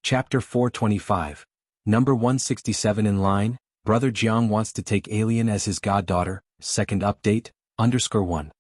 Chapter 425. Number 167 in line, Brother Jiang wants to take Alien as his goddaughter, second update, _1.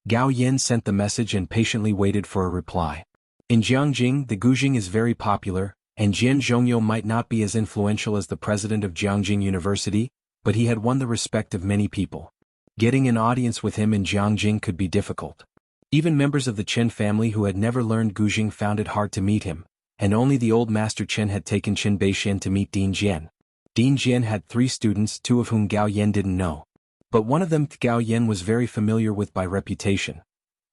Gao Yin sent the message and patiently waited for a reply. In Jiangjing the Guzheng is very popular, and Jian Zhongyou might not be as influential as the president of Jiangjing University, but he had won the respect of many people. Getting an audience with him in Jiangjing could be difficult. Even members of the Chen family who had never learned Guzheng found it hard to meet him, and only the old master Chen had taken Chen Beixian to meet Ding Jian. Ding Jian had 3 students, 2 of whom Gao Yin didn't know. But one of them Gao Yin was very familiar with by reputation.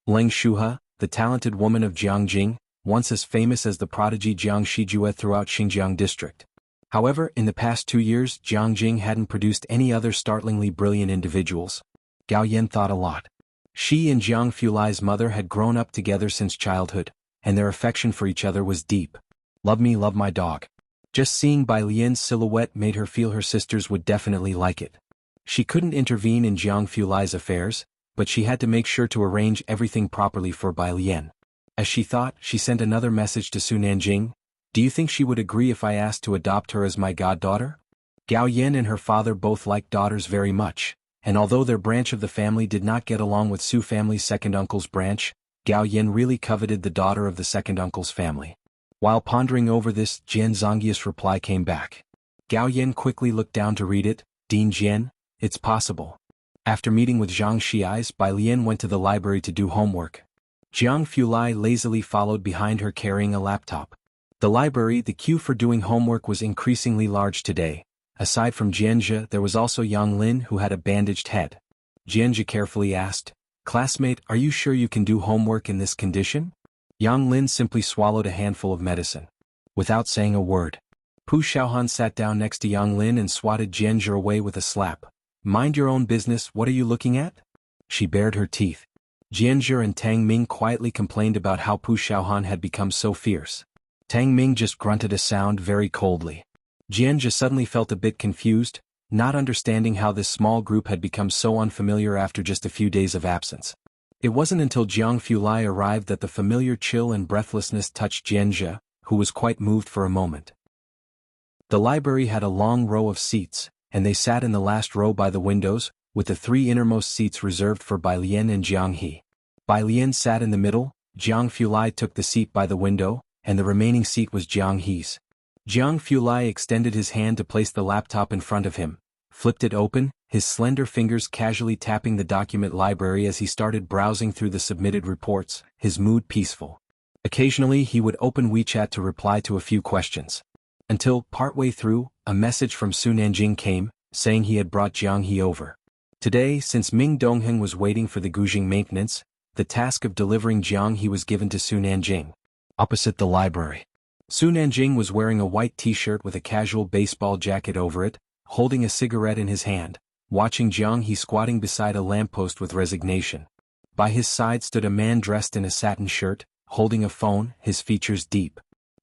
Leng Shuhe, the talented woman of Jiangjing, once as famous as the prodigy Jiang Shijue throughout Xinjiang district. However, in the past 2 years Jiangjing hadn't produced any other startlingly brilliant individuals. Gao Yin thought a lot. She and Jiang Fulai's mother had grown up together since childhood, and their affection for each other was deep. Love me, love my dog. Just seeing Bai Lian's silhouette made her feel her sisters would definitely like it. She couldn't intervene in Jiang Fulai's affairs, but she had to make sure to arrange everything properly for Bai Lian. As she thought, she sent another message to Su Nanjing. Do you think she would agree if I asked to adopt her as my goddaughter? Gao Yin and her father both liked daughters very much, and although their branch of the family did not get along with Su family's second uncle's branch, Gao Yin really coveted the daughter of the second uncle's family. While pondering over this, Jian Zongyi's reply came back. Gao Yin quickly looked down to read it. Ding Jian, it's possible. After meeting with Zhang Xiai's, Bai Lian went to the library to do homework. Jiang Fulai lazily followed behind her carrying a laptop. The library, the queue for doing homework was increasingly large today. Aside from Jianzhe, there was also Yang Lin who had a bandaged head. Jianzhe carefully asked, "Classmate, are you sure you can do homework in this condition?" Yang Lin simply swallowed a handful of medicine. Without saying a word, Pu Xiaohan sat down next to Yang Lin and swatted Jianzhe away with a slap. "Mind your own business, what are you looking at?" She bared her teeth. Jianzhe and Tang Ming quietly complained about how Pu Xiaohan had become so fierce. Tang Ming just grunted a sound very coldly. Jianzhe suddenly felt a bit confused, not understanding how this small group had become so unfamiliar after just a few days of absence. It wasn't until Jiang Fulai arrived that the familiar chill and breathlessness touched Jianzhe, who was quite moved for a moment. The library had a long row of seats, and they sat in the last row by the windows, with the 3 innermost seats reserved for Bai Lian and Jiang He. Bai Lian sat in the middle, Jiang Fulai took the seat by the window, and the remaining seat was Jiang He's. Jiang Fulai extended his hand to place the laptop in front of him, flipped it open, his slender fingers casually tapping the document library as he started browsing through the submitted reports, his mood peaceful. Occasionally he would open WeChat to reply to a few questions. Until, partway through, a message from Su Nanjing came, saying he had brought Jiang He over. Today, since Ming Dongheng was waiting for the Guzheng maintenance, the task of delivering Jiang He was given to Su Nanjing. Opposite the library, Su Nanjing was wearing a white t-shirt with a casual baseball jacket over it, holding a cigarette in his hand, watching Jiang He squatting beside a lamppost with resignation. By his side stood a man dressed in a satin shirt, holding a phone, his features deep.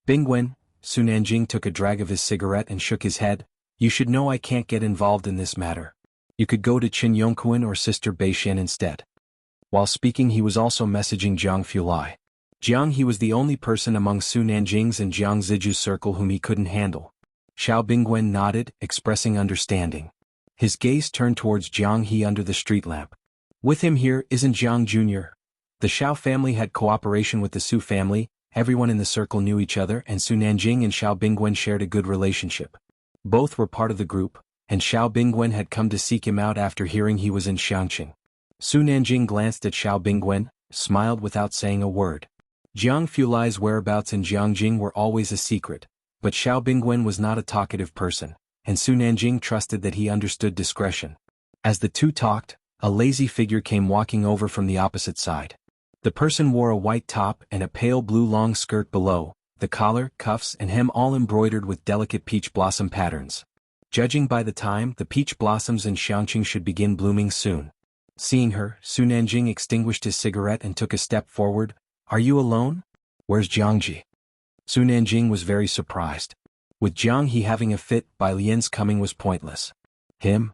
"Bingwen," Su Nanjing took a drag of his cigarette and shook his head, "you should know I can't get involved in this matter. You could go to Qin Yongquan or Sister Beixian instead." While speaking he was also messaging Jiang Fulai. Jiang He was the only person among Su Nanjing's and Jiang Ziju's circle whom he couldn't handle. Xiao Bingwen nodded, expressing understanding. His gaze turned towards Jiang He under the street lamp. "With him here isn't Jiang Jr. The Xiao family had cooperation with the Su family, everyone in the circle knew each other and Su Nanjing and Xiao Bingwen shared a good relationship. Both were part of the group, and Xiao Bingwen had come to seek him out after hearing he was in Xiangqing. Su Nanjing glanced at Xiao Bingwen, smiled without saying a word. Jiang Fulai's whereabouts in Jiangjing were always a secret, but Xiao Bingwen was not a talkative person, and Su Nanjing trusted that he understood discretion. As the two talked, a lazy figure came walking over from the opposite side. The person wore a white top and a pale blue long skirt below, the collar, cuffs and hem all embroidered with delicate peach blossom patterns. Judging by the time, the peach blossoms in Xiangqing should begin blooming soon. Seeing her, Su Nanjing extinguished his cigarette and took a step forward. "Are you alone? Where's Jiangji?" Su Nanjing was very surprised. With Jiang He having a fit, Bai Lian's coming was pointless. Him?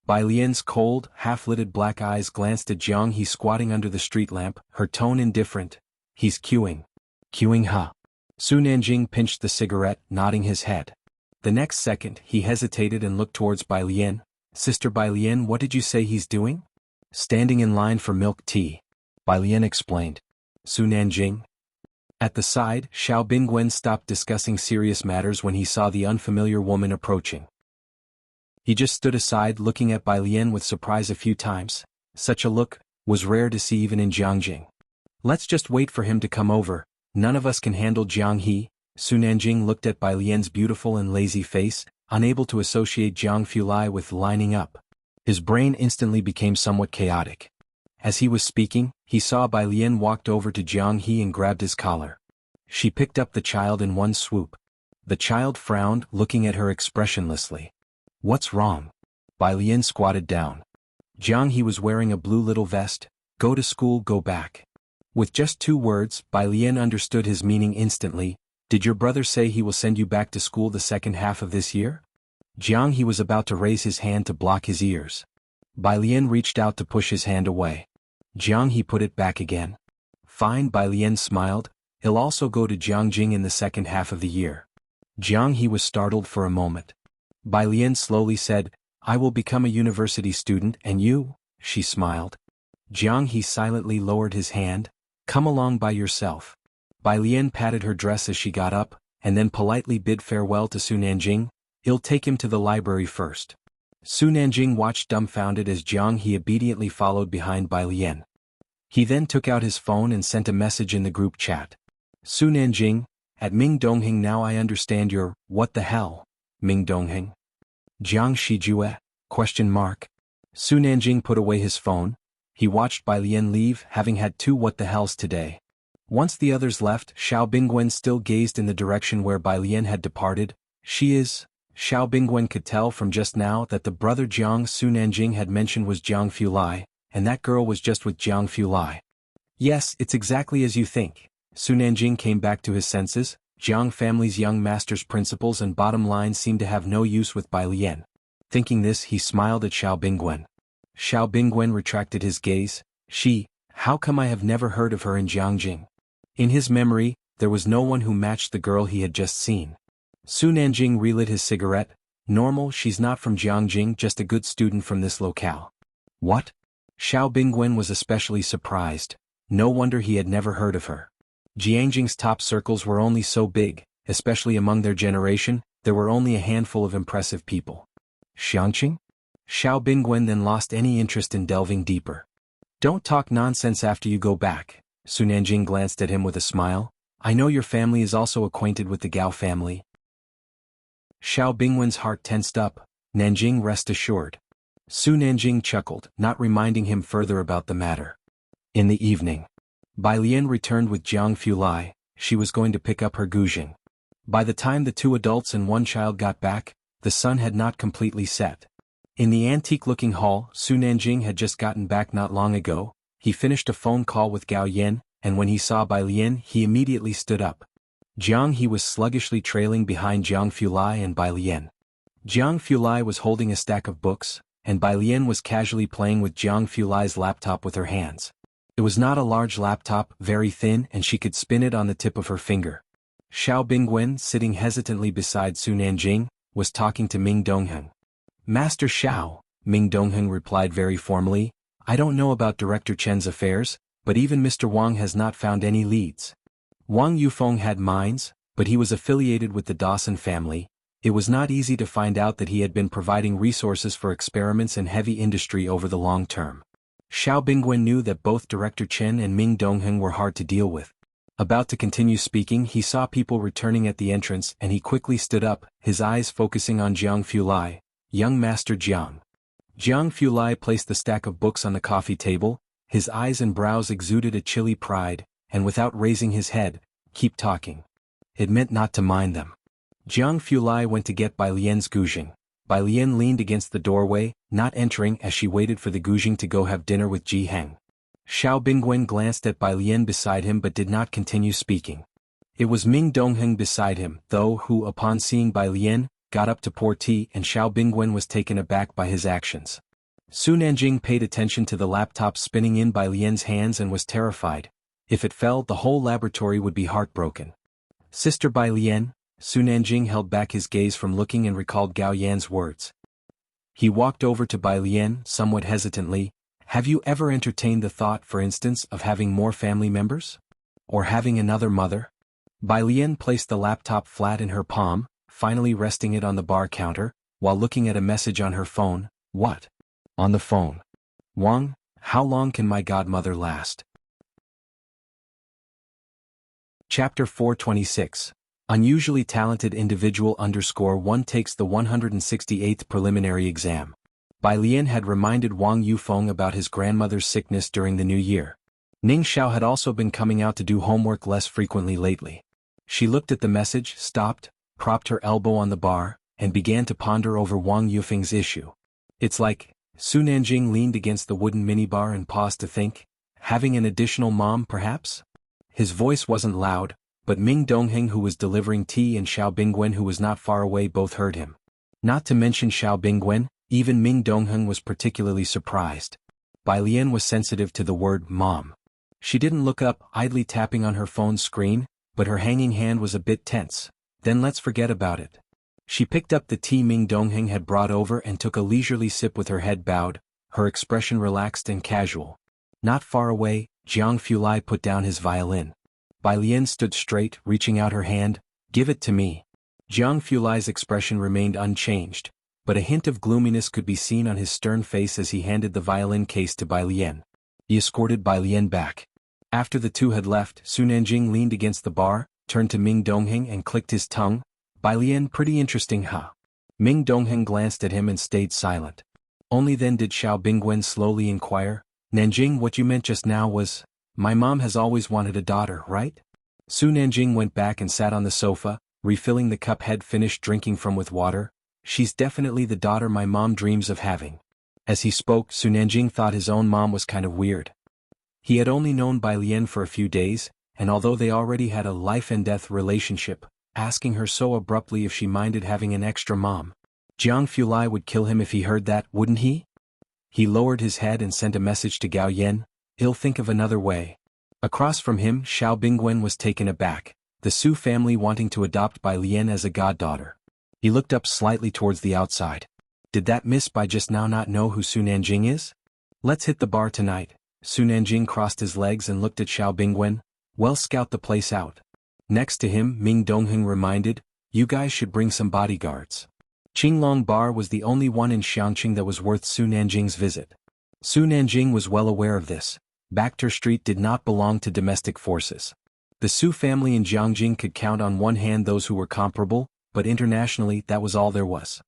Bai Lian's cold, half-lidded black eyes glanced at Jiang He squatting under the street lamp, her tone indifferent. "He's queuing." "Queuing, huh?" Su Nanjing pinched the cigarette, nodding his head. The next second, he hesitated and looked towards Bai Lian. Sister Bai Lian, what did you say he's doing? Standing in line for milk tea. Bai Lian explained. Su Nanjing. At the side, Xiao Bingwen stopped discussing serious matters when he saw the unfamiliar woman approaching. He just stood aside looking at Bai Lian with surprise a few times. Such a look was rare to see even in Jiangjing. Let's just wait for him to come over. None of us can handle Jiang He. Su Nanjing looked at Bai Lian's beautiful and lazy face, unable to associate Jiang Fulai with lining up. His brain instantly became somewhat chaotic. As he was speaking, he saw Bai Lian walked over to Jiang He and grabbed his collar. She picked up the child in one swoop. The child frowned, looking at her expressionlessly. What's wrong? Bai Lian squatted down. Jiang He was wearing a blue little vest. Go to school, go back. With just 2 words, Bai Lian understood his meaning instantly. Did your brother say he will send you back to school the second half of this year? Jiang He was about to raise his hand to block his ears. Bai Lian reached out to push his hand away. Jiang He put it back again. Fine, Bai Lian smiled. He'll also go to Jiangjing in the second half of the year. Jiang He was startled for a moment. Bai Lian slowly said, I will become a university student and you? She smiled. Jiang He silently lowered his hand. Come along by yourself. Bai Lian patted her dress as she got up, and then politely bid farewell to Su Nanjing. He'll take him to the library first. Su Nanjing watched dumbfounded as Jiang He obediently followed behind Bai Lian. He then took out his phone and sent a message in the group chat. Su Nanjing, at Ming Dongheng, now I understand your, what the hell, Ming Dongheng? Jiang Shijue? Question mark. Su Nanjing put away his phone. He watched Bai Lian leave, having had 2 what the hells today. Once the others left, Xiao Bingwen still gazed in the direction where Bai Lian had departed. She is... Xiao Bingwen could tell from just now that the brother Jiang Su Nanjing had mentioned was Jiang Fulai, and that girl was just with Jiang Fulai. Yes, it's exactly as you think. Su Nanjing came back to his senses. Jiang family's young master's principles and bottom line seemed to have no use with Bai Lian. Thinking this, he smiled at Xiao Bingwen. Xiao Bingwen retracted his gaze. She, how come I have never heard of her in Jiangjing? In his memory, there was no one who matched the girl he had just seen. Su Nanjing relit his cigarette. Normal, she's not from Jiangjing, just a good student from this locale. What? Xiao Bingwen was especially surprised. No wonder he had never heard of her. Jiangjing's top circles were only so big, especially among their generation, there were only a handful of impressive people. Xiangqing? Xiao Bingwen then lost any interest in delving deeper. Don't talk nonsense after you go back. Su Nanjing glanced at him with a smile. I know your family is also acquainted with the Gao family. Xiao Bingwen's heart tensed up. Nanjing, rest assured. Su Nanjing chuckled, not reminding him further about the matter. In the evening, Bai Lian returned with Jiang Fulai. She was going to pick up her guzheng. By the time the 2 adults and 1 child got back, the sun had not completely set. In the antique-looking hall, Su Nanjing had just gotten back not long ago. He finished a phone call with Gao Yan, and when he saw Bai Lian, he immediately stood up. Jiang He was sluggishly trailing behind Jiang Fulai and Bai Lian. Jiang Fulai was holding a stack of books, and Bai Lian was casually playing with Jiang Fulai's laptop with her hands. It was not a large laptop, very thin, and she could spin it on the tip of her finger. Xiao Bingwen, sitting hesitantly beside Su Nanjing, was talking to Ming Dongheng. Master Xiao, Ming Dongheng replied very formally, I don't know about Director Chen's affairs, but even Mr. Wang has not found any leads. Wang Yufeng had mines, but he was affiliated with the Dawson family. It was not easy to find out that he had been providing resources for experiments and heavy industry over the long term. Xiao Bingwen knew that both Director Chen and Ming Dongheng were hard to deal with. About to continue speaking, he saw people returning at the entrance and he quickly stood up, his eyes focusing on Jiang Fulai. Young Master Jiang. Jiang Fulai placed the stack of books on the coffee table. His eyes and brows exuded a chilly pride, and without raising his head, keep talking. It meant not to mind them. Jiang Fulai went to get Bai Lian's guzheng. Bai Lian leaned against the doorway, not entering as she waited for the guzheng to go have dinner with Ji Heng. Xiao Bingwen glanced at Bai Lian beside him but did not continue speaking. It was Ming Dongheng beside him, though, who, upon seeing Bai Lian, got up to pour tea, and Xiao Bingwen was taken aback by his actions. Su Nanjing paid attention to the laptop spinning in Bai Lian's hands and was terrified. If it fell, the whole laboratory would be heartbroken. Sister Bai Lian. Su Nanjing held back his gaze from looking and recalled Gao Yan's words. He walked over to Bai Lian somewhat hesitantly. Have you ever entertained the thought, for instance, of having more family members? Or having another mother? Bai Lian placed the laptop flat in her palm, finally resting it on the bar counter, while looking at a message on her phone. What? On the phone. Wang, how long can my godmother last? Chapter 426. Unusually talented individual _1 takes the 168th preliminary exam. Bai Lian had reminded Wang Yufeng about his grandmother's sickness during the new year. Ning Xiao had also been coming out to do homework less frequently lately. She looked at the message, stopped, propped her elbow on the bar, and began to ponder over Wang Yufeng's issue. It's like, Su Nanjing leaned against the wooden minibar and paused to think, having an additional mom perhaps? His voice wasn't loud, but Ming Dongheng, who was delivering tea, and Xiao Bingwen, who was not far away, both heard him. Not to mention Xiao Bingwen, even Ming Dongheng was particularly surprised. Bai Lian was sensitive to the word mom. She didn't look up, idly tapping on her phone's screen, but her hanging hand was a bit tense. Then let's forget about it. She picked up the tea Ming Dongheng had brought over and took a leisurely sip with her head bowed, her expression relaxed and casual. Not far away, Jiang Fulai put down his violin. Bai Lian stood straight, reaching out her hand. Give it to me. Jiang Fulai's expression remained unchanged, but a hint of gloominess could be seen on his stern face as he handed the violin case to Bai Lian. He escorted Bai Lian back. After the two had left, Su Nanjing leaned against the bar, turned to Ming Dongheng and clicked his tongue. Bai Lian, pretty interesting, huh? Ming Dongheng glanced at him and stayed silent. Only then did Xiao Bingwen slowly inquire, Nanjing, what you meant just now was, my mom has always wanted a daughter, right? Su Nanjing went back and sat on the sofa, refilling the cup he'd finished drinking from with water. She's definitely the daughter my mom dreams of having. As he spoke, Su Nanjing thought his own mom was kind of weird. He had only known Bai Lian for a few days, and although they already had a life-and-death relationship, asking her so abruptly if she minded having an extra mom. Jiang Fulai would kill him if he heard that, wouldn't he? He lowered his head and sent a message to Gao Yan. He'll think of another way. Across from him, Xiao Bingwen was taken aback, the Su family wanting to adopt Bai Lian as a goddaughter. He looked up slightly towards the outside. Did that Miss Bai just now not know who Su Nanjing is? Let's hit the bar tonight. Su Nanjing crossed his legs and looked at Xiao Bingwen. Well, scout the place out. Next to him, Ming Dongheng reminded, you guys should bring some bodyguards. Qinglong Bar was the only one in Xiangqing that was worth Su Nanjing's visit. Su Nanjing was well aware of this. Backter Street did not belong to domestic forces. The Su family in Jiangjing could count on one hand those who were comparable, but internationally that was all there was.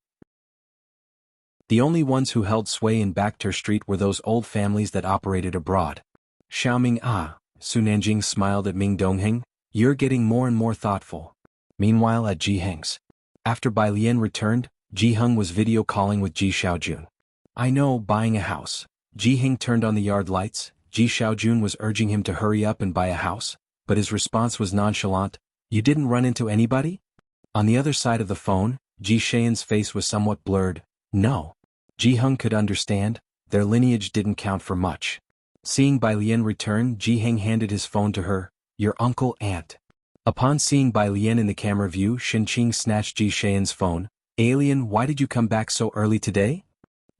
The only ones who held sway in Backter Street were those old families that operated abroad. Xiaoming Su Nanjing smiled at Ming Dongheng, you're getting more and more thoughtful. Meanwhile at Ji Heng's. After Bai Lian returned, Ji Heng was video calling with Ji Xiaojun. I know, buying a house. Ji Heng turned on the yard lights. Ji Xiaojun was urging him to hurry up and buy a house, but his response was nonchalant. You didn't run into anybody? On the other side of the phone, Ji Xian's face was somewhat blurred. No. Ji Heng could understand, their lineage didn't count for much. Seeing Bai Lian return, Ji Heng handed his phone to her. Your uncle, aunt. Upon seeing Bai Lian in the camera view, Shen Qing snatched Ji Xian's phone. Alien, why did you come back so early today?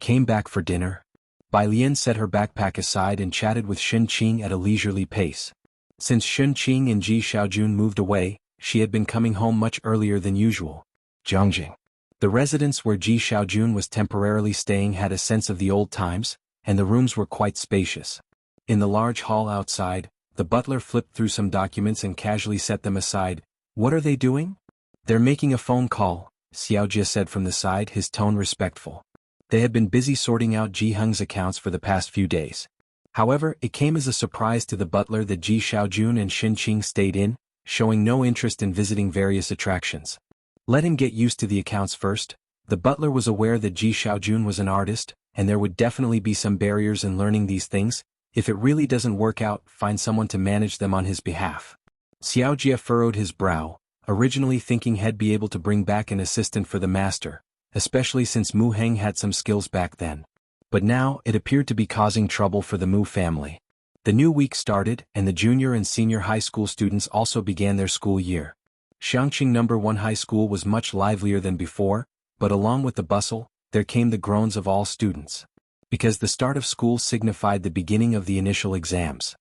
Came back for dinner. Bai Lian set her backpack aside and chatted with Shen Qing at a leisurely pace. Since Shen Qing and Ji Xiaojun moved away, she had been coming home much earlier than usual. Jiangjing. The residence where Ji Xiaojun was temporarily staying had a sense of the old times, and the rooms were quite spacious. In the large hall outside, the butler flipped through some documents and casually set them aside. What are they doing? They're making a phone call, Xiaojia said from the side, his tone respectful. They had been busy sorting out Ji Heng's accounts for the past few days. However, it came as a surprise to the butler that Ji Xiaojun and Shen Qing stayed in, showing no interest in visiting various attractions. Let him get used to the accounts first. The butler was aware that Ji Xiaojun was an artist, and there would definitely be some barriers in learning these things. If it really doesn't work out, find someone to manage them on his behalf. Xiaojia furrowed his brow, originally thinking he'd be able to bring back an assistant for the master, especially since Mu Heng had some skills back then. But now, it appeared to be causing trouble for the Mu family. The new week started, and the junior and senior high school students also began their school year. Xiangqing No. 1 High School was much livelier than before, but along with the bustle, there came the groans of all students. Because the start of school signified the beginning of the initial exams.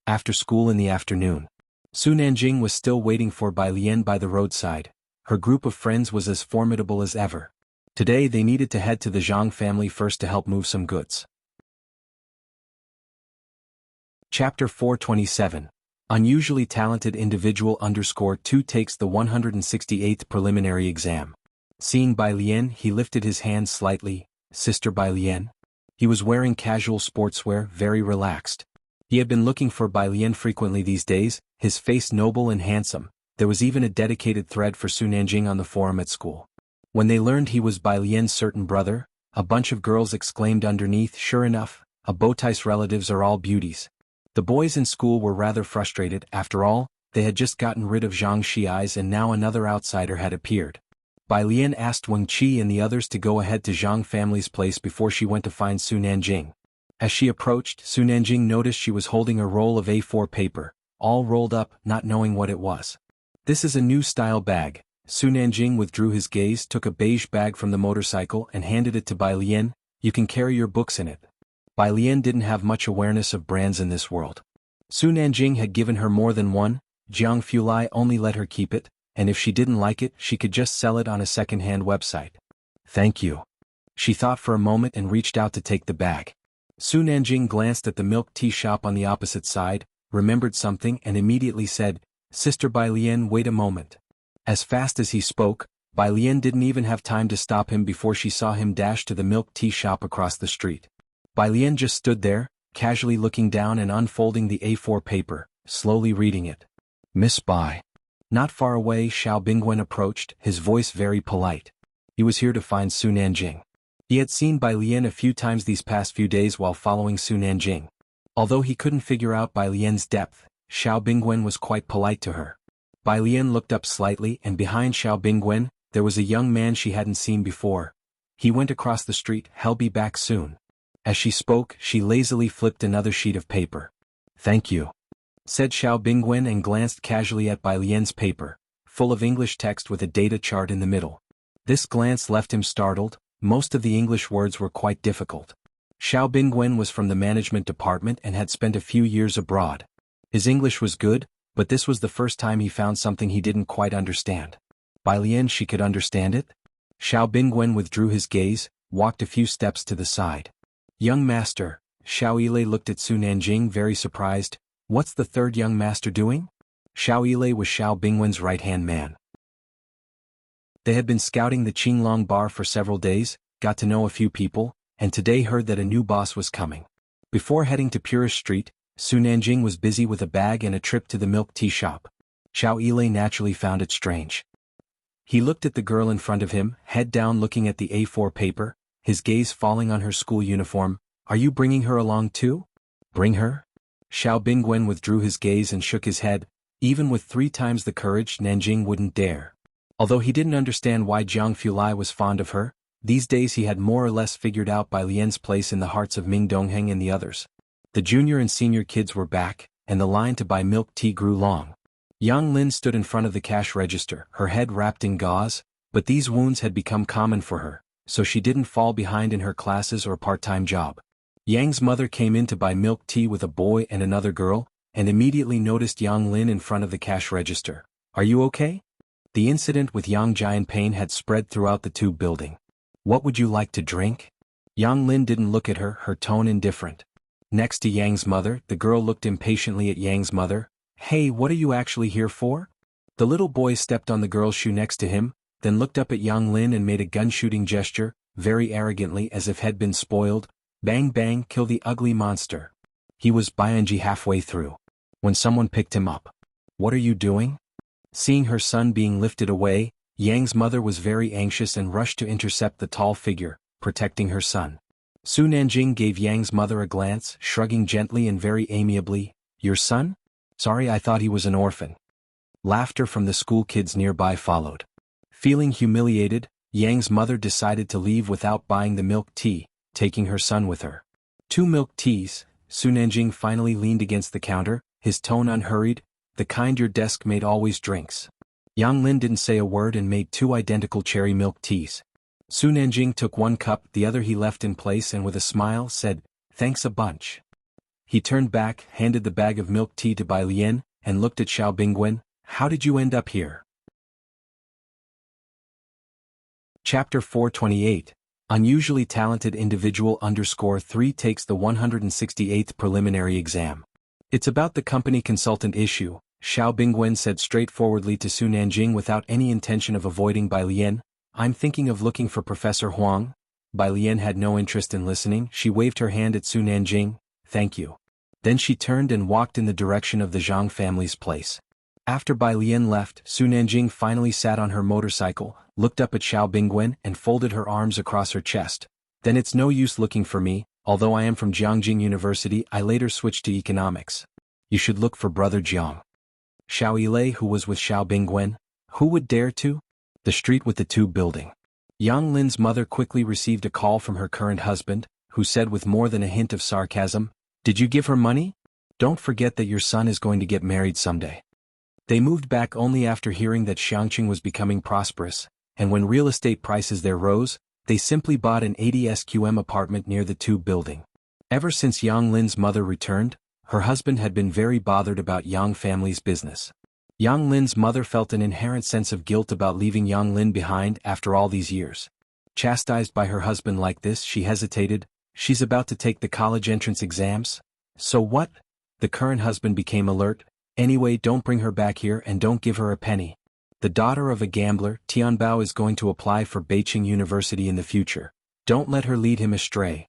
After school in the afternoon, Su Nanjing was still waiting for Bai Lian by the roadside. Her group of friends was as formidable as ever. Today they needed to head to the Zhang family first to help move some goods. Chapter 427. Unusually talented individual _2 takes the 168th preliminary exam. Seeing Bai Lian, he lifted his hand slightly. Sister Bai Lian? He was wearing casual sportswear, very relaxed. He had been looking for Bai Lian frequently these days, his face noble and handsome. There was even a dedicated thread for Su Nanjing on the forum at school. When they learned he was Bai Lian's certain brother, a bunch of girls exclaimed underneath, "Sure enough, a Bowtie's relatives are all beauties." The boys in school were rather frustrated. After all, they had just gotten rid of Zhang Xiai's and now another outsider had appeared. Bai Lian asked Wang Qi and the others to go ahead to Zhang family's place before she went to find Su Nanjing. As she approached, Su Nanjing noticed she was holding a roll of A4 paper, all rolled up, not knowing what it was. "This is a new style bag." Su Nanjing withdrew his gaze, took a beige bag from the motorcycle and handed it to Bai Lian. "You can carry your books in it." Bai Lian didn't have much awareness of brands in this world. Su Nanjing had given her more than one. Jiang Fulai only let her keep it, and if she didn't like it, she could just sell it on a second-hand website. "Thank you." She thought for a moment and reached out to take the bag. Su Nanjing glanced at the milk tea shop on the opposite side, remembered something and immediately said, "Sister Bai Lian, wait a moment." As fast as he spoke, Bai Lian didn't even have time to stop him before she saw him dash to the milk tea shop across the street. Bai Lian just stood there, casually looking down and unfolding the A4 paper, slowly reading it. "Miss Bai." Not far away, Xiao Bingwen approached, his voice very polite. He was here to find Su Nanjing. He had seen Bai Lian a few times these past few days while following Su Nanjing. Although he couldn't figure out Bai Lian's depth, Xiao Bingwen was quite polite to her. Bai Lian looked up slightly and behind Xiao Bingwen, there was a young man she hadn't seen before. He went across the street, "He'll be back soon." As she spoke, she lazily flipped another sheet of paper. "Thank you," said Xiao Bingwen and glanced casually at Bai Lian's paper, full of English text with a data chart in the middle. This glance left him startled. Most of the English words were quite difficult. Xiao Bingwen was from the management department and had spent a few years abroad. His English was good, but this was the first time he found something he didn't quite understand. Bai Lian, she could understand it? Xiao Bingwen withdrew his gaze, walked a few steps to the side. "Young master," Xiao Yilei looked at Su Nanjing very surprised. "What's the third young master doing?" Xiao Yilei was Xiao Bingwen's right-hand man. They had been scouting the Qinglong bar for several days, got to know a few people, and today heard that a new boss was coming. Before heading to Purist Street, Su Nanjing was busy with a bag and a trip to the milk tea shop. Xiao Yilei naturally found it strange. He looked at the girl in front of him, head down looking at the A4 paper, his gaze falling on her school uniform. "Are you bringing her along too?" "Bring her?" Xiao Bingwen withdrew his gaze and shook his head. Even with 3 times the courage, Nanjing wouldn't dare. Although he didn't understand why Jiang Fulai was fond of her, these days he had more or less figured out Bai Lian's place in the hearts of Ming Dongheng and the others. The junior and senior kids were back, and the line to buy milk tea grew long. Yang Lin stood in front of the cash register, her head wrapped in gauze, but these wounds had become common for her, so she didn't fall behind in her classes or part-time job. Yang's mother came in to buy milk tea with a boy and another girl, and immediately noticed Yang Lin in front of the cash register. "Are you okay?" The incident with Yang Jianpain had spread throughout the tube building. "What would you like to drink?" Yang Lin didn't look at her, her tone indifferent. Next to Yang's mother, the girl looked impatiently at Yang's mother. "Hey, what are you actually here for?" The little boy stepped on the girl's shoe next to him, then looked up at Yang Lin and made a gun-shooting gesture, very arrogantly as if had been spoiled. "Bang bang, kill the ugly monster." He was Bianji halfway through when someone picked him up. "What are you doing?" Seeing her son being lifted away, Yang's mother was very anxious and rushed to intercept the tall figure, protecting her son. Su Nanjing gave Yang's mother a glance, shrugging gently and very amiably. "Your son? Sorry, I thought he was an orphan." Laughter from the school kids nearby followed. Feeling humiliated, Yang's mother decided to leave without buying the milk tea, taking her son with her. 2 milk teas. Su Nanjing finally leaned against the counter, his tone unhurried. "The kind your desk mate always drinks." Yang Lin didn't say a word and made 2 identical cherry milk teas. Su Nanjing took 1 cup, the other he left in place and with a smile said, "Thanks a bunch." He turned back, handed the bag of milk tea to Bai Lian, and looked at Xiao Bingwen. "How did you end up here?" Chapter 428. Unusually talented individual _3 takes the 168th preliminary exam. "It's about the company consultant issue," Xiao Bingwen said straightforwardly to Su Nanjing without any intention of avoiding Bai Lian. "I'm thinking of looking for Professor Huang." Bai Lian had no interest in listening. She waved her hand at Su Nanjing. "Thank you." Then she turned and walked in the direction of the Zhang family's place. After Bai Lian left, Su Nanjing finally sat on her motorcycle, looked up at Xiao Bingwen and folded her arms across her chest. "Then it's no use looking for me. Although I am from Jiangjing University, I later switched to economics. You should look for Brother Jiang." Xiao Yilei, who was with Xiao Bingwen. Who would dare to? The street with the tube building. Yang Lin's mother quickly received a call from her current husband, who said with more than a hint of sarcasm, "Did you give her money? Don't forget that your son is going to get married someday." They moved back only after hearing that Xiangqing was becoming prosperous, and when real estate prices there rose, they simply bought an 80 SQM apartment near the tube building. Ever since Yang Lin's mother returned, her husband had been very bothered about Yang family's business. Yang Lin's mother felt an inherent sense of guilt about leaving Yang Lin behind after all these years. Chastised by her husband like this, she hesitated. She's about to take the college entrance exams? So what? The current husband became alert. "Anyway, don't bring her back here and don't give her a penny. The daughter of a gambler, Tianbao, is going to apply for Beijing University in the future. Don't let her lead him astray."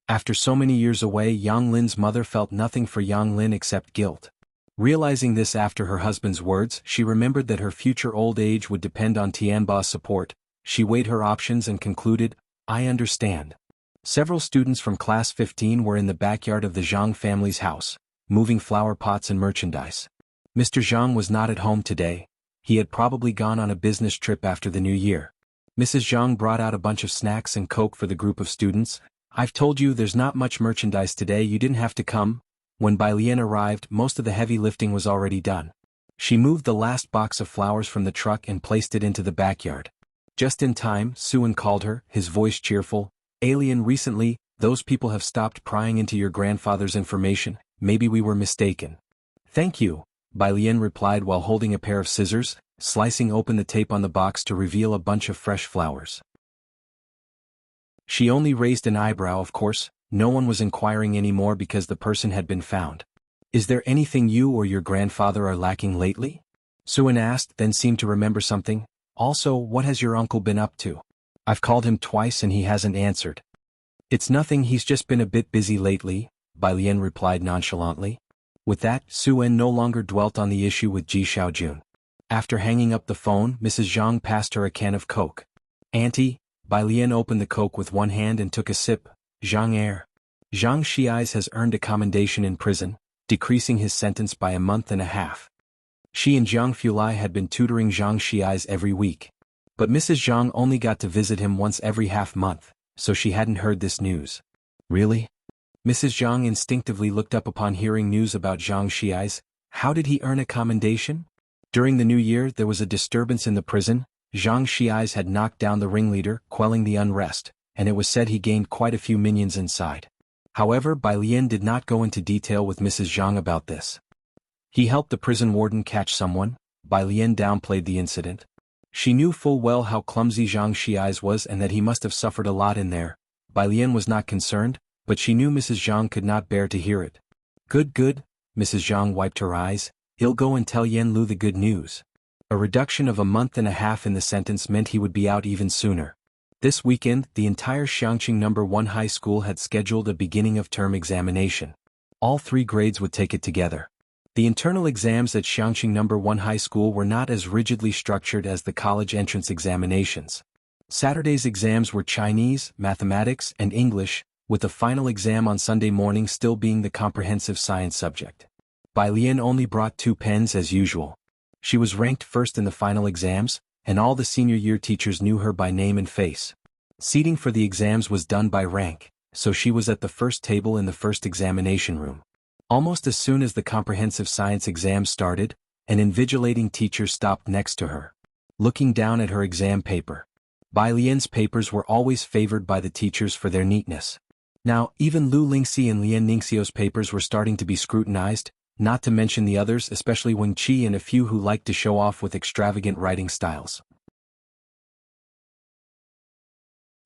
After so many years away, Yang Lin's mother felt nothing for Yang Lin except guilt. Realizing this after her husband's words, she remembered that her future old age would depend on Tianbao's support. She weighed her options and concluded, "I understand." Several students from class 15 were in the backyard of the Zhang family's house, moving flower pots and merchandise. Mr. Zhang was not at home today. He had probably gone on a business trip after the new year. Mrs. Zhang brought out a bunch of snacks and coke for the group of students. "I've told you there's not much merchandise today, you didn't have to come." When Bai Lian arrived, most of the heavy lifting was already done. She moved the last box of flowers from the truck and placed it into the backyard. Just in time, Suan called her, his voice cheerful. "Alien, recently, those people have stopped prying into your grandfather's information. Maybe we were mistaken." "Thank you," Bai Lian replied while holding a pair of scissors, slicing open the tape on the box to reveal a bunch of fresh flowers. She only raised an eyebrow. Of course, no one was inquiring anymore because the person had been found. "Is there anything you or your grandfather are lacking lately?" Suan asked, then seemed to remember something. "Also, what has your uncle been up to? I've called him twice and he hasn't answered." "It's nothing, he's just been a bit busy lately," Bai Lian replied nonchalantly. With that, Suan no longer dwelt on the issue with Ji Xiaojun. After hanging up the phone, Mrs. Zhang passed her a can of coke. "Auntie," Bai Lian opened the coke with one hand and took a sip. "Zhang Air. Zhang Xiais has earned a commendation in prison, decreasing his sentence by a month and a half." She and Jiang Fulai had been tutoring Zhang Xiais every week. But Mrs. Zhang only got to visit him once every half-month, so she hadn't heard this news. "Really?" Mrs. Zhang instinctively looked up upon hearing news about Zhang Xiais. How did he earn a commendation? During the new year there was a disturbance in the prison. Zhang Xiais had knocked down the ringleader, quelling the unrest, and it was said he gained quite a few minions inside. However, Bai Lian did not go into detail with Mrs. Zhang about this. "He helped the prison warden catch someone." Bai Lian downplayed the incident. She knew full well how clumsy Zhang Xiais was and that he must have suffered a lot in there. Bai Lian was not concerned, but she knew Mrs. Zhang could not bear to hear it. Good, Mrs. Zhang wiped her eyes. "He'll go and tell Yan Lu the good news." A reduction of a month and a half in the sentence meant he would be out even sooner. This weekend, the entire Xiangqing No. 1 high school had scheduled a beginning-of-term examination. All 3 grades would take it together. The internal exams at Xiangqing No. 1 high school were not as rigidly structured as the college entrance examinations. Saturday's exams were Chinese, mathematics, and English, with the final exam on Sunday morning still being the comprehensive science subject. Bai Lian only brought 2 pens as usual. She was ranked first in the final exams, and all the senior year teachers knew her by name and face. Seating for the exams was done by rank, so she was at the first table in the first examination room. Almost as soon as the comprehensive science exam started, An invigilating teacher stopped next to her, looking down at her exam paper. Bai Lian's papers were always favored by the teachers for their neatness. Now, even Lu Lingxi and Lian Ningxiu's papers were starting to be scrutinized, not to mention the others, especially Wen Qi and a few who liked to show off with extravagant writing styles.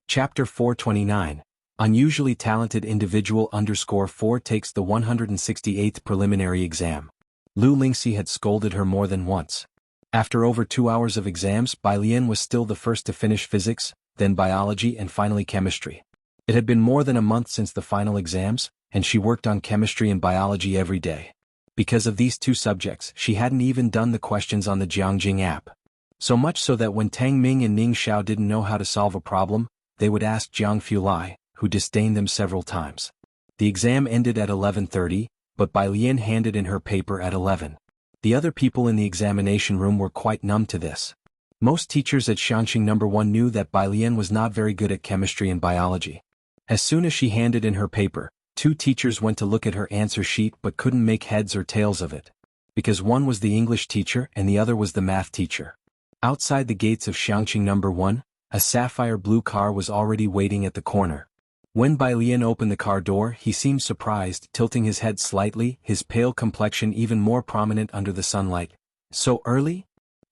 Chapter 429. Unusually Talented Individual _4 takes the 168th preliminary exam. Lu Lingxi had scolded her more than once. After over 2 hours of exams, Bai Lian was still the first to finish physics, then biology and finally chemistry. It had been more than a month since the final exams, and she worked on chemistry and biology every day. Because of these two subjects, she hadn't even done the questions on the Jiangjing app. So much so that when Tang Ming and Ning Xiao didn't know how to solve a problem, they would ask Jiang Fulai, who disdained them several times. The exam ended at 11:30, but Bai Lian handed in her paper at 11. The other people in the examination room were quite numb to this. Most teachers at Shanxing No. 1 knew that Bai Lian was not very good at chemistry and biology. As soon as she handed in her paper, 2 teachers went to look at her answer sheet but couldn't make heads or tails of it. Because one was the English teacher and the other was the math teacher. Outside the gates of Shanxing No. 1, a sapphire blue car was already waiting at the corner. When Bai Lian opened the car door, he seemed surprised, tilting his head slightly, his pale complexion even more prominent under the sunlight. "So early?"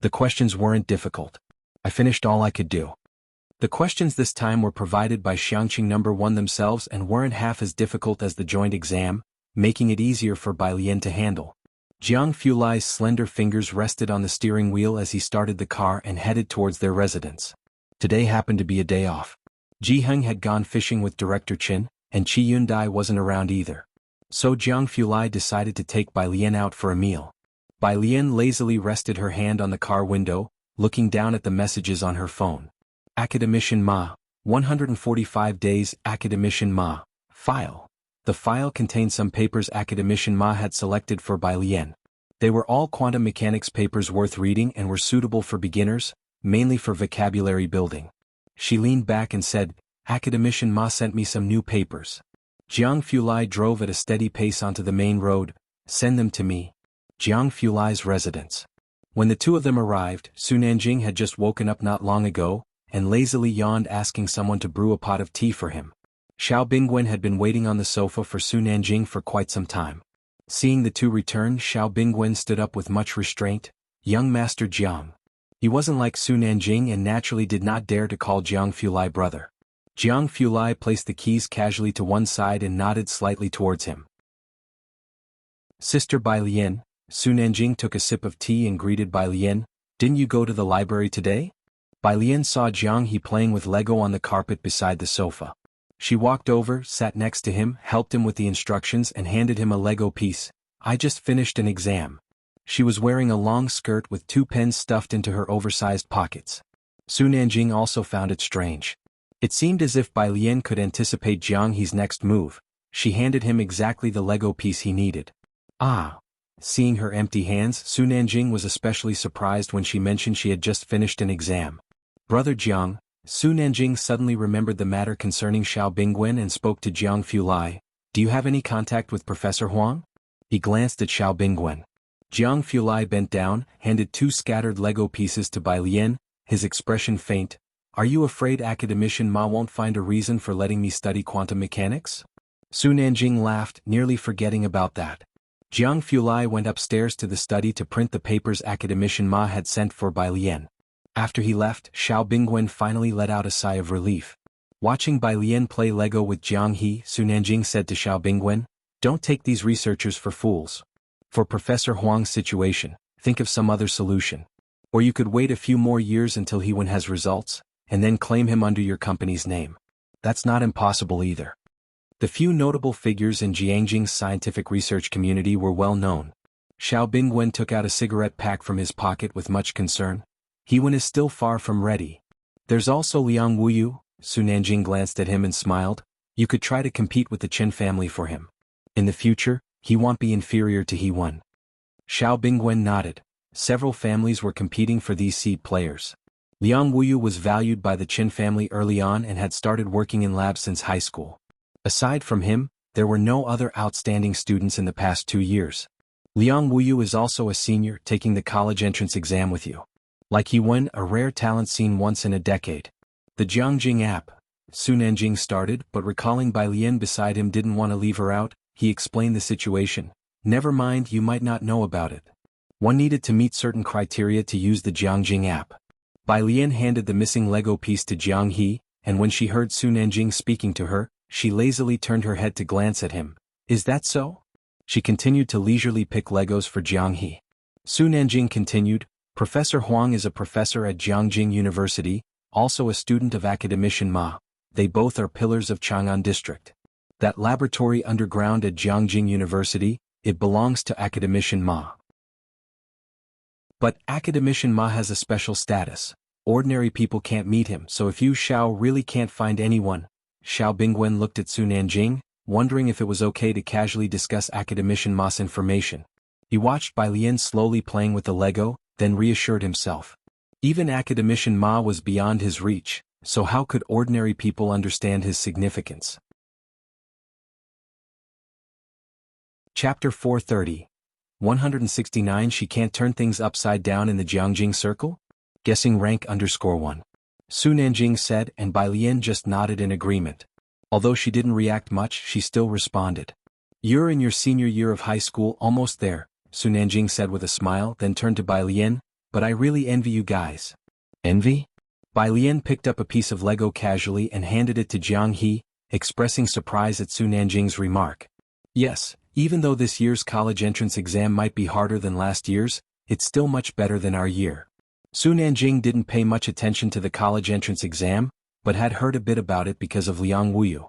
The questions weren't difficult. I finished all I could do. The questions this time were provided by Shanxing No. 1 themselves and weren't half as difficult as the joint exam, making it easier for Bai Lian to handle. Jiang Fulai's slender fingers rested on the steering wheel as he started the car and headed towards their residence. Today happened to be a day off. Ji Heng had gone fishing with Director Qin, and Qi Yundai wasn't around either. So Jiang Fulai decided to take Bai Lian out for a meal. Bai Lian lazily rested her hand on the car window, looking down at the messages on her phone. Academician Ma, 145 days. Academician Ma, file. The file contained some papers Academician Ma had selected for Bai Lian. They were all quantum mechanics papers worth reading and were suitable for beginners, mainly for vocabulary building. She leaned back and said, "Academician Ma sent me some new papers." Jiang Fulai drove at a steady pace onto the main road. "Send them to me." Jiang Fulai's residence. When the two of them arrived, Su Nanjing had just woken up not long ago, and lazily yawned, asking someone to brew a pot of tea for him. Xiao Bingwen had been waiting on the sofa for Su Nanjing for quite some time. Seeing the two return, Xiao Bingwen stood up with much restraint. "Young Master Jiang." He wasn't like Su Nanjing and naturally did not dare to call Jiang Fulai brother. Jiang Fulai placed the keys casually to one side and nodded slightly towards him. "Sister Bai Lian." Su Nanjing took a sip of tea and greeted Bai Lian. "Didn't you go to the library today?" Bai Lian saw Jiang He playing with Lego on the carpet beside the sofa. She walked over, sat next to him, helped him with the instructions and handed him a Lego piece. "I just finished an exam." She was wearing a long skirt with 2 pens stuffed into her oversized pockets. Su Nanjing also found it strange. It seemed as if Bai Lian could anticipate Jiang He's next move. She handed him exactly the Lego piece he needed. "Ah." Seeing her empty hands, Su Nanjing was especially surprised when she mentioned she had just finished an exam. "Brother Jiang." Su Nanjing suddenly remembered the matter concerning Xiao Bingwen and spoke to Jiang Fulai. "Do you have any contact with Professor Huang?" He glanced at Xiao Bingwen. Jiang Fulai bent down, handed 2 scattered Lego pieces to Bai Lian, his expression faint. "Are you afraid Academician Ma won't find a reason for letting me study quantum mechanics?" Su Nanjing laughed, nearly forgetting about that. Jiang Fulai went upstairs to the study to print the papers Academician Ma had sent for Bai Lian. After he left, Xiao Bingwen finally let out a sigh of relief. Watching Bai Lian play Lego with Jiang He, Su Nanjing said to Xiao Bingwen, "Don't take these researchers for fools. For Professor Huang's situation, think of some other solution. Or you could wait a few more years until he has results, and then claim him under your company's name. That's not impossible either." The few notable figures in Jiangjing's scientific research community were well known. Xiao Bingwen took out a cigarette pack from his pocket with much concern. "Hewen is still far from ready. There's also Liang Wuyu." Su Nanjing glanced at him and smiled. "You could try to compete with the Qin family for him. In the future, he won't be inferior to Hewen." Xiao Bingwen nodded. Several families were competing for these seed players. Liang Wuyu was valued by the Qin family early on and had started working in labs since high school. Aside from him, there were no other outstanding students in the past 2 years. Liang Wuyu is also a senior taking the college entrance exam with you. Like he won a rare talent seen once in a decade. The Jiangjing app. Su Nanjing started, but recalling Bai Lian beside him didn't want to leave her out, he explained the situation. Never mind, you might not know about it. One needed to meet certain criteria to use the Jiangjing app. Bai Lian handed the missing Lego piece to Jiang He, and when she heard Su Nanjing speaking to her, she lazily turned her head to glance at him. Is that so? She continued to leisurely pick Legos for Jiang He. Su Nanjing continued, Professor Huang is a professor at Jiangjing University, also a student of Academician Ma. They both are pillars of Chang'an District. That laboratory underground at Jiangjing University, it belongs to Academician Ma. But Academician Ma has a special status. Ordinary people can't meet him, so if you Xiao really can't find anyone. Xiao Bingwen looked at Su Nanjing, wondering if it was okay to casually discuss Academician Ma's information. He watched Bai Lian slowly playing with the Lego, then reassured himself. Even Academician Ma was beyond his reach, so how could ordinary people understand his significance? Chapter 430. 169 She can't turn things upside down in the Jiangjing circle? Guessing rank _1. Su Nanjing said, and Bai Lian just nodded in agreement. Although she didn't react much, she still responded. You're in your senior year of high school, almost there, Su Nanjing said with a smile, then turned to Bai Lian, but I really envy you guys. Envy? Bai Lian picked up a piece of Lego casually and handed it to Jiang He, expressing surprise at Su Nanjing's remark. Yes, even though this year's college entrance exam might be harder than last year's, it's still much better than our year. Su Nanjing didn't pay much attention to the college entrance exam, but had heard a bit about it because of Liang Wuyu.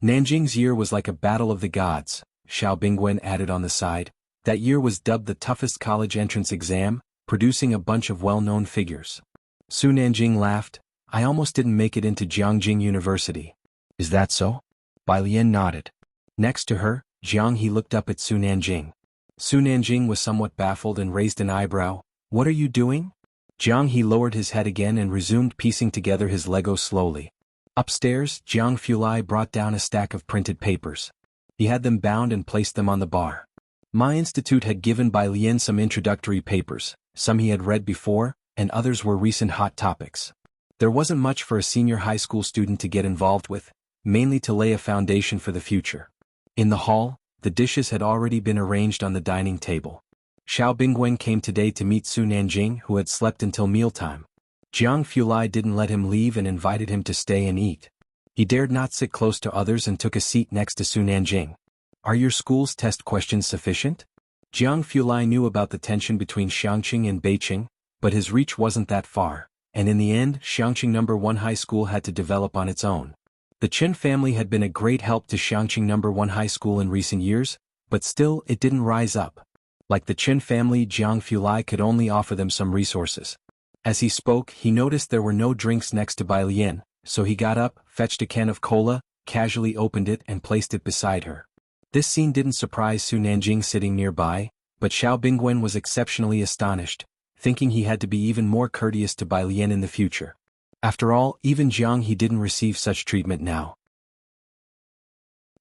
Nanjing's year was like a battle of the gods, Xiao Bingwen added on the side. That year was dubbed the toughest college entrance exam, producing a bunch of well-known figures. Su Nanjing laughed, I almost didn't make it into Jiangjing University. Is that so? Bai Lian nodded. Next to her, Jiang He looked up at Su Nanjing. Su Nanjing was somewhat baffled and raised an eyebrow. What are you doing? Jiang He lowered his head again and resumed piecing together his Lego slowly. Upstairs, Jiang Fulai brought down a stack of printed papers. He had them bound and placed them on the bar. My institute had given Bai Lian some introductory papers, some he had read before, and others were recent hot topics. There wasn't much for a senior high school student to get involved with, mainly to lay a foundation for the future. In the hall, the dishes had already been arranged on the dining table. Xiao Bingwen came today to meet Su Nanjing, who had slept until mealtime. Jiang Fulai didn't let him leave and invited him to stay and eat. He dared not sit close to others and took a seat next to Su Nanjing. Are your school's test questions sufficient? Jiang Fulai knew about the tension between Xiangqing and Beiqing, but his reach wasn't that far, and in the end, Xiangqing No. 1 High School had to develop on its own. The Chen family had been a great help to Xiangqing No. 1 High School in recent years, but still it didn't rise up. Like the Chen family, Jiang Fulai could only offer them some resources. As he spoke, he noticed there were no drinks next to Bai Lian, so he got up, fetched a can of cola, casually opened it and placed it beside her. This scene didn't surprise Su Nanjing sitting nearby, but Xiao Bingwen was exceptionally astonished, thinking he had to be even more courteous to Bai Lian in the future. After all, even Jiang He didn't receive such treatment now.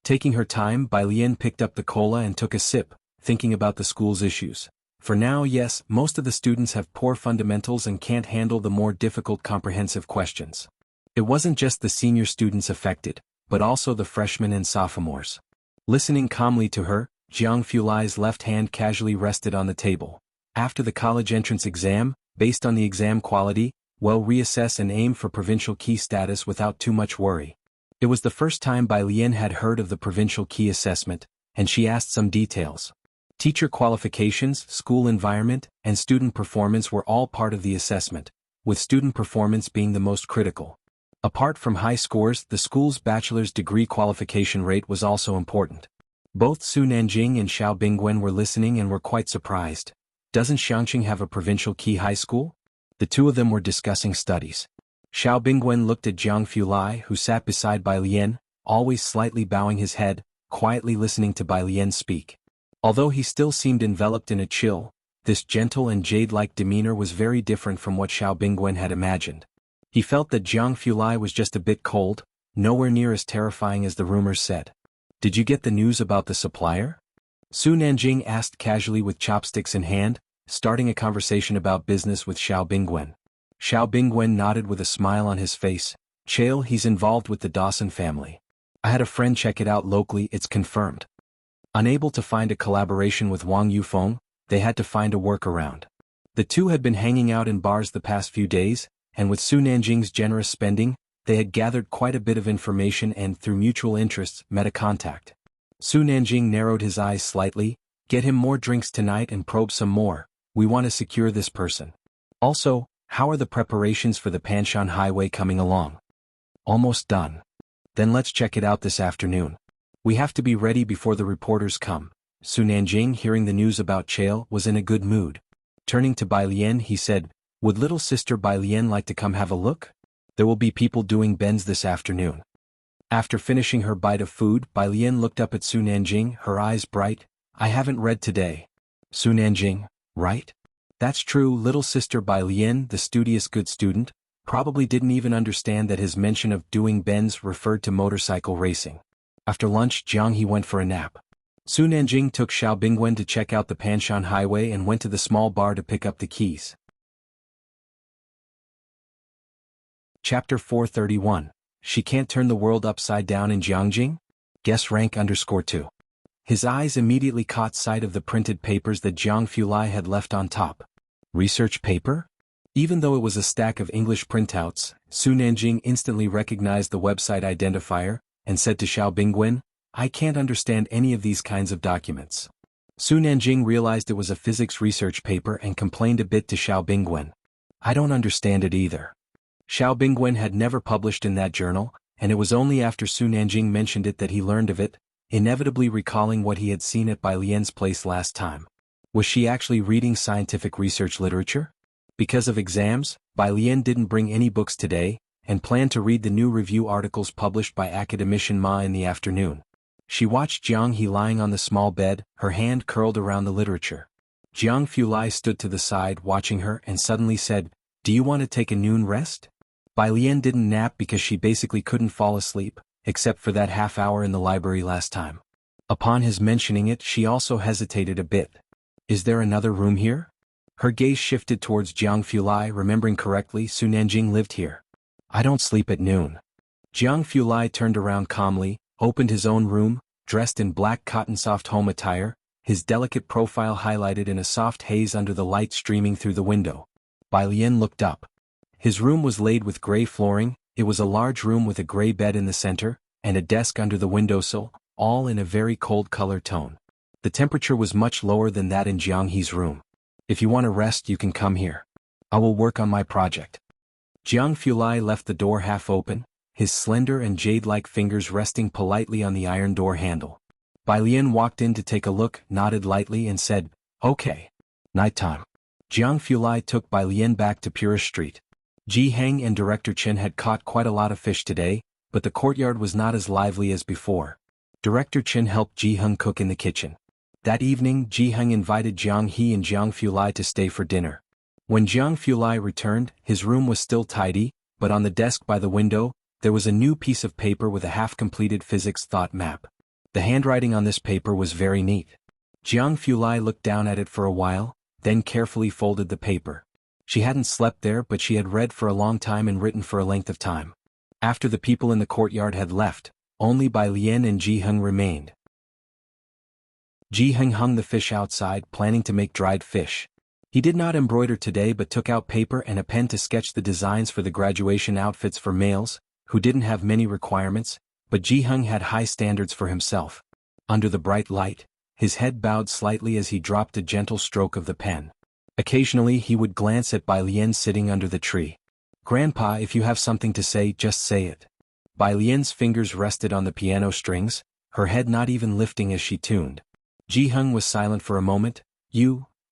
Taking her time, Bai Lian picked up the cola and took a sip, thinking about the school's issues. For now, yes, most of the students have poor fundamentals and can't handle the more difficult comprehensive questions. It wasn't just the senior students affected, but also the freshmen and sophomores. Listening calmly to her, Jiang Fulai's left hand casually rested on the table. After the college entrance exam, based on the exam quality, well, reassess and aim for provincial key status without too much worry. It was the first time Bai Lian had heard of the provincial key assessment, and she asked some details. Teacher qualifications, school environment, and student performance were all part of the assessment, with student performance being the most critical. Apart from high scores, the school's bachelor's degree qualification rate was also important. Both Su Nanjing and Xiao Bingwen were listening and were quite surprised. Doesn't Xiangqing have a provincial key high school? The two of them were discussing studies. Xiao Bingwen looked at Jiang Fulai, who sat beside Bai Lian, always slightly bowing his head, quietly listening to Bai Lian speak. Although he still seemed enveloped in a chill, this gentle and jade-like demeanor was very different from what Xiao Bingwen had imagined. He felt that Jiang Fulai was just a bit cold, nowhere near as terrifying as the rumors said. Did you get the news about the supplier? Su Nanjing asked casually with chopsticks in hand, starting a conversation about business with Xiao Bingwen. Xiao Bingwen nodded with a smile on his face. Chail, he's involved with the Dawson family. I had a friend check it out locally, it's confirmed. Unable to find a collaboration with Wang Yufeng, they had to find a workaround. The two had been hanging out in bars the past few days, and with Su Nanjing's generous spending, they had gathered quite a bit of information and, through mutual interests, met a contact. Su Nanjing narrowed his eyes slightly. Get him more drinks tonight and probe some more. We want to secure this person. Also, how are the preparations for the Panshan Highway coming along? Almost done. Then let's check it out this afternoon. We have to be ready before the reporters come. Su Nanjing, hearing the news about Chail, was in a good mood. Turning to Bai Lian, he said, would little sister Bai Lian like to come have a look? There will be people doing bends this afternoon. After finishing her bite of food, Bai Lian looked up at Su Nanjing, her eyes bright. I haven't read today. Su Nanjing, right? That's true. Little sister Bai Lian, the studious good student, probably didn't even understand that his mention of doing bends referred to motorcycle racing. After lunch, Jiang He went for a nap. Su Nanjing took Xiao Bingwen to check out the Panshan Highway and went to the small bar to pick up the keys. Chapter 431. She can't turn the world upside down in Jiangjing? Guess rank _2. His eyes immediately caught sight of the printed papers that Jiang Fulai had left on top. Research paper? Even though it was a stack of English printouts, Su Nanjing instantly recognized the website identifier, and said to Xiao Bingwen, I can't understand any of these kinds of documents. Su Nanjing realized it was a physics research paper and complained a bit to Xiao Bingwen. I don't understand it either. Xiao Bingwen had never published in that journal, and it was only after Su Nanjing mentioned it that he learned of it, inevitably recalling what he had seen at Bai Lian's place last time. Was she actually reading scientific research literature? Because of exams, Bai Lian didn't bring any books today, and planned to read the new review articles published by academician Ma in the afternoon. She watched Jiang He lying on the small bed, her hand curled around the literature. Jiang Fulai stood to the side watching her and suddenly said, Do you want to take a noon rest? Bai Lian didn't nap because she basically couldn't fall asleep, except for that half hour in the library last time. Upon his mentioning it, she also hesitated a bit. Is there another room here? Her gaze shifted towards Jiang Fulai, remembering correctly, Su Nanjing lived here. I don't sleep at noon. Jiang Fulai turned around calmly, opened his own room, dressed in black cotton soft home attire, his delicate profile highlighted in a soft haze under the light streaming through the window. Bai Lian looked up. His room was laid with gray flooring. It was a large room with a gray bed in the center, and a desk under the windowsill, all in a very cold color tone. The temperature was much lower than that in Jiang He's room. If you want to rest, you can come here. I will work on my project. Jiang Fulai left the door half open, his slender and jade-like fingers resting politely on the iron door handle. Bai Lian walked in to take a look, nodded lightly and said, Okay. Nighttime. Jiang Fulai took Bai Lian back to Purish Street. Ji Heng and Director Chen had caught quite a lot of fish today, but the courtyard was not as lively as before. Director Chen helped Ji Heng cook in the kitchen. That evening, Ji Heng invited Jiang He and Jiang Fulai to stay for dinner. When Jiang Fulai returned, his room was still tidy, but on the desk by the window, there was a new piece of paper with a half-completed physics thought map. The handwriting on this paper was very neat. Jiang Fulai looked down at it for a while, then carefully folded the paper. She hadn't slept there, but she had read for a long time and written for a length of time. After the people in the courtyard had left, only Bai Lian and Ji Heng remained. Ji Heng hung the fish outside, planning to make dried fish. He did not embroider today but took out paper and a pen to sketch the designs for the graduation outfits for males, who didn't have many requirements, but Ji Heng had high standards for himself. Under the bright light, his head bowed slightly as he dropped a gentle stroke of the pen. Occasionally he would glance at Bai Lian sitting under the tree. Grandpa, if you have something to say, just say it. Bai Lian's fingers rested on the piano strings, her head not even lifting as she tuned. Ji Heng was silent for a moment.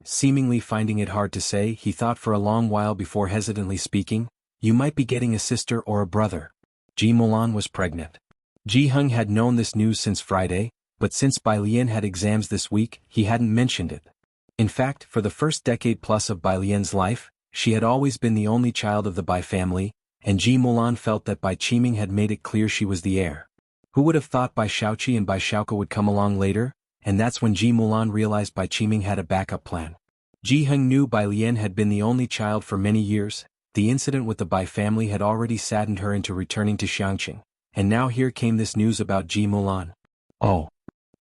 Seemingly finding it hard to say, he thought for a long while before hesitantly speaking, you might be getting a sister or a brother. Ji Mulan was pregnant. Ji Heng had known this news since Friday, but since Bai Lian had exams this week, he hadn't mentioned it. In fact, for the first decade plus of Bai Lian's life, she had always been the only child of the Bai family, and Ji Mulan felt that Bai Qiming had made it clear she was the heir. Who would have thought Bai Shaoqi and Bai Xiaoke would come along later, and that's when Ji Mulan realized Bai Qiming had a backup plan. Ji Heng knew Bai Lian had been the only child for many years. The incident with the Bai family had already saddened her into returning to Xiangqing, and now here came this news about Ji Mulan. Oh.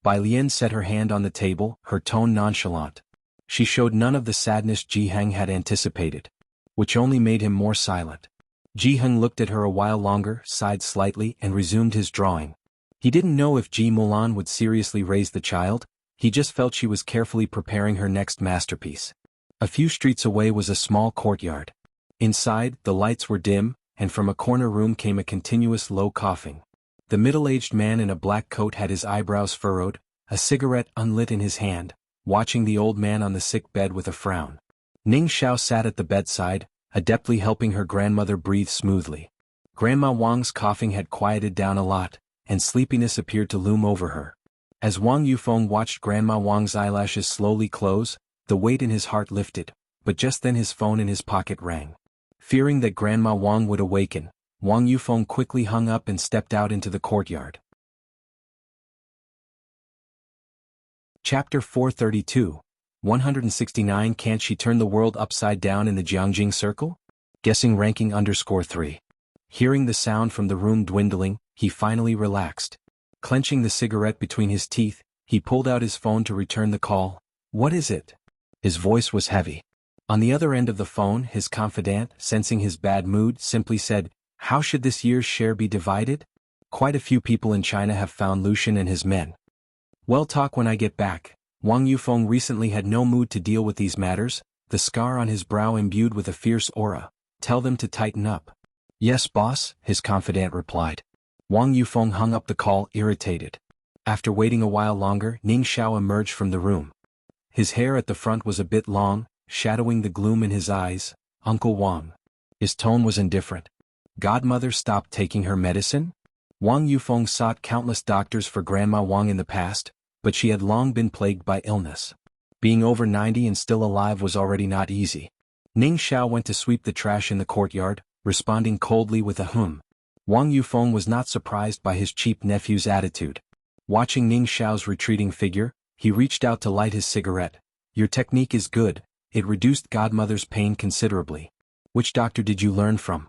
Bai Lian set her hand on the table, her tone nonchalant. She showed none of the sadness Ji Heng had anticipated, which only made him more silent. Ji Heng looked at her a while longer, sighed slightly, and resumed his drawing. He didn't know if Ji Mulan would seriously raise the child, he just felt she was carefully preparing her next masterpiece. A few streets away was a small courtyard. Inside, the lights were dim, and from a corner room came a continuous low coughing. The middle-aged man in a black coat had his eyebrows furrowed, a cigarette unlit in his hand, watching the old man on the sick bed with a frown. Ning Xiao sat at the bedside, adeptly helping her grandmother breathe smoothly. Grandma Wang's coughing had quieted down a lot, and sleepiness appeared to loom over her. As Wang Yufeng watched Grandma Wang's eyelashes slowly close, the weight in his heart lifted, but just then his phone in his pocket rang. Fearing that Grandma Wang would awaken, Wang Yufeng quickly hung up and stepped out into the courtyard. Chapter 432, 169 Can't she turn the world upside down in the Jiangjing circle? Guessing ranking _3. Hearing the sound from the room dwindling, he finally relaxed. Clenching the cigarette between his teeth, he pulled out his phone to return the call. What is it? His voice was heavy. On the other end of the phone, his confidant, sensing his bad mood, simply said, "How should this year's share be divided? Quite a few people in China have found Lucian and his men. Well, talk when I get back." Wang Yufeng recently had no mood to deal with these matters, the scar on his brow imbued with a fierce aura. Tell them to tighten up. Yes, boss, his confidant replied. Wang Yufeng hung up the call, irritated. After waiting a while longer, Ning Xiao emerged from the room. His hair at the front was a bit long, shadowing the gloom in his eyes. Uncle Wang. His tone was indifferent. Godmother stopped taking her medicine? Wang Yufeng sought countless doctors for Grandma Wang in the past, but she had long been plagued by illness. Being over 90 and still alive was already not easy. Ning Xiao went to sweep the trash in the courtyard, responding coldly with a hum. Wang Yufeng was not surprised by his cheap nephew's attitude. Watching Ning Xiao's retreating figure, he reached out to light his cigarette. Your technique is good, it reduced Godmother's pain considerably. Which doctor did you learn from?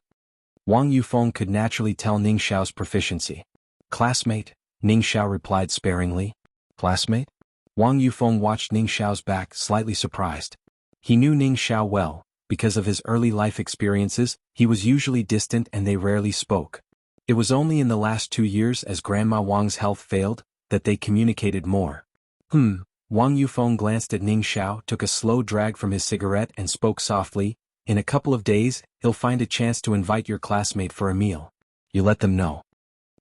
Wang Yufeng could naturally tell Ning Xiao's proficiency. Classmate, Ning Xiao replied sparingly. Classmate? Wang Yufeng watched Ning Xiao's back, slightly surprised. He knew Ning Xiao well. Because of his early life experiences, he was usually distant and they rarely spoke. It was only in the last 2 years, as Grandma Wang's health failed, that they communicated more. Wang Yufeng glanced at Ning Xiao, took a slow drag from his cigarette and spoke softly. In a couple of days, he'll find a chance to invite your classmate for a meal. You let them know.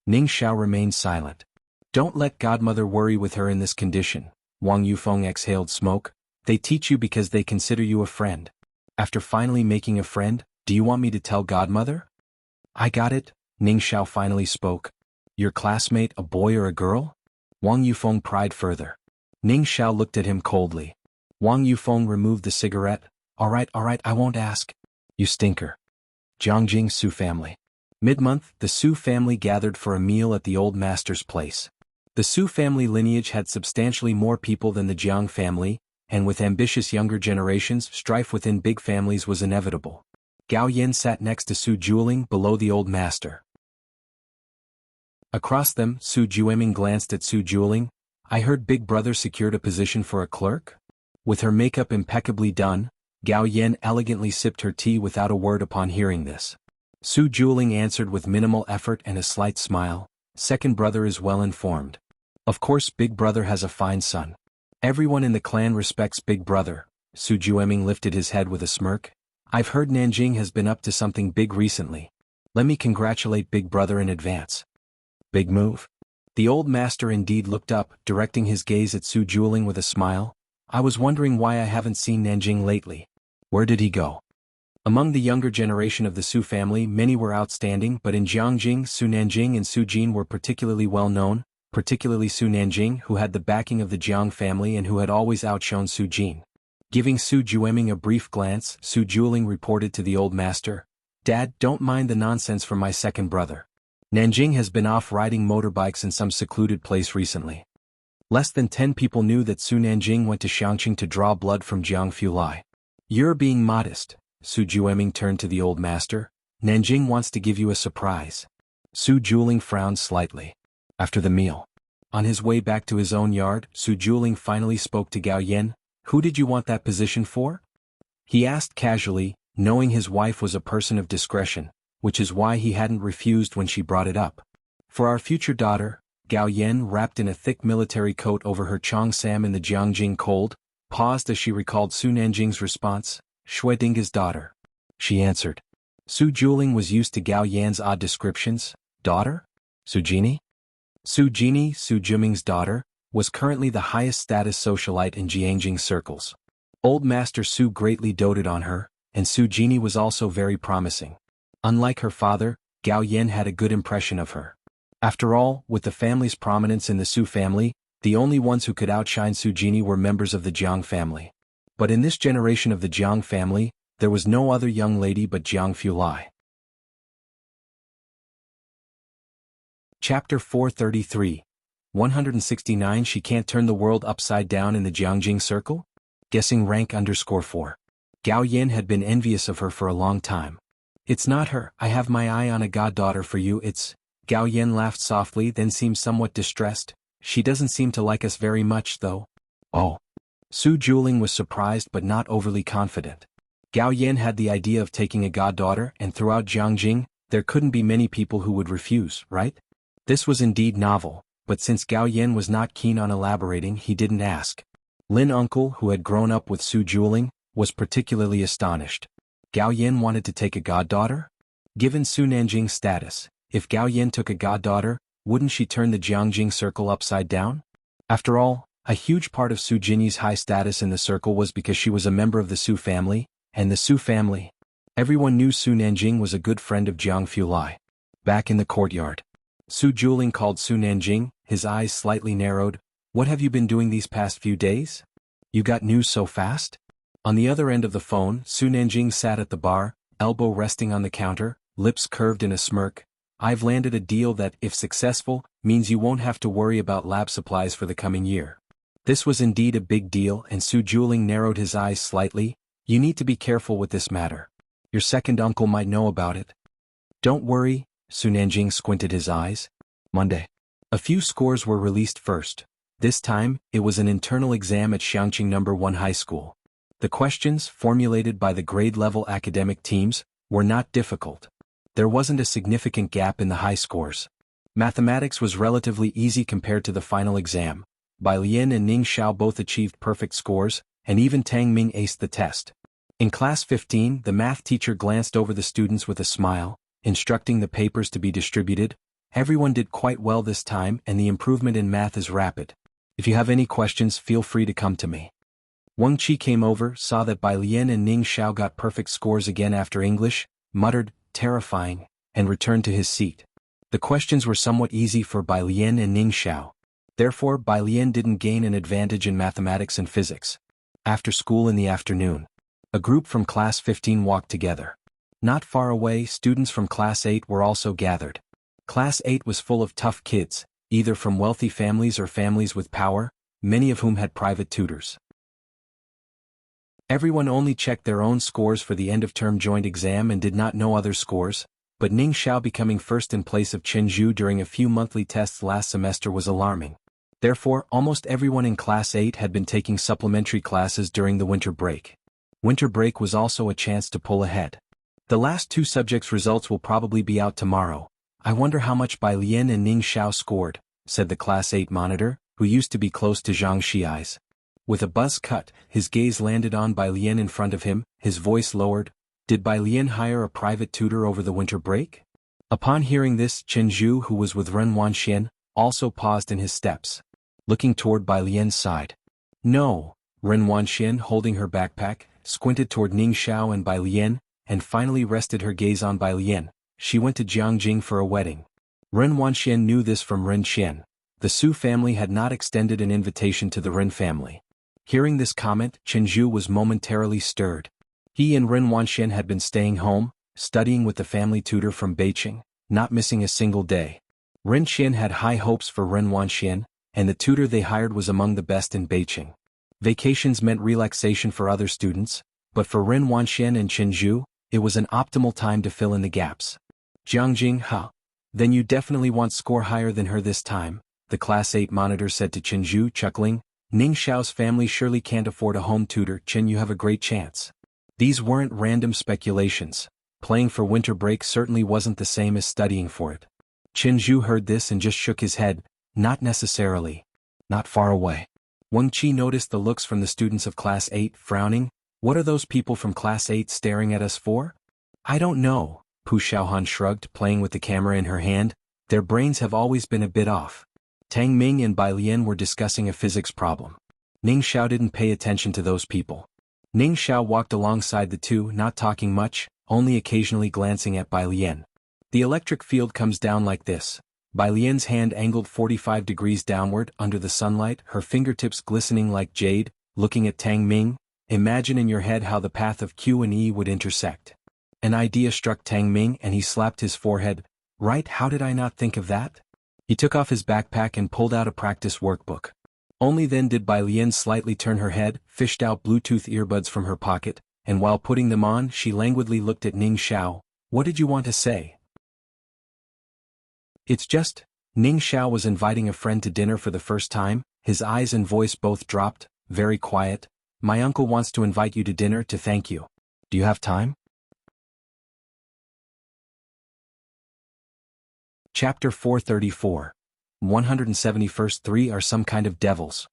Ning Xiao remained silent. Don't let Godmother worry with her in this condition. Wang Yufeng exhaled smoke. They teach you because they consider you a friend. After finally making a friend, do you want me to tell Godmother? I got it, Ning Xiao finally spoke. Your classmate, a boy or a girl? Wang Yufeng pried further. Ning Xiao looked at him coldly. Wang Yufeng removed the cigarette. All right, I won't ask. You stinker. Jiangjing Su family. Mid-month, the Su family gathered for a meal at the old master's place. The Su family lineage had substantially more people than the Jiang family, and with ambitious younger generations, strife within big families was inevitable. Gao Yin sat next to Su Jueling below the old master. Across them, Su Jueming glanced at Su Jueling. I heard Big Brother secured a position for a clerk? With her makeup impeccably done, Gao Yin elegantly sipped her tea without a word upon hearing this. Su Jueling answered with minimal effort and a slight smile. Second brother is well informed. Of course, Big Brother has a fine son. Everyone in the clan respects Big Brother. Su Jueming lifted his head with a smirk. I've heard Nanjing has been up to something big recently. Let me congratulate Big Brother in advance. Big move? The old master indeed looked up, directing his gaze at Su Jueling with a smile. I was wondering why I haven't seen Nanjing lately. Where did he go? Among the younger generation of the Su family, many were outstanding, but in Jiangjing, Su Nanjing and Su Jin were particularly well known, particularly Su Nanjing, who had the backing of the Jiang family and who had always outshone Su Jin. Giving Su Jueming a brief glance, Su Jueling reported to the old master. Dad, don't mind the nonsense from my second brother. Nanjing has been off riding motorbikes in some secluded place recently. Less than 10 people knew that Su Nanjing went to Xiangqing to draw blood from Jiang Fulai. You're being modest, Su Jueming turned to the old master. Nanjing wants to give you a surprise. Su Juling frowned slightly. After the meal. On his way back to his own yard, Su Juling finally spoke to Gao Yan. Who did you want that position for? He asked casually, knowing his wife was a person of discretion, which is why he hadn't refused when she brought it up. For our future daughter, Gao Yan, wrapped in a thick military coat over her Cheongsam in the Jiangjing cold, paused as she recalled Su Nanjing's response, Shuedinga's daughter. She answered. Su Juling was used to Gao Yan's odd descriptions. Daughter? Su Jini? Su Jini, Su Juming's daughter, was currently the highest status socialite in Jiangjing circles. Old Master Su greatly doted on her, and Su Jini was also very promising. Unlike her father, Gao Yan had a good impression of her. After all, with the family's prominence in the Su family, the only ones who could outshine Su Jini were members of the Jiang family. But in this generation of the Jiang family, there was no other young lady but Jiang Fulai. Chapter 433. 169 She can't turn the world upside down in the Jiangjing circle? Guessing rank _4. Gao Yan had been envious of her for a long time. It's not her, I have my eye on a goddaughter for you, it's... Gao Yan laughed softly, then seemed somewhat distressed. She doesn't seem to like us very much though. Oh. Su Juling was surprised but not overly confident. Gao Yan had the idea of taking a goddaughter, and throughout Jiangjing, there couldn't be many people who would refuse, right? This was indeed novel, but since Gao Yan was not keen on elaborating, he didn't ask. Lin Uncle, who had grown up with Su Juling, was particularly astonished. Gao Yan wanted to take a goddaughter? Given Su Nanjing's status, if Gao Yan took a goddaughter, wouldn't she turn the Jiangjing circle upside down? After all, a huge part of Su Jini's high status in the circle was because she was a member of the Su family, and the Su family. Everyone knew Su Nanjing was a good friend of Jiang Fulai. Back in the courtyard. Su Juling called Su Nanjing, his eyes slightly narrowed. What have you been doing these past few days? You got news so fast? On the other end of the phone, Su Nanjing sat at the bar, elbow resting on the counter, lips curved in a smirk. I've landed a deal that, if successful, means you won't have to worry about lab supplies for the coming year. This was indeed a big deal, and Su Juling narrowed his eyes slightly. You need to be careful with this matter. Your second uncle might know about it. Don't worry, Su Nanjing squinted his eyes. Monday. A few scores were released first. This time, it was an internal exam at Xiangqing No. 1 High School. The questions, formulated by the grade-level academic teams, were not difficult. There wasn't a significant gap in the high scores. Mathematics was relatively easy compared to the final exam. Bai Lian and Ning Xiao both achieved perfect scores, and even Tang Ming aced the test. In Class 15, the math teacher glanced over the students with a smile, instructing the papers to be distributed. Everyone did quite well this time, and the improvement in math is rapid. If you have any questions, feel free to come to me. Wang Qi came over, saw that Bai Lian and Ning Xiao got perfect scores again after English, muttered, terrifying, and returned to his seat. The questions were somewhat easy for Bai Lian and Ning Xiao. Therefore, Bai Lian didn't gain an advantage in mathematics and physics. After school in the afternoon, a group from Class 15 walked together. Not far away, students from Class 8 were also gathered. Class 8 was full of tough kids, either from wealthy families or families with power, many of whom had private tutors. Everyone only checked their own scores for the end-of-term joint exam and did not know other scores, but Ning Xiao becoming first in place of Chen Zhu during a few monthly tests last semester was alarming. Therefore, almost everyone in Class 8 had been taking supplementary classes during the winter break. Winter break was also a chance to pull ahead. The last two subjects' results will probably be out tomorrow. I wonder how much Bai Lian and Ning Xiao scored, said the Class 8 monitor, who used to be close to Zhang Xiai's. With a buzz cut, his gaze landed on Bai Lian in front of him, his voice lowered. Did Bai Lian hire a private tutor over the winter break? Upon hearing this, Chen Zhu, who was with Ren Wanxian, also paused in his steps, looking toward Bai Lian's side. No, Ren Wanxian, holding her backpack, squinted toward Ning Xiao and Bai Lian, and finally rested her gaze on Bai Lian. She went to Jiangjing for a wedding. Ren Wanxian knew this from Ren Qian. The Su family had not extended an invitation to the Ren family. Hearing this comment, Chen Zhu was momentarily stirred. He and Ren Wanxian had been staying home, studying with the family tutor from Beijing, not missing a single day. Ren Qian had high hopes for Ren Wanxian, and the tutor they hired was among the best in Beijing. Vacations meant relaxation for other students, but for Ren Wanxian and Chen Zhu, it was an optimal time to fill in the gaps. Jiangjing, huh? Then you definitely want score higher than her this time, the Class 8 monitor said to Chen Zhu, chuckling. Ning Xiao's family surely can't afford a home tutor. Chen, you have a great chance. These weren't random speculations. Playing for winter break certainly wasn't the same as studying for it. Chen Zhu heard this and just shook his head. Not necessarily. Not far away. Wang Qi noticed the looks from the students of Class 8, frowning. What are those people from Class 8 staring at us for? I don't know, Pu Xiaohan shrugged, playing with the camera in her hand. Their brains have always been a bit off. Tang Ming and Bai Lian were discussing a physics problem. Ning Xiao didn't pay attention to those people. Ning Xiao walked alongside the two, not talking much, only occasionally glancing at Bai Lian. The electric field comes down like this. Bai Lian's hand angled 45 degrees downward under the sunlight, her fingertips glistening like jade, looking at Tang Ming. Imagine in your head how the path of Q and E would intersect. An idea struck Tang Ming and he slapped his forehead. Right, how did I not think of that? He took off his backpack and pulled out a practice workbook. Only then did Bai Lian slightly turn her head, fished out Bluetooth earbuds from her pocket, and while putting them on she languidly looked at Ning Xiao. What did you want to say? It's just, Ning Xiao was inviting a friend to dinner for the first time, his eyes and voice both dropped, very quiet. My uncle wants to invite you to dinner to thank you. Do you have time? Chapter 434. 171st 3 are some kind of devils.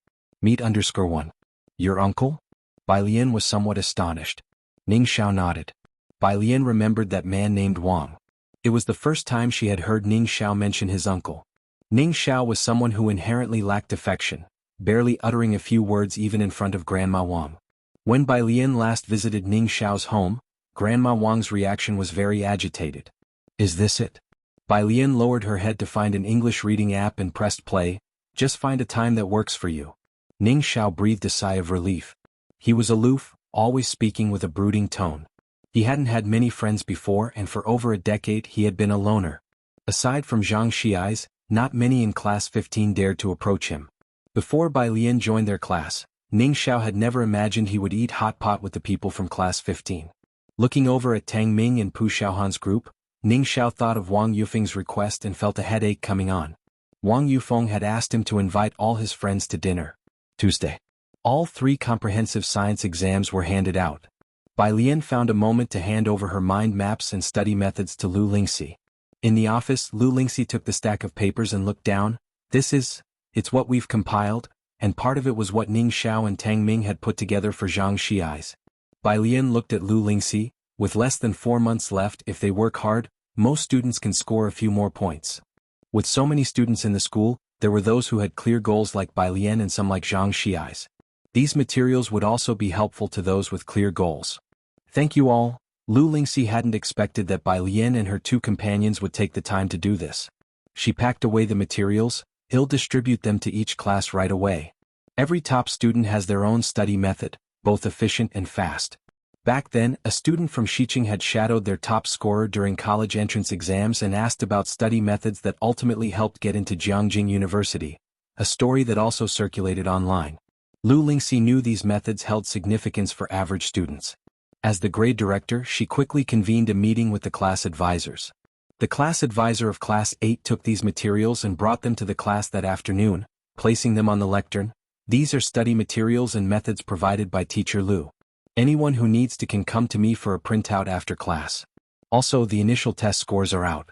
Meet_1. Your uncle? Bai Lian was somewhat astonished. Ning Xiao nodded. Bai Lian remembered that man named Wang. It was the first time she had heard Ning Xiao mention his uncle. Ning Xiao was someone who inherently lacked affection, barely uttering a few words even in front of Grandma Wang. When Bai Lian last visited Ning Xiao's home, Grandma Wang's reaction was very agitated. Is this it? Bai Lian lowered her head to find an English reading app and pressed play. Just find a time that works for you. Ning Xiao breathed a sigh of relief. He was aloof, always speaking with a brooding tone. He hadn't had many friends before and for over a decade he had been a loner. Aside from Zhang Xiai's, not many in Class 15 dared to approach him. Before Bai Lian joined their class, Ning Xiao had never imagined he would eat hot pot with the people from Class 15. Looking over at Tang Ming and Pu Xiaohan's group, Ning Xiao thought of Wang Yufeng's request and felt a headache coming on. Wang Yufeng had asked him to invite all his friends to dinner. Tuesday. All 3 comprehensive science exams were handed out. Bai Lian found a moment to hand over her mind maps and study methods to Lu Lingxi. In the office, Lu Lingxi took the stack of papers and looked down. It's what we've compiled, and part of it was what Ning Xiao and Tang Ming had put together for Zhang Xiai's. Bai Lian looked at Lu Lingxi. With less than 4 months left, if they work hard, most students can score a few more points. With so many students in the school, there were those who had clear goals like Bai Lian and some like Zhang Xiai's. These materials would also be helpful to those with clear goals. Thank you all. Lu Lingxi hadn't expected that Bai Lian and her 2 companions would take the time to do this. She packed away the materials. He'll distribute them to each class right away. Every top student has their own study method, both efficient and fast. Back then, a student from Xiqing had shadowed their top scorer during college entrance exams and asked about study methods that ultimately helped get into Jiangjing University, a story that also circulated online. Lu Lingxi knew these methods held significance for average students. As the grade director, she quickly convened a meeting with the class advisors. The class advisor of Class 8 took these materials and brought them to the class that afternoon, placing them on the lectern. These are study materials and methods provided by Teacher Lu. Anyone who needs to can come to me for a printout after class. Also, the initial test scores are out.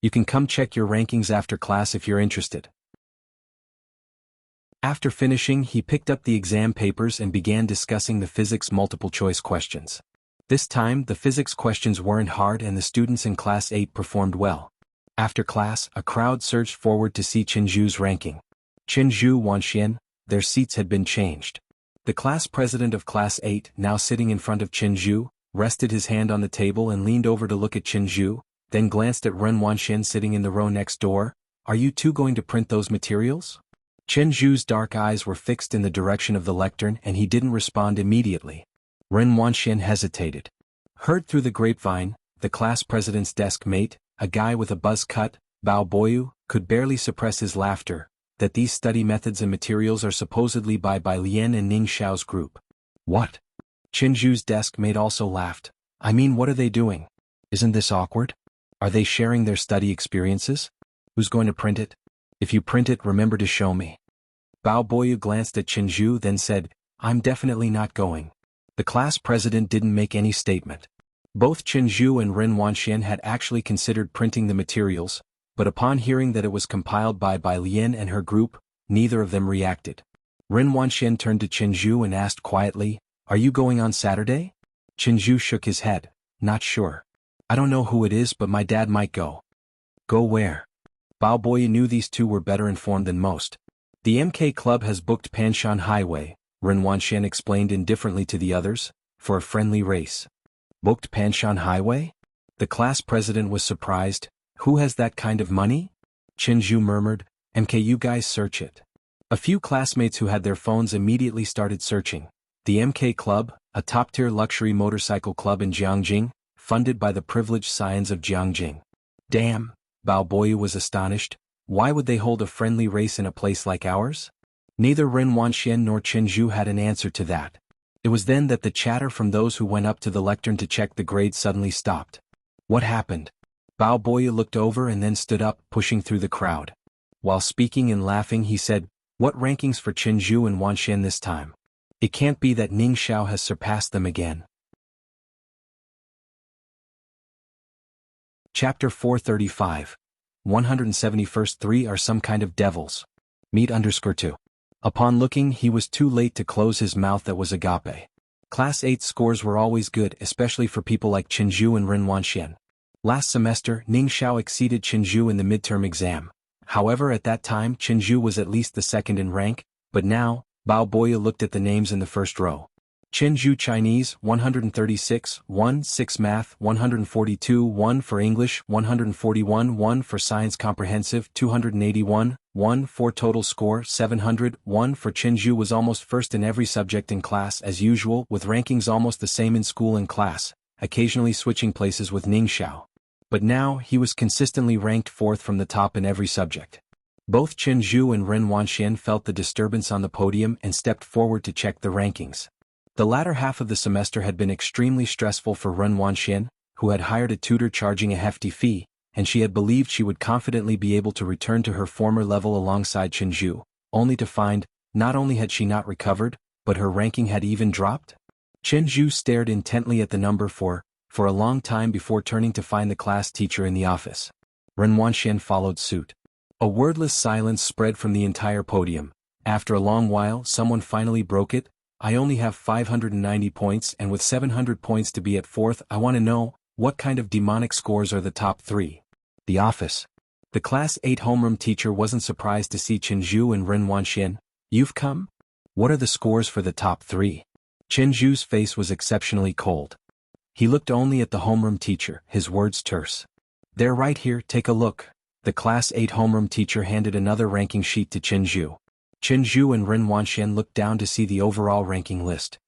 You can come check your rankings after class if you're interested. After finishing, he picked up the exam papers and began discussing the physics multiple-choice questions. This time, the physics questions weren't hard and the students in Class 8 performed well. After class, a crowd surged forward to see Chen Zhu's ranking. Chen Zhu Wanxian, their seats had been changed. The class president of Class 8, now sitting in front of Chen Zhu, rested his hand on the table and leaned over to look at Chen Zhu, then glanced at Ren Wanxian sitting in the row next door. Are you two going to print those materials? Chen Zhu's dark eyes were fixed in the direction of the lectern and he didn't respond immediately. Ren Wanxian hesitated. Heard through the grapevine, the class president's desk mate, a guy with a buzz cut, Bao Boyu, could barely suppress his laughter. that these study methods and materials are supposedly by Lien and Ning Xiao's group. What? Chinju's desk mate also laughed. I mean, what are they doing? Isn't this awkward? Are they sharing their study experiences? Who's going to print it? If you print it, remember to show me. Bao Boyu glanced at Chinju then said, I'm definitely not going. The class president didn't make any statement. Both Chinju and Ren Wanxian had actually considered printing the materials, but upon hearing that it was compiled by Lien and her group, neither of them reacted. Ren Wanxian turned to Chinju and asked quietly, Are you going on Saturday? Chinju shook his head, not sure. I don't know who it is, but my dad might go. Go where? Bao Boyu knew these two were better informed than most. The MK Club has booked Panshan Highway, Ren Wanxian explained indifferently to the others, for a friendly race. Booked Panshan Highway? The class president was surprised. Who has that kind of money? Chinju murmured, MK, you guys search it. A few classmates who had their phones immediately started searching. The MK Club, a top-tier luxury motorcycle club in Jiangjing, funded by the privileged scions of Jiangjing. Damn, Bao Boyu was astonished. Why would they hold a friendly race in a place like ours? Neither Ren Wanxian nor Chinju had an answer to that. It was then that the chatter from those who went up to the lectern to check the grade suddenly stopped. What happened? Bao Boyu looked over and then stood up, pushing through the crowd. While speaking and laughing, he said, What rankings for Chinju and Wanxian this time? It can't be that Ning Xiao has surpassed them again. Chapter 435. 171st 3 are some kind of devils. Meet _2. Upon looking, he was too late to close his mouth. That was agape. Class 8 scores were always good, especially for people like Chinju and Ren Wanxian. Last semester, Ning Xiao exceeded Chinju in the midterm exam. However, at that time, Chinju was at least the second in rank, but now, Bao Boyu looked at the names in the first row. Chinju Chinese, 136, 1, 6 Math, 142, 1 for English, 141, 1 for Science Comprehensive, 281, 1 for total score, 700, 1 for Chinju was almost first in every subject in class as usual, with rankings almost the same in school and class, occasionally switching places with Ning Xiao. But now, he was consistently ranked fourth from the top in every subject. Both Chinju and Ren Wanxian felt the disturbance on the podium and stepped forward to check the rankings. The latter half of the semester had been extremely stressful for Ren Wanxian, who had hired a tutor charging a hefty fee, and she had believed she would confidently be able to return to her former level alongside Chinju, only to find, not only had she not recovered, but her ranking had even dropped. Chinju stared intently at the number 4, for a long time before turning to find the class teacher in the office. Ren Wanxian followed suit. A wordless silence spread from the entire podium. After a long while, someone finally broke it. I only have 590 points, and with 700 points to be at fourth, I want to know, what kind of demonic scores are the top 3? The office. The class 8 homeroom teacher wasn't surprised to see Chinju and Ren Wanxian. You've come? What are the scores for the top 3? Chinju's face was exceptionally cold. He looked only at the homeroom teacher, his words terse. They're right here, take a look. The class 8 homeroom teacher handed another ranking sheet to Chinju. Chinju and Ren Wanxian looked down to see the overall ranking list.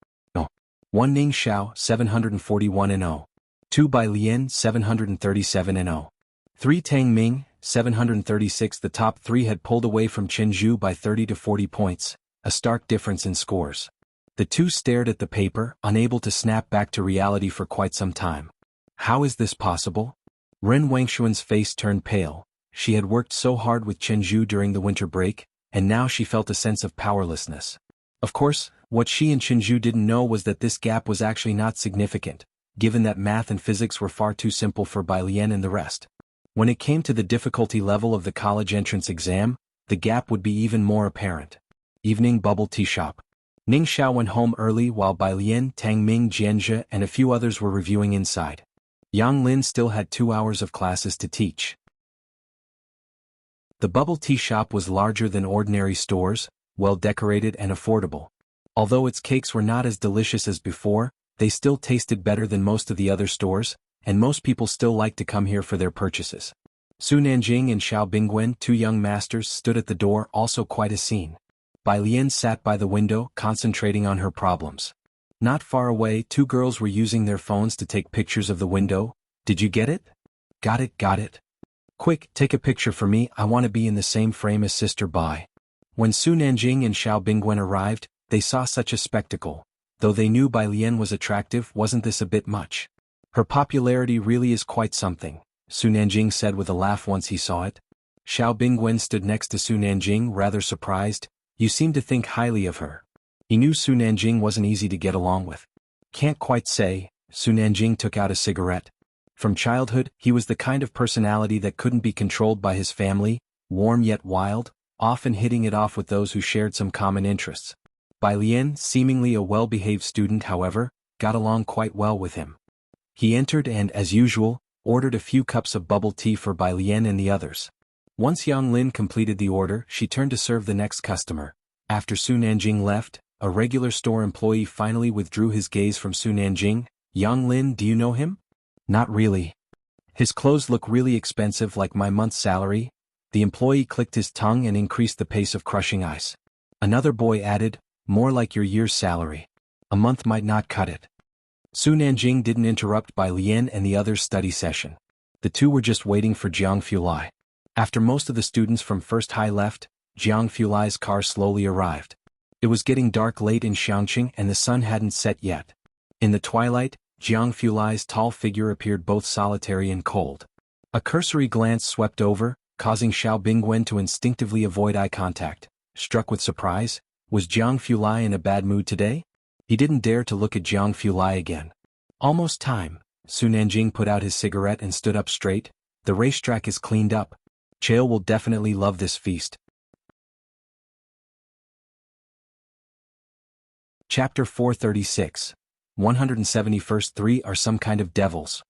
1 Ning Xiao, 741 and 0. 2 Bai Lien, 737 and 0. 3 Tang Ming, 736. The top 3 had pulled away from Chinju by 30 to 40 points, a stark difference in scores. The two stared at the paper, unable to snap back to reality for quite some time. How is this possible? Ren Wangshuan's face turned pale. She had worked so hard with Chinju during the winter break, and now she felt a sense of powerlessness. Of course, what she and Chinju didn't know was that this gap was actually not significant, given that math and physics were far too simple for Bai Lian and the rest. When it came to the difficulty level of the college entrance exam, the gap would be even more apparent. Evening bubble tea shop. Ning Xiao went home early while Bai Lian, Tang Ming, Jianzhe and a few others were reviewing inside. Yang Lin still had 2 hours of classes to teach. The bubble tea shop was larger than ordinary stores, well decorated and affordable. Although its cakes were not as delicious as before, they still tasted better than most of the other stores, and most people still liked to come here for their purchases. Su Nanjing and Xiao Bingwen, 2 young masters, stood at the door, also quite a scene. Bai Lian sat by the window, concentrating on her problems. Not far away, 2 girls were using their phones to take pictures of the window. Did you get it? Got it. Quick, take a picture for me, I want to be in the same frame as Sister Bai. When Su Nanjing and Xiao Bingwen arrived, they saw such a spectacle. Though they knew Bai Lian was attractive, wasn't this a bit much? Her popularity really is quite something, Su Nanjing said with a laugh once he saw it. Xiao Bingwen stood next to Su Nanjing rather surprised. You seem to think highly of her. He knew Su Nanjing wasn't easy to get along with. Can't quite say. Su Nanjing took out a cigarette. From childhood, he was the kind of personality that couldn't be controlled by his family, warm yet wild, often hitting it off with those who shared some common interests. Bai Lian, seemingly a well-behaved student however, got along quite well with him. He entered and, as usual, ordered a few cups of bubble tea for Bai Lian and the others. Once Yang Lin completed the order, she turned to serve the next customer. After Su Nanjing left, a regular store employee finally withdrew his gaze from Su Nanjing. Yang Lin, do you know him? Not really. His clothes look really expensive, like my month's salary. The employee clicked his tongue and increased the pace of crushing ice. Another boy added, more like your year's salary. A month might not cut it. Su Nanjing didn't interrupt Bai Lian and the others' study session. The two were just waiting for Jiang Fulai. After most of the students from First High left, Jiang Fulai's car slowly arrived. It was getting dark late in Xiangqing and the sun hadn't set yet. In the twilight, Jiang Fulai's tall figure appeared both solitary and cold. A cursory glance swept over, causing Xiao Bingwen to instinctively avoid eye contact. Struck with surprise, was Jiang Fulai in a bad mood today? He didn't dare to look at Jiang Fulai again. Almost time. Su Nanjing put out his cigarette and stood up straight. The racetrack is cleaned up. Chael will definitely love this feast. Chapter 436. 171st 3 are some kind of devils.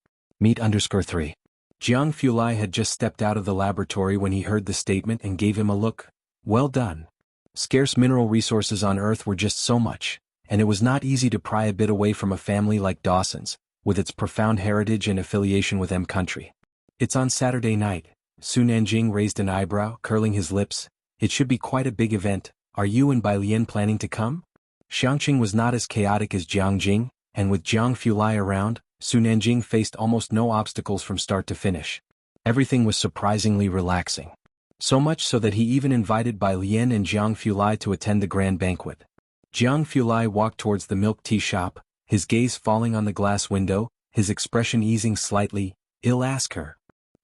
Meet_3. Jiang Fulai had just stepped out of the laboratory when he heard the statement and gave him a look. Well done. Scarce mineral resources on Earth were just so much, and it was not easy to pry a bit away from a family like Dawson's, with its profound heritage and affiliation with M country. It's on Saturday night. Su Nanjing raised an eyebrow, curling his lips. It should be quite a big event. Are you and Bai Lian planning to come? Xiangqing was not as chaotic as Jiangjing, and with Jiang Fulai around, Su Nanjing faced almost no obstacles from start to finish. Everything was surprisingly relaxing. So much so that he even invited Bai Lian and Jiang Fulai to attend the grand banquet. Jiang Fulai walked towards the milk tea shop, his gaze falling on the glass window, his expression easing slightly. I'll ask her.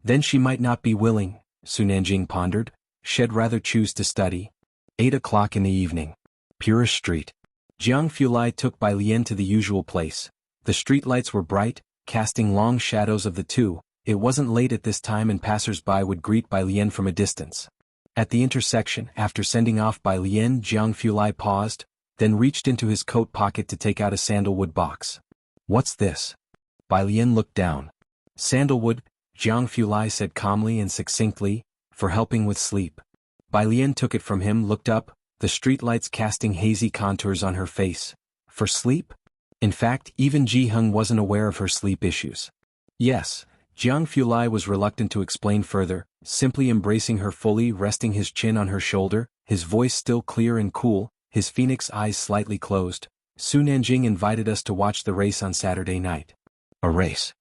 Then she might not be willing, Su Nanjing pondered. She'd rather choose to study. 8 o'clock in the evening. Purest Street. Jiang Fulai took Bai Lian to the usual place. The streetlights were bright, casting long shadows of the two. It wasn't late at this time and passers-by would greet Bai Lian from a distance. At the intersection, after sending off Bai Lian, Jiang Fulai paused, then reached into his coat pocket to take out a sandalwood box. What's this? Bai Lian looked down. Sandalwood, Jiang Fulai said calmly and succinctly, for helping with sleep. Bai Lian took it from him, looked up, the streetlights casting hazy contours on her face. For sleep? In fact, even Ji Heng wasn't aware of her sleep issues. Yes. Jiang Fulai was reluctant to explain further, simply embracing her fully, resting his chin on her shoulder, his voice still clear and cool, his phoenix eyes slightly closed. Su Nanjing invited us to watch the race on Saturday night. A race?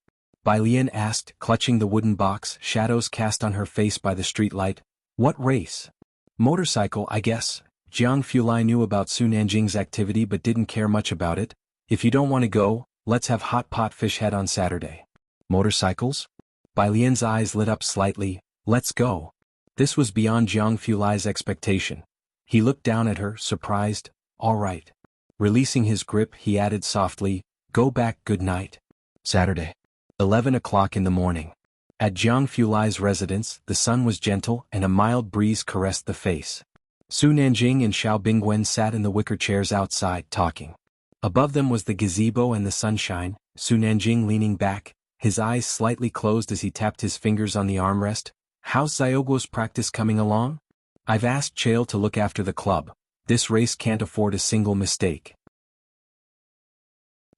Bai Lian asked, clutching the wooden box, shadows cast on her face by the streetlight. What race? Motorcycle, I guess. Jiang Fulai knew about Su Nanjing's activity but didn't care much about it. If you don't want to go, let's have hot pot fish head on Saturday. Motorcycles? Bai Lian's eyes lit up slightly. Let's go. This was beyond Jiang Fulai's expectation. He looked down at her, surprised. All right. Releasing his grip, he added softly, go back, good night. Saturday. 11 o'clock in the morning. At Jiang Fulai's residence, the sun was gentle and a mild breeze caressed the face. Su Nanjing and Xiao Bingwen sat in the wicker chairs outside, talking. Above them was the gazebo and the sunshine, Su Nanjing leaning back, his eyes slightly closed as he tapped his fingers on the armrest. How's Xiaoguo's practice coming along? I've asked Chael to look after the club. This race can't afford a single mistake.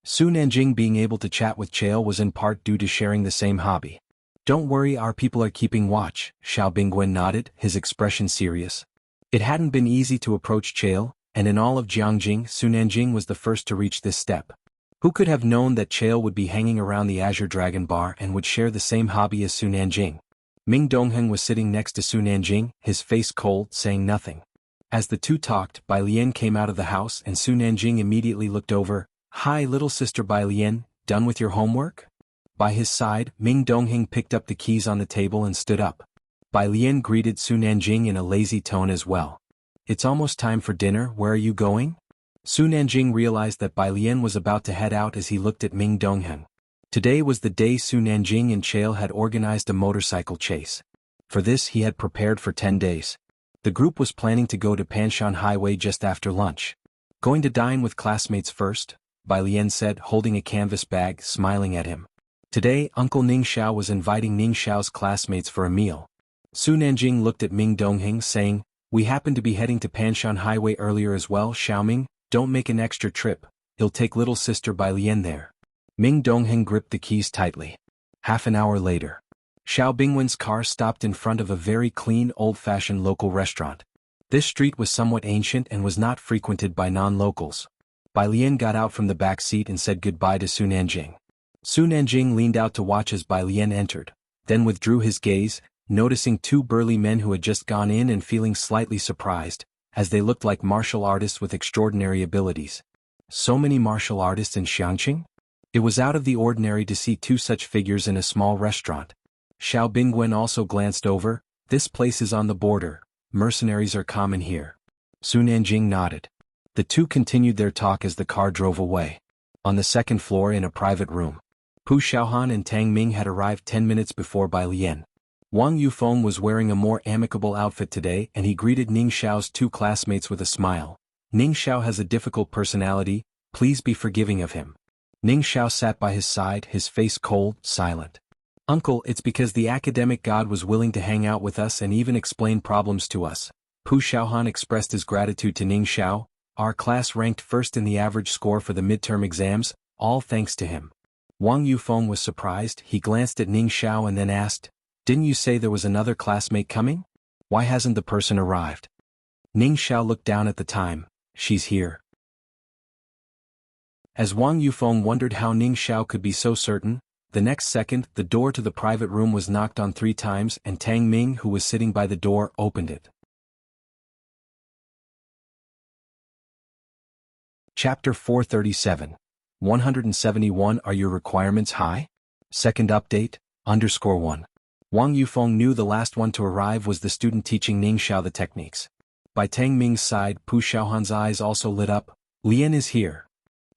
Su Nanjing being able to chat with Chael was in part due to sharing the same hobby. Don't worry, our people are keeping watch, Xiao Bingwen nodded, his expression serious. It hadn't been easy to approach Chael, and in all of Jiangjing, Su Nanjing was the first to reach this step. Who could have known that Chael would be hanging around the Azure Dragon Bar and would share the same hobby as Su Nanjing? Ming Dongheng was sitting next to Su Nanjing, his face cold, saying nothing. As the two talked, Bai Lian came out of the house and Su Nanjing immediately looked over. "Hi little sister Bai Lian, done with your homework?" By his side, Ming Dongheng picked up the keys on the table and stood up. Bai Lian greeted Su Nanjing in a lazy tone as well. "It's almost time for dinner, where are you going?" Su Nanjing realized that Bai Lian was about to head out as he looked at Ming Dongheng. Today was the day Su Nanjing and Chail had organized a motorcycle chase. For this he had prepared for 10 days. The group was planning to go to Panshan Highway just after lunch. "Going to dine with classmates first," Bai Lian said, holding a canvas bag, smiling at him. Today Uncle Ning Xiao was inviting Ning Xiao's classmates for a meal. Su Nanjing looked at Ming Dongheng saying, "We happen to be heading to Panshan Highway earlier as well, Xiaoming, don't make an extra trip, he'll take little sister Bai Lian there." Ming Dongheng gripped the keys tightly. Half an hour later, Xiao Bingwen's car stopped in front of a very clean old-fashioned local restaurant. This street was somewhat ancient and was not frequented by non-locals. Bai Lian got out from the back seat and said goodbye to Su Nanjing. Su Nanjing leaned out to watch as Bai Lian entered, then withdrew his gaze, noticing two burly men who had just gone in and feeling slightly surprised, as they looked like martial artists with extraordinary abilities. So many martial artists in Xiangqing? It was out of the ordinary to see two such figures in a small restaurant. Xiao Bingwen also glanced over. "This place is on the border, mercenaries are common here." Su Nanjing nodded. The two continued their talk as the car drove away. On the second floor in a private room, Pu Xiaohan and Tang Ming had arrived 10 minutes before Bai Lian. Wang Yufeng was wearing a more amicable outfit today and he greeted Ning Xiao's two classmates with a smile. "Ning Xiao has a difficult personality, please be forgiving of him." Ning Xiao sat by his side, his face cold, silent. "Uncle, it's because the academic god was willing to hang out with us and even explain problems to us." Pu Xiaohan expressed his gratitude to Ning Xiao. "Our class ranked first in the average score for the midterm exams, all thanks to him." Wang Yufeng was surprised. He glanced at Ning Xiao and then asked, "Didn't you say there was another classmate coming? Why hasn't the person arrived?" Ning Xiao looked down at the time. "She's here." As Wang Yufeng wondered how Ning Xiao could be so certain, the next second the door to the private room was knocked on 3 times and Tang Ming, who was sitting by the door, opened it. Chapter 437. 171 Are your requirements high? Second update, _1. Wang Yufeng knew the last one to arrive was the student teaching Ning Xiao the techniques. By Tang Ming's side, Pu Xiaohan's eyes also lit up. "Lian is here."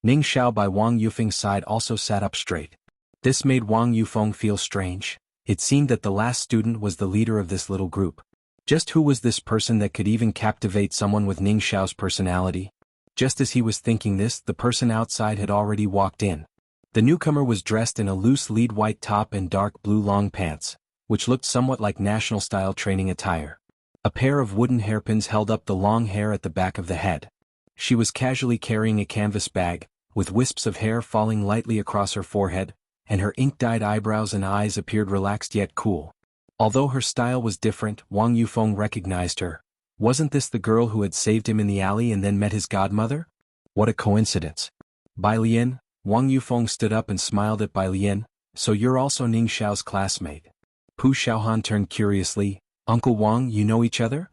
Ning Xiao by Wang Yufeng's side also sat up straight. This made Wang Yufeng feel strange. It seemed that the last student was the leader of this little group. Just who was this person that could even captivate someone with Ning Xiao's personality? Just as he was thinking this, the person outside had already walked in. The newcomer was dressed in a loose lead white top and dark blue long pants, which looked somewhat like national-style training attire. A pair of wooden hairpins held up the long hair at the back of the head. She was casually carrying a canvas bag, with wisps of hair falling lightly across her forehead, and her ink-dyed eyebrows and eyes appeared relaxed yet cool. Although her style was different, Wang Yufeng recognized her. Wasn't this the girl who had saved him in the alley and then met his godmother? What a coincidence. "Bai Lian," Wang Yufeng stood up and smiled at Bai Lian, "So you're also Ning Xiao's classmate?" Pu Xiaohan turned curiously. "Uncle Wang, you know each other?"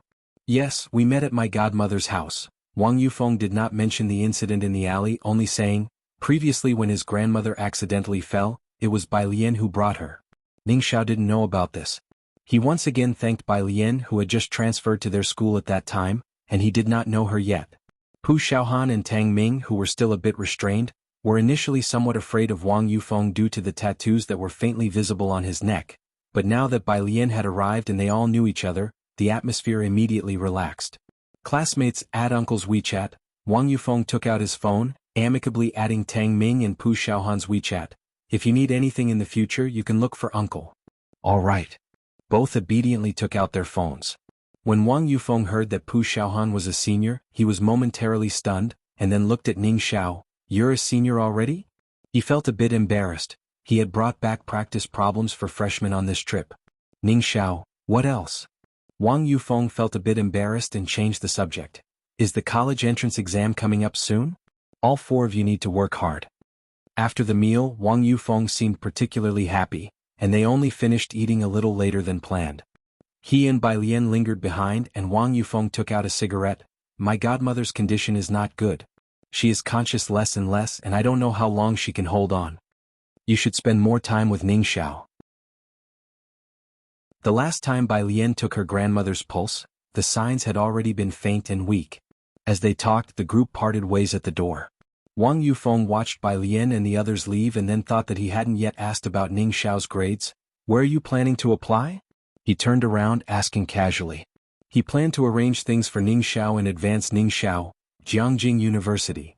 "Yes, we met at my godmother's house." Wang Yufeng did not mention the incident in the alley, only saying, "Previously when his grandmother accidentally fell, it was Bai Lian who brought her." Ning Xiao didn't know about this. He once again thanked Bai Lian, who had just transferred to their school at that time, and he did not know her yet. Pu Xiaohan and Tang Ming, who were still a bit restrained, were initially somewhat afraid of Wang Yufeng due to the tattoos that were faintly visible on his neck, but now that Bai Lian had arrived and they all knew each other, the atmosphere immediately relaxed. "Classmates, add Uncle's WeChat." Wang Yufeng took out his phone, amicably adding Tang Ming and Pu Xiaohan's WeChat. "If you need anything in the future you can look for Uncle." "All right." Both obediently took out their phones. When Wang Yufeng heard that Pu Xiaohan was a senior, he was momentarily stunned, and then looked at Ning Xiao. "You're a senior already?" He felt a bit embarrassed. He had brought back practice problems for freshmen on this trip. "Ning Xiao, what else?" Wang Yufeng felt a bit embarrassed and changed the subject. "Is the college entrance exam coming up soon? All 4 of you need to work hard." After the meal, Wang Yufeng seemed particularly happy, and they only finished eating a little later than planned. He and Bai Lian lingered behind and Wang Yufeng took out a cigarette. My godmother's condition is not good. She is conscious less and less and I don't know how long she can hold on. You should spend more time with Ning Xiao. The last time Bai Lian took her grandmother's pulse, the signs had already been faint and weak. As they talked, the group parted ways at the door. Wang Yufeng watched Bai Lian and the others leave and then thought that he hadn't yet asked about Ning Xiao's grades. Where are you planning to apply? He turned around, asking casually. He planned to arrange things for Ning Xiao in advance. Ning Xiao, Jiangjing University.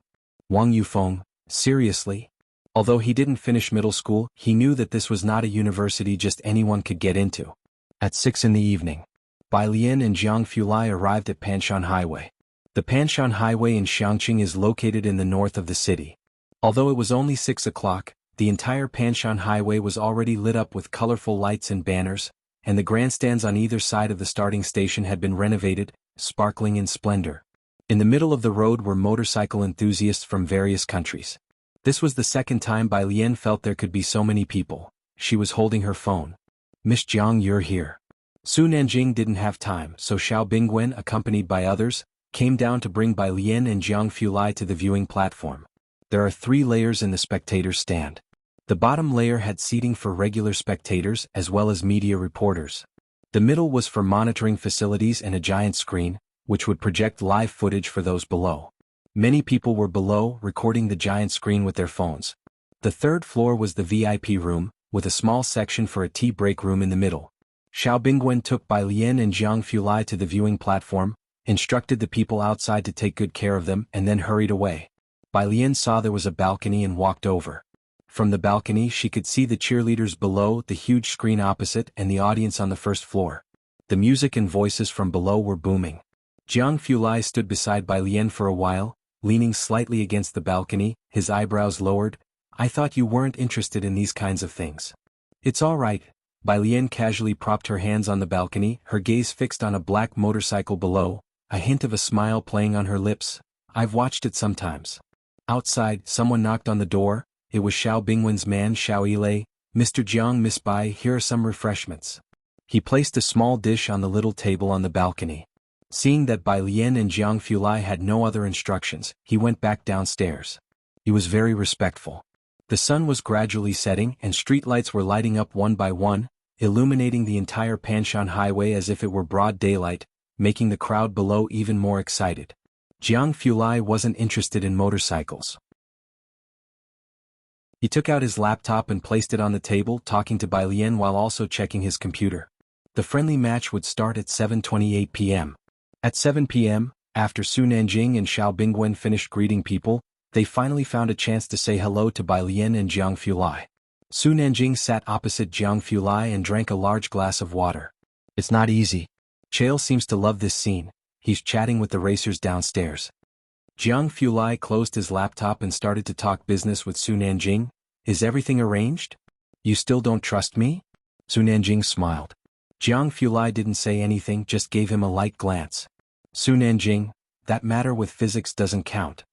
Wang Yufeng, seriously? Although he didn't finish middle school, he knew that this was not a university just anyone could get into. At 6 in the evening, Bai Lian and Jiang Fulai arrived at Panshan Highway. The Panshan Highway in Xiangqing is located in the north of the city. Although it was only 6 o'clock, the entire Panshan Highway was already lit up with colorful lights and banners, and the grandstands on either side of the starting station had been renovated, sparkling in splendor. In the middle of the road were motorcycle enthusiasts from various countries. This was the second time Bai Lian felt there could be so many people. She was holding her phone. Miss Jiang, you're here. Su Nanjing didn't have time, so Xiao Bingwen, accompanied by others, came down to bring Bai Lian and Jiang Fulai to the viewing platform. There are 3 layers in the spectators' stand. The bottom layer had seating for regular spectators as well as media reporters. The middle was for monitoring facilities and a giant screen, which would project live footage for those below. Many people were below, recording the giant screen with their phones. The 3rd floor was the VIP room, with a small section for a tea break room in the middle. Xiao Bingwen took Bai Lian and Jiang Fulai to the viewing platform, instructed the people outside to take good care of them and then hurried away. Bai Lian saw there was a balcony and walked over. From the balcony she could see the cheerleaders below, the huge screen opposite and the audience on the 1st floor. The music and voices from below were booming. Jiang Fulai stood beside Bai Lian for a while, leaning slightly against the balcony, his eyebrows lowered. I thought you weren't interested in these kinds of things. It's all right. Bai Lian casually propped her hands on the balcony, her gaze fixed on a black motorcycle below, a hint of a smile playing on her lips. I've watched it sometimes. Outside, someone knocked on the door. It was Xiao Bingwen's man Xiao Yilei. Mr. Jiang, Miss Bai, here are some refreshments. He placed a small dish on the little table on the balcony. Seeing that Bai Lian and Jiang Fulai had no other instructions, he went back downstairs. He was very respectful. The sun was gradually setting and streetlights were lighting up one by one, illuminating the entire Panshan Highway as if it were broad daylight, making the crowd below even more excited. Jiang Fulai wasn't interested in motorcycles. He took out his laptop and placed it on the table, talking to Bai Lian while also checking his computer. The friendly match would start at 7:28 p.m. At 7 p.m., after Su Nanjing and Xiao Bingwen finished greeting people, they finally found a chance to say hello to Bai Lian and Jiang Fulai. Su Nanjing sat opposite Jiang Fulai and drank a large glass of water. It's not easy. Chael seems to love this scene. He's chatting with the racers downstairs. Jiang Fulai closed his laptop and started to talk business with Su Nanjing. Is everything arranged? You still don't trust me? Su Nanjing smiled. Jiang Fulai didn't say anything, just gave him a light glance. Su Nanjing, that matter with physics doesn't count.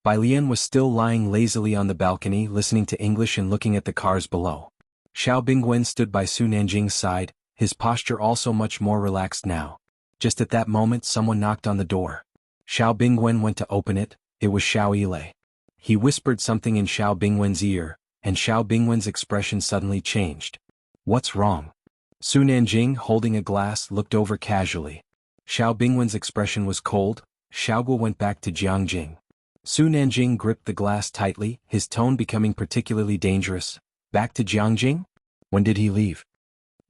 Bai Lian was still lying lazily on the balcony, listening to English and looking at the cars below. Xiao Bingwen stood by Su Nanjing's side, his posture also much more relaxed now. Just at that moment someone knocked on the door. Xiao Bingwen went to open it. It was Xiao Yilei. He whispered something in Xiao Bingwen's ear, and Xiao Bingwen's expression suddenly changed. What's wrong? Su Nanjing, holding a glass, looked over casually. Xiao Bingwen's expression was cold. Xiaoguo went back to Jiangjing. Su Nanjing gripped the glass tightly, his tone becoming particularly dangerous. Back to Jiangjing? When did he leave?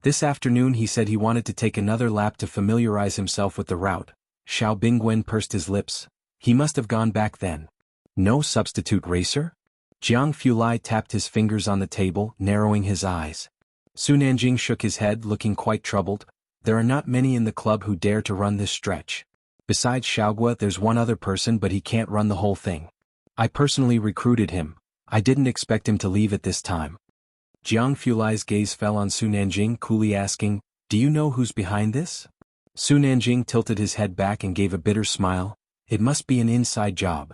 This afternoon. He said he wanted to take another lap to familiarize himself with the route. Xiao Bingwen pursed his lips. He must have gone back then. No substitute racer? Jiang Fulai tapped his fingers on the table, narrowing his eyes. Su Nanjing shook his head, looking quite troubled. There are not many in the club who dare to run this stretch. Besides Xiaoguo, there's one other person, but he can't run the whole thing. I personally recruited him. I didn't expect him to leave at this time. Jiang Fulai's gaze fell on Su Nanjing, coolly asking, do you know who's behind this? Su Nanjing tilted his head back and gave a bitter smile. It must be an inside job.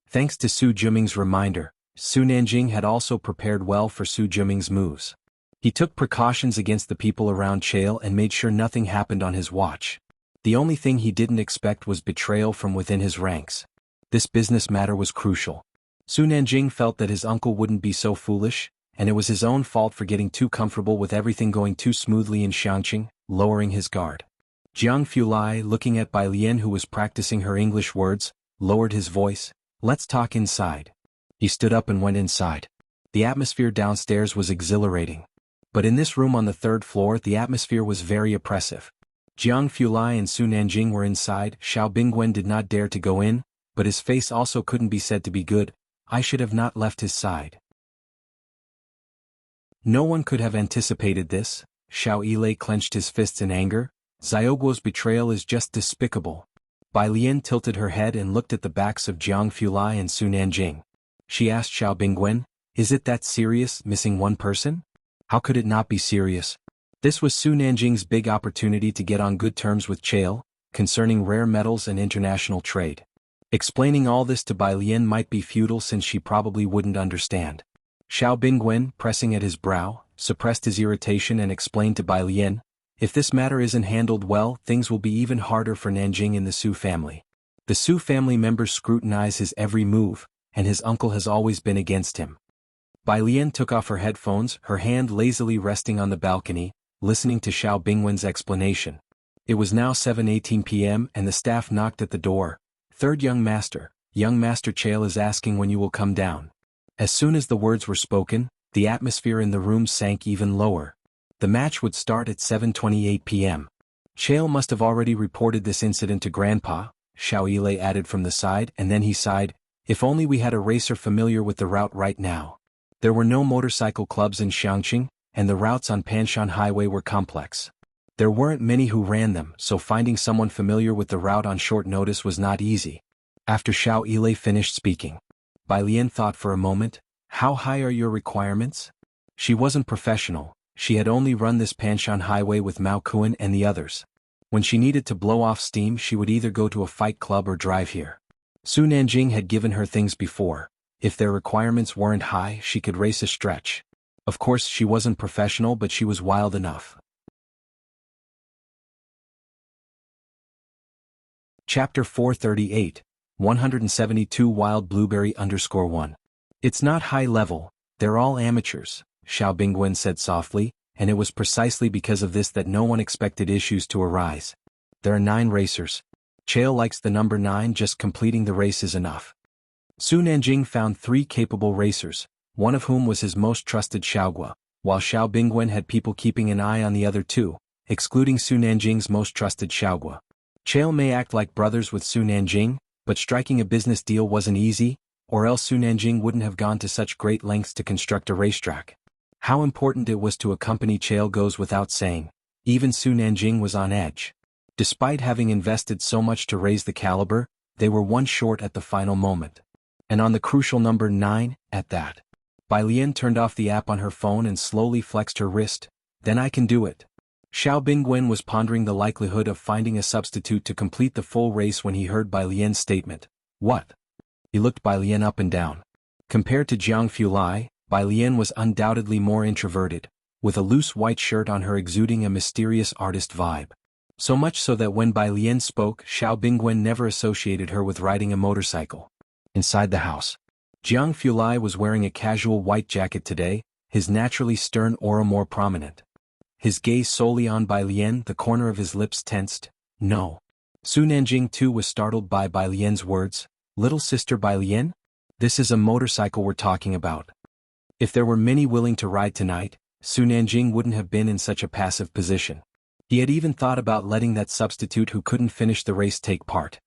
Thanks to Su Juming's reminder, Su Nanjing had also prepared well for Su Juming's moves. He took precautions against the people around Chael and made sure nothing happened on his watch. The only thing he didn't expect was betrayal from within his ranks. This business matter was crucial. Su Nanjing felt that his uncle wouldn't be so foolish, and it was his own fault for getting too comfortable with everything going too smoothly in Xiangqing, lowering his guard. Jiang Fulai, looking at Bai Lian who was practicing her English words, lowered his voice. Let's talk inside. He stood up and went inside. The atmosphere downstairs was exhilarating. But in this room on the third floor the atmosphere was very oppressive. Jiang Fulai and Su Nanjing were inside. Xiao Bingwen did not dare to go in, but his face also couldn't be said to be good. I should have not left his side. No one could have anticipated this. Xiao Yilei clenched his fists in anger. Xiaoguo's betrayal is just despicable. Bai Lian tilted her head and looked at the backs of Jiang Fulai and Su Nanjing. She asked Xiao Bingwen, is it that serious, missing one person? How could it not be serious? This was Su Nanjing's big opportunity to get on good terms with Chail, concerning rare metals and international trade. Explaining all this to Bai Lian might be futile since she probably wouldn't understand. Xiao Bingwen, pressing at his brow, suppressed his irritation and explained to Bai Lian, if this matter isn't handled well, things will be even harder for Nanjing in the Su family. The Su family members scrutinize his every move, and his uncle has always been against him. Bai Lian took off her headphones, her hand lazily resting on the balcony, listening to Xiao Bingwen's explanation. It was now 7:18 p.m. and the staff knocked at the door. Third young master Chail is asking when you will come down. As soon as the words were spoken, the atmosphere in the room sank even lower. The match would start at 7:28 p.m. Chail must have already reported this incident to Grandpa, Xiao Yilei added from the side, and then he sighed, if only we had a racer familiar with the route right now. There were no motorcycle clubs in Xiangqing, and the routes on Panshan Highway were complex. There weren't many who ran them, so finding someone familiar with the route on short notice was not easy. After Xiao Yilei finished speaking, Bai Lian thought for a moment, how high are your requirements? She wasn't professional, she had only run this Panshan Highway with Mao Kuan and the others. When she needed to blow off steam she would either go to a fight club or drive here. Su Nanjing had given her things before. If their requirements weren't high she could race a stretch. Of course she wasn't professional but she was wild enough. Chapter 438, 172 Wild Blueberry _1. It's not high level, they're all amateurs, Xiao Bingwen said softly, and it was precisely because of this that no one expected issues to arise. There are 9 racers. Chail likes the number 9, just completing the race is enough. Su Nanjing found 3 capable racers, one of whom was his most trusted Xiaoguo, while Xiao Bingwen had people keeping an eye on the other 2, excluding Su Nanjing's most trusted Xiaoguo. Chail may act like brothers with Su Nanjing, but striking a business deal wasn't easy, or else Su Nanjing wouldn't have gone to such great lengths to construct a racetrack. How important it was to accompany Chail goes without saying. Even Su Nanjing was on edge. Despite having invested so much to raise the caliber, they were one short at the final moment. And on the crucial number 9, at that. Bai Lian turned off the app on her phone and slowly flexed her wrist. Then I can do it. Xiao Bingwen was pondering the likelihood of finding a substitute to complete the full race when he heard Bai Lian's statement. What? He looked Bai Lian up and down. Compared to Jiang Fulai, Bai Lian was undoubtedly more introverted, with a loose white shirt on her exuding a mysterious artist vibe. So much so that when Bai Lian spoke, Xiao Bingwen never associated her with riding a motorcycle. Inside the house, Jiang Fulai was wearing a casual white jacket today, his naturally stern aura more prominent. His gaze solely on Bai Lian, the corner of his lips tensed. No. Su Nanjing too was startled by Bai Lian's words. Little sister Bai Lian? This is a motorcycle we're talking about. If there were many willing to ride tonight, Su Nanjing wouldn't have been in such a passive position. He had even thought about letting that substitute who couldn't finish the race take part.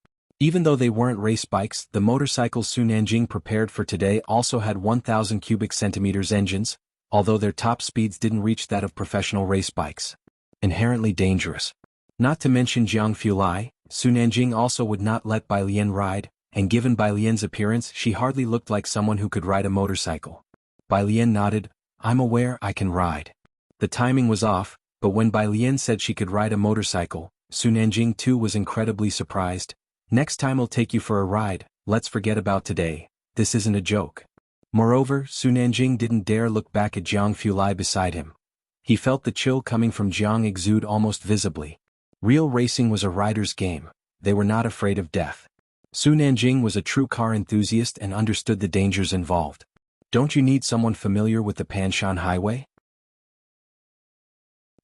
Even though they weren't race bikes, the motorcycles Su Nanjing prepared for today also had 1,000 cubic centimeters engines, although their top speeds didn't reach that of professional race bikes. Inherently dangerous. Not to mention Jiang Fulai, Su Nanjing also would not let Bai Lian ride, and given Bai Lian's appearance she hardly looked like someone who could ride a motorcycle. Bai Lian nodded, I'm aware I can ride. The timing was off, but when Bai Lian said she could ride a motorcycle, Su Nanjing too was incredibly surprised. Next time I'll take you for a ride, let's forget about today, this isn't a joke. Moreover, Su Nanjing didn't dare look back at Jiang Fulai beside him. He felt the chill coming from Jiang exude almost visibly. Real racing was a rider's game. They were not afraid of death. Su Nanjing was a true car enthusiast and understood the dangers involved. Don't you need someone familiar with the Panshan Highway?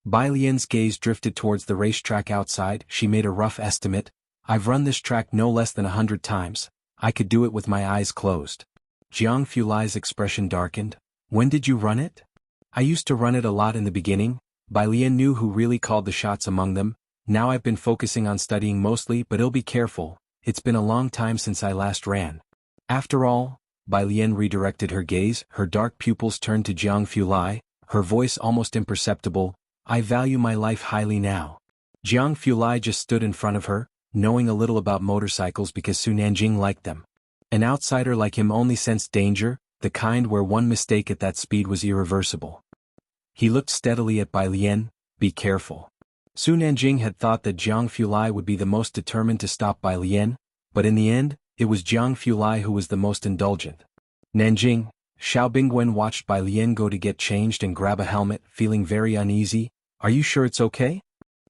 Bai Lian's gaze drifted towards the racetrack outside. She made a rough estimate. I've run this track no less than 100 times. I could do it with my eyes closed. Jiang Fulai's expression darkened. When did you run it? I used to run it a lot in the beginning. Bai Lian knew who really called the shots among them. Now I've been focusing on studying mostly, but I'll be careful. It's been a long time since I last ran. After all, Bai Lian redirected her gaze. Her dark pupils turned to Jiang Fulai, her voice almost imperceptible. I value my life highly now. Jiang Fulai just stood in front of her, knowing a little about motorcycles because Su Nanjing liked them. An outsider like him only sensed danger, the kind where one mistake at that speed was irreversible. He looked steadily at Bai Lian. Be careful. Su Nanjing had thought that Jiang Fulai would be the most determined to stop Bai Lian, but in the end, it was Jiang Fulai who was the most indulgent. Nanjing, Xiao Bingwen watched Bai Lian go to get changed and grab a helmet, feeling very uneasy. Are you sure it's okay?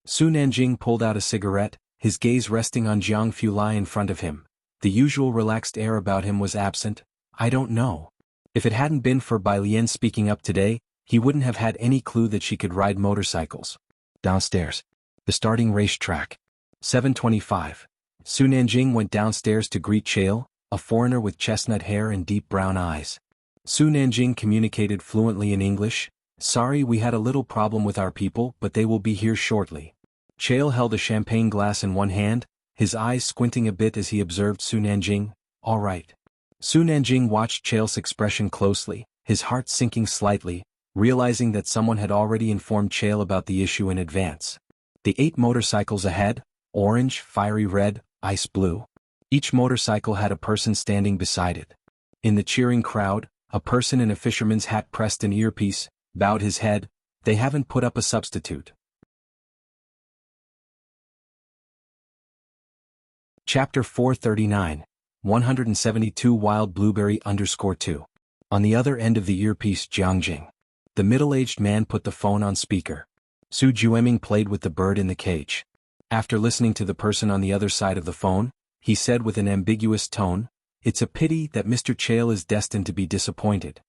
Su Nanjing pulled out a cigarette, his gaze resting on Jiang Fulai in front of him. The usual relaxed air about him was absent. I don't know. If it hadn't been for Bai Lian speaking up today, he wouldn't have had any clue that she could ride motorcycles. Downstairs. The starting racetrack. 7:25. Su Nanjing went downstairs to greet Chael, a foreigner with chestnut hair and deep brown eyes. Su Nanjing communicated fluently in English. Sorry, we had a little problem with our people, but they will be here shortly. Chael held a champagne glass in one hand, his eyes squinting a bit as he observed Su Nanjing. All right. Su Nanjing watched Chael's expression closely, his heart sinking slightly, realizing that someone had already informed Chael about the issue in advance. The 8 motorcycles ahead, orange, fiery red, ice blue. Each motorcycle had a person standing beside it. In the cheering crowd, a person in a fisherman's hat pressed an earpiece, bowed his head. They haven't put up a substitute. Chapter 439, 172 Wild Blueberry _2. On the other end of the earpiece, Jiangjing. The middle-aged man put the phone on speaker. Su Jueming played with the bird in the cage. After listening to the person on the other side of the phone, he said with an ambiguous tone, It's a pity that Mr. Chael is destined to be disappointed.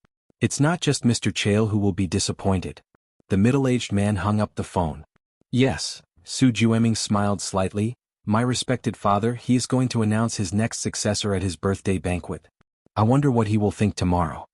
It's not just Mr. Chael who will be disappointed. The middle-aged man hung up the phone. Yes, Su Jueming smiled slightly. My respected father, he is going to announce his next successor at his birthday banquet. I wonder what he will think tomorrow.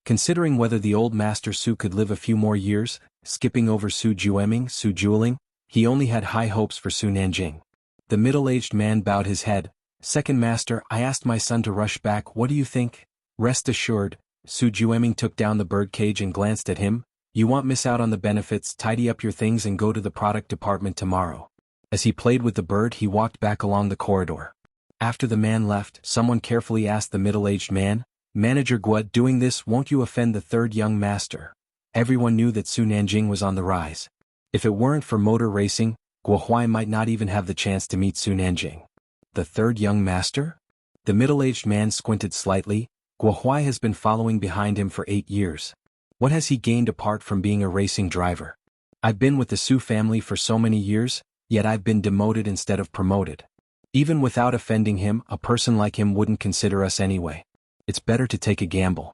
Considering whether the old master Su could live a few more years, skipping over Su Jueming, Su Jueling, he only had high hopes for Su Nanjing. The middle-aged man bowed his head. Second master, I asked my son to rush back. What do you think? Rest assured. Su Jueming took down the bird cage and glanced at him. You won't miss out on the benefits. Tidy up your things and go to the product department tomorrow. As he played with the bird, he walked back along the corridor. After the man left, someone carefully asked the middle-aged man, Manager Guo, doing this won't you offend the third young master? Everyone knew that Su Nanjing was on the rise. If it weren't for motor racing, Guo Huai might not even have the chance to meet Su Nanjing. The third young master? The middle-aged man squinted slightly. Guo Huai has been following behind him for 8 years. What has he gained apart from being a racing driver? I've been with the Su family for so many years, yet I've been demoted instead of promoted. Even without offending him, a person like him wouldn't consider us anyway. It's better to take a gamble.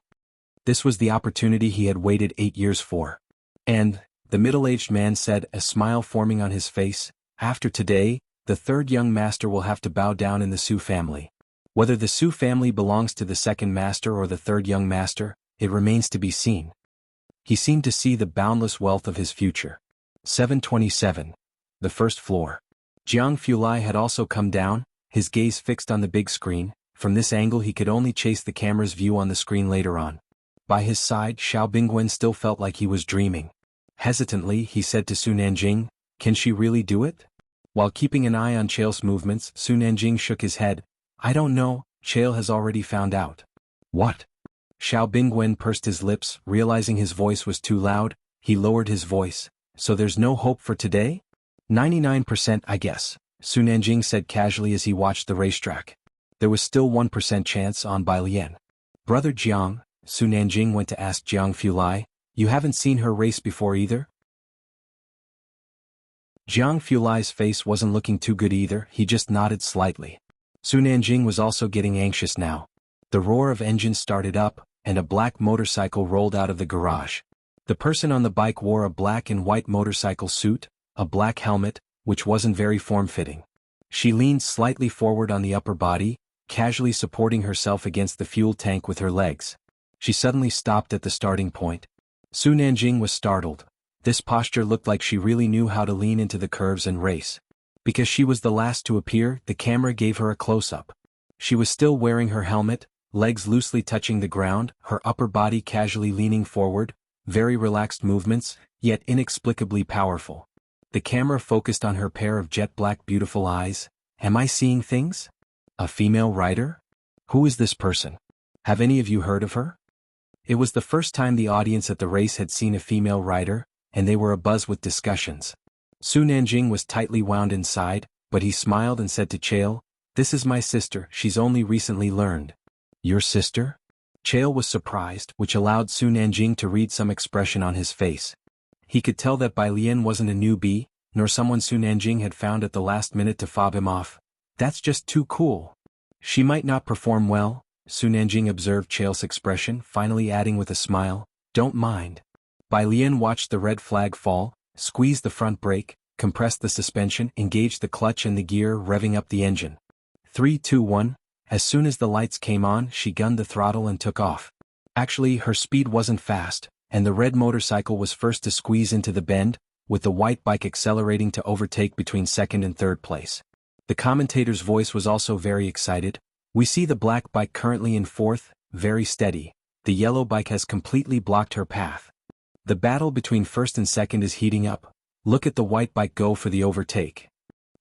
This was the opportunity he had waited 8 years for. And, the middle-aged man said, a smile forming on his face, after today, the third young master will have to bow down in the Su family. Whether the Su family belongs to the second master or the third young master, it remains to be seen. He seemed to see the boundless wealth of his future. 7:27. The first floor. Jiang Fulai had also come down, his gaze fixed on the big screen. From this angle he could only chase the camera's view on the screen later on. By his side, Xiao Bingwen still felt like he was dreaming. Hesitantly, he said to Su Nanjing, Can she really do it? While keeping an eye on Chael's movements, Su Nanjing shook his head. I don't know, Chael has already found out. What? Xiao Bingwen pursed his lips, realizing his voice was too loud. He lowered his voice. So there's no hope for today? 99% I guess, Su Nanjing said casually as he watched the racetrack. There was still 1% chance on Bai Lian. Brother Jiang, Su Nanjing went to ask Jiang Fulai, you haven't seen her race before either? Jiang Fulai's face wasn't looking too good either, he just nodded slightly. Su Nanjing was also getting anxious now. The roar of engines started up, and a black motorcycle rolled out of the garage. The person on the bike wore a black and white motorcycle suit, a black helmet, which wasn't very form-fitting. She leaned slightly forward on the upper body, casually supporting herself against the fuel tank with her legs. She suddenly stopped at the starting point. Su Nanjing was startled. This posture looked like she really knew how to lean into the curves and race. Because she was the last to appear, the camera gave her a close-up. She was still wearing her helmet, legs loosely touching the ground, her upper body casually leaning forward, very relaxed movements, yet inexplicably powerful. The camera focused on her pair of jet-black beautiful eyes. Am I seeing things? A female rider? Who is this person? Have any of you heard of her? It was the first time the audience at the race had seen a female rider, and they were abuzz with discussions. Su Nanjing was tightly wound inside, but he smiled and said to Chael, "This is my sister, she's only recently learned." Your sister? Chael was surprised, which allowed Su Nanjing to read some expression on his face. He could tell that Bai Lian wasn't a newbie, nor someone Su Nanjing had found at the last minute to fob him off. That's just too cool. She might not perform well, Su Nanjing observed Chael's expression, finally adding with a smile, "Don't mind." Bai Lian watched the red flag fall, squeezed the front brake, compressed the suspension, engaged the clutch and the gear, revving up the engine. 3, 2, 1. As soon as the lights came on, she gunned the throttle and took off. Actually, her speed wasn't fast, and the red motorcycle was first to squeeze into the bend, with the white bike accelerating to overtake between second and third place. The commentator's voice was also very excited. We see the black bike currently in fourth, very steady. The yellow bike has completely blocked her path. The battle between first and second is heating up. Look at the white bike go for the overtake.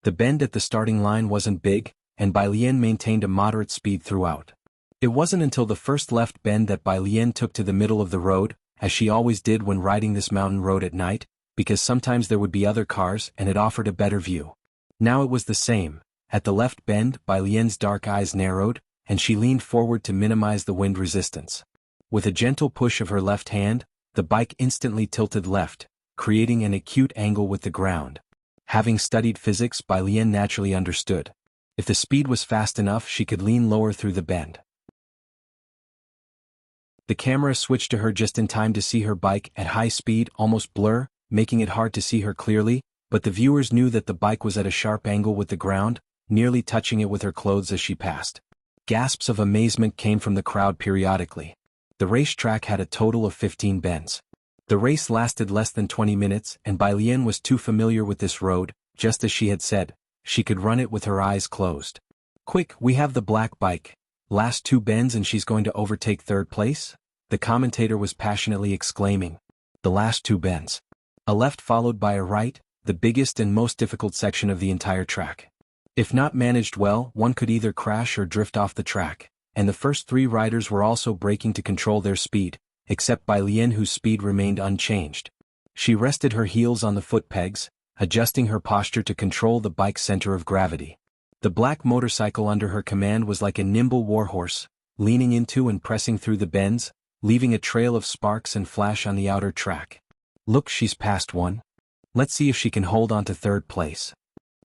The bend at the starting line wasn't big, and Bai Lian maintained a moderate speed throughout. It wasn't until the first left bend that Bai Lian took to the middle of the road, as she always did when riding this mountain road at night, because sometimes there would be other cars and it offered a better view. Now it was the same. At the left bend, Bai Lian's dark eyes narrowed, and she leaned forward to minimize the wind resistance. With a gentle push of her left hand, the bike instantly tilted left, creating an acute angle with the ground. Having studied physics, Bai Lian naturally understood. If the speed was fast enough, she could lean lower through the bend. The camera switched to her just in time to see her bike at high speed almost blur, making it hard to see her clearly, but the viewers knew that the bike was at a sharp angle with the ground, nearly touching it with her clothes as she passed. Gasps of amazement came from the crowd periodically. The racetrack had a total of 15 bends. The race lasted less than 20 minutes, and Bai Lian was too familiar with this road, just as she had said. She could run it with her eyes closed. Quick, we have the black bike. Last 2 bends and she's going to overtake third place? The commentator was passionately exclaiming. The last 2 bends. A left followed by a right, the biggest and most difficult section of the entire track. If not managed well, one could either crash or drift off the track, and the first 3 riders were also braking to control their speed, except Bai Lian, whose speed remained unchanged. She rested her heels on the foot pegs, adjusting her posture to control the bike's center of gravity. The black motorcycle under her command was like a nimble warhorse, leaning into and pressing through the bends, leaving a trail of sparks and flash on the outer track. Look, she's passed one. Let's see if she can hold on to third place.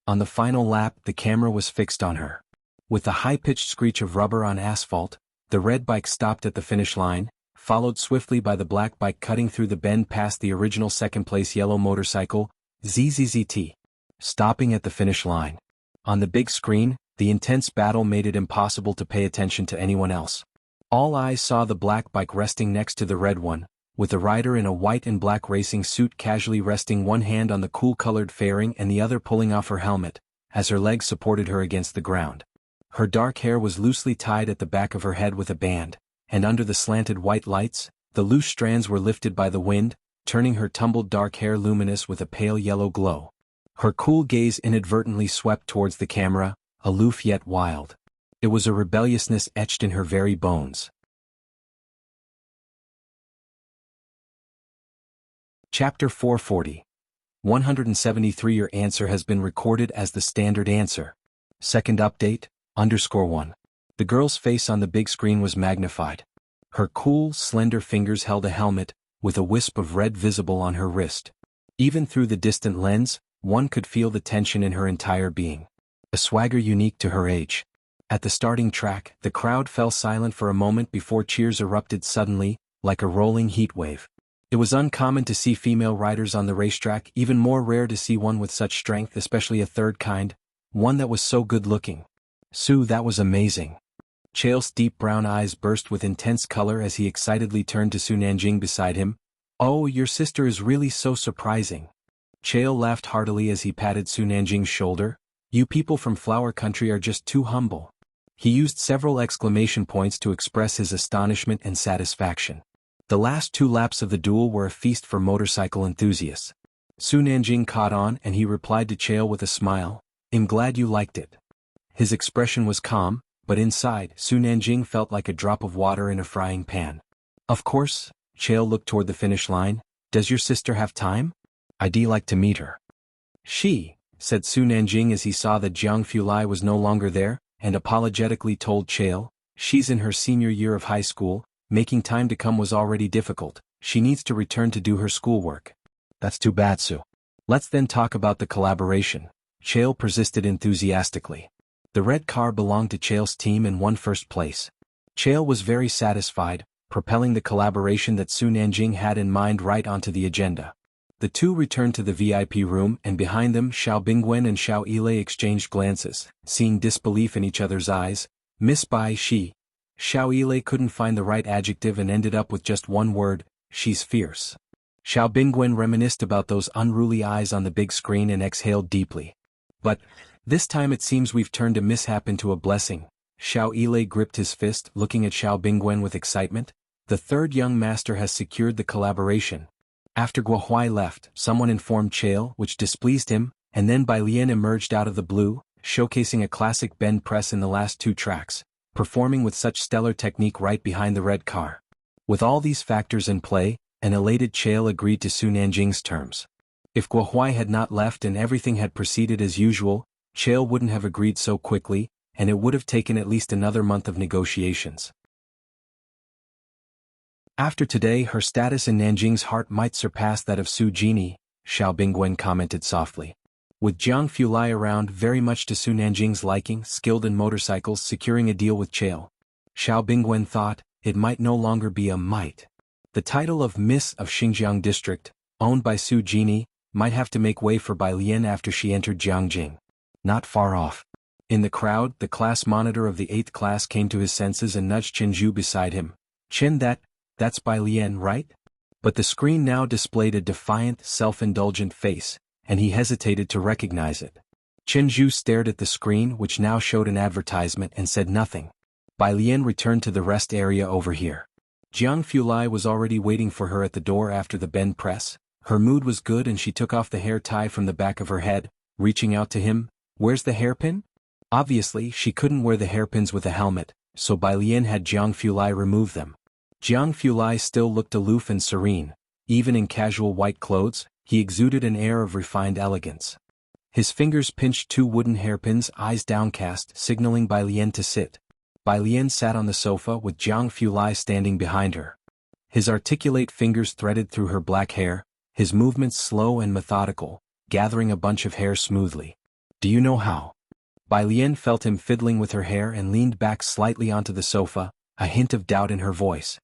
On the final lap, the camera was fixed on her. With the high-pitched screech of rubber on asphalt, the red bike stopped at the finish line, followed swiftly by the black bike cutting through the bend past the original second-place yellow motorcycle, ZZZT, stopping at the finish line. On the big screen, the intense battle made it impossible to pay attention to anyone else. All eyes saw the black bike resting next to the red one, with the rider in a white and black racing suit casually resting one hand on the cool-colored fairing and the other pulling off her helmet, as her legs supported her against the ground. Her dark hair was loosely tied at the back of her head with a band, and under the slanted white lights, the loose strands were lifted by the wind, turning her tumbled dark hair luminous with a pale yellow glow. Her cool gaze inadvertently swept towards the camera, aloof yet wild. It was a rebelliousness etched in her very bones. Chapter 440. 173. Your answer has been recorded as the standard answer. Second update, _1. The girl's face on the big screen was magnified. Her cool, slender fingers held a helmet, with a wisp of red visible on her wrist. Even through the distant lens, one could feel the tension in her entire being. A swagger unique to her age. At the starting track, the crowd fell silent for a moment before cheers erupted suddenly, like a rolling heat wave. It was uncommon to see female riders on the racetrack, even more rare to see one with such strength, especially a third kind, one that was so good-looking. Su, that was amazing. Chael's deep brown eyes burst with intense color as he excitedly turned to Su Nanjing beside him. Oh, your sister is really so surprising. Chael laughed heartily as he patted Su Nanjing's shoulder. You people from Flower Country are just too humble. He used several exclamation points to express his astonishment and satisfaction. The last 2 laps of the duel were a feast for motorcycle enthusiasts. Su Nanjing caught on and he replied to Chael with a smile, I'm glad you liked it. His expression was calm, but inside, Su Nanjing felt like a drop of water in a frying pan. Of course, Chael looked toward the finish line. Does your sister have time? I'd like to meet her. She, said Su Nanjing as he saw that Jiang Fulai was no longer there, and apologetically told Chael, she's in her senior year of high school, making time to come was already difficult, she needs to return to do her schoolwork. That's too bad, Su. Let's then talk about the collaboration. Chael persisted enthusiastically. The red car belonged to Chael's team and won first place. Chael was very satisfied, propelling the collaboration that Su Nanjing had in mind right onto the agenda. The two returned to the VIP room and behind them Xiao Bingwen and Xiao Yilei exchanged glances, seeing disbelief in each other's eyes. Miss Bai Shi. Xiao Yilei couldn't find the right adjective and ended up with just one word, she's fierce. Xiao Bingwen reminisced about those unruly eyes on the big screen and exhaled deeply. But, this time it seems we've turned a mishap into a blessing. Xiao Yilei gripped his fist, looking at Xiao Bingwen with excitement. The third young master has secured the collaboration. After Guo Huai left, someone informed Chael, which displeased him, and then Bai Lian emerged out of the blue, showcasing a classic bend press in the last 2 tracks, performing with such stellar technique right behind the red car. With all these factors in play, an elated Chael agreed to Su Nanjing's terms. If Guo Huai had not left and everything had proceeded as usual, Chael wouldn't have agreed so quickly, and it would have taken at least another month of negotiations. After today, her status in Nanjing's heart might surpass that of Su Jini, Xiao Bingwen commented softly. With Jiang Fulai around, very much to Su Nanjing's liking, skilled in motorcycles, securing a deal with Chael. Xiao Bingwen thought, it might no longer be a might. The title of Miss of Xinjiang District, owned by Su Jini, might have to make way for Bai Lian after she entered Jiangjing. Not far off. In the crowd, the class monitor of the 8th class came to his senses and nudged Chen Zhu beside him. Chen, that's Bai Lian, right? But the screen now displayed a defiant, self-indulgent face, and he hesitated to recognize it. Chen Zhu stared at the screen, which now showed an advertisement, and said nothing. Bai Lian returned to the rest area over here. Jiang Fulai was already waiting for her at the door after the bend press. Her mood was good and she took off the hair tie from the back of her head, reaching out to him. Where's the hairpin? Obviously, she couldn't wear the hairpins with a helmet, so Bai Lian had Jiang Fulai remove them. Jiang Fulai still looked aloof and serene. Even in casual white clothes, he exuded an air of refined elegance. His fingers pinched 2 wooden hairpins, eyes downcast, signaling Bai Lian to sit. Bai Lian sat on the sofa with Jiang Fulai standing behind her. His articulate fingers threaded through her black hair, his movements slow and methodical, gathering a bunch of hair smoothly. Do you know how? Bai Lian felt him fiddling with her hair and leaned back slightly onto the sofa, a hint of doubt in her voice.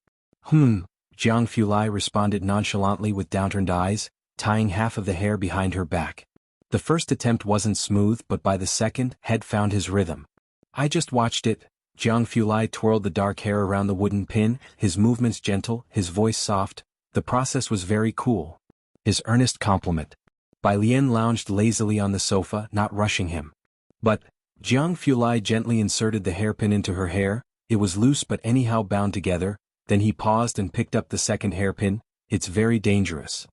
Jiang Fulai responded nonchalantly with downturned eyes, tying half of the hair behind her back. The first attempt wasn't smooth, but by the second, had found his rhythm. I just watched it. Jiang Fulai twirled the dark hair around the wooden pin, his movements gentle, his voice soft. The process was very cool. His earnest compliment. Bai Lian lounged lazily on the sofa, not rushing him. But, Jiang Fulai gently inserted the hairpin into her hair. It was loose but anyhow bound together. Then he paused and picked up the second hairpin. It's very dangerous.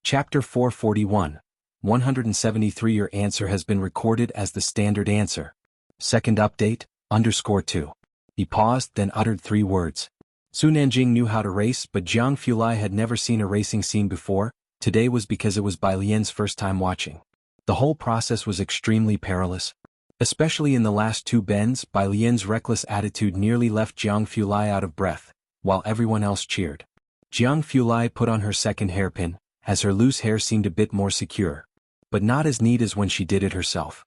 Chapter 441. 173. Your answer has been recorded as the standard answer. Second update, _2. He paused, then uttered 3 words. Su Nanjing knew how to race, but Jiang Fulai had never seen a racing scene before. Today was because it was Bai Lian's first time watching. The whole process was extremely perilous. Especially in the last 2 bends, Bai Lian's reckless attitude nearly left Jiang Fulai out of breath, while everyone else cheered. Jiang Fulai put on her second hairpin, as her loose hair seemed a bit more secure. But not as neat as when she did it herself.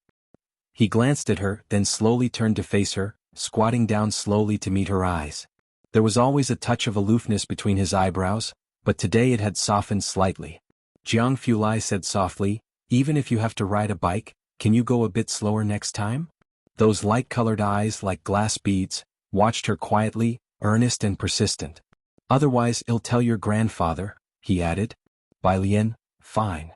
He glanced at her, then slowly turned to face her, squatting down slowly to meet her eyes. There was always a touch of aloofness between his eyebrows, but today it had softened slightly. Jiang Fulai said softly, "Even if you have to ride a bike, can you go a bit slower next time?" Those light-colored eyes, like glass beads, watched her quietly, earnest and persistent. "Otherwise I'll tell your grandfather," he added. Bai Lian, "Fine.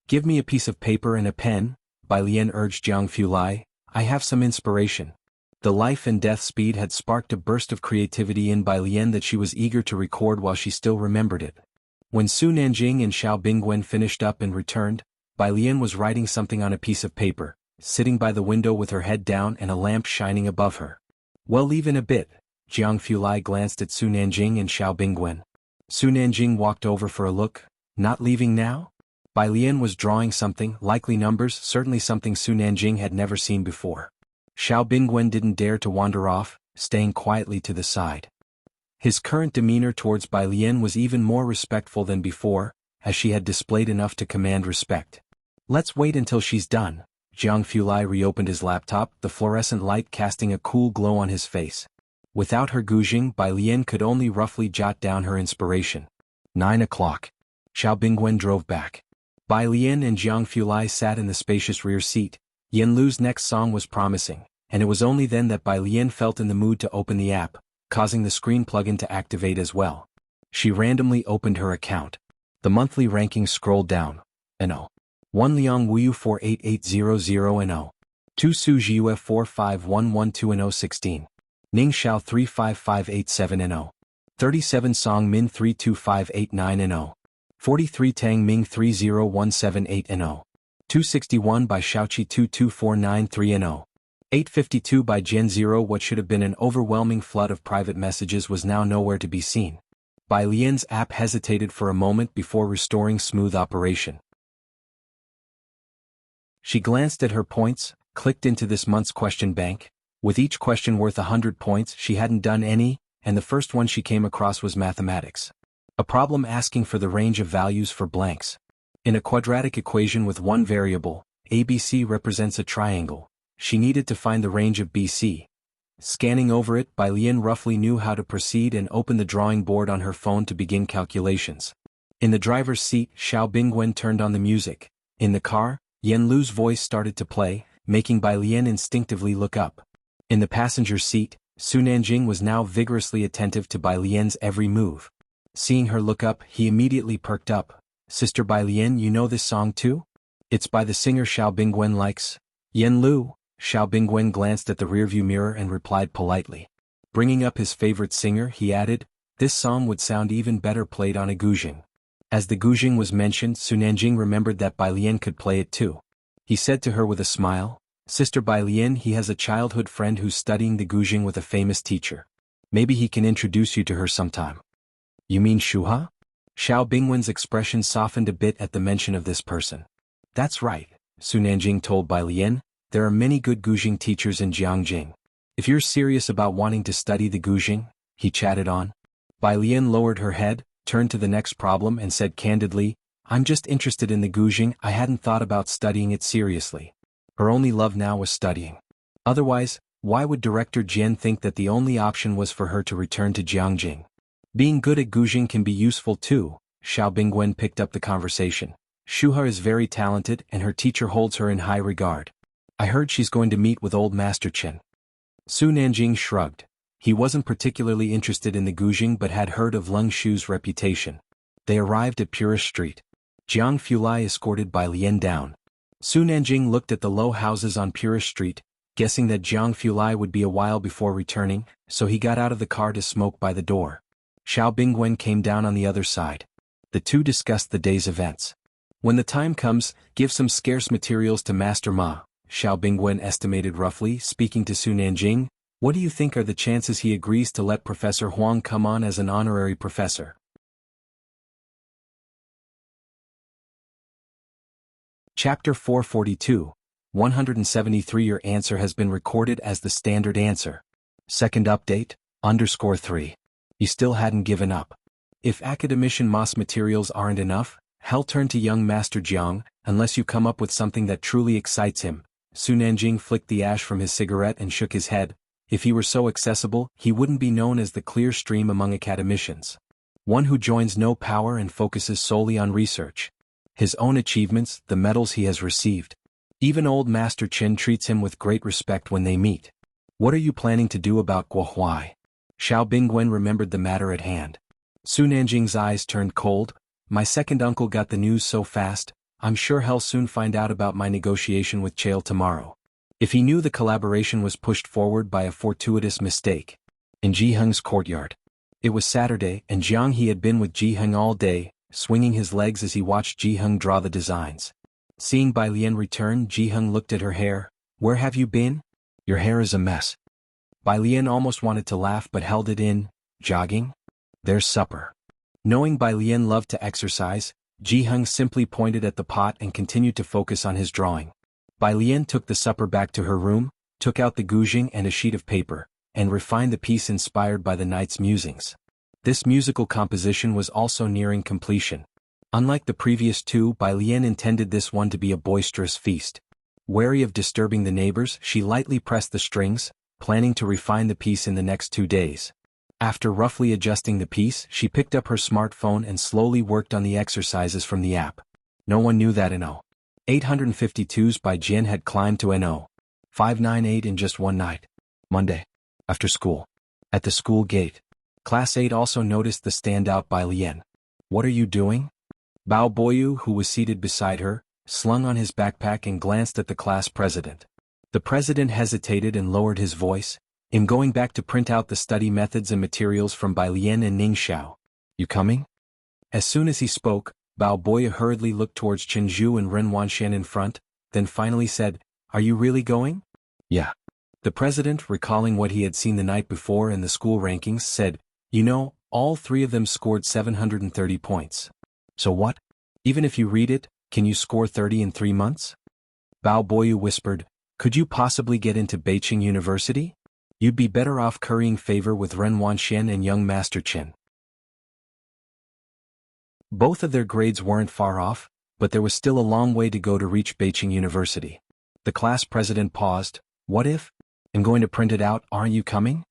Give me a piece of paper and a pen," Bai Lian urged Jiang Fulai. "I have some inspiration." The life and death speed had sparked a burst of creativity in Bai Lian that she was eager to record while she still remembered it. When Su Nanjing and Xiao Bingwen finished up and returned, Bai Lian was writing something on a piece of paper, sitting by the window with her head down and a lamp shining above her. "Well, leave in a bit." Jiang Fulai glanced at Su Nanjing and Xiao Bingwen. Su Nanjing walked over for a look. "Not leaving now?" Bai Lian was drawing something, likely numbers, certainly something Su Nanjing had never seen before. Xiao Bingwen didn't dare to wander off, staying quietly to the side. His current demeanor towards Bai Lian was even more respectful than before, as she had displayed enough to command respect. "Let's wait until she's done." Jiang Fulai reopened his laptop, the fluorescent light casting a cool glow on his face. Without her gouging, Bai Lian could only roughly jot down her inspiration. 9 o'clock. Xiao Bingwen drove back. Bai Lian and Jiang Fulai sat in the spacious rear seat. Yen Lu's next song was promising, and it was only then that Bai Lian felt in the mood to open the app, causing the screen plugin to activate as well. She randomly opened her account. The monthly rankings scrolled down. No. 1 Liang Wuyu 48800 No. 2 Su Jiu 45112 16. Ning Xiao 35587 No. 37 Song Min 32589 No. 43 Tang Ming 30178 No. 261 by Xiaoqi 22493 No. 852 by Jian 0. What should have been an overwhelming flood of private messages was now nowhere to be seen. Bai Lian's app hesitated for a moment before restoring smooth operation. She glanced at her points, clicked into this month's question bank. With each question worth 100 points, she hadn't done any, and the first one she came across was mathematics. A problem asking for the range of values for blanks. In a quadratic equation with one variable, ABC represents a triangle. She needed to find the range of BC. Scanning over it, Bai Lian roughly knew how to proceed and opened the drawing board on her phone to begin calculations. In the driver's seat, Xiao Bingwen turned on the music. In the car, Yen Lu's voice started to play, making Bai Lian instinctively look up. In the passenger seat, Su Nanjing was now vigorously attentive to Bai Lian's every move. Seeing her look up, he immediately perked up. "Sister Bai Lian, you know this song too? It's by the singer Xiao Bingwen likes." "Yen Lu." Xiao Bingwen glanced at the rearview mirror and replied politely. Bringing up his favorite singer, he added, "This song would sound even better played on a guzheng." As the guzheng was mentioned, Su Nanjing remembered that Bai Lian could play it too. He said to her with a smile, "Sister Bai Lian, he has a childhood friend who's studying the guzheng with a famous teacher. Maybe he can introduce you to her sometime." "You mean Shuha?" Xiao Bingwen's expression softened a bit at the mention of this person. "That's right," Su Nanjing told Bai Lian. "There are many good guzheng teachers in Jiangjing. If you're serious about wanting to study the guzheng," he chatted on. Bai Lian lowered her head, turned to the next problem and said candidly, "I'm just interested in the guzheng. I hadn't thought about studying it seriously." Her only love now was studying. Otherwise, why would Director Jian think that the only option was for her to return to Jiangjing? "Being good at guzheng can be useful too," Xiao Bingwen picked up the conversation. "Shuha is very talented and her teacher holds her in high regard. I heard she's going to meet with old Master Chen." Su Nanjing shrugged. He wasn't particularly interested in the guzheng but had heard of Leng Shu's reputation. They arrived at Purist Street. Jiang Fulai escorted Bai Lian down. Su Nanjing looked at the low houses on Purist Street, guessing that Jiang Fulai would be a while before returning, so he got out of the car to smoke by the door. Xiao Bingwen came down on the other side. The two discussed the day's events. "When the time comes, give some scarce materials to Master Ma," Xiao Bingwen estimated roughly, speaking to Su Nanjing. "What do you think are the chances he agrees to let Professor Huang come on as an honorary professor?" Chapter 442, 173. Your answer has been recorded as the standard answer. Second update, _3. He still hadn't given up. If academician moss materials aren't enough, he'll turn to young Master Jiang, unless you come up with something that truly excites him. Su Nanjing flicked the ash from his cigarette and shook his head. If he were so accessible, he wouldn't be known as the clear stream among academicians. One who joins no power and focuses solely on research. His own achievements, the medals he has received. Even old Master Qin treats him with great respect when they meet. What are you planning to do about Guohuai? Xiao Bingwen remembered the matter at hand. Su Nanjing's eyes turned cold. My second uncle got the news so fast, I'm sure he'll soon find out about my negotiation with Chael tomorrow. If he knew the collaboration was pushed forward by a fortuitous mistake. In Ji Heng's courtyard. It was Saturday, and Jiang He had been with Ji Heng all day, swinging his legs as he watched Ji Heng draw the designs. Seeing Bai Lian return, Ji Heng looked at her hair. Where have you been? Your hair is a mess. Bai Lian almost wanted to laugh but held it in. Jogging? There's supper. Knowing Bai Lian loved to exercise, Ji Heng simply pointed at the pot and continued to focus on his drawing. Bai Lian took the supper back to her room, took out the guzheng and a sheet of paper, and refined the piece inspired by the night's musings. This musical composition was also nearing completion. Unlike the previous two, Bai Lian intended this one to be a boisterous feast. Wary of disturbing the neighbors, she lightly pressed the strings, planning to refine the piece in the next 2 days. After roughly adjusting the piece, she picked up her smartphone and slowly worked on the exercises from the app. No one knew that NO 852s by Jin had climbed to NO 598 in just one night. Monday. After school. At the school gate. Class 8 also noticed the standout Bai Lian. What are you doing? Bao Boyu, who was seated beside her, slung on his backpack and glanced at the class president. The president hesitated and lowered his voice. I'm going back to print out the study methods and materials from Bai Lian and Ning Xiao. You coming? As soon as he spoke, Bao Boyu hurriedly looked towards Chenju and Ren Wanshan in front, then finally said, Are you really going? Yeah. The president, recalling what he had seen the night before in the school rankings, said, You know, all 3 of them scored 730 points. So what? Even if you read it, can you score 30 in 3 months? Bao Boyu whispered, Could you possibly get into Beijing University? You'd be better off currying favor with Ren Wanshan and young Master Qin. Both of their grades weren't far off, but there was still a long way to go to reach Beijing University. The class president paused. What if? I'm going to print it out, aren't you coming?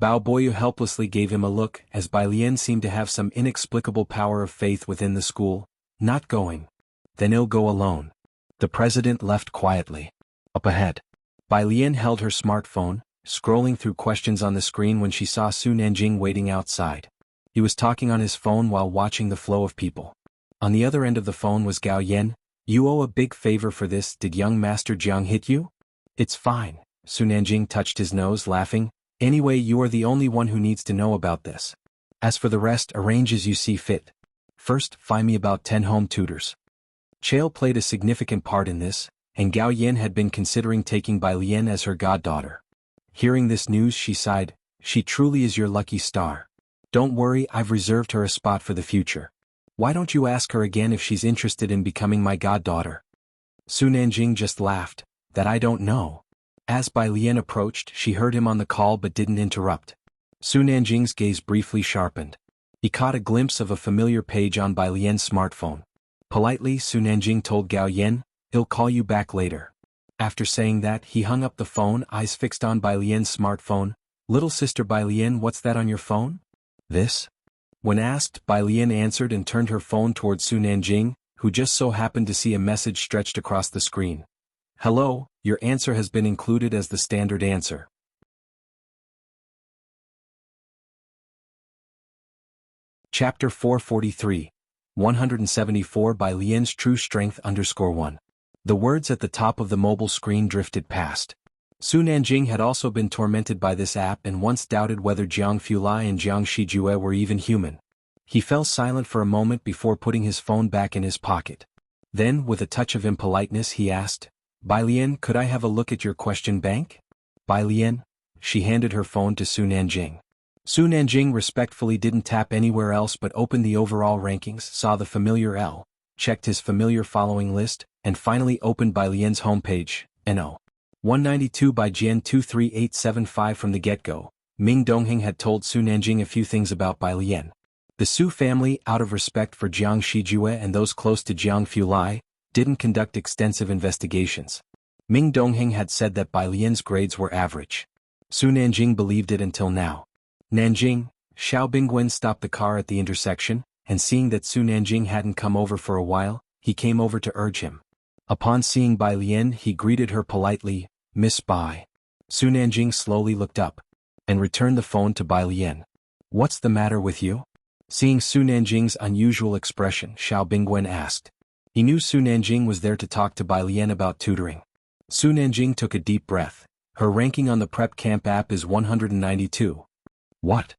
Bao Boyu helplessly gave him a look, as Bai Lian seemed to have some inexplicable power of faith within the school. Not going. Then he'll go alone. The president left quietly. Up ahead. Bai Lian held her smartphone, scrolling through questions on the screen when she saw Su Nanjing waiting outside. He was talking on his phone while watching the flow of people. On the other end of the phone was Gao Yan. You owe a big favor for this. Did young Master Jiang hit you? It's fine. Su Nanjing touched his nose, laughing. Anyway, you are the only one who needs to know about this. As for the rest, arrange as you see fit. First, find me about 10 home tutors. Chael played a significant part in this, and Gao Yan had been considering taking Bai Lian as her goddaughter. Hearing this news, she sighed. She truly is your lucky star. Don't worry, I've reserved her a spot for the future. Why don't you ask her again if she's interested in becoming my goddaughter? Su Nanjing just laughed. That I don't know. As Bai Lian approached, she heard him on the call but didn't interrupt. Su Nanjing's gaze briefly sharpened. He caught a glimpse of a familiar page on Bai Lian's smartphone. Politely, Su Nanjing told Gao Yan, He'll call you back later. After saying that, he hung up the phone, eyes fixed on Bai Lian's smartphone. Little sister Bai Lian, what's that on your phone? This? When asked, Bai Lian answered and turned her phone towards Su Nanjing, who just so happened to see a message stretched across the screen. Hello, your answer has been included as the standard answer. Chapter 443. 174 Bai Lian's True Strength _1. The words at the top of the mobile screen drifted past. Su Nanjing had also been tormented by this app and once doubted whether Jiang Fulai and Jiang Shijue were even human. He fell silent for a moment before putting his phone back in his pocket. Then, with a touch of impoliteness, he asked, Bai Lian, could I have a look at your question bank? Bai Lian? She handed her phone to Su Nanjing. Su Nanjing respectfully didn't tap anywhere else but opened the overall rankings, saw the familiar L, checked his familiar following list, and finally opened Bai Lian's homepage, NO 192 by Jian 23875 from the get-go. Ming Dongheng had told Su Nanjing a few things about Bai Lian. The Su family, out of respect for Jiang Shijue and those close to Jiang Fulai, didn't conduct extensive investigations. Ming Dongheng had said that Bai Lian's grades were average. Su Nanjing believed it until now. Nanjing, Xiao Bingwen stopped the car at the intersection, and seeing that Su Nanjing hadn't come over for a while, he came over to urge him. Upon seeing Bai Lian, he greeted her politely, "Miss Bai." Su Nanjing slowly looked up, and returned the phone to Bai Lian. "What's the matter with you?" Seeing Su Nanjing's unusual expression, Xiao Bingwen asked. He knew Su Nanjing was there to talk to Bai Lian about tutoring. Su Nanjing took a deep breath. Her ranking on the Prep Camp app is 192. What?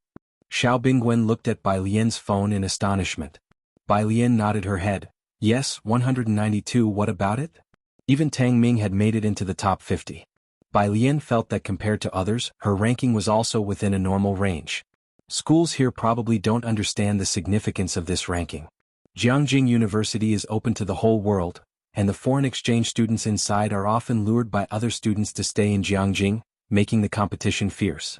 Xiao Bingwen looked at Bai Lian's phone in astonishment. Bai Lian nodded her head. Yes, 192. What about it? Even Tang Ming had made it into the top 50. Bai Lian felt that compared to others, her ranking was also within a normal range. Schools here probably don't understand the significance of this ranking. Jiangjing University is open to the whole world, and the foreign exchange students inside are often lured by other students to stay in Jiangjing, making the competition fierce.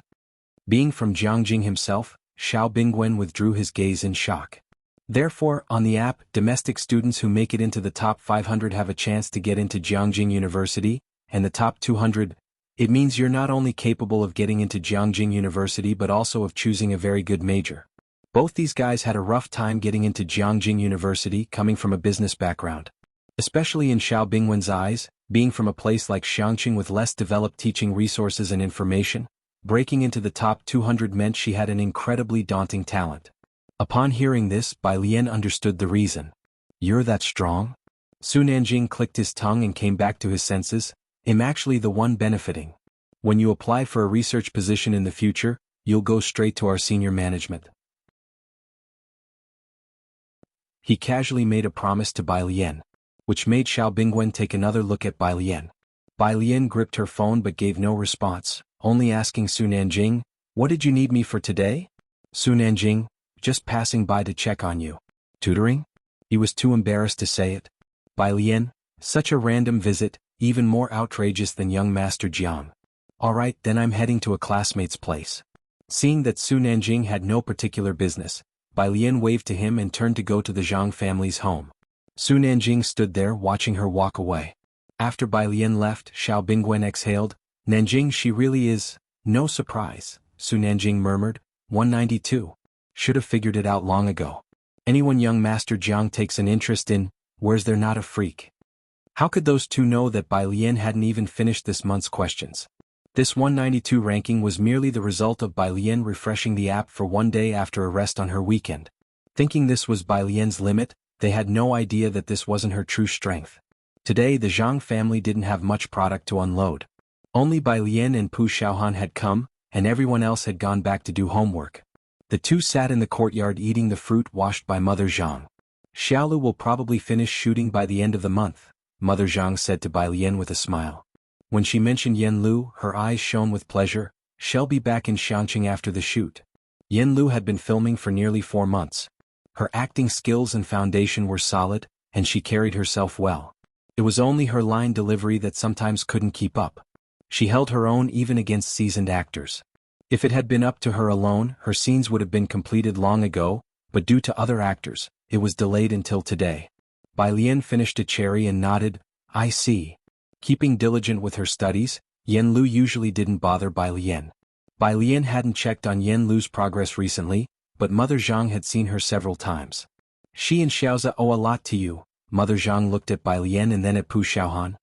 Being from Jiangjing himself, Xiao Bingwen withdrew his gaze in shock. Therefore, on the app, domestic students who make it into the top 500 have a chance to get into Jiangjing University, and the top 200. It means you're not only capable of getting into Jiangjing University but also of choosing a very good major. Both these guys had a rough time getting into Jiangjing University coming from a business background. Especially in Xiao Bingwen's eyes, being from a place like Xiangqing with less developed teaching resources and information, breaking into the top 200 meant she had an incredibly daunting talent. Upon hearing this, Bai Lian understood the reason. You're that strong? Su Nanjing clicked his tongue and came back to his senses. I'm actually the one benefiting. When you apply for a research position in the future, you'll go straight to our senior management. He casually made a promise to Bai Lian, which made Xiao Bingwen take another look at Bai Lian. Bai Lian gripped her phone but gave no response, only asking Su Nanjing, "What did you need me for today?" Su Nanjing, "Just passing by to check on you." Tutoring? He was too embarrassed to say it. Bai Lian, "Such a random visit, even more outrageous than young Master Jiang." "Alright, then I'm heading to a classmate's place." Seeing that Su Nanjing had no particular business, Bai Lian waved to him and turned to go to the Zhang family's home. Su Nanjing stood there watching her walk away. After Bai Lian left, Xiao Bingwen exhaled. "Nanjing, she really is, no surprise," Su Nanjing murmured. 192. Should have figured it out long ago. Anyone young Master Jiang takes an interest in, where's there not a freak? How could those two know that Bai Lian hadn't even finished this month's questions? This 192 ranking was merely the result of Bai Lian refreshing the app for one day after a rest on her weekend. Thinking this was Bai Lian's limit, they had no idea that this wasn't her true strength. Today the Zhang family didn't have much product to unload. Only Bai Lian and Pu Xiaohan had come, and everyone else had gone back to do homework. The two sat in the courtyard eating the fruit washed by Mother Zhang. "Xiaolu will probably finish shooting by the end of the month," Mother Zhang said to Bai Lian with a smile. When she mentioned Yen Lu, her eyes shone with pleasure. "She'll be back in Xiangqing after the shoot." Yen Lu had been filming for nearly 4 months. Her acting skills and foundation were solid, and she carried herself well. It was only her line delivery that sometimes couldn't keep up. She held her own even against seasoned actors. If it had been up to her alone, her scenes would have been completed long ago, but due to other actors, it was delayed until today. Bai Lian finished a cherry and nodded. "I see." Keeping diligent with her studies, Yen Lu usually didn't bother Bai Lian. Bai Lian hadn't checked on Yen Lu's progress recently, but Mother Zhang had seen her several times. "She and Xiaoza owe a lot to you." Mother Zhang looked at Bai Lian and then at Pu Xiaohan.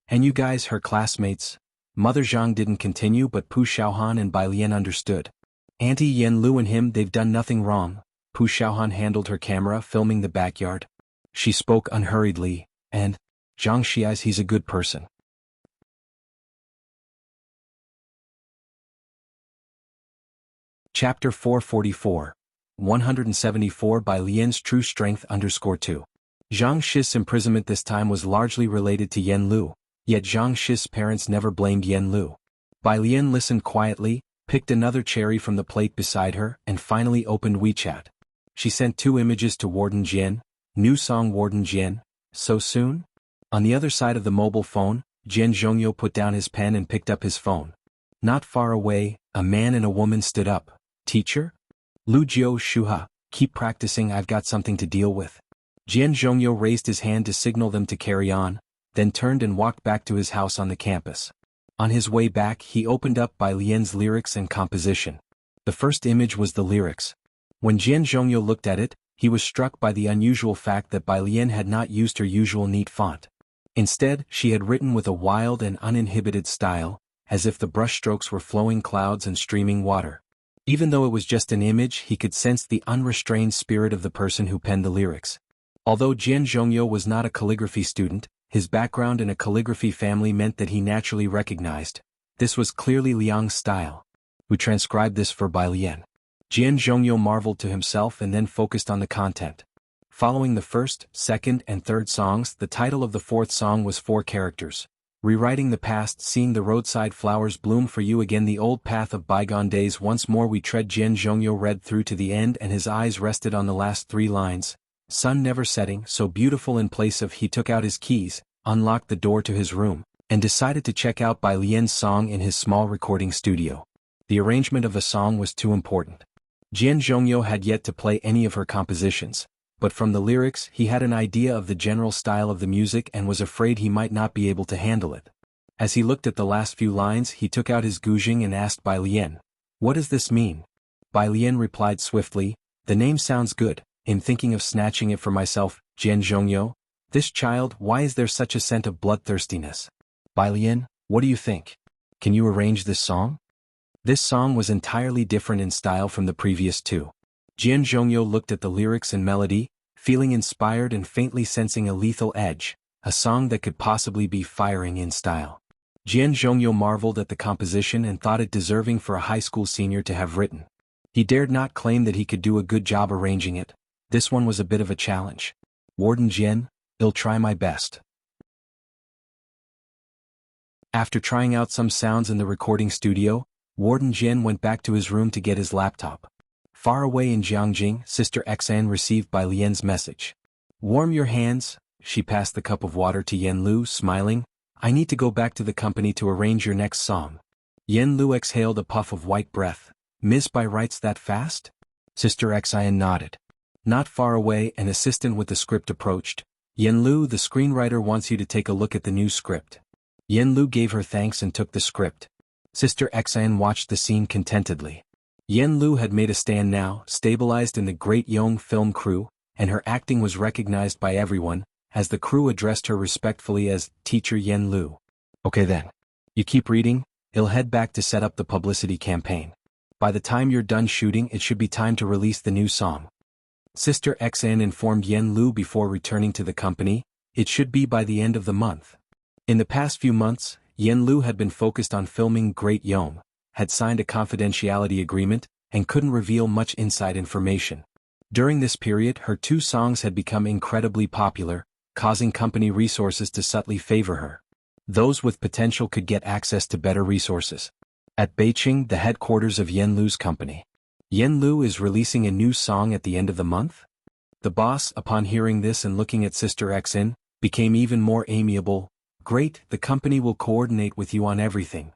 "And you guys, her classmates?" Mother Zhang didn't continue, but Pu Xiaohan and Bai Lian understood. "Auntie Yen Lu and him, they've done nothing wrong." Pu Xiaohan handled her camera, filming the backyard. She spoke unhurriedly, "And Zhang Xiai's, he's a good person." Chapter 444. 174 Bai Lian's True Strength _2. Zhang Shi's imprisonment this time was largely related to Yen Lu, yet Zhang Shi's parents never blamed Yen Lu. Bai Lian listened quietly, picked another cherry from the plate beside her, and finally opened WeChat. She sent 2 images to Warden Jian. New song Warden Jian, so soon? On the other side of the mobile phone, Jian Zhongyo put down his pen and picked up his phone. Not far away, a man and a woman stood up. "Teacher?" "Lu Jiu Shuha," Keep practicing, I've got something to deal with. Jian Zhongyo raised his hand to signal them to carry on, then turned and walked back to his house on the campus. On his way back he opened up Bai Lian's lyrics and composition. The first image was the lyrics. When Jian Zhongyo looked at it, he was struck by the unusual fact that Bai Lian had not used her usual neat font. Instead, she had written with a wild and uninhibited style, as if the brushstrokes were flowing clouds and streaming water. Even though it was just an image, he could sense the unrestrained spirit of the person who penned the lyrics. Although Jian Zhongyo was not a calligraphy student, his background in a calligraphy family meant that he naturally recognized. This was clearly Liang's style. Who transcribed this for Bai Lian? Jian Zhongyo marveled to himself and then focused on the content. Following the first, second, and third songs, the title of the fourth song was 4 characters. Rewriting the past, seeing the roadside flowers bloom for you again, the old path of bygone days once more we tread. Jian Zhongyo read through to the end and his eyes rested on the last 3 lines. Sun never setting, so beautiful in place of. He took out his keys, unlocked the door to his room, and decided to check out Bai Lian's song in his small recording studio. The arrangement of a song was too important. Jian Zhongyo had yet to play any of her compositions, but from the lyrics he had an idea of the general style of the music and was afraid he might not be able to handle it. As he looked at the last few lines he took out his guzheng and asked Bai Lian, "What does this mean?" Bai Lian replied swiftly, "The name sounds good, in thinking of snatching it for myself." Jian Zhongyo, "This child, why is there such a scent of bloodthirstiness?" Bai Lian, "What do you think? Can you arrange this song?" This song was entirely different in style from the previous 2. Jian Zhongyo looked at the lyrics and melody, feeling inspired and faintly sensing a lethal edge, a song that could possibly be firing in style. Jian Zhongyo marveled at the composition and thought it deserving for a high school senior to have written. He dared not claim that he could do a good job arranging it. This one was a bit of a challenge. "Warden Jian, I'll try my best." After trying out some sounds in the recording studio, Warden Jian went back to his room to get his laptop. Far away in Jiangjing, Sister Xan received Bai Lian's message. "Warm your hands." She passed the cup of water to Yen Lu, smiling. "I need to go back to the company to arrange your next song." Yen Lu exhaled a puff of white breath. "Miss Bai writes that fast?" Sister Xan nodded. Not far away, an assistant with the script approached. "Yen Lu, the screenwriter wants you to take a look at the new script." Yen Lu gave her thanks and took the script. Sister Xan watched the scene contentedly. Yen Lu had made a stand now, stabilized in the Great Yong film crew, and her acting was recognized by everyone, as the crew addressed her respectfully as Teacher Yen Lu. "Okay then. You keep reading, I'll head back to set up the publicity campaign. By the time you're done shooting it should be time to release the new song." Sister Xan informed Yen Lu before returning to the company. It should be by the end of the month. In the past few months, Yen Lu had been focused on filming Great Yong, had signed a confidentiality agreement, and couldn't reveal much inside information. During this period her 2 songs had become incredibly popular, causing company resources to subtly favor her. Those with potential could get access to better resources. At Beijing, the headquarters of Yen Lu's company. Yen Lu is releasing a new song at the end of the month? The boss, upon hearing this and looking at Sister Xin, became even more amiable. "Great, the company will coordinate with you on everything."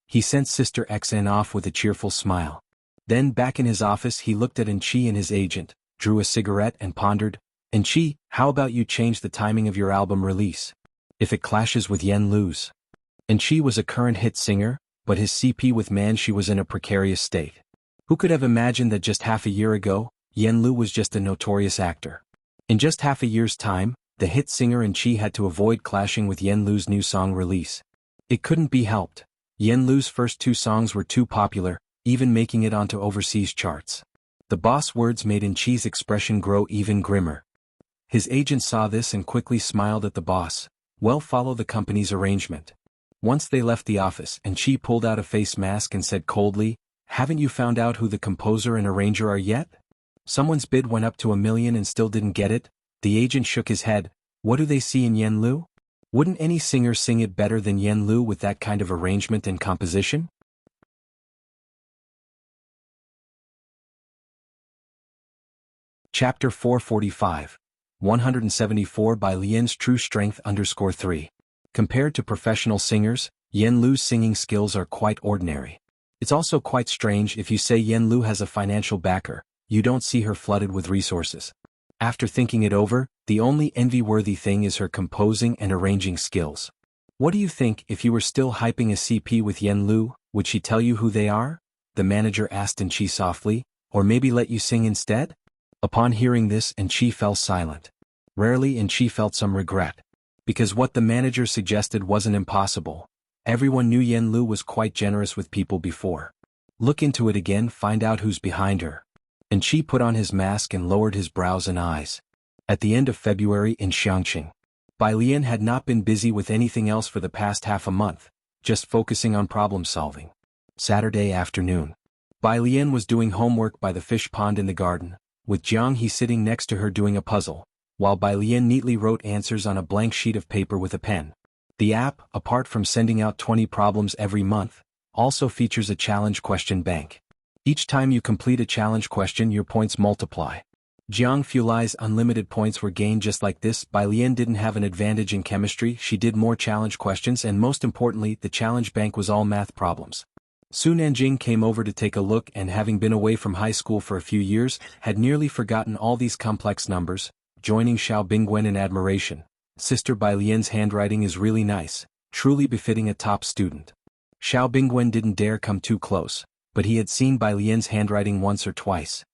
He sent Sister Xn off with a cheerful smile. Then back in his office he looked at Enqi and his agent, drew a cigarette and pondered. "Enqi, how about you change the timing of your album release? If it clashes with Yen Lu's." Enqi was a current hit singer, but his CP with Manshi was in a precarious state. Who could have imagined that just half a year ago, Yen Lu was just a notorious actor? In just half a year's time, the hit singer Enqi had to avoid clashing with Yen Lu's new song release. It couldn't be helped. Yen Lu's first 2 songs were too popular, even making it onto overseas charts. The boss words made Enqi's expression grow even grimmer. His agent saw this and quickly smiled at the boss. "Well, follow the company's arrangement." Once they left the office, Enqi pulled out a face mask and said coldly, "Haven't you found out who the composer and arranger are yet? Someone's bid went up to $1 million and still didn't get it." The agent shook his head. "What do they see in Yen Lu? Wouldn't any singer sing it better than Yen Lu with that kind of arrangement and composition?" Chapter 445. 174 Bai Lian's True Strength _3. Compared to professional singers, Yen Lu's singing skills are quite ordinary. It's also quite strange if you say Yen Lu has a financial backer. you don't see her flooded with resources. After thinking it over, the only envy-worthy thing is her composing and arranging skills. What do you think if you were still hyping a CP with Yen Lu, would she tell you who they are? The manager asked Chi softly, or maybe let you sing instead? Upon hearing this, Chi fell silent. Rarely Chi felt some regret. Because what the manager suggested wasn't impossible. Everyone knew Yen Lu was quite generous with people before. Look into it again, find out who's behind her. Chi put on his mask and lowered his brows and eyes. At the end of February in Xiangqing, Bai Lian had not been busy with anything else for the past half a month, just focusing on problem solving. Saturday afternoon. Bai Lian was doing homework by the fish pond in the garden, with Jiang He sitting next to her doing a puzzle, while Bai Lian neatly wrote answers on a blank sheet of paper with a pen. The app, apart from sending out 20 problems every month, also features a challenge question bank. Each time you complete a challenge question, your points multiply. Jiang Fulai's unlimited points were gained just like this. Bai Lian didn't have an advantage in chemistry, she did more challenge questions, and most importantly, the challenge bank was all math problems. Su Nanjing came over to take a look and, having been away from high school for a few years, had nearly forgotten all these complex numbers, joining Xiao Bingwen in admiration. Sister Bai Lian's handwriting is really nice, truly befitting a top student. Xiao Bingwen didn't dare come too close, but he had seen Bai Lian's handwriting once or twice.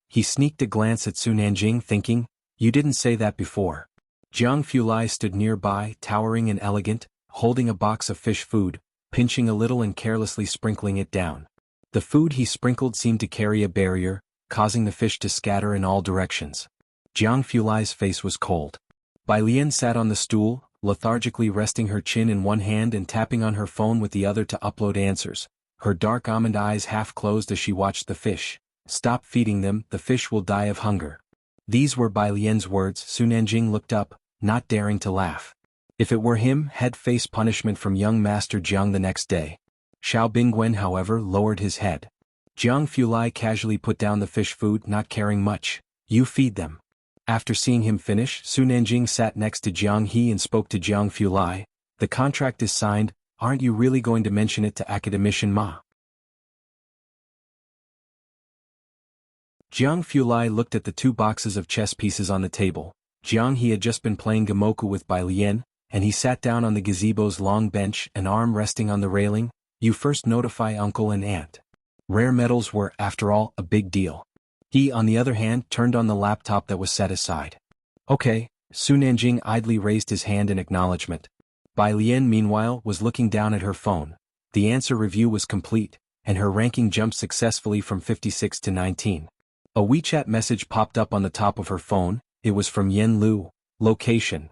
He sneaked a glance at Su Nanjing, thinking, you didn't say that before. Jiang Fulai stood nearby, towering and elegant, holding a box of fish food, pinching a little and carelessly sprinkling it down. The food he sprinkled seemed to carry a barrier, causing the fish to scatter in all directions. Jiang Fulai's face was cold. Bai Lian sat on the stool, lethargically resting her chin in one hand and tapping on her phone with the other to upload answers, her dark almond eyes half closed as she watched the fish. Stop feeding them, the fish will die of hunger. These were Bai Lian's words. Su Nanjing looked up, not daring to laugh. If it were him, he'd face punishment from young Master Jiang the next day. Xiao Bingwen, however, lowered his head. Jiang Fulai casually put down the fish food, not caring much. You feed them. After seeing him finish, Su Nanjing sat next to Jiang He and spoke to Jiang Fulai. The contract is signed, aren't you really going to mention it to Academician Ma? Jiang Fulai looked at the 2 boxes of chess pieces on the table. Jiang He had just been playing Gamoku with Bai Lian, and he sat down on the gazebo's long bench, an arm resting on the railing. You first notify uncle and aunt. Rare metals were, after all, a big deal. He, on the other hand, turned on the laptop that was set aside. Okay, Su Nanjing idly raised his hand in acknowledgement. Bai Lian, meanwhile, was looking down at her phone. The answer review was complete, and her ranking jumped successfully from 56 to 19. A WeChat message popped up on the top of her phone. It was from Yen Lu. Location.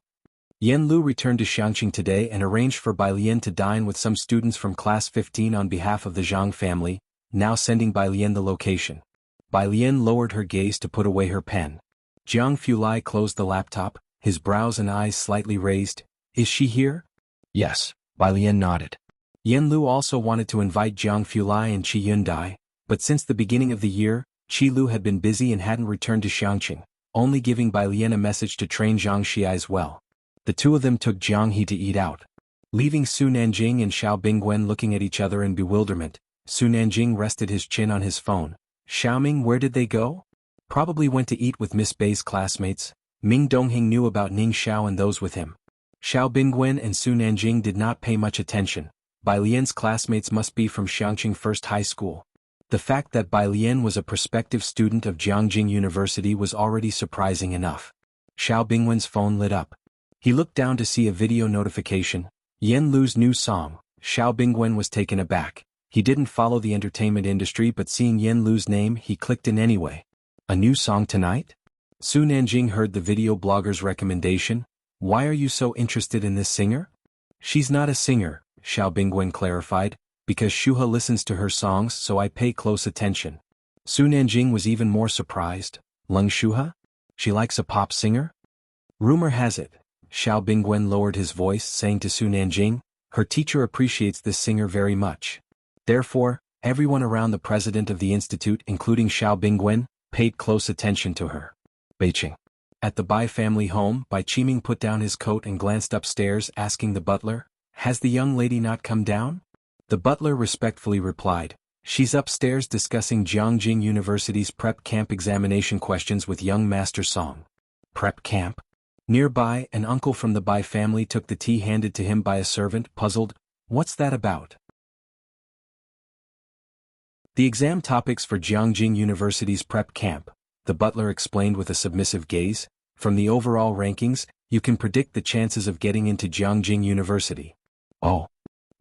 Yen Lu returned to Xiangqing today and arranged for Bai Lian to dine with some students from Class 15 on behalf of the Zhang family, now sending Bai Lian the location. Bai Lian lowered her gaze to put away her pen. Jiang Fulai closed the laptop, his brows and eyes slightly raised. Is she here? Yes, Bai Lian nodded. Yen Lu also wanted to invite Jiang Fulai and Qi Yundai, but since the beginning of the year, Qi Lu had been busy and hadn't returned to Xiangqing, only giving Bai Lian a message to train Zhang Xi as well. The 2 of them took Jiang He to eat out. Leaving Su Nanjing and Xiao Bingwen looking at each other in bewilderment, Su Nanjing rested his chin on his phone. Xiaoming, where did they go? Probably went to eat with Miss Bei's classmates. Ming Dongheng knew about Ning Xiao and those with him. Xiao Bingwen and Su Nanjing did not pay much attention. Bai Lian's classmates must be from Xiangqing First High School. The fact that Bai Lian was a prospective student of Jiangjing University was already surprising enough. Xiao Bingwen's phone lit up. He looked down to see a video notification. Yen Lu's new song. Xiao Bingwen was taken aback. He didn't follow the entertainment industry, but seeing Yen Lu's name, he clicked in anyway. A new song tonight? Su Nanjing heard the video blogger's recommendation. Why are you so interested in this singer? She's not a singer, Xiao Bingwen clarified, because Shuha listens to her songs, so I pay close attention. Su Nanjing was even more surprised. Lung Shuha? She likes a pop singer? Rumor has it. Xiao Bingwen lowered his voice, saying to Su Nanjing, her teacher appreciates this singer very much. Therefore, everyone around the president of the institute, including Xiao Bingwen, paid close attention to her. Beijing. At the Bai family home, Bai Qiming put down his coat and glanced upstairs, asking the butler, has the young lady not come down? The butler respectfully replied, She's upstairs discussing Jiangjing University's prep camp examination questions with young Master Song. Prep camp? Nearby, an uncle from the Bai family took the tea handed to him by a servant, puzzled. What's that about? The exam topics for Jiangjing University's prep camp, the butler explained with a submissive gaze. From the overall rankings, you can predict the chances of getting into Jiangjing University. Oh.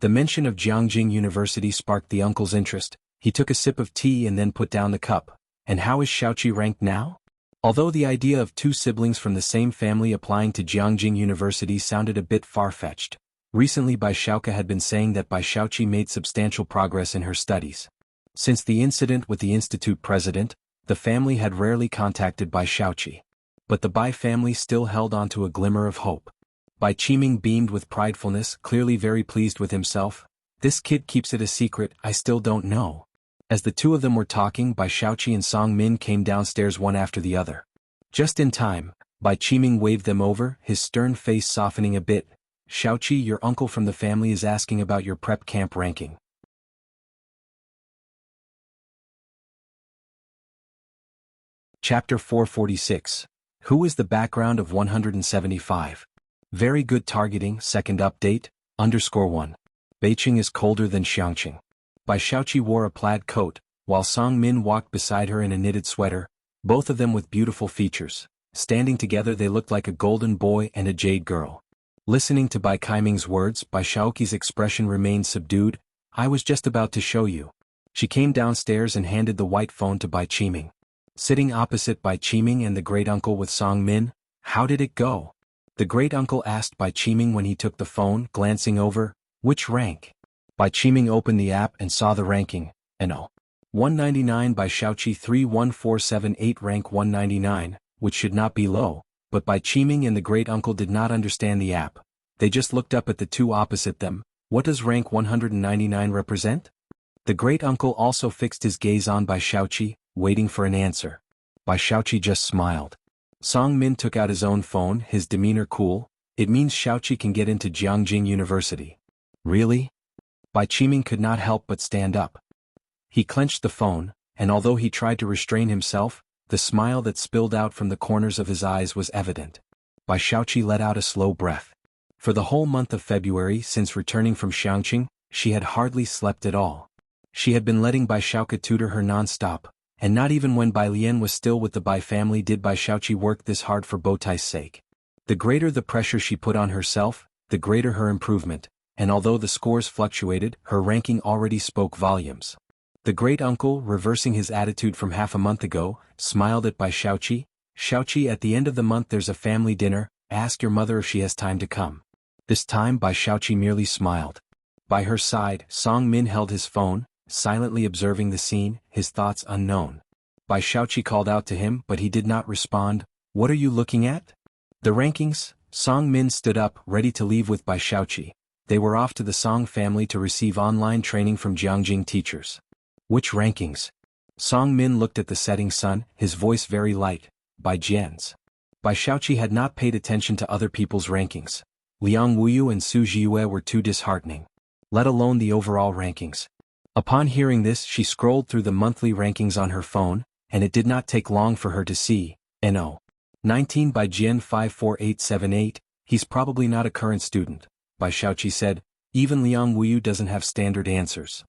The mention of Jiangjing University sparked the uncle's interest. He took a sip of tea and then put down the cup. And how is Xiaoqi ranked now? Although the idea of two siblings from the same family applying to Jiangjing University sounded a bit far-fetched, recently Bai Xiaoke had been saying that Bai Xiaoqi made substantial progress in her studies. Since the incident with the institute president, the family had rarely contacted Bai Xiaoqi. But the Bai family still held on to a glimmer of hope. Bai Qiming beamed with pridefulness, clearly very pleased with himself. This kid keeps it a secret, I still don't know. As the two of them were talking, Bai Xiaoqi and Song Min came downstairs one after the other. Just in time, Bai Qiming waved them over, his stern face softening a bit. Xiaoqi, your uncle from the family is asking about your prep camp ranking. Chapter 446. Who is the background of 175? Very good targeting, second update, _1. Beijing is colder than Xiangqing. Bai Xiaoqi wore a plaid coat, while Song Min walked beside her in a knitted sweater, both of them with beautiful features. Standing together they looked like a golden boy and a jade girl. Listening to Bai Qiming's words, Bai Xiaoqi's expression remained subdued. I was just about to show you. She came downstairs and handed the white phone to Bai Qiming. Sitting opposite Bai Qiming and the great-uncle with Song Min, how did it go? The great-uncle asked Bai Qiming when he took the phone, glancing over, which rank? Bai Qiming opened the app and saw the ranking, No. 199 Bai Xiaoqi 31478 rank 199, which should not be low, but Bai Qiming and the great-uncle did not understand the app. They just looked up at the two opposite them. What does rank 199 represent? The great-uncle also fixed his gaze on Bai Xiaoqi, waiting for an answer. Bai Xiaoqi just smiled. Song Min took out his own phone, his demeanor cool. It means Xiaoqi can get into Jiangjing University. Really? Bai Qiming could not help but stand up. He clenched the phone, and although he tried to restrain himself, the smile that spilled out from the corners of his eyes was evident. Bai Xiaoqi let out a slow breath. For the whole month of February since returning from Xiangqing, she had hardly slept at all. She had been letting Bai Xiaoke tutor her non-stop, and not even when Bai Lian was still with the Bai family did Bai Xiaoqi work this hard for Bowtai's sake. The greater the pressure she put on herself, the greater her improvement, and although the scores fluctuated, her ranking already spoke volumes. The great-uncle, reversing his attitude from half a month ago, smiled at Bai Xiaoqi. Xiaoqi, at the end of the month there's a family dinner, ask your mother if she has time to come. This time Bai Xiaoqi merely smiled. By her side, Song Min held his phone, silently observing the scene, his thoughts unknown. Bai Xiaoqi called out to him but he did not respond. What are you looking at? The rankings? Song Min stood up, ready to leave with Bai Xiaoqi. They were off to the Song family to receive online training from Jiangjing teachers. Which rankings? Song Min looked at the setting sun, his voice very light. Bai Jian's. Bai Xiaoqi had not paid attention to other people's rankings. Liang Wuyu and Su Jiyue were too disheartening. Let alone the overall rankings. Upon hearing this she scrolled through the monthly rankings on her phone, and it did not take long for her to see, No. 19 Bai Jian 54878, he's probably not a current student, Bai Xiaoqi said, even Liang Wuyu doesn't have standard answers.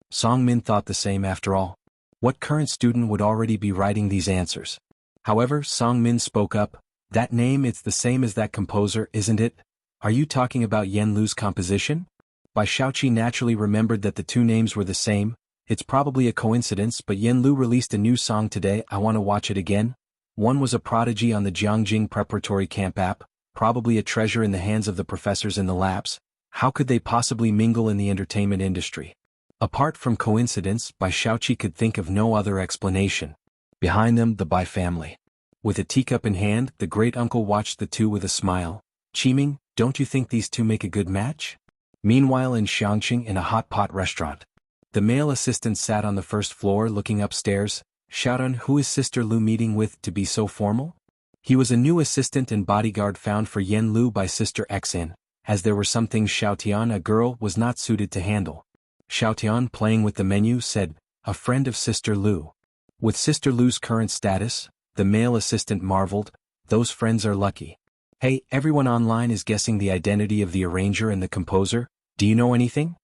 Song Min thought the same after all. What current student would already be writing these answers? However, Song Min spoke up, that name it's the same as that composer, isn't it? Are you talking about Yen Lu's composition? Bai Xiaoqi naturally remembered that the two names were the same. It's probably a coincidence, but Yen Lu released a new song today, I want to watch it again. One was a prodigy on the Jiangjing preparatory camp app, probably a treasure in the hands of the professors in the labs. How could they possibly mingle in the entertainment industry? Apart from coincidence, Bai Xiaoqi could think of no other explanation. Behind them, the Bai family. With a teacup in hand, the great-uncle watched the two with a smile. Qiming, don't you think these two make a good match? Meanwhile in Xiangqing in a hot pot restaurant. The male assistant sat on the first floor looking upstairs. Xiaodan, who is Sister Lu meeting with to be so formal? He was a new assistant and bodyguard found for Yen Lu by Sister Xin, as there were some things Xiaotian, a girl, was not suited to handle. Xiaotian, playing with the menu, said, "A friend of Sister Lu." With Sister Lu's current status, the male assistant marveled, "Those friends are lucky. Hey, everyone online is guessing the identity of the arranger and the composer. Do you know anything?"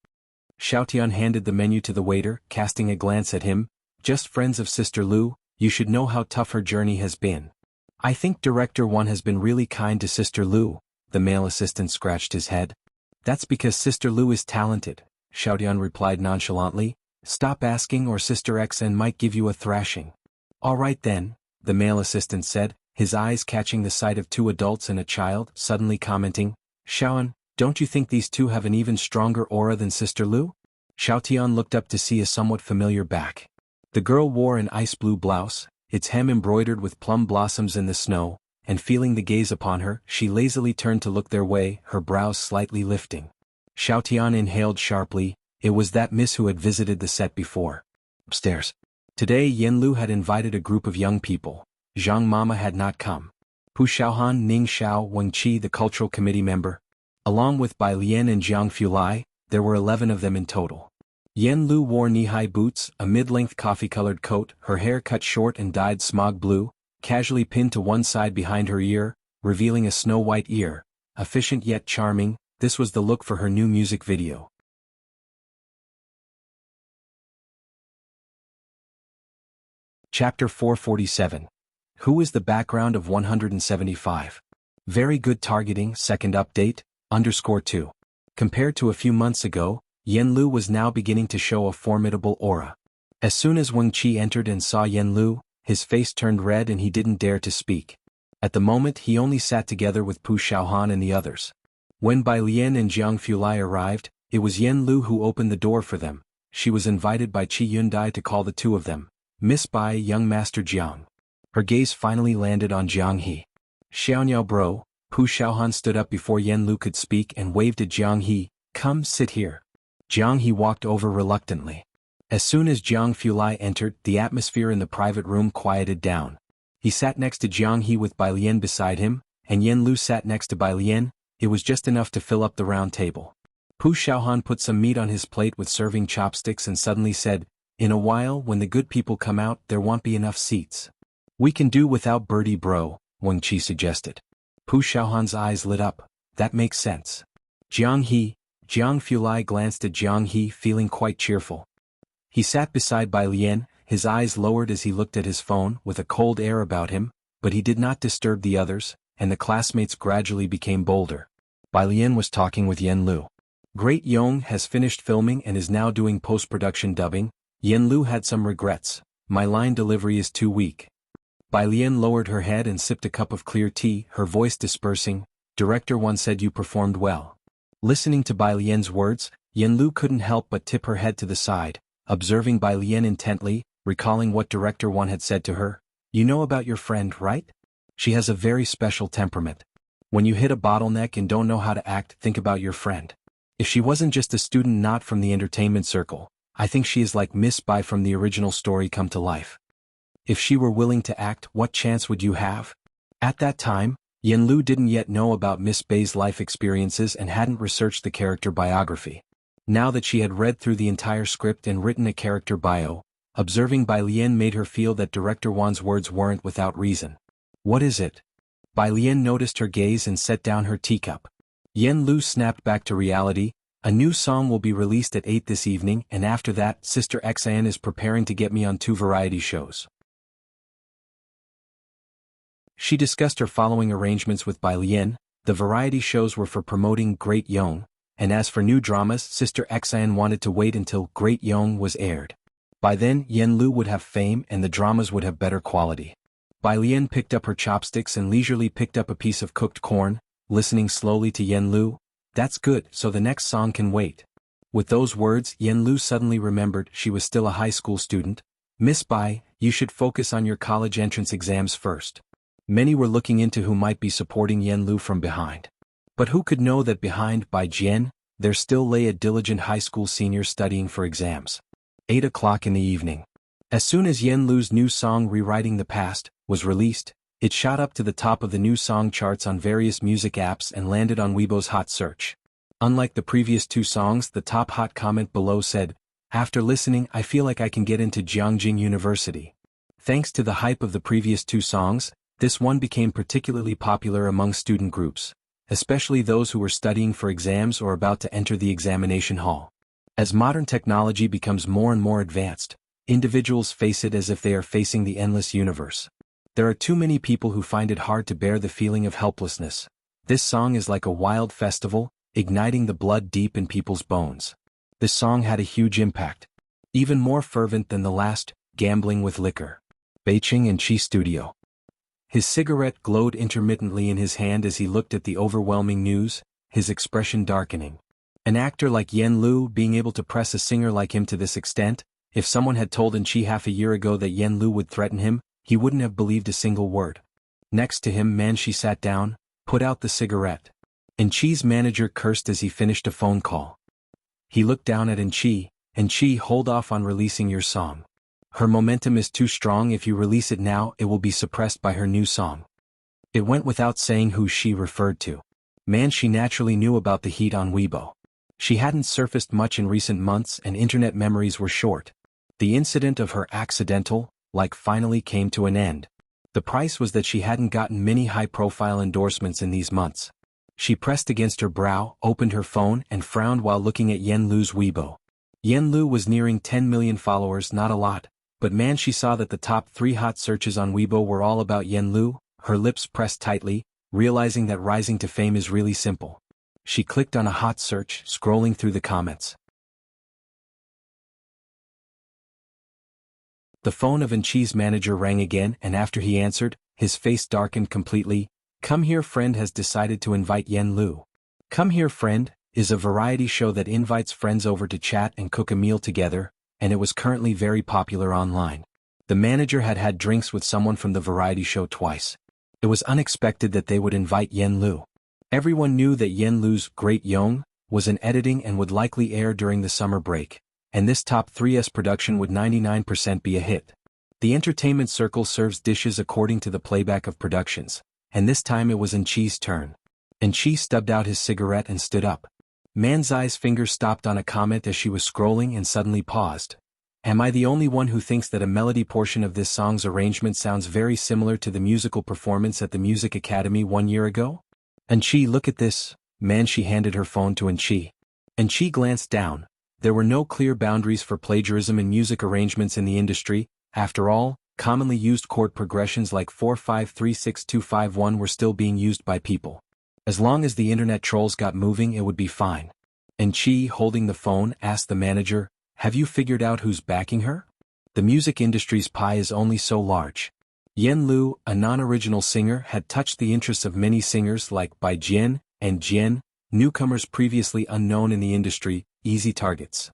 Xiaotian handed the menu to the waiter, casting a glance at him. "Just friends of Sister Lu. You should know how tough her journey has been." "I think Director One has been really kind to Sister Lu," the male assistant scratched his head. "That's because Sister Lu is talented," Xiaotian replied nonchalantly. "Stop asking or Sister XN might give you a thrashing." "All right then," the male assistant said, his eyes catching the sight of two adults and a child, suddenly commenting, "Xiaoan, don't you think these two have an even stronger aura than Sister Lu?" Xiaotian looked up to see a somewhat familiar back. The girl wore an ice blue blouse, its hem embroidered with plum blossoms in the snow, and feeling the gaze upon her, she lazily turned to look their way, her brows slightly lifting. Xiaotian inhaled sharply. It was that miss who had visited the set before. Upstairs. Today Yen Lu had invited a group of young people. Zhang Mama had not come. Pu Xiaohan, Ning Xiao, Wang Qi, the cultural committee member. Along with Bai Lian and Jiang Fulai, there were 11 of them in total. Yen Lu wore knee-high boots, a mid-length coffee-colored coat, her hair cut short and dyed smog blue, casually pinned to one side behind her ear, revealing a snow-white ear. Efficient yet charming, this was the look for her new music video. Chapter 447. Who is the background of 175? Very good targeting, second update, _2. Compared to a few months ago, Yen Lu was now beginning to show a formidable aura. As soon as Wang Qi entered and saw Yen Lu, his face turned red and he didn't dare to speak. At the moment he only sat together with Pu Xiaohan and the others. When Bai Lian and Jiang Fulai arrived, it was Yen Lu who opened the door for them. She was invited by Qi Yundai to call the two of them. "Miss Bai, young Master Jiang." Her gaze finally landed on Jiang He. "Xiaoniao bro." Pu Xiaohan stood up before Yen Lu could speak and waved at Jiang He. "Come sit here." Jiang He walked over reluctantly. As soon as Jiang Fulai entered, the atmosphere in the private room quieted down. He sat next to Jiang He with Bai Lian beside him, and Yen Lu sat next to Bai Lian. It was just enough to fill up the round table. Pu Xiaohan put some meat on his plate with serving chopsticks and suddenly said, "In a while when the good people come out there won't be enough seats." "We can do without Birdie bro," Wang Qi suggested. Pu Xiaohan's eyes lit up. "That makes sense." Jiang Fulai glanced at Jiang He, feeling quite cheerful. He sat beside Bai Lian, his eyes lowered as he looked at his phone, with a cold air about him, but he did not disturb the others, and the classmates gradually became bolder. Bai Lian was talking with Yen Lu. "Great Yong has finished filming and is now doing post-production dubbing. Yen Lu had some regrets. My line delivery is too weak." Bai Lian lowered her head and sipped a cup of clear tea, her voice dispersing. "Director One said you performed well." Listening to Bai Lian's words, Yen Lu couldn't help but tip her head to the side, observing Bai Lian intently, recalling what Director One had said to her. "You know about your friend, right? She has a very special temperament. When you hit a bottleneck and don't know how to act, think about your friend. If she wasn't just a student not from the entertainment circle, I think she is like Miss Bai from the original story come to life. If she were willing to act, what chance would you have?" At that time, Yen Lu didn't yet know about Miss Bai's life experiences and hadn't researched the character biography. Now that she had read through the entire script and written a character bio, observing Bai Lian made her feel that Director Wan's words weren't without reason. "What is it?" Bai Lian noticed her gaze and set down her teacup. Yen Lu snapped back to reality. "A new song will be released at 8 this evening, and after that, Sister XN is preparing to get me on 2 variety shows." She discussed her following arrangements with Bai Lian. The variety shows were for promoting Great Yong, and as for new dramas, Sister XN wanted to wait until Great Yong was aired. By then, Yen Lu would have fame and the dramas would have better quality. Bai Lian picked up her chopsticks and leisurely picked up a piece of cooked corn, listening slowly to Yen Lu. "That's good, so the next song can wait." With those words, Yen Lu suddenly remembered she was still a high school student. "Miss Bai, you should focus on your college entrance exams first." Many were looking into who might be supporting Yen Lu from behind. But who could know that behind Bai Jian, there still lay a diligent high school senior studying for exams. 8 o'clock in the evening. As soon as Yen Lu's new song Rewriting the Past was released, it shot up to the top of the new song charts on various music apps and landed on Weibo's hot search. Unlike the previous two songs, the top hot comment below said, "After listening, I feel like I can get into Jiangjing University." Thanks to the hype of the previous two songs, this one became particularly popular among student groups, especially those who were studying for exams or about to enter the examination hall. As modern technology becomes more and more advanced, individuals face it as if they are facing the endless universe. There are too many people who find it hard to bear the feeling of helplessness. This song is like a wild festival, igniting the blood deep in people's bones. This song had a huge impact. Even more fervent than the last, Gambling with Liquor. Beijing and Chi Studio. His cigarette glowed intermittently in his hand as he looked at the overwhelming news, his expression darkening. An actor like Yen Lu being able to press a singer like him to this extent, if someone had told Chi half a year ago that Yen Lu would threaten him, he wouldn't have believed a single word. Next to him, Chi sat down, put out the cigarette. Chi's manager cursed as he finished a phone call. He looked down at Chi, hold off on releasing your song. Her momentum is too strong. If you release it now, it will be suppressed by her new song. It went without saying who she referred to. Chi naturally knew about the heat on Weibo. She hadn't surfaced much in recent months and internet memories were short. The incident of her accidental, finally came to an end. The price was that she hadn't gotten many high-profile endorsements in these months. She pressed against her brow, opened her phone, and frowned while looking at Yen Lu's Weibo. Yen Lu was nearing 10 million followers, not a lot, but she saw that the top 3 hot searches on Weibo were all about Yen Lu. Her lips pressed tightly, realizing that rising to fame is really simple. She clicked on a hot search, scrolling through the comments. The phone of Chi's manager rang again, and after he answered, his face darkened completely. "Come Here Friend has decided to invite Yen Lu." Come Here Friend is a variety show that invites friends over to chat and cook a meal together, and it was currently very popular online. The manager had had drinks with someone from the variety show twice. It was unexpected that they would invite Yen Lu. Everyone knew that Yen Lu's Great Yong was in editing and would likely air during the summer break, and this top 3's production would 99% be a hit. The entertainment circle serves dishes according to the playback of productions, and this time it was Chi's turn. Chi stubbed out his cigarette and stood up. Manzai's finger stopped on a comment as she was scrolling and suddenly paused. "Am I the only one who thinks that a melody portion of this song's arrangement sounds very similar to the musical performance at the Music Academy 1 year ago?" Chi, look at this. She handed her phone to Chi. Chi glanced down. There were no clear boundaries for plagiarism in music arrangements in the industry. After all, commonly used chord progressions like 4-5-3-6-2-5-1 were still being used by people. As long as the internet trolls got moving, it would be fine. Chi, holding the phone, asked the manager, "Have you figured out who's backing her?" The music industry's pie is only so large. Yen Lu, a non-original singer, had touched the interests of many singers like Bai Jian and Jian, newcomers previously unknown in the industry, easy targets.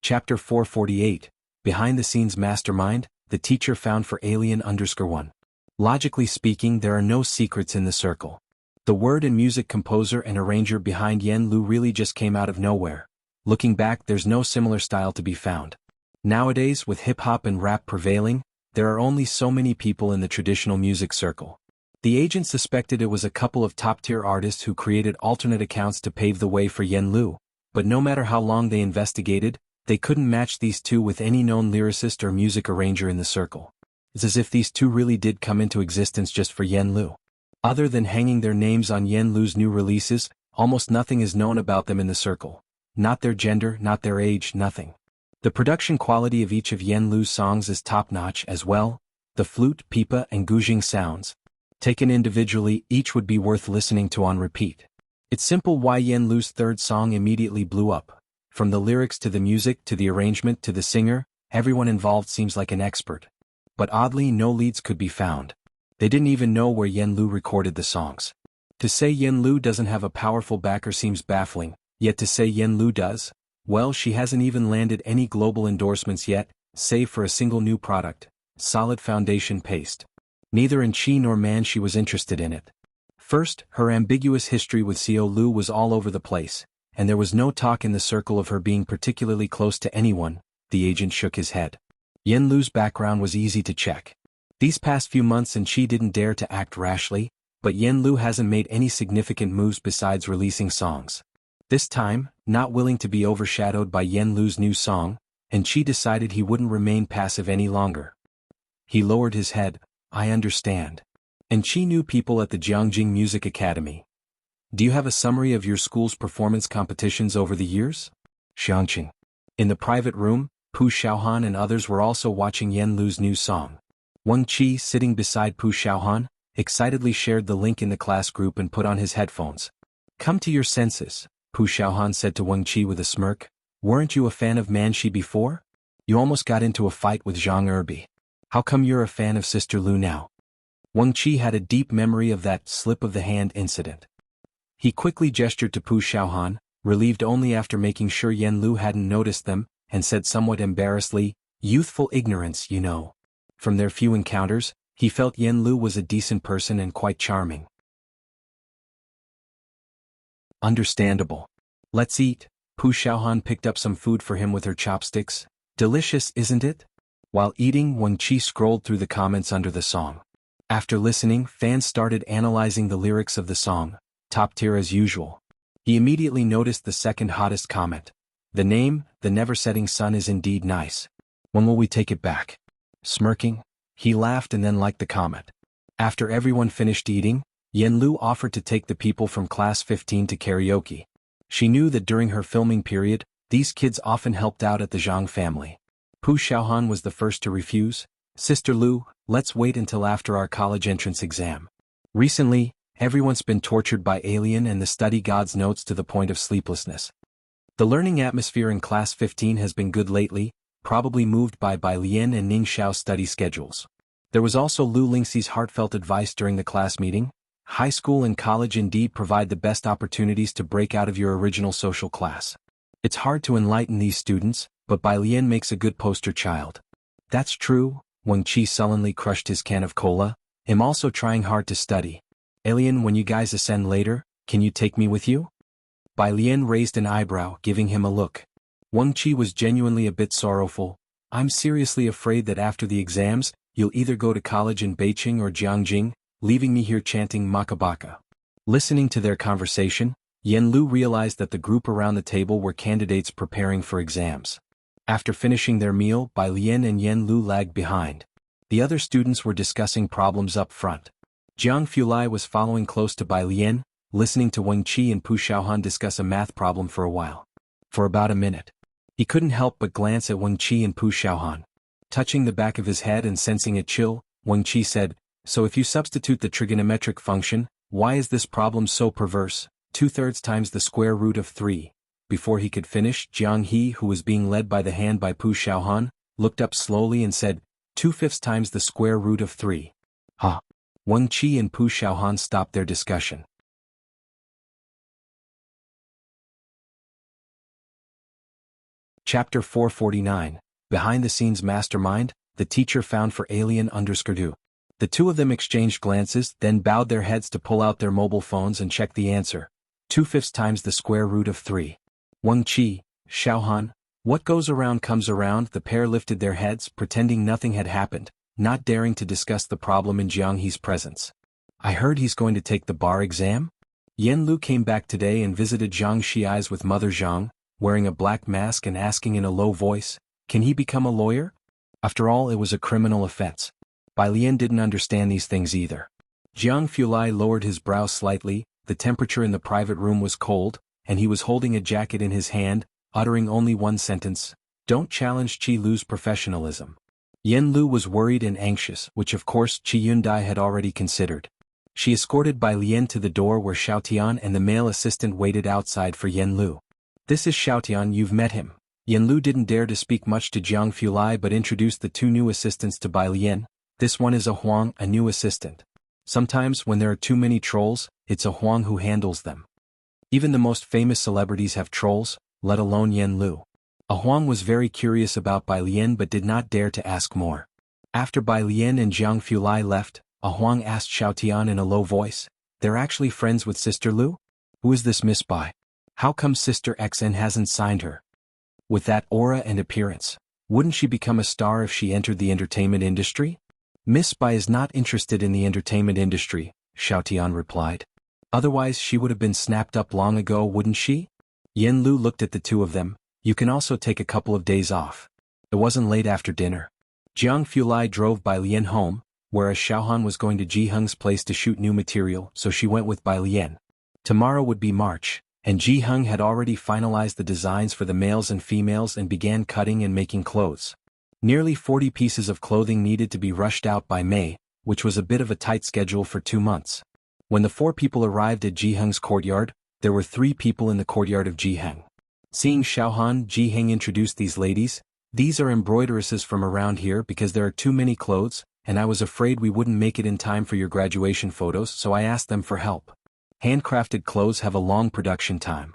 Chapter 448, Behind the Scenes Mastermind, the teacher found for Alien_1. Logically speaking, there are no secrets in the circle. The word and music composer and arranger behind Yen Lu really just came out of nowhere. Looking back, there's no similar style to be found. Nowadays, with hip-hop and rap prevailing, there are only so many people in the traditional music circle. The agent suspected it was a couple of top-tier artists who created alternate accounts to pave the way for Yen Lu, but no matter how long they investigated, they couldn't match these two with any known lyricist or music arranger in the circle. It's as if these two really did come into existence just for Yen Lu. Other than hanging their names on Yen Lu's new releases, almost nothing is known about them in the circle. Not their gender, not their age, nothing. The production quality of each of Yen Lu's songs is top-notch as well. The flute, pipa, and guzheng sounds, taken individually, each would be worth listening to on repeat. It's simple why Yen Lu's third song immediately blew up. From the lyrics to the music to the arrangement to the singer, everyone involved seems like an expert. But oddly, no leads could be found. They didn't even know where Yen Lu recorded the songs. To say Yen Lu doesn't have a powerful backer seems baffling, yet to say Yen Lu does, well, she hasn't even landed any global endorsements yet, save for a single new product, Solid Foundation Paste. Neither Chi nor Chi was interested in it. First, her ambiguous history with Xiao Lu was all over the place, and there was no talk in the circle of her being particularly close to anyone. The agent shook his head. Yen Lu's background was easy to check. These past few months and she didn't dare to act rashly, but Yen Lu hasn't made any significant moves besides releasing songs. This time, not willing to be overshadowed by Yen Lu's new song, and Chi decided he wouldn't remain passive any longer. He lowered his head. I understand. And Chi knew people at the Jiangjing Music Academy. Do you have a summary of your school's performance competitions over the years? Xiangqing. In the private room, Pu Xiaohan and others were also watching Yen Lu's new song. Wang Qi, sitting beside Pu Xiaohan, excitedly shared the link in the class group and put on his headphones. Come to your senses, Pu Xiaohan said to Wang Qi with a smirk. Weren't you a fan of Manxi before? You almost got into a fight with Zhang Erbi. How come you're a fan of Sister Lu now? Wang Qi had a deep memory of that slip-of-the-hand incident. He quickly gestured to Pu Xiaohan, relieved only after making sure Yen Lu hadn't noticed them, and said somewhat embarrassedly, youthful ignorance, you know. From their few encounters, he felt Yen Lu was a decent person and quite charming. Understandable. Let's eat. Pu Xiaohan picked up some food for him with her chopsticks. Delicious, isn't it? While eating, Wang Qi scrolled through the comments under the song. After listening, fans started analyzing the lyrics of the song, top tier as usual. He immediately noticed the second hottest comment. The name, The Never Setting Sun, is indeed nice. When will we take it back? Smirking, he laughed and then liked the comment. After everyone finished eating, Yen Lu offered to take the people from class 15 to karaoke. She knew that during her filming period, these kids often helped out at the Zhang family. Pu Xiaohan was the first to refuse. Sister Lu, let's wait until after our college entrance exam. Recently, everyone's been tortured by Alien and the study God's notes to the point of sleeplessness. The learning atmosphere in class 15 has been good lately, probably moved by Bai Lian and Ning Xiao's study schedules. There was also Lu Lingxi's heartfelt advice during the class meeting. High school and college indeed provide the best opportunities to break out of your original social class. It's hard to enlighten these students, but Bai Lian makes a good poster child. That's true. Wang Qi sullenly crushed his can of cola. I'm also trying hard to study. Alien, when you guys ascend later, can you take me with you? Bai Lian raised an eyebrow, giving him a look. Wang Qi was genuinely a bit sorrowful. I'm seriously afraid that after the exams, you'll either go to college in Beijing or Jiangjing, leaving me here chanting Makabaka. Listening to their conversation, Yen Lu realized that the group around the table were candidates preparing for exams. After finishing their meal, Bai Lian and Yen Lu lagged behind. The other students were discussing problems up front. Jiang Fulai was following close to Bai Lian, listening to Wang Qi and Pu Xiaohan discuss a math problem for a while. For about a minute. He couldn't help but glance at Wang Qi and Pu Xiaohan. Touching the back of his head and sensing a chill, Wang Qi said, so if you substitute the trigonometric function, why is this problem so perverse? 2/3 times the square root of 3. Before he could finish, Jiang He, who was being led by the hand by Pu Xiaohan, looked up slowly and said, 2/5 times the square root of 3. Ha! Wang Qi and Pu Xiaohan stopped their discussion. Chapter 449, Behind-the-Scenes Mastermind, the teacher found for Alien_2. The two of them exchanged glances, then bowed their heads to pull out their mobile phones and check the answer. 2/5 times the square root of 3. Wang Qi, Xiaohan, what goes around comes around. The pair lifted their heads, pretending nothing had happened, not daring to discuss the problem in Jiang He's presence. I heard he's going to take the bar exam? Yen Lu came back today and visited Zhang Xi's with Mother Zhang, wearing a black mask and asking in a low voice, can he become a lawyer? After all, it was a criminal offense. Bai Lian didn't understand these things either. Jiang Fulai lowered his brow slightly. The temperature in the private room was cold, and he was holding a jacket in his hand, uttering only one sentence, don't challenge Qi Lu's professionalism. Yen Lu was worried and anxious, which of course Qi Yundai had already considered. She escorted Bai Lian to the door where Xiaotian and the male assistant waited outside for Yen Lu. This is Xiaotian, you've met him. Yen Lu didn't dare to speak much to Jiang Fulai but introduced the two new assistants to Bai Lian. This one is a Huang, a new assistant. Sometimes when there are too many trolls, it's a Huang who handles them. Even the most famous celebrities have trolls, let alone Yen Lu. A Huang was very curious about Bai Lian but did not dare to ask more. After Bai Lian and Jiang Fulai left, a Huang asked Xiaotian in a low voice, they're actually friends with Sister Lu? Who is this Miss Bai? How come Sister XN hasn't signed her? With that aura and appearance, wouldn't she become a star if she entered the entertainment industry? Miss Bai is not interested in the entertainment industry, Xiaotian replied. Otherwise she would have been snapped up long ago, wouldn't she? Yen Lu looked at the two of them. You can also take a couple of days off. It wasn't late after dinner. Jiang Fulai drove Bai Lian home, whereas Xiaohan was going to Ji Heng's place to shoot new material, so she went with Bai Lian. Tomorrow would be March, and Ji Heng had already finalized the designs for the males and females and began cutting and making clothes. Nearly 40 pieces of clothing needed to be rushed out by May, which was a bit of a tight schedule for 2 months. When the 4 people arrived at Ji Heng's courtyard, there were 3 people in the courtyard of Ji Heng. Seeing Xiaohan, Ji Heng introduced these ladies. These are embroideresses from around here because there are too many clothes, and I was afraid we wouldn't make it in time for your graduation photos, so I asked them for help. Handcrafted clothes have a long production time.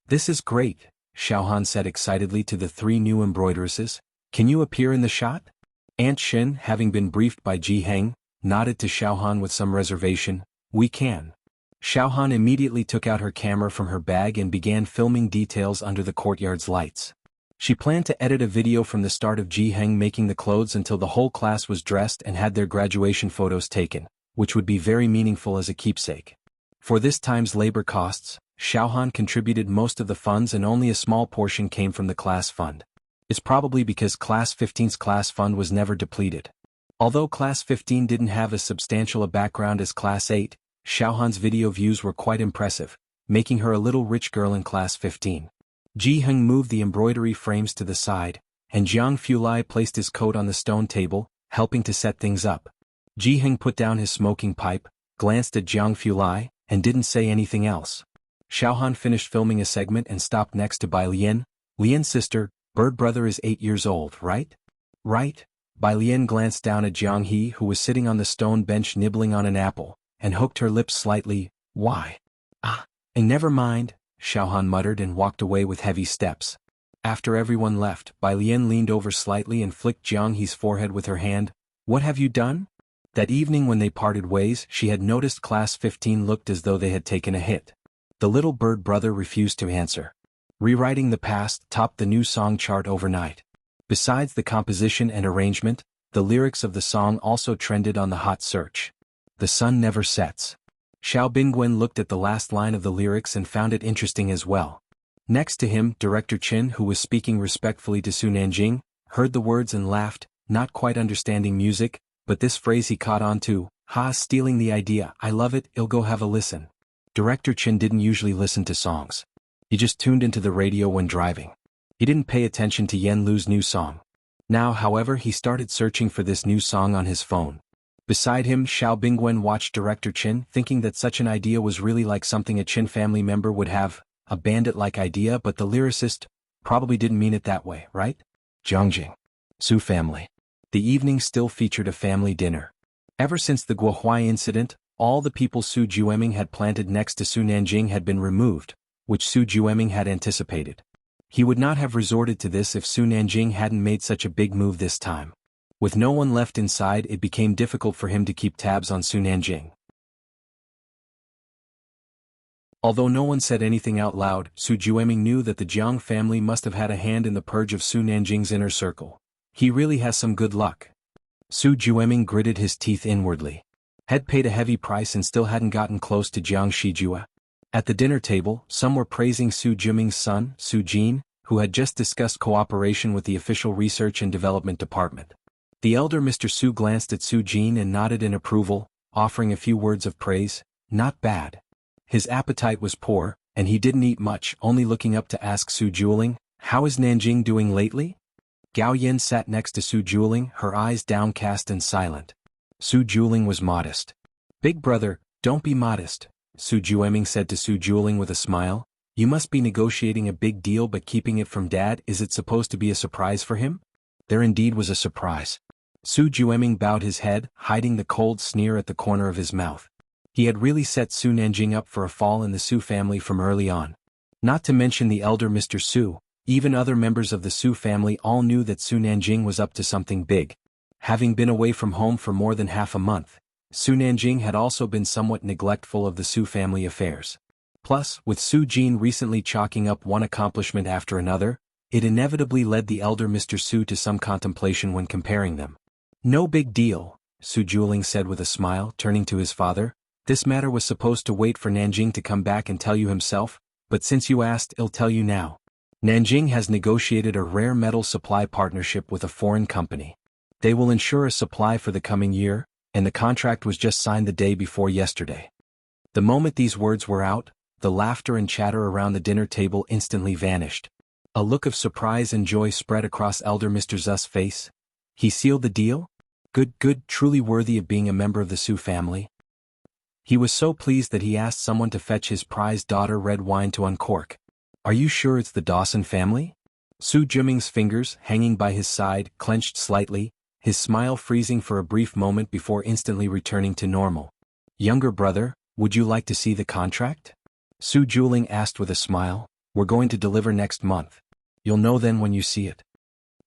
This is great, Xiaohan said excitedly to the 3 new embroideresses. Can you appear in the shot? Aunt Shin, having been briefed by Ji Heng, nodded to Xiaohan with some reservation. We can. Xiaohan immediately took out her camera from her bag and began filming details under the courtyard's lights. She planned to edit a video from the start of Ji Heng making the clothes until the whole class was dressed and had their graduation photos taken, which would be very meaningful as a keepsake. For this time's labor costs, Xiaohan contributed most of the funds and only a small portion came from the class fund. It's probably because Class 15's class fund was never depleted. Although Class 15 didn't have as substantial a background as Class 8, Xiaohan's video views were quite impressive, making her a little rich girl in Class 15. Ji Heng moved the embroidery frames to the side, and Jiang Fulai placed his coat on the stone table, helping to set things up. Ji Heng put down his smoking pipe, glanced at Jiang Fulai, and didn't say anything else. Xiaohan finished filming a segment and stopped next to Bai Lian. Lian's sister, Bird brother is 8 years old, right? Right? Bai Lian glanced down at Jiang He, who was sitting on the stone bench nibbling on an apple, and hooked her lips slightly. Why? And never mind, Xiaohan muttered and walked away with heavy steps. After everyone left, Bai Lian leaned over slightly and flicked Jiang He's forehead with her hand. What have you done? That evening when they parted ways, she had noticed Class 15 looked as though they had taken a hit. The little bird brother refused to answer. Rewriting the Past topped the new song chart overnight. Besides the composition and arrangement, the lyrics of the song also trended on the hot search. The sun never sets. Xiao Bingwen looked at the last line of the lyrics and found it interesting as well. Next to him, Director Qin, who was speaking respectfully to Su Nanjing, heard the words and laughed, not quite understanding music, but this phrase he caught on to. Stealing the idea, I love it, I'll go have a listen. Director Qin didn't usually listen to songs. He just tuned into the radio when driving. He didn't pay attention to Yen Lu's new song. Now, however, he started searching for this new song on his phone. Beside him, Xiao Bingwen watched Director Qin, thinking that such an idea was really like something a Qin family member would have, a bandit-like idea, but the lyricist probably didn't mean it that way, right? Zhongjing. Su family. The evening still featured a family dinner. Ever since the Guohuai incident, all the people Su Jueming had planted next to Su Nanjing had been removed, which Su Jueming had anticipated. He would not have resorted to this if Su Nanjing hadn't made such a big move this time. With no one left inside, it became difficult for him to keep tabs on Su Nanjing. Although no one said anything out loud, Su Jueming knew that the Jiang family must have had a hand in the purge of Su Nanjing's inner circle. He really has some good luck. Su Jueming gritted his teeth inwardly. Had paid a heavy price and still hadn't gotten close to Jiang Shijua. At the dinner table, some were praising Su Jiming's son, Su Jin, who had just discussed cooperation with the official research and development department. The elder Mr. Su glanced at Su Jin and nodded in approval, offering a few words of praise. Not bad. His appetite was poor, and he didn't eat much, only looking up to ask Su Juling, how is Nanjing doing lately? Gao Yin sat next to Su Juling, her eyes downcast and silent. Su Juling was modest. Big brother, don't be modest, Su Jueming said to Su Juling with a smile. You must be negotiating a big deal but keeping it from Dad. Is it supposed to be a surprise for him? There indeed was a surprise. Su Jueming bowed his head, hiding the cold sneer at the corner of his mouth. He had really set Su Nanjing up for a fall in the Su family from early on. Not to mention the elder Mr. Su, even other members of the Su family all knew that Su Nanjing was up to something big. Having been away from home for more than half a month, Su Nanjing had also been somewhat neglectful of the Su family affairs. Plus, with Su Jin recently chalking up one accomplishment after another, It inevitably led the elder Mr. Su to some contemplation when comparing them. "No big deal," Su Juling said with a smile, turning to his father. "This matter was supposed to wait for Nanjing to come back and tell you himself, but since you asked, I'll tell you now. Nanjing has negotiated a rare metal supply partnership with a foreign company. They will ensure a supply for the coming year, and the contract was just signed the day before yesterday." The moment these words were out, the laughter and chatter around the dinner table instantly vanished. A look of surprise and joy spread across Elder Mr. Zu's face. "He sealed the deal? Good, good, truly worthy of being a member of the Su family." He was so pleased that he asked someone to fetch his prized daughter red wine to uncork. "Are you sure it's the Dawson family?" Su Juming's fingers, hanging by his side, clenched slightly, his smile freezing for a brief moment before instantly returning to normal. "Younger brother, would you like to see the contract?" Su Juling asked with a smile. "We're going to deliver next month. You'll know then when you see it."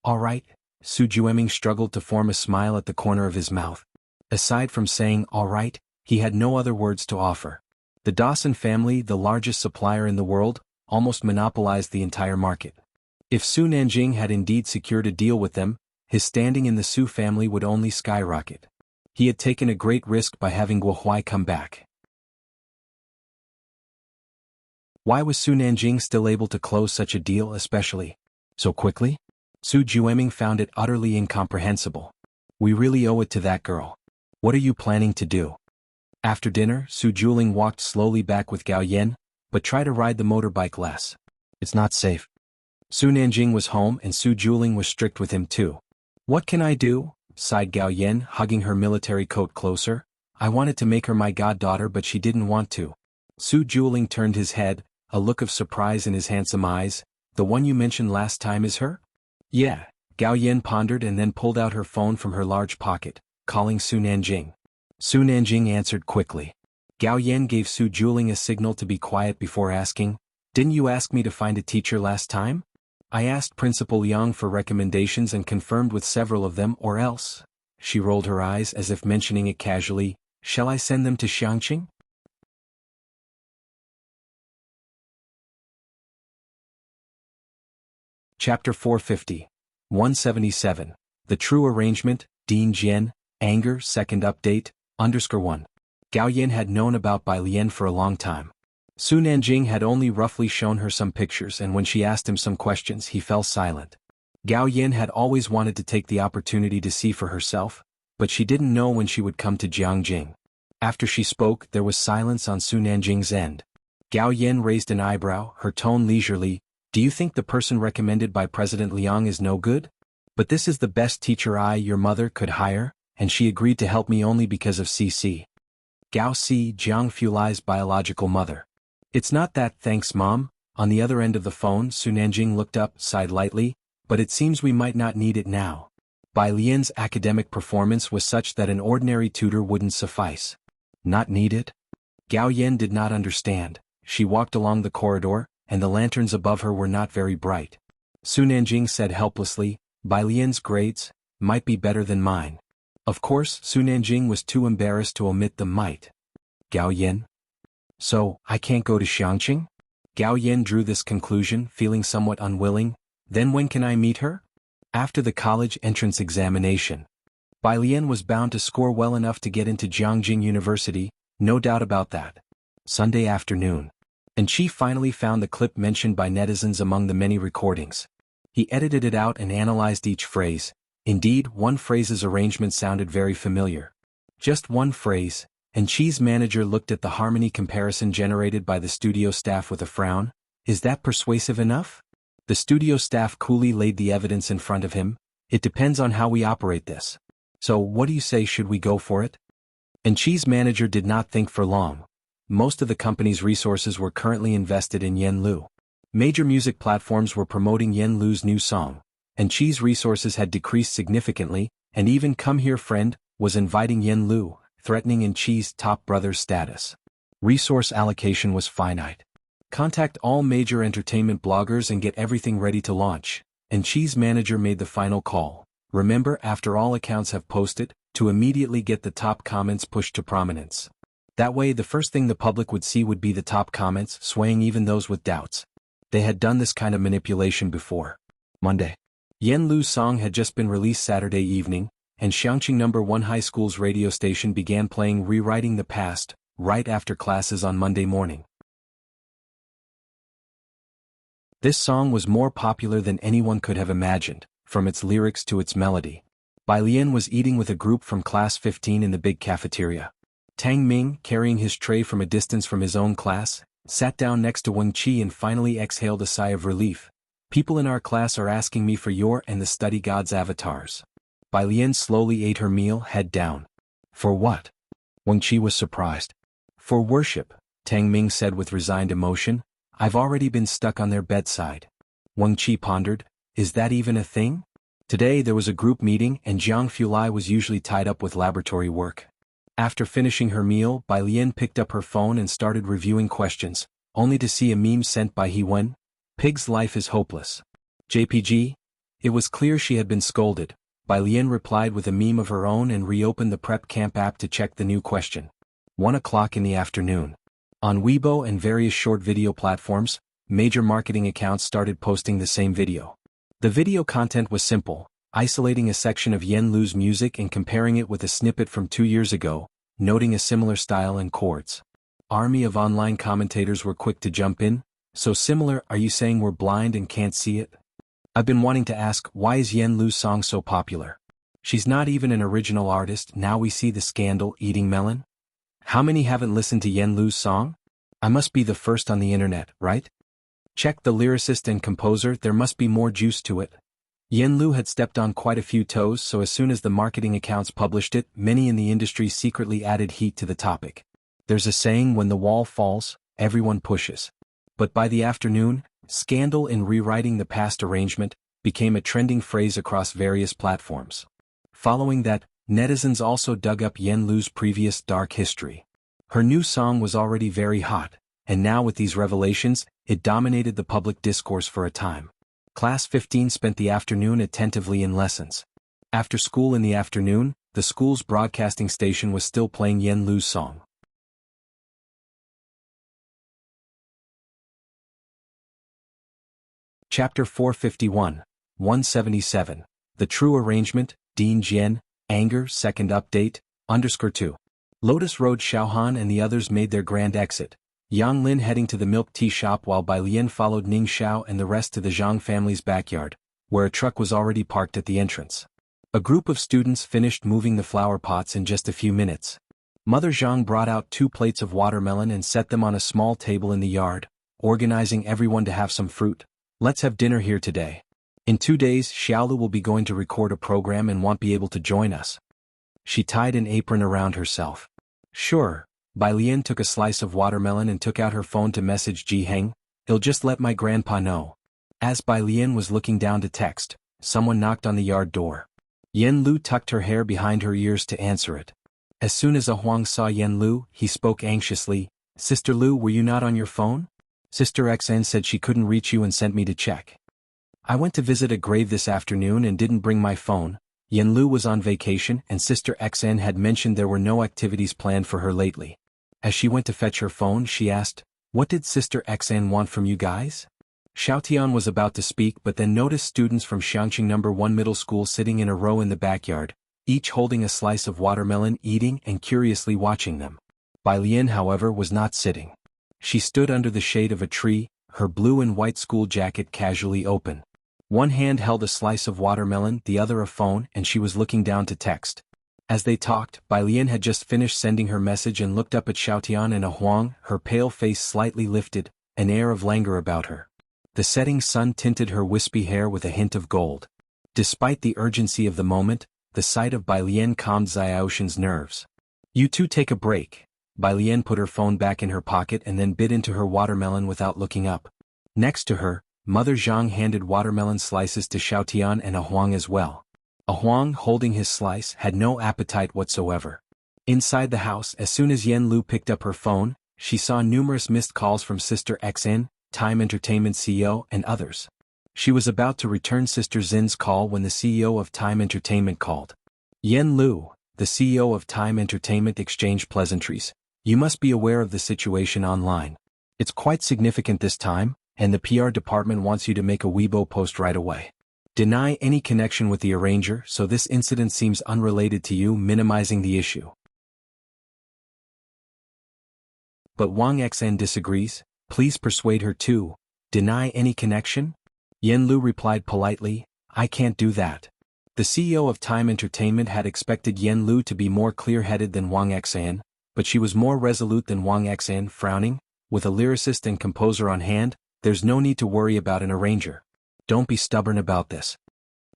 "All right." Su Jueming struggled to form a smile at the corner of his mouth. Aside from saying "all right," he had no other words to offer. The Dawson family, the largest supplier in the world, almost monopolized the entire market. If Su Nanjing had indeed secured a deal with them, his standing in the Su family would only skyrocket. He had taken a great risk by having Guo Huai come back. Why was Su Nanjing still able to close such a deal, especially so quickly? Su Jueming found it utterly incomprehensible. "We really owe it to that girl. What are you planning to do?" After dinner, Su Juling walked slowly back with Gao Yen, but tried to ride the motorbike less. "It's not safe." Su Nanjing was home and Su Juling was strict with him too. "What can I do?" sighed Gao Yen, hugging her military coat closer. "I wanted to make her my goddaughter but she didn't want to." Su Juling turned his head, a look of surprise in his handsome eyes. "The one you mentioned last time is her?" "Yeah." Gao Yen pondered and then pulled out her phone from her large pocket, calling Su Nanjing. Su Nanjing answered quickly. Gao Yen gave Su Juling a signal to be quiet before asking, "Didn't you ask me to find a teacher last time? I asked Principal Yang for recommendations and confirmed with several of them, or else." She rolled her eyes as if mentioning it casually. "Shall I send them to Xiangqing?" Chapter 450. 177. The True Arrangement, Dean Jian, Anger, Second Update, _1. Gao Yen had known about Bai Lian for a long time. Su Nanjing had only roughly shown her some pictures and when she asked him some questions he fell silent. Gao Yen had always wanted to take the opportunity to see for herself, but she didn't know when she would come to Jiangjing. After she spoke, there was silence on Su Nanjing's end. Gao Yen raised an eyebrow, her tone leisurely. "Do you think the person recommended by President Liang is no good? But this is the best teacher your mother, could hire, and she agreed to help me only because of CC. Gao Si, Jiang Fulai's biological mother. It's not that, thanks Mom." On the other end of the phone, Su Nanjing looked up, sighed lightly, "But it seems we might not need it now. Bai Lian's academic performance was such that an ordinary tutor wouldn't suffice." "Not need it?" Gao Yen did not understand. She walked along the corridor, and the lanterns above her were not very bright. Su Nanjing said helplessly, "Bai Lian's grades might be better than mine." Of course, Su Nanjing was too embarrassed to omit the might. "Gao Yen? So, I can't go to Xiangqing?" Gao Yen drew this conclusion, feeling somewhat unwilling. "Then when can I meet her?" "After the college entrance examination. Bai Lian was bound to score well enough to get into Jiangjing University, no doubt about that." Sunday afternoon. And Chi finally found the clip mentioned by netizens among the many recordings. He edited it out and analyzed each phrase. Indeed, one phrase's arrangement sounded very familiar. Just one phrase, and Chi's manager looked at the harmony comparison generated by the studio staff with a frown. "Is that persuasive enough?" The studio staff coolly laid the evidence in front of him. "It depends on how we operate this. So what do you say, should we go for it?" And Chi's manager did not think for long. Most of the company's resources were currently invested in Yen Lu. Major music platforms were promoting Yen Lu's new song, and Chi's resources had decreased significantly, and even Come Here Friend was inviting Yen Lu, threatening in Chi's top brother's status. Resource allocation was finite. Contact all major entertainment bloggers and get everything ready to launch, and Chi's manager made the final call. Remember, after all accounts have posted, to immediately get the top comments pushed to prominence. That way the first thing the public would see would be the top comments, swaying even those with doubts. They had done this kind of manipulation before. Monday. Yen Lu's song had just been released Saturday evening, and Xiangqing No. 1 High School's radio station began playing Rewriting the Past right after classes on Monday morning. This song was more popular than anyone could have imagined, from its lyrics to its melody. Bai Lian was eating with a group from class 15 in the big cafeteria. Tang Ming, carrying his tray from a distance from his own class, sat down next to Wang Qi and finally exhaled a sigh of relief. People in our class are asking me for your and the study god's avatars. Bai Lian slowly ate her meal, head down. For what? Wang Qi was surprised. For worship, Tang Ming said with resigned emotion. I've already been stuck on their bedside. Wang Qi pondered, is that even a thing? Today there was a group meeting and Jiang Fulai was usually tied up with laboratory work. After finishing her meal, Bai Lian picked up her phone and started reviewing questions, only to see a meme sent by He Wen. Pig's life is hopeless. JPG? It was clear she had been scolded. Bai Lian replied with a meme of her own and reopened the Prep Camp app to check the new question. 1 o'clock in the afternoon. On Weibo and various short video platforms, major marketing accounts started posting the same video. The video content was simple, isolating a section of Yen Lu's music and comparing it with a snippet from 2 years ago, noting a similar style and chords. Army of online commentators were quick to jump in. So similar, are you saying we're blind and can't see it? I've been wanting to ask, why is Yen Lu's song so popular? She's not even an original artist, now we see the scandal, eating melon? How many haven't listened to Yen Lu's song? I must be the first on the internet, right? Check the lyricist and composer, there must be more juice to it. Yen Lu had stepped on quite a few toes, so as soon as the marketing accounts published it, many in the industry secretly added heat to the topic. There's a saying, when the wall falls, everyone pushes. But by the afternoon, scandal in rewriting the past arrangement became a trending phrase across various platforms. Following that, netizens also dug up Yen Lu's previous dark history. Her new song was already very hot, and now with these revelations, it dominated the public discourse for a time. Class 15 spent the afternoon attentively in lessons. After school in the afternoon, the school's broadcasting station was still playing Yen Lu's song. Chapter 451, 177. The True Arrangement, Dean Jian, Anger, Second Update, _2. Lotus Road. Xiaohan and the others made their grand exit, Yang Lin heading to the milk tea shop while Bai Lian followed Ning Xiao and the rest to the Zhang family's backyard, where a truck was already parked at the entrance. A group of students finished moving the flower pots in just a few minutes. Mother Zhang brought out 2 plates of watermelon and set them on a small table in the yard, organizing everyone to have some fruit. Let's have dinner here today. In 2 days, Xiaolu will be going to record a program and won't be able to join us. She tied an apron around herself. Sure. Bai Lian took a slice of watermelon and took out her phone to message Ji Heng. He'll just let my grandpa know. As Bai Lian was looking down to text, someone knocked on the yard door. Yen Lu tucked her hair behind her ears to answer it. As soon as Huang saw Yen Lu, he spoke anxiously. Sister Lu, were you not on your phone? Sister XN said she couldn't reach you and sent me to check. I went to visit a grave this afternoon and didn't bring my phone. Yen Lu was on vacation and Sister XN had mentioned there were no activities planned for her lately. As she went to fetch her phone, she asked, what did Sister XN want from you guys? Xiaotian was about to speak but then noticed students from Xiangqing No. 1 Middle School sitting in a row in the backyard, each holding a slice of watermelon, eating and curiously watching them. Bai Lian, however, was not sitting. She stood under the shade of a tree, her blue and white school jacket casually open. One hand held a slice of watermelon, the other a phone, and she was looking down to text. As they talked, Bai Lian had just finished sending her message and looked up at Xiaotian and Huang, her pale face slightly lifted, an air of languor about her. The setting sun tinted her wispy hair with a hint of gold. Despite the urgency of the moment, the sight of Bai Lian calmed Xiaoshan's nerves. You two take a break. Bai Lian put her phone back in her pocket and then bit into her watermelon without looking up. Next to her, Mother Zhang handed watermelon slices to Xiaotian and Huang as well. Huang, holding his slice, had no appetite whatsoever. Inside the house, as soon as Yen Lu picked up her phone, she saw numerous missed calls from Sister XN, Time Entertainment CEO, and others. She was about to return Sister Zin's call when the CEO of Time Entertainment called. Yen Lu, the CEO of Time Entertainment, exchanged pleasantries. You must be aware of the situation online. It's quite significant this time, and the PR department wants you to make a Weibo post right away. Deny any connection with the arranger, so this incident seems unrelated to you, minimizing the issue. But Wang Xan disagrees. Please persuade her to deny any connection? Yen Lu replied politely, I can't do that. The CEO of Time Entertainment had expected Yen Lu to be more clear-headed than Wang Xan, but she was more resolute than Wang Xan, frowning. With a lyricist and composer on hand, there's no need to worry about an arranger. Don't be stubborn about this.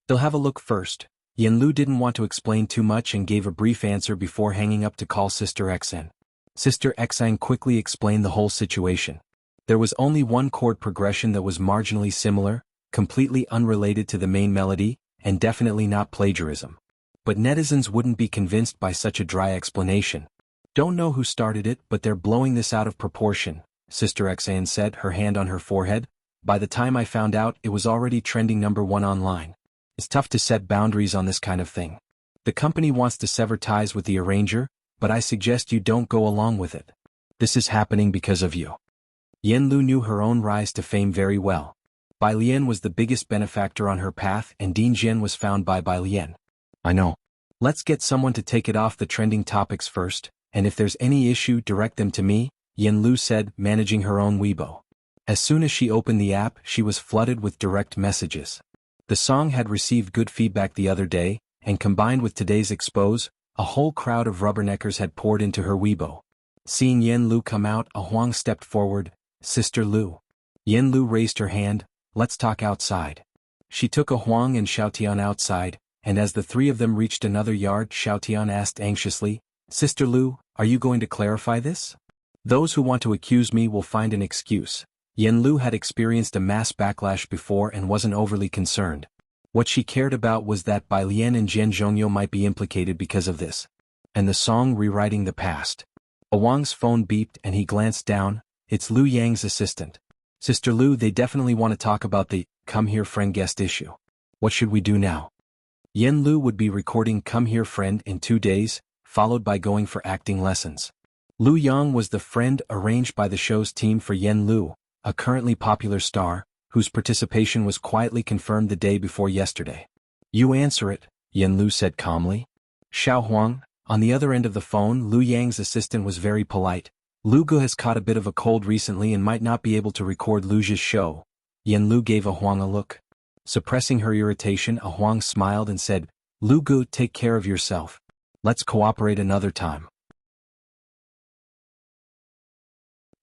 They'll have a look first. Yen Lu didn't want to explain too much and gave a brief answer before hanging up to call Sister Xan. Sister Xan quickly explained the whole situation. There was only one chord progression that was marginally similar, completely unrelated to the main melody, and definitely not plagiarism. But netizens wouldn't be convinced by such a dry explanation. Don't know who started it, but they're blowing this out of proportion, Sister Xan said, her hand on her forehead. By the time I found out, it was already trending #1 online. It's tough to set boundaries on this kind of thing. The company wants to sever ties with the arranger, but I suggest you don't go along with it. This is happening because of you. Yen Lu knew her own rise to fame very well. Bai Lian was the biggest benefactor on her path, and Ding Jian was found by Bai Lian. I know. Let's get someone to take it off the trending topics first, and if there's any issue, direct them to me, Yen Lu said, managing her own Weibo. As soon as she opened the app, she was flooded with direct messages. The song had received good feedback the other day, and combined with today's expose, a whole crowd of rubberneckers had poured into her Weibo. Seeing Yen Lu come out, a Huang stepped forward. Sister Lu. Yen Lu raised her hand. Let's talk outside. She took a Huang and Xiaotian outside, and as the three of them reached another yard, Xiaotian asked anxiously, Sister Lu, are you going to clarify this? Those who want to accuse me will find an excuse. Yen Lu had experienced a mass backlash before and wasn't overly concerned. What she cared about was that Bai Lian and Jian Zhongyu might be implicated because of this. And the song rewriting the past. Wang's phone beeped and he glanced down. It's Lu Yang's assistant. Sister Lu, they definitely want to talk about the Come Here Friend guest issue. What should we do now? Yen Lu would be recording Come Here Friend in 2 days, followed by going for acting lessons. Lu Yang was the friend arranged by the show's team for Yen Lu, a currently popular star, whose participation was quietly confirmed the day before yesterday. You answer it, Yen Lu said calmly. Xiao Huang, on the other end of the phone, Lu Yang's assistant was very polite. Lu Gu has caught a bit of a cold recently and might not be able to record Lu's show. Yen Lu gave a Huang a look. Suppressing her irritation, a Huang smiled and said, Lu Gu, take care of yourself. Let's cooperate another time.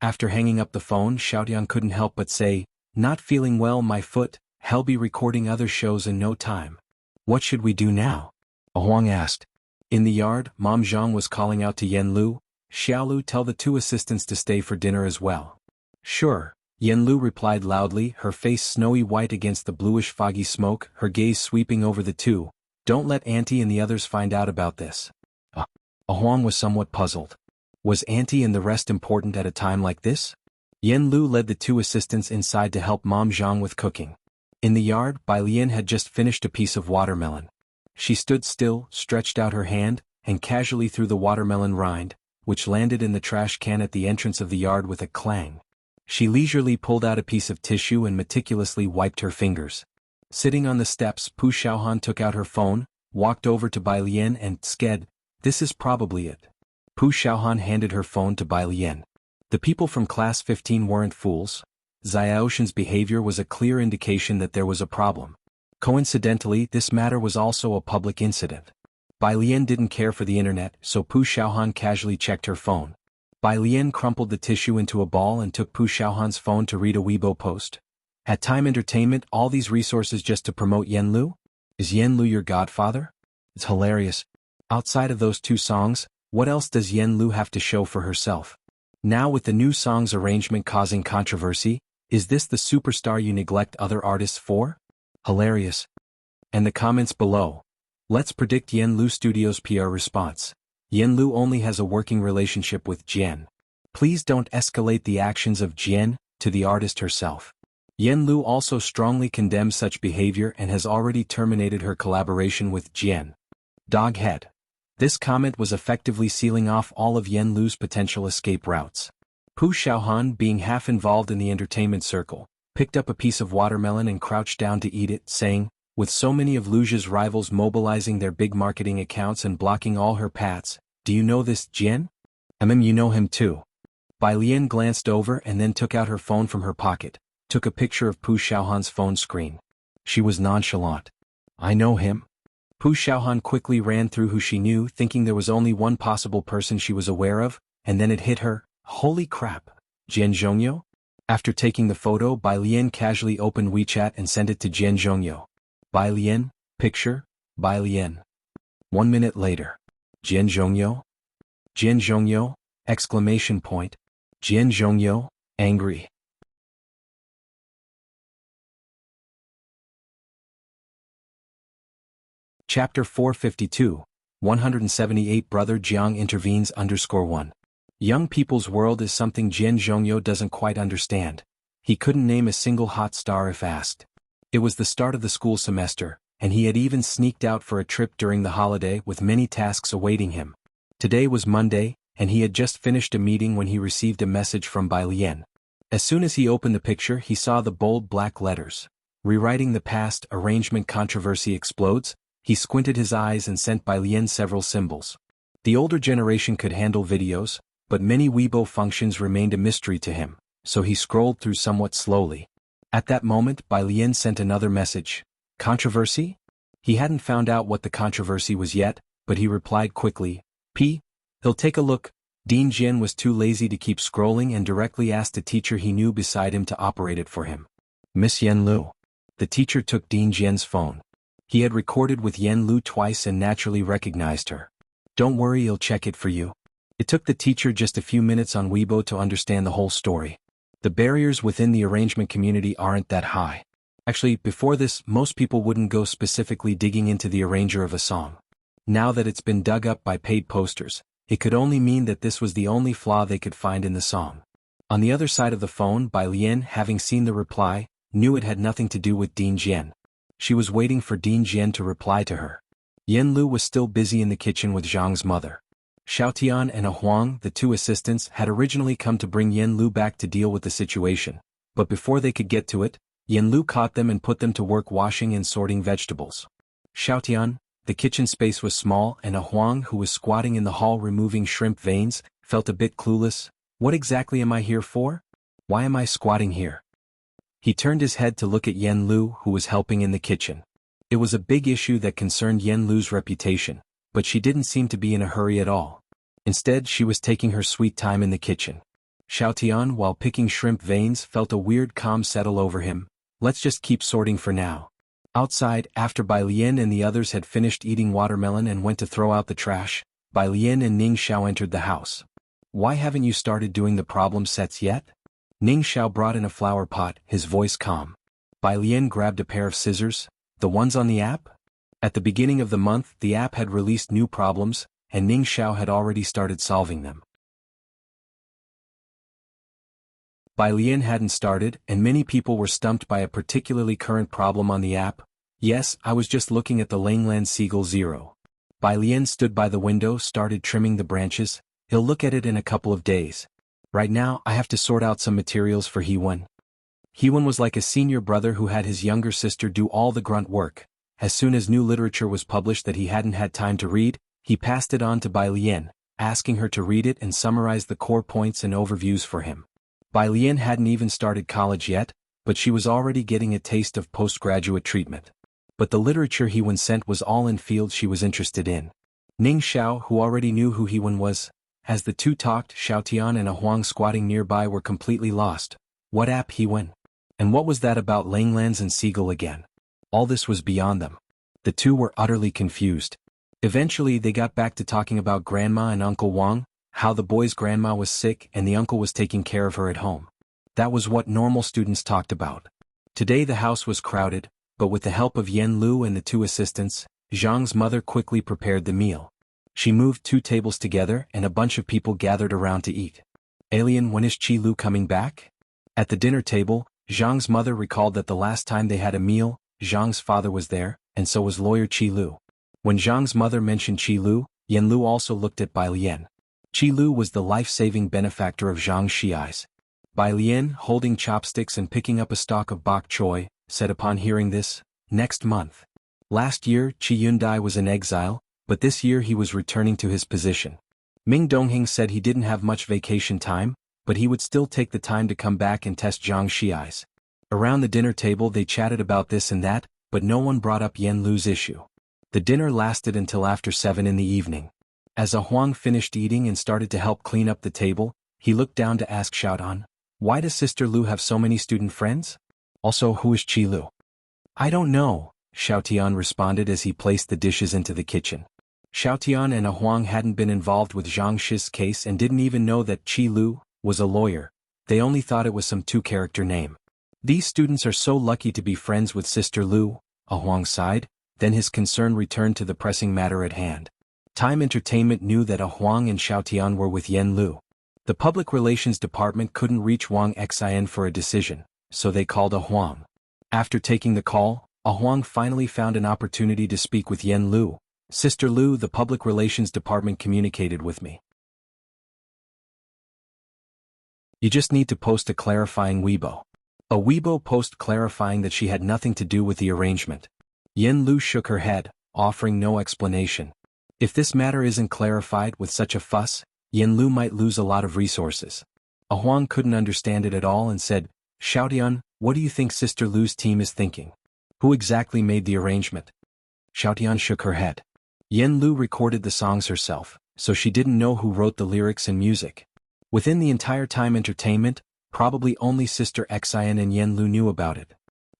After hanging up the phone, Xiaotian couldn't help but say, not feeling well, my foot, I'll be recording other shows in no time. What should we do now? A Huang asked. In the yard, Mom Zhang was calling out to Yen Lu, Xiaolu, tell the 2 assistants to stay for dinner as well. Sure, Yen Lu replied loudly, her face snowy white against the bluish foggy smoke, her gaze sweeping over the 2. Don't let Auntie and the others find out about this. A Huang was somewhat puzzled. Was Auntie and the rest important at a time like this? Yen Lu led the 2 assistants inside to help Mom Zhang with cooking. In the yard, Bai Lian had just finished a piece of watermelon. She stood still, stretched out her hand, and casually threw the watermelon rind, which landed in the trash can at the entrance of the yard with a clang. She leisurely pulled out a piece of tissue and meticulously wiped her fingers. Sitting on the steps, Pu Xiaohan took out her phone, walked over to Bai Lian and sked, this is probably it. Pu Xiaohan handed her phone to Bai Lian. The people from Class 15 weren't fools. Xiaoshan's behavior was a clear indication that there was a problem. Coincidentally, this matter was also a public incident. Bai Lian didn't care for the internet, so Pu Xiaohan casually checked her phone. Bai Lian crumpled the tissue into a ball and took Pu Xiaohan's phone to read a Weibo post. At Time Entertainment, all these resources just to promote Yen Lu? Is Yen Lu your godfather? It's hilarious. Outside of those 2 songs, what else does Yen Lu have to show for herself? Now with the new song's arrangement causing controversy, is this the superstar you neglect other artists for? Hilarious. And the comments below. Let's predict Yen Lu Studios' PR response. Yen Lu only has a working relationship with Jian. Please don't escalate the actions of Jian to the artist herself. Yen Lu also strongly condemns such behavior and has already terminated her collaboration with Jian. Doghead. This comment was effectively sealing off all of Yen Lu's potential escape routes. Pu Xiaohan, being half involved in the entertainment circle, picked up a piece of watermelon and crouched down to eat it, saying, With so many of Lujia's rivals mobilizing their big marketing accounts and blocking all her paths, do you know this Jian? You know him too. Bai Lian glanced over and then took out her phone from her pocket, took a picture of Pu Xiaohan's phone screen. She was nonchalant. I know him. Pu Xiaohan quickly ran through who she knew, thinking there was only one possible person she was aware of, and then it hit her, holy crap, Jian Zhongyo? After taking the photo, Bai Lian casually opened WeChat and sent it to Jian Zhongyo. Bai Lian, picture, Bai Lian. 1 minute later. Jian Zhongyo? Jian Zhongyo? Exclamation point. Jian Zhongyo, angry. Chapter 452, 178 Brother Jiang intervenes _1. Young people's world is something Jian Zhongyo doesn't quite understand. He couldn't name a single hot star if asked. It was the start of the school semester, and he had even sneaked out for a trip during the holiday with many tasks awaiting him. Today was Monday, and he had just finished a meeting when he received a message from Bai Lian. As soon as he opened the picture, he saw the bold black letters. Rewriting the past, arrangement controversy explodes. He squinted his eyes and sent Bai Lian several symbols. The older generation could handle videos, but many Weibo functions remained a mystery to him, so he scrolled through somewhat slowly. At that moment, Bai Lian sent another message. Controversy? He hadn't found out what the controversy was yet, but he replied quickly, He'll take a look. Dean Jian was too lazy to keep scrolling and directly asked a teacher he knew beside him to operate it for him. Miss Yen Lu. The teacher took Dean Jian's phone. He had recorded with Yen Lu twice and naturally recognized her. Don't worry, he'll check it for you. It took the teacher just a few minutes on Weibo to understand the whole story. The barriers within the arrangement community aren't that high. Actually, before this, most people wouldn't go specifically digging into the arranger of a song. Now that it's been dug up by paid posters, it could only mean that this was the only flaw they could find in the song. On the other side of the phone, Bai Lian, having seen the reply, knew it had nothing to do with Dean Jian. She was waiting for Dean Jian to reply to her. Yen Lu was still busy in the kitchen with Zhang's mother. Xiaotian and Huang, the two assistants, had originally come to bring Yen Lu back to deal with the situation, but before they could get to it, Yen Lu caught them and put them to work washing and sorting vegetables. Xiaotian, the kitchen space was small, and Huang, who was squatting in the hall removing shrimp veins, felt a bit clueless. What exactly am I here for? Why am I squatting here? He turned his head to look at Yen Lu, who was helping in the kitchen. It was a big issue that concerned Yen Lu's reputation, but she didn't seem to be in a hurry at all. Instead, she was taking her sweet time in the kitchen. Xiaotian, while picking shrimp veins, felt a weird calm settle over him. Let's just keep sorting for now. Outside, after Bai Lian and the others had finished eating watermelon and went to throw out the trash, Bai Lian and Ning Xiao entered the house. Why haven't you started doing the problem sets yet? Ning Xiao brought in a flower pot, his voice calm. Bai Lian grabbed a pair of scissors. The ones on the app? At the beginning of the month, the app had released new problems, and Ning Xiao had already started solving them. Bai Lian hadn't started, and many people were stumped by a particularly current problem on the app. Yes, I was just looking at the Langland Seagull 0. Bai Lian stood by the window, started trimming the branches. He'll look at it in a couple of days. Right now, I have to sort out some materials for Hewen. Hewen was like a senior brother who had his younger sister do all the grunt work. As soon as new literature was published that he hadn't had time to read, he passed it on to Bai Lian, asking her to read it and summarize the core points and overviews for him. Bai Lian hadn't even started college yet, but she was already getting a taste of postgraduate treatment. But the literature Hewen sent was all in fields she was interested in. Ning Xiao, who already knew who Hewen was, as the two talked, Xiaotian and Huang squatting nearby were completely lost. What app Hewen? And what was that about Langlands and Seagull again? All this was beyond them. The two were utterly confused. Eventually they got back to talking about Grandma and Uncle Wang, how the boy's grandma was sick and the uncle was taking care of her at home. That was what normal students talked about. Today the house was crowded, but with the help of Yen Lu and the two assistants, Zhang's mother quickly prepared the meal. She moved 2 tables together and a bunch of people gathered around to eat. Alien, when is Qi Lu coming back? At the dinner table, Zhang's mother recalled that the last time they had a meal, Zhang's father was there, and so was lawyer Qi Lu. When Zhang's mother mentioned Qi Lu, Yen Lu also looked at Bai Lian. Qi Lu was the life-saving benefactor of Zhang Xiai's. Bai Lian, holding chopsticks and picking up a stalk of bok choy, said upon hearing this, Next month. Last year, Chi Yundai was in exile, but this year he was returning to his position. Ming Dongheng said he didn't have much vacation time, but he would still take the time to come back and test Zhang Xiai's. Around the dinner table they chatted about this and that, but no one brought up Yen Lu's issue. The dinner lasted until after 7 in the evening. As A Huang finished eating and started to help clean up the table, he looked down to ask Xiaodan, "Why does Sister Lu have so many student friends? Also, who is Qi Lu?" "I don't know," Xiaotian responded as he placed the dishes into the kitchen. Xiaotian and A Huang hadn't been involved with Zhang Shi's case and didn't even know that Qi Lu was a lawyer. They only thought it was some two-character name. "These students are so lucky to be friends with Sister Lu," A Huang sighed, then his concern returned to the pressing matter at hand. Time Entertainment knew that A Huang and Xiaotian were with Yen Lu. The Public Relations Department couldn't reach Wang Xian for a decision, so they called A Huang. After taking the call, A Huang finally found an opportunity to speak with Yen Lu. "Sister Lu, the Public Relations Department communicated with me. You just need to post a clarifying Weibo." A Weibo post clarifying that she had nothing to do with the arrangement. Yen Lu shook her head, offering no explanation. If this matter isn't clarified with such a fuss, Yen Lu might lose a lot of resources. A Huang couldn't understand it at all and said, "Xiaotian, what do you think Sister Lu's team is thinking? Who exactly made the arrangement?" Xiaotian shook her head. Yen Lu recorded the songs herself, so she didn't know who wrote the lyrics and music. Within the entire Time Entertainment, probably only Sister Xian and Yen Lu knew about it.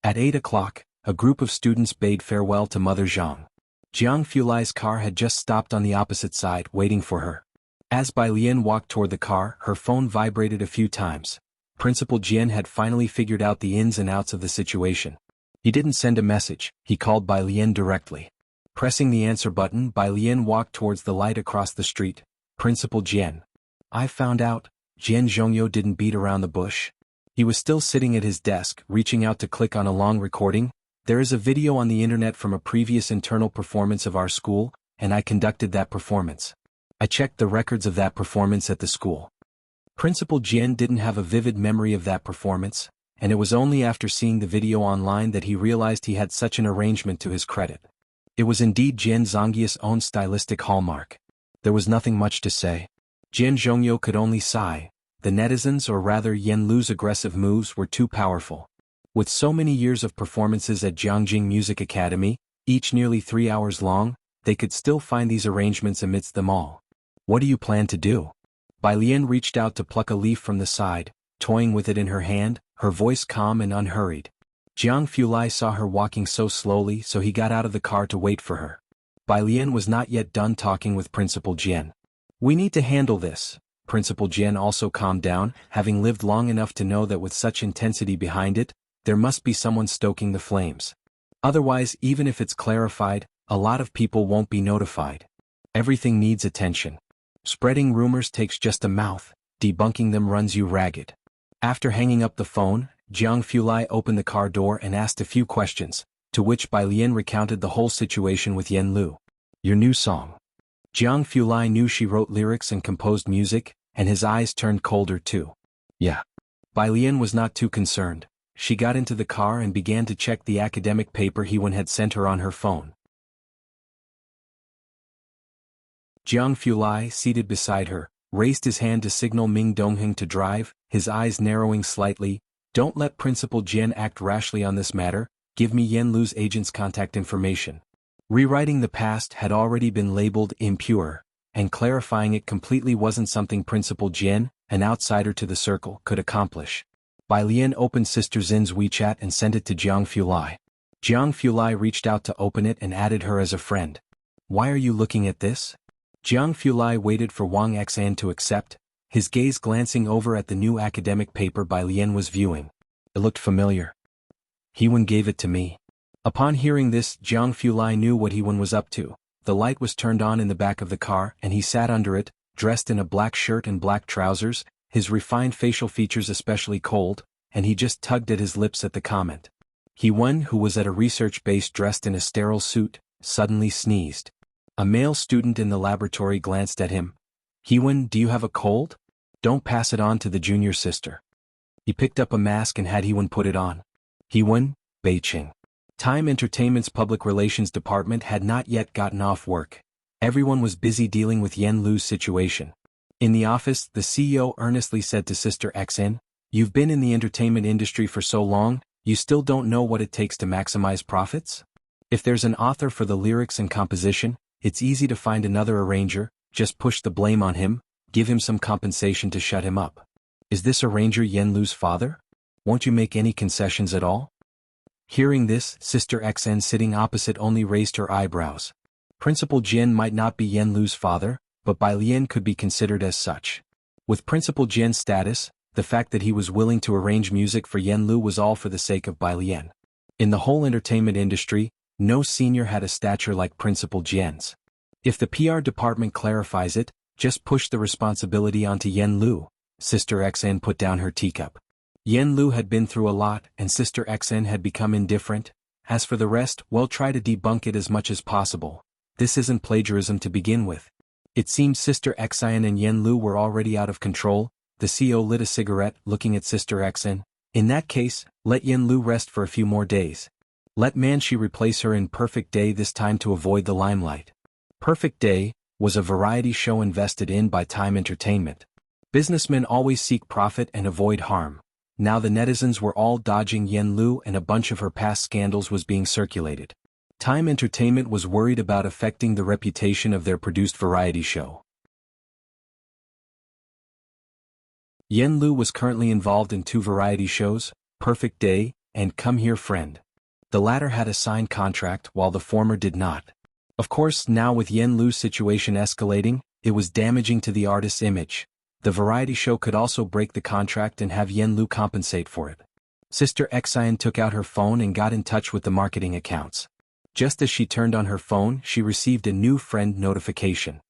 At 8 o'clock, a group of students bade farewell to Mother Zhang. Jiang Fulai's car had just stopped on the opposite side, waiting for her. As Bai Lian walked toward the car, her phone vibrated a few times. Principal Jian had finally figured out the ins and outs of the situation. He didn't send a message, he called Bai Lian directly. Pressing the answer button, Bai Lian walked towards the light across the street. "Principal Jian. I found out." Jian Zhongyo didn't beat around the bush. He was still sitting at his desk, reaching out to click on a long recording. "There is a video on the internet from a previous internal performance of our school, and I conducted that performance. I checked the records of that performance at the school." Principal Jian didn't have a vivid memory of that performance, and it was only after seeing the video online that he realized he had such an arrangement to his credit. It was indeed Jian Zongyi's own stylistic hallmark. There was nothing much to say. Jian Zhongyo could only sigh. The netizens, or rather Yen Lu's aggressive moves, were too powerful. With so many years of performances at Jiangjing Music Academy, each nearly 3 hours long, they could still find these arrangements amidst them all. "What do you plan to do?" Bai Lian reached out to pluck a leaf from the side, toying with it in her hand, her voice calm and unhurried. Jiang Fulai saw her walking so slowly, so he got out of the car to wait for her. Bai Lian was not yet done talking with Principal Jian. "We need to handle this." Principal Jian also calmed down, having lived long enough to know that with such intensity behind it, there must be someone stoking the flames. Otherwise, even if it's clarified, a lot of people won't be notified. Everything needs attention. Spreading rumors takes just a mouth, debunking them runs you ragged. After hanging up the phone, Jiang Fulai opened the car door and asked a few questions, to which Bai Lian recounted the whole situation with Yen Lu. "Your new song." Jiang Fulai knew she wrote lyrics and composed music, and his eyes turned colder too. "Yeah." Bai Lian was not too concerned. She got into the car and began to check the academic paper Hewen had sent her on her phone. Jiang Fulai, seated beside her, raised his hand to signal Ming Dongheng to drive, his eyes narrowing slightly. "Don't let Principal Jian act rashly on this matter, give me Yen Lu's agent's contact information." Rewriting the past had already been labeled impure, and clarifying it completely wasn't something Principal Jian, an outsider to the circle, could accomplish. Bai Lian opened Sister Zin's WeChat and sent it to Jiang Fulai. Jiang Fulai reached out to open it and added her as a friend. "Why are you looking at this?" Jiang Fulai waited for Wang Xian to accept, his gaze glancing over at the new academic paper Bai Lian was viewing. It looked familiar. "Hewen gave it to me." Upon hearing this, Jiang Fulai knew what Hewen was up to. The light was turned on in the back of the car, and he sat under it, dressed in a black shirt and black trousers, his refined facial features especially cold, and he just tugged at his lips at the comment. Hewen, who was at a research base dressed in a sterile suit, suddenly sneezed. A male student in the laboratory glanced at him. "Hewen, do you have a cold? Don't pass it on to the junior sister." He picked up a mask and had Hewen put it on. "Hewen, Beijing." Time Entertainment's public relations department had not yet gotten off work. Everyone was busy dealing with Yen Lu's situation. In the office, the CEO earnestly said to Sister XN, "You've been in the entertainment industry for so long, you still don't know what it takes to maximize profits? If there's an author for the lyrics and composition, it's easy to find another arranger, just push the blame on him, give him some compensation to shut him up. Is this arranger Yen Lu's father? Won't you make any concessions at all?" Hearing this, Sister XN sitting opposite only raised her eyebrows. Principal Jin might not be Yen Lu's father, but Bai Lian could be considered as such. With Principal Jin's status, the fact that he was willing to arrange music for Yen Lu was all for the sake of Bai Lian. In the whole entertainment industry, no senior had a stature like Principal Jin's. If the PR department clarifies it, just push the responsibility onto Yen Lu. Sister XN put down her teacup. Yen Lu had been through a lot and Sister XN had become indifferent. As for the rest, well, try to debunk it as much as possible. This isn't plagiarism to begin with. It seemed Sister XN and Yen Lu were already out of control. The CEO lit a cigarette, looking at Sister XN. In that case, let Yen Lu rest for a few more days. Let Manshi replace her in Perfect Day, this time to avoid the limelight. Perfect Day was a variety show invested in by Time Entertainment. Businessmen always seek profit and avoid harm. Now the netizens were all dodging Yen Lu and a bunch of her past scandals was being circulated. Time Entertainment was worried about affecting the reputation of their produced variety show. Yen Lu was currently involved in 2 variety shows, Perfect Day and Come Here Friend. The latter had a signed contract while the former did not. Of course, now with Yen Lu's situation escalating, it was damaging to the artist's image. The variety show could also break the contract and have Yen Lu compensate for it. Sister Xian took out her phone and got in touch with the marketing accounts. Just as she turned on her phone, she received a new friend notification.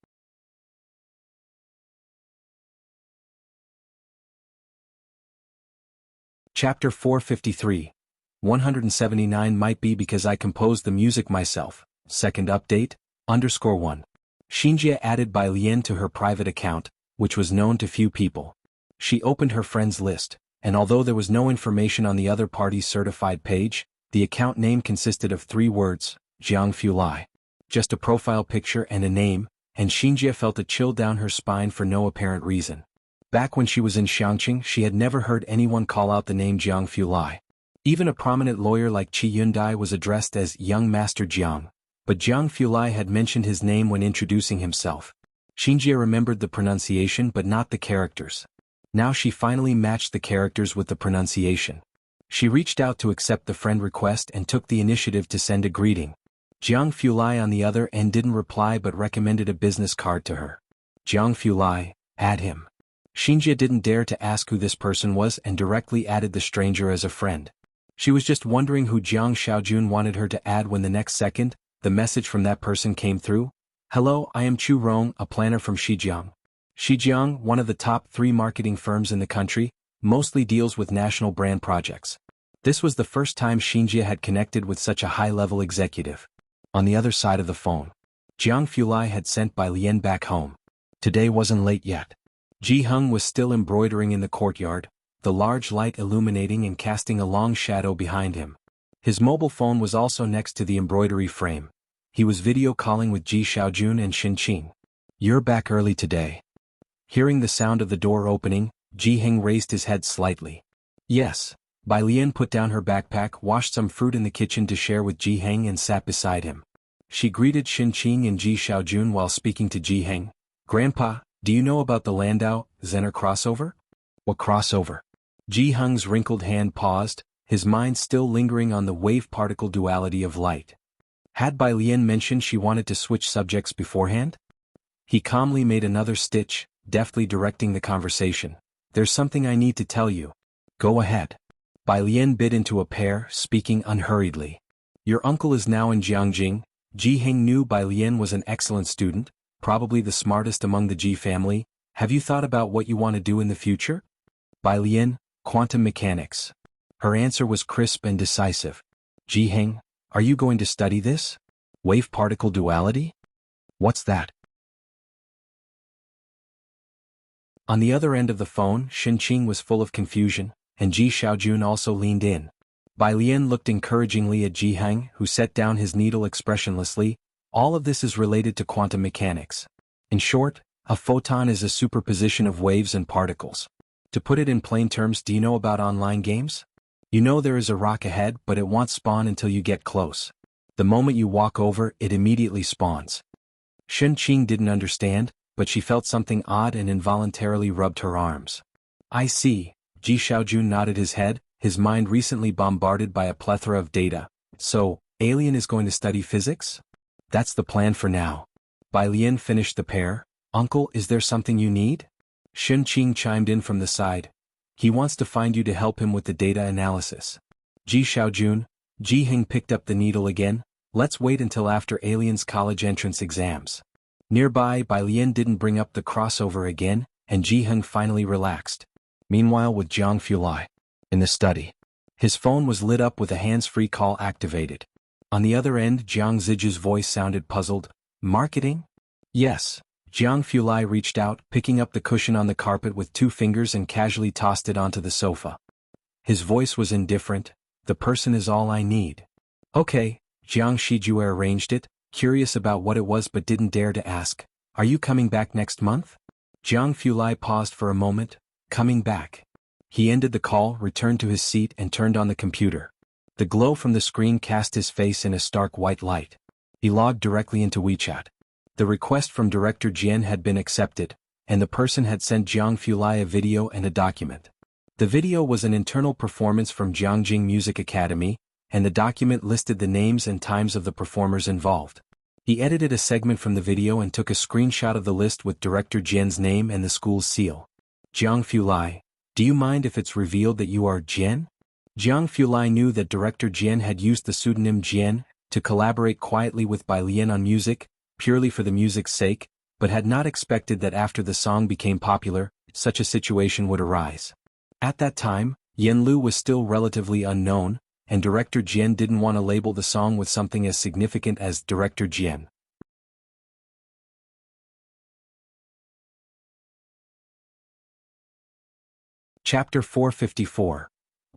Chapter 453. 179 might be because I composed the music myself. Second update, _1. Xinjie added Bai Lian to her private account, which was known to few people. She opened her friends list, and although there was no information on the other party's certified page, the account name consisted of 3 words, Jiang Fulai. Just a profile picture and a name, and Xinjie felt a chill down her spine for no apparent reason. Back when she was in Xiangqing, she had never heard anyone call out the name Jiang Fulai. Even a prominent lawyer like Qi Yundai was addressed as Young Master Jiang, but Jiang Fulai had mentioned his name when introducing himself. Xinjie remembered the pronunciation but not the characters. Now she finally matched the characters with the pronunciation. She reached out to accept the friend request and took the initiative to send a greeting. Jiang Fulai on the other end didn't reply but recommended a business card to her. Jiang Fulai, add him. Xinjie didn't dare to ask who this person was and directly added the stranger as a friend. She was just wondering who Jiang Xiaojun wanted her to add when the next second, the message from that person came through. Hello, I am Chu Rong, a planner from Shijiang. Shijiang, one of the top 3 marketing firms in the country, mostly deals with national brand projects. This was the first time Xinjie had connected with such a high-level executive. On the other side of the phone, Jiang Fulai had sent Bai Lian back home. Today wasn't late yet. Ji Heng was still embroidering in the courtyard, the large light illuminating and casting a long shadow behind him. His mobile phone was also next to the embroidery frame. He was video calling with Ji Xiaojun and Xin Qing. You're back early today. Hearing the sound of the door opening, Ji Heng raised his head slightly. Yes. Bai Lian put down her backpack, washed some fruit in the kitchen to share with Ji Heng and sat beside him. She greeted Xin Qing and Ji Xiaojun while speaking to Ji Heng. Grandpa, do you know about the Landau, Zener crossover? What crossover? Ji Heng's wrinkled hand paused, his mind still lingering on the wave-particle duality of light. Had Bai Lian mentioned she wanted to switch subjects beforehand? He calmly made another stitch, deftly directing the conversation. There's something I need to tell you. Go ahead. Bai Lian bit into a pear, speaking unhurriedly. Your uncle is now in Jiangjing. Ji Heng knew Bai Lian was an excellent student, probably the smartest among the Ji family. Have you thought about what you want to do in the future? Bai Lian, quantum mechanics. Her answer was crisp and decisive. Ji Heng, are you going to study this? Wave-particle duality? What's that? On the other end of the phone, Xin Qing was full of confusion, and Ji Xiaojun also leaned in. Bai Lian looked encouragingly at Ji Heng, who set down his needle expressionlessly. All of this is related to quantum mechanics. In short, a photon is a superposition of waves and particles. To put it in plain terms, do you know about online games? You know there is a rock ahead, but it won't spawn until you get close. The moment you walk over, it immediately spawns. Shen Qing didn't understand, but she felt something odd and involuntarily rubbed her arms. I see. Ji Xiaojun nodded his head, his mind recently bombarded by a plethora of data. So, Alien is going to study physics? That's the plan for now. Bai Lian finished the pair. Uncle, is there something you need? Shen Qing chimed in from the side. He wants to find you to help him with the data analysis. Ji Xiaojun. Ji Heng picked up the needle again. Let's wait until after Alien's college entrance exams. Nearby, Bai Lian didn't bring up the crossover again, and Ji Heng finally relaxed. Meanwhile, with Jiang Fulai in the study, his phone was lit up with a hands-free call activated. On the other end, Jiang Ziju's voice sounded puzzled. Marketing? Yes. Jiang Fulai reached out, picking up the cushion on the carpet with 2 fingers and casually tossed it onto the sofa. His voice was indifferent. The person is all I need. Okay. Jiang Shijue arranged it, curious about what it was but didn't dare to ask. Are you coming back next month? Jiang Fulai paused for a moment. Coming back. He ended the call, returned to his seat and turned on the computer. The glow from the screen cast his face in a stark white light. He logged directly into WeChat. The request from Director Jian had been accepted, and the person had sent Jiang Fulai a video and a document. The video was an internal performance from Jiangjing Music Academy, and the document listed the names and times of the performers involved. He edited a segment from the video and took a screenshot of the list with Director Jian's name and the school's seal. Jiang Fulai, do you mind if it's revealed that you are Jian? Jiang Fulai knew that Director Jian had used the pseudonym Jian to collaborate quietly with Bai Lian on music, purely for the music's sake, but had not expected that after the song became popular, such a situation would arise. At that time, Yen Lu was still relatively unknown, and Director Jian didn't want to label the song with something as significant as Director Jian. Chapter 454.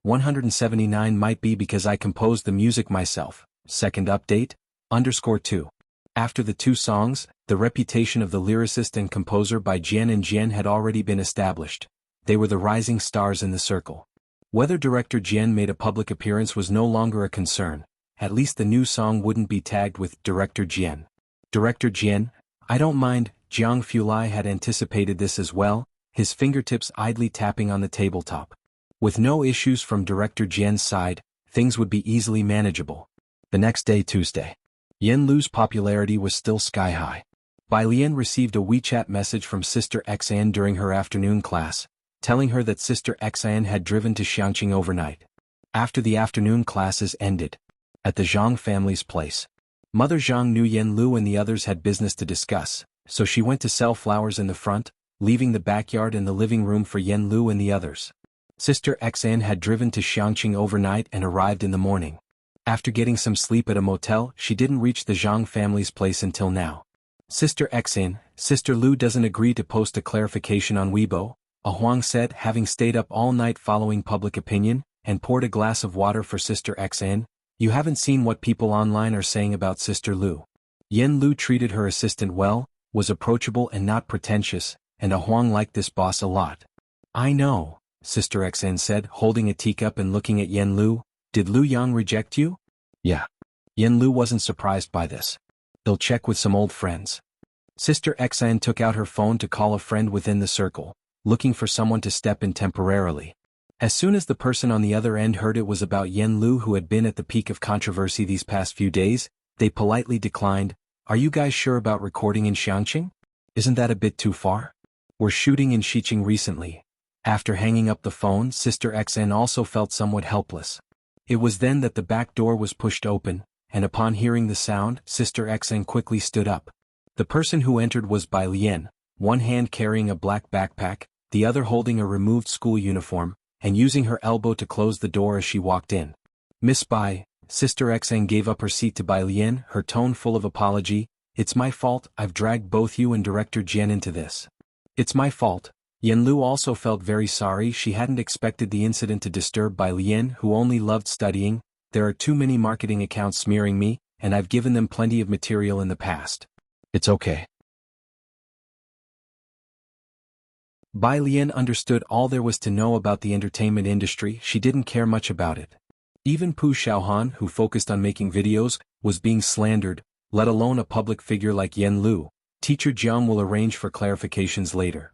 179 might be because I composed the music myself. Second update, _2. After the 2 songs, the reputation of the lyricist and composer by Jian and Jian had already been established. They were the rising stars in the circle. Whether Director Jian made a public appearance was no longer a concern. At least the new song wouldn't be tagged with Director Jian. Director Jian, I don't mind. Jiang Fulai had anticipated this as well, his fingertips idly tapping on the tabletop. With no issues from Director Jian's side, things would be easily manageable. The next day, Tuesday. Yen Lu's popularity was still sky-high. Bai Lian received a WeChat message from Sister Xan during her afternoon class, telling her that Sister Xan had driven to Xiangqing overnight. After the afternoon classes ended, at the Zhang family's place, Mother Zhang knew Yen Lu and the others had business to discuss, so she went to sell flowers in the front, leaving the backyard and the living room for Yen Lu and the others. Sister Xan had driven to Xiangqing overnight and arrived in the morning. After getting some sleep at a motel, she didn't reach the Zhang family's place until now. Sister Xan, Sister Lu doesn't agree to post a clarification on Weibo, a Huang said, having stayed up all night following public opinion, and poured a glass of water for Sister Xan. You haven't seen what people online are saying about Sister Lu. Yen Lu treated her assistant well, was approachable and not pretentious, and a Huang liked this boss a lot. I know, Sister Xan said, holding a teacup and looking at Yen Lu. Did Lu Yang reject you? Yeah. Yen Lu wasn't surprised by this. They'll check with some old friends. Sister Xan took out her phone to call a friend within the circle, looking for someone to step in temporarily. As soon as the person on the other end heard it was about Yen Lu who had been at the peak of controversy these past few days, they politely declined. Are you guys sure about recording in Xiangqing? Isn't that a bit too far? We're shooting in Xiqing recently. After hanging up the phone, Sister Xan also felt somewhat helpless. It was then that the back door was pushed open, and upon hearing the sound, Sister Xan quickly stood up. The person who entered was Bai Lian, one hand carrying a black backpack, the other holding a removed school uniform, and using her elbow to close the door as she walked in. Miss Bai, Sister Xan gave up her seat to Bai Lian, her tone full of apology. It's my fault, I've dragged both you and Director Jian into this. It's my fault, Yenlu also felt very sorry. She hadn't expected the incident to disturb Bai Lian, who only loved studying. There are too many marketing accounts smearing me, and I've given them plenty of material in the past. It's okay. Bai Lian understood all there was to know about the entertainment industry. She didn't care much about it. Even Pu Xiaohan, who focused on making videos, was being slandered, let alone a public figure like Yen Lu. Teacher Jiang will arrange for clarifications later.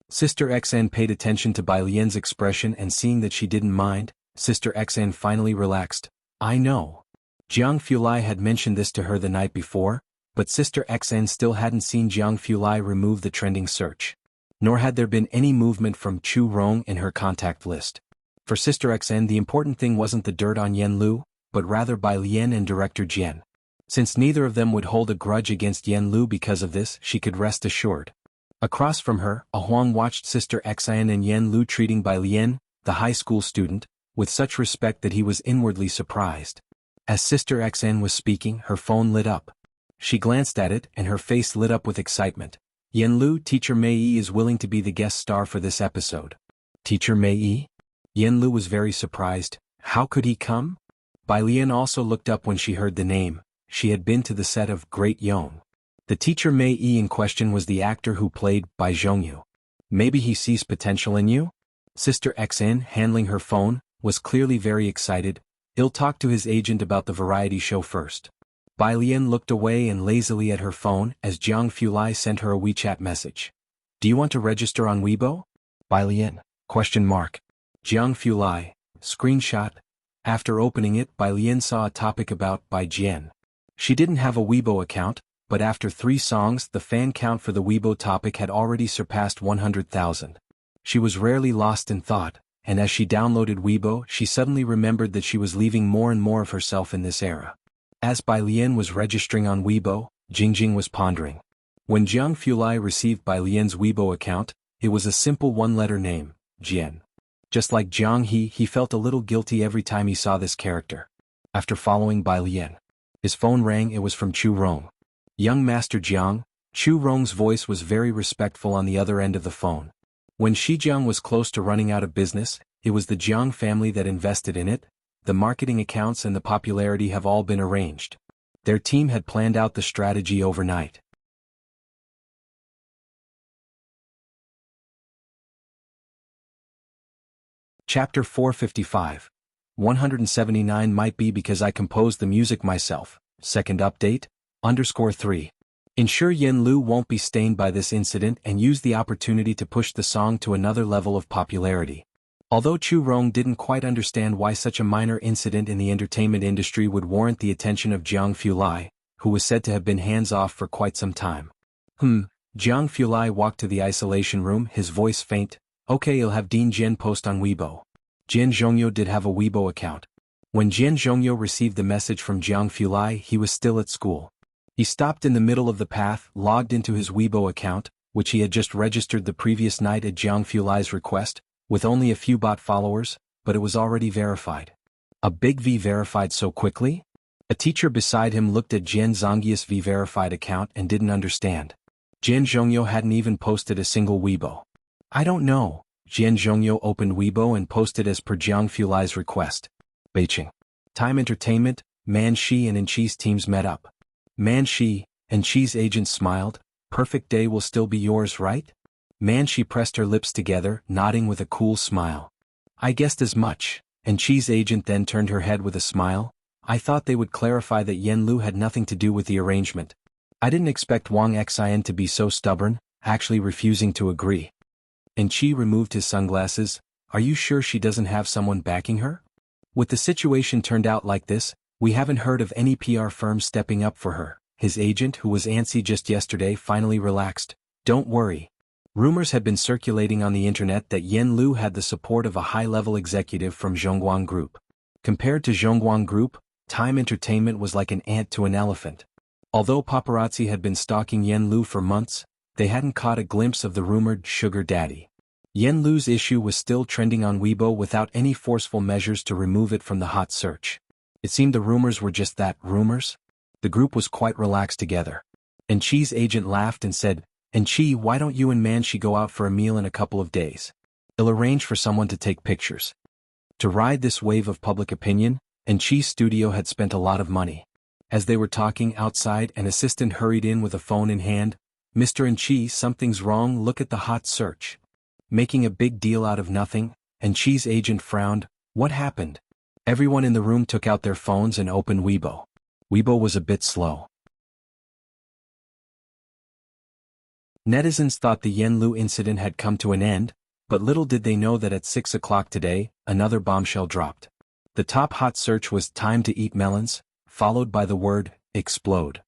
Sister XN paid attention to Bai Lian's expression, and seeing that she didn't mind, Sister XN finally relaxed. I know. Jiang Fulai had mentioned this to her the night before, but Sister XN still hadn't seen Jiang Fulai remove the trending search. Nor had there been any movement from Chu Rong in her contact list. For Sister XN, the important thing wasn't the dirt on Yen Lu, but rather Bai Lian and Director Jian. Since neither of them would hold a grudge against Yen Lu because of this, she could rest assured. Across from her, A Huang watched Sister XN and Yen Lu treating Bai Lian, the high school student, with such respect that he was inwardly surprised. As Sister XN was speaking, her phone lit up. She glanced at it, and her face lit up with excitement. Yen Lu, Teacher Mei Yi is willing to be the guest star for this episode. Teacher Mei Yi? Yen Lu was very surprised. How could he come? Bai Lian also looked up when she heard the name. She had been to the set of Great Yong. The Teacher Mei Yi in question was the actor who played Bai Zhongyu. Maybe he sees potential in you? Sister XN, handling her phone, was clearly very excited. He'll talk to his agent about the variety show first. Bai Lian looked away and lazily at her phone as Jiang Fulai sent her a WeChat message. Do you want to register on Weibo? Bai Lian? Jiang Fulai. Screenshot. After opening it, Bai Lian saw a topic about Bai Jian. She didn't have a Weibo account, but after 3 songs the fan count for the Weibo topic had already surpassed 100,000. She was rarely lost in thought, and as she downloaded Weibo she suddenly remembered that she was leaving more and more of herself in this era. As Bai Lian was registering on Weibo, Jingjing was pondering. When Jiang Fulai received Bai Lian's Weibo account, it was a simple one-letter name, Jian. Just like Jiang he felt a little guilty every time he saw this character. After following Bai Lian, his phone rang. It was from Chu Rong. Young Master Jiang. Chu Rong's voice was very respectful on the other end of the phone. When Shijiang was close to running out of business, it was the Jiang family that invested in it. The marketing accounts and the popularity have all been arranged. Their team had planned out the strategy overnight. Chapter 455. 179 might be because I composed the music myself. Second update. _3. Ensure Yen Lu won't be stained by this incident and use the opportunity to push the song to another level of popularity. Although Chu Rong didn't quite understand why such a minor incident in the entertainment industry would warrant the attention of Jiang Fulai, who was said to have been hands-off for quite some time. Jiang Fulai walked to the isolation room, his voice faint. Okay, he'll have Dean Jian post on Weibo. Jian Zhongyo did have a Weibo account. When Jian Zhongyo received the message from Jiang Fulai, he was still at school. He stopped in the middle of the path, logged into his Weibo account, which he had just registered the previous night at Jiang Fulai's request, with only a few bot followers, but it was already verified. A big V verified so quickly? A teacher beside him looked at Jian Zongyi's V verified account and didn't understand. Jian Zhongyo hadn't even posted a single Weibo. I don't know. Jian Zhongyo opened Weibo and posted as per Jiang Fulai's request. Beijing. Time Entertainment, Man Shi and Enchi's teams met up. Man Shi, Enchi's agent smiled. Perfect day will still be yours, right? Man Shi pressed her lips together, nodding with a cool smile. I guessed as much. Enchi's agent then turned her head with a smile. I thought they would clarify that Yen Lu had nothing to do with the arrangement. I didn't expect Wang Xian to be so stubborn, actually refusing to agree. Enchi removed his sunglasses. Are you sure she doesn't have someone backing her? With the situation turned out like this, we haven't heard of any PR firm stepping up for her. His agent, who was antsy just yesterday, finally relaxed. Don't worry. Rumors had been circulating on the internet that Yen Lu had the support of a high-level executive from Zhongguang Group. Compared to Zhongguang Group, Time Entertainment was like an ant to an elephant. Although paparazzi had been stalking Yen Lu for months, they hadn't caught a glimpse of the rumored sugar daddy. Yen Lu's issue was still trending on Weibo without any forceful measures to remove it from the hot search. It seemed the rumors were just that, rumors. The group was quite relaxed together. Enchi's agent laughed and said, And Chi, why don't you and Manshi go out for a meal in a couple of days? I'll arrange for someone to take pictures. To ride this wave of public opinion, and Chi's studio had spent a lot of money. As they were talking outside, an assistant hurried in with a phone in hand. Mr. and Chi, something's wrong, look at the hot search. Making a big deal out of nothing, and Chi's agent frowned. What happened? Everyone in the room took out their phones and opened Weibo. Weibo was a bit slow. Netizens thought the Yenlu incident had come to an end, but little did they know that at 6 o'clock today, another bombshell dropped. The top hot search was "time to eat melons," followed by the word "explode."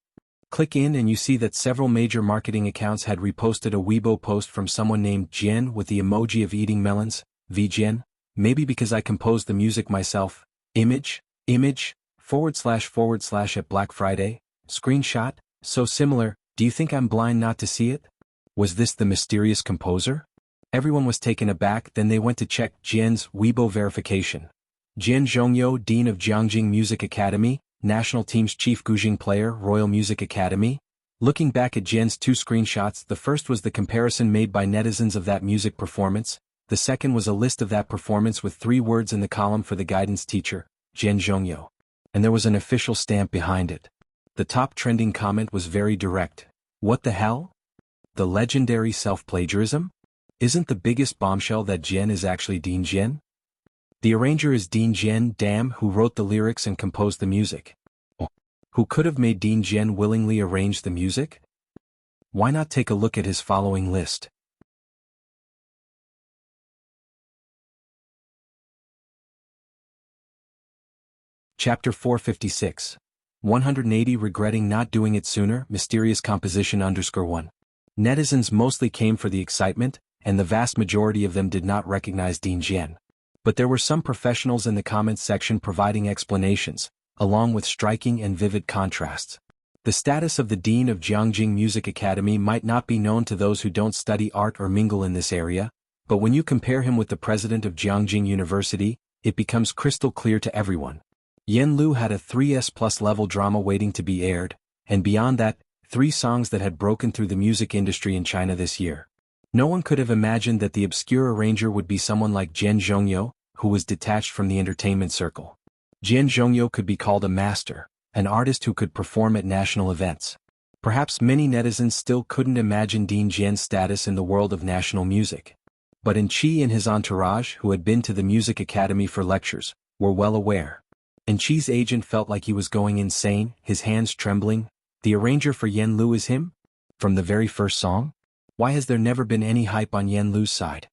Click in and you see that several major marketing accounts had reposted a Weibo post from someone named Jian with the emoji of eating melons, Jian, maybe because I composed the music myself, image, / at Black Friday, screenshot, so similar, do you think I'm blind not to see it? Was this the mysterious composer? Everyone was taken aback, then they went to check Jian's Weibo verification. Jian Zhongyo, Dean of Jiangjing Music Academy, National Team's Chief Guzheng Player, Royal Music Academy. Looking back at Jian's two screenshots, the first was the comparison made by netizens of that music performance, the second was a list of that performance with 3 words in the column for the guidance teacher, Jian Zhongyo. And there was an official stamp behind it. The top trending comment was very direct. What the hell? The legendary self-plagiarism? Isn't the biggest bombshell that Jian is actually Dean Jian? The arranger is Dean Jian, damn, who wrote the lyrics and composed the music. Oh, who could have made Dean Jian willingly arrange the music? Why not take a look at his following list? Chapter 456. 180 Regretting Not Doing It Sooner, Mysterious Composition _1. Netizens mostly came for the excitement, and the vast majority of them did not recognize Dean Jian. But there were some professionals in the comments section providing explanations, along with striking and vivid contrasts. The status of the Dean of Jiangjing Music Academy might not be known to those who don't study art or mingle in this area, but when you compare him with the president of Jiangjing University, it becomes crystal clear to everyone. Yen Lu had a 3S+ level drama waiting to be aired, and beyond that, 3 songs that had broken through the music industry in China this year. No one could have imagined that the obscure arranger would be someone like Jian Zhongyo, who was detached from the entertainment circle. Jian Zhongyo could be called a master, an artist who could perform at national events. Perhaps many netizens still couldn't imagine Dean Jian's status in the world of national music. But Chi and his entourage, who had been to the music academy for lectures, were well aware. And Chi's agent felt like he was going insane, his hands trembling. The arranger for Yen Lu is him? From the very first song? Why has there never been any hype on Yen Lu's side?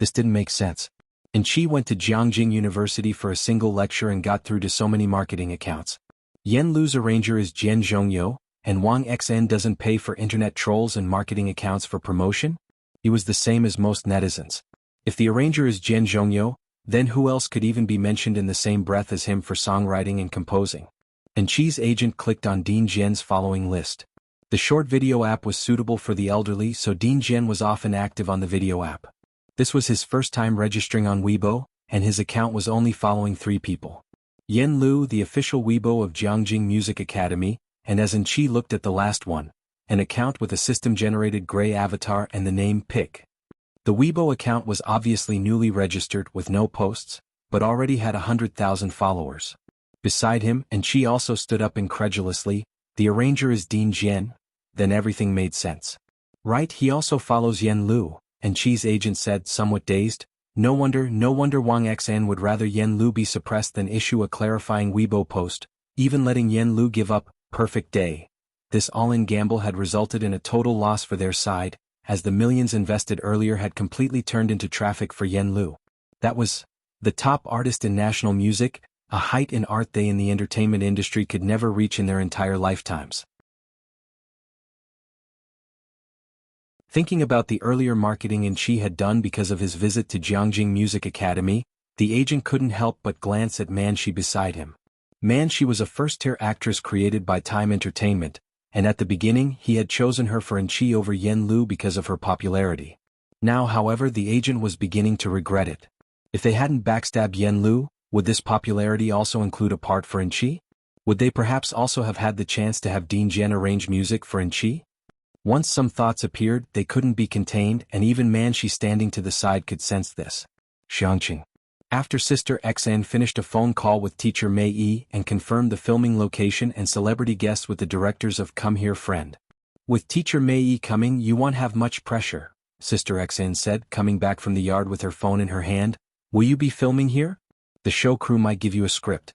This didn't make sense. And Chi went to Jiangjing University for a single lecture and got through to so many marketing accounts. Yen Lu's arranger is Jian Zhongyo, and Wang Xn doesn't pay for internet trolls and marketing accounts for promotion? He was the same as most netizens. If the arranger is Jian Zhongyo, then who else could even be mentioned in the same breath as him for songwriting and composing? And Chi's agent clicked on Dean Jian's following list. The short video app was suitable for the elderly, so Dean Jian was often active on the video app. This was his first time registering on Weibo, and his account was only following 3 people. Yen Lu, the official Weibo of Jiangjing Music Academy, and as Chi looked at the last one, an account with a system-generated gray avatar and the name Pic. The Weibo account was obviously newly registered with no posts, but already had 100,000 followers. Beside him, Chi also stood up incredulously. The arranger is Dean Jian. Then everything made sense. Right, he also follows Yen Lu, and Chi's agent said, somewhat dazed, no wonder Wang Xn would rather Yen Lu be suppressed than issue a clarifying Weibo post, even letting Yen Lu give up. Perfect day. This all-in gamble had resulted in a total loss for their side, as the millions invested earlier had completely turned into traffic for Yen Lu. That was the top artist in national music, a height in art they in the entertainment industry could never reach in their entire lifetimes. Thinking about the earlier marketing Chi had done because of his visit to Jiangjing Music Academy, the agent couldn't help but glance at Manshi beside him. Manshi was a first-tier actress created by Time Entertainment, and at the beginning he had chosen her for Chi over Yen Lu because of her popularity. Now, however, the agent was beginning to regret it. If they hadn't backstabbed Yen Lu, would this popularity also include a part for Chi? Would they perhaps also have had the chance to have Dean Jian arrange music for Chi? Once some thoughts appeared, they couldn't be contained, and even Manshi standing to the side could sense this. Xiangqing. After Sister Xan finished a phone call with teacher Mei Yi and confirmed the filming location and celebrity guests with the directors of Come Here Friend. With teacher Mei Yi coming, you won't have much pressure, Sister Xan said, coming back from the yard with her phone in her hand. Will you be filming here? The show crew might give you a script.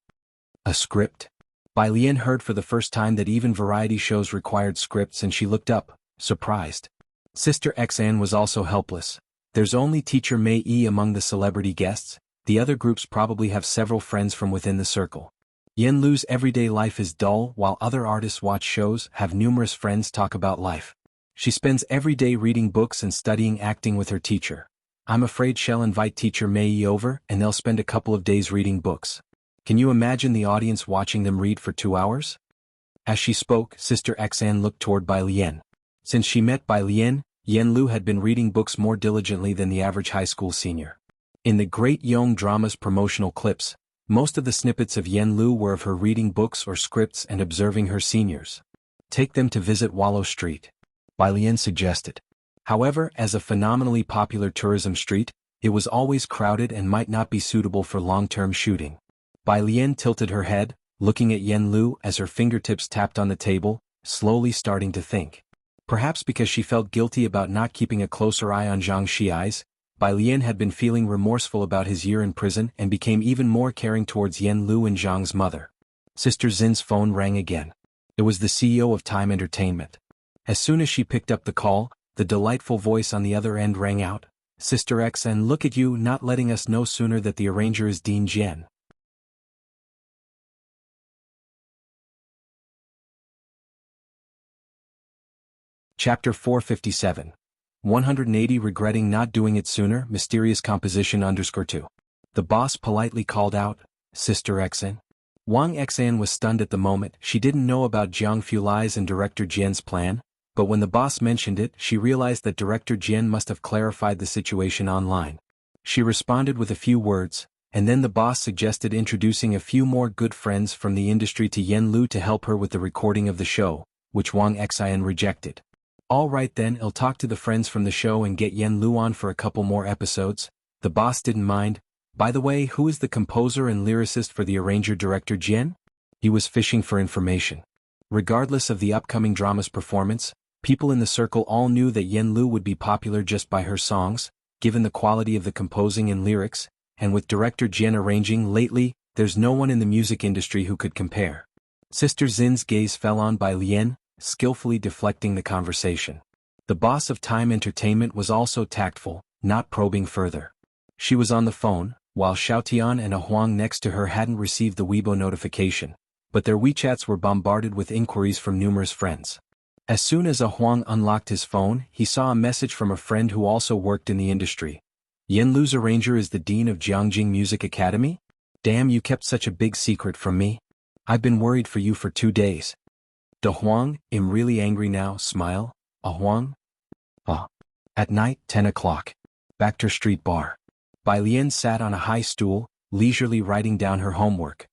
A script? Bai Lian heard for the first time that even variety shows required scripts, and she looked up, surprised. Sister Xan was also helpless. There's only teacher Mei Yi among the celebrity guests. The other groups probably have several friends from within the circle. Yen Lu's everyday life is dull, while other artists watch shows, have numerous friends talk about life. She spends every day reading books and studying acting with her teacher. I'm afraid she'll invite teacher Mei Yi over, and they'll spend a couple of days reading books. Can you imagine the audience watching them read for 2 hours? As she spoke, Sister Xan looked toward Bai Lian. Since she met Bai Lian, Yen Lu had been reading books more diligently than the average high school senior. In the Great Yong drama's promotional clips, most of the snippets of Yen Lu were of her reading books or scripts and observing her seniors. Take them to visit Wallow Street, Bai Lian suggested. However, as a phenomenally popular tourism street, it was always crowded and might not be suitable for long-term shooting. Bai Lian tilted her head, looking at Yen Lu as her fingertips tapped on the table, slowly starting to think. Perhaps because she felt guilty about not keeping a closer eye on Zhang Xiai's, Bai Lian had been feeling remorseful about his year in prison and became even more caring towards Yen Lu and Zhang's mother. Sister Xin's phone rang again. It was the CEO of Time Entertainment. As soon as she picked up the call, the delightful voice on the other end rang out. Sister Xan, look at you not letting us know sooner that the arranger is Dean Jian. Chapter 457. 180 Regretting not doing it sooner, Mysterious Composition _2. The boss politely called out, Sister Xan. Wang Xan was stunned at the moment. She didn't know about Jiang Fulai's and Director Jian's plan, but when the boss mentioned it, she realized that Director Jian must have clarified the situation online. She responded with a few words, and then the boss suggested introducing a few more good friends from the industry to Yen Lu to help her with the recording of the show, which Wang Xan rejected. All right then, I'll talk to the friends from the show and get Yen Lu on for a couple more episodes. The boss didn't mind. By the way, who is the composer and lyricist for the arranger Director Jian? He was fishing for information. Regardless of the upcoming drama's performance, people in the circle all knew that Yen Lu would be popular just by her songs, given the quality of the composing and lyrics, and with Director Jian arranging lately, there's no one in the music industry who could compare. Sister Xin's gaze fell on Bai Lian, skillfully deflecting the conversation. The boss of Time Entertainment was also tactful, not probing further. She was on the phone, while Xiaotian and a Huang next to her hadn't received the Weibo notification, but their WeChats were bombarded with inquiries from numerous friends. As soon as a Huang unlocked his phone, he saw a message from a friend who also worked in the industry. Yen Lu's arranger is the dean of Jiangjing Music Academy? Damn, you kept such a big secret from me. I've been worried for you for 2 days. De Huang, I'm really angry now, smile. A Huang? At night, 10 o'clock. Bacter Street Bar. Bai Lian sat on a high stool, leisurely writing down her homework.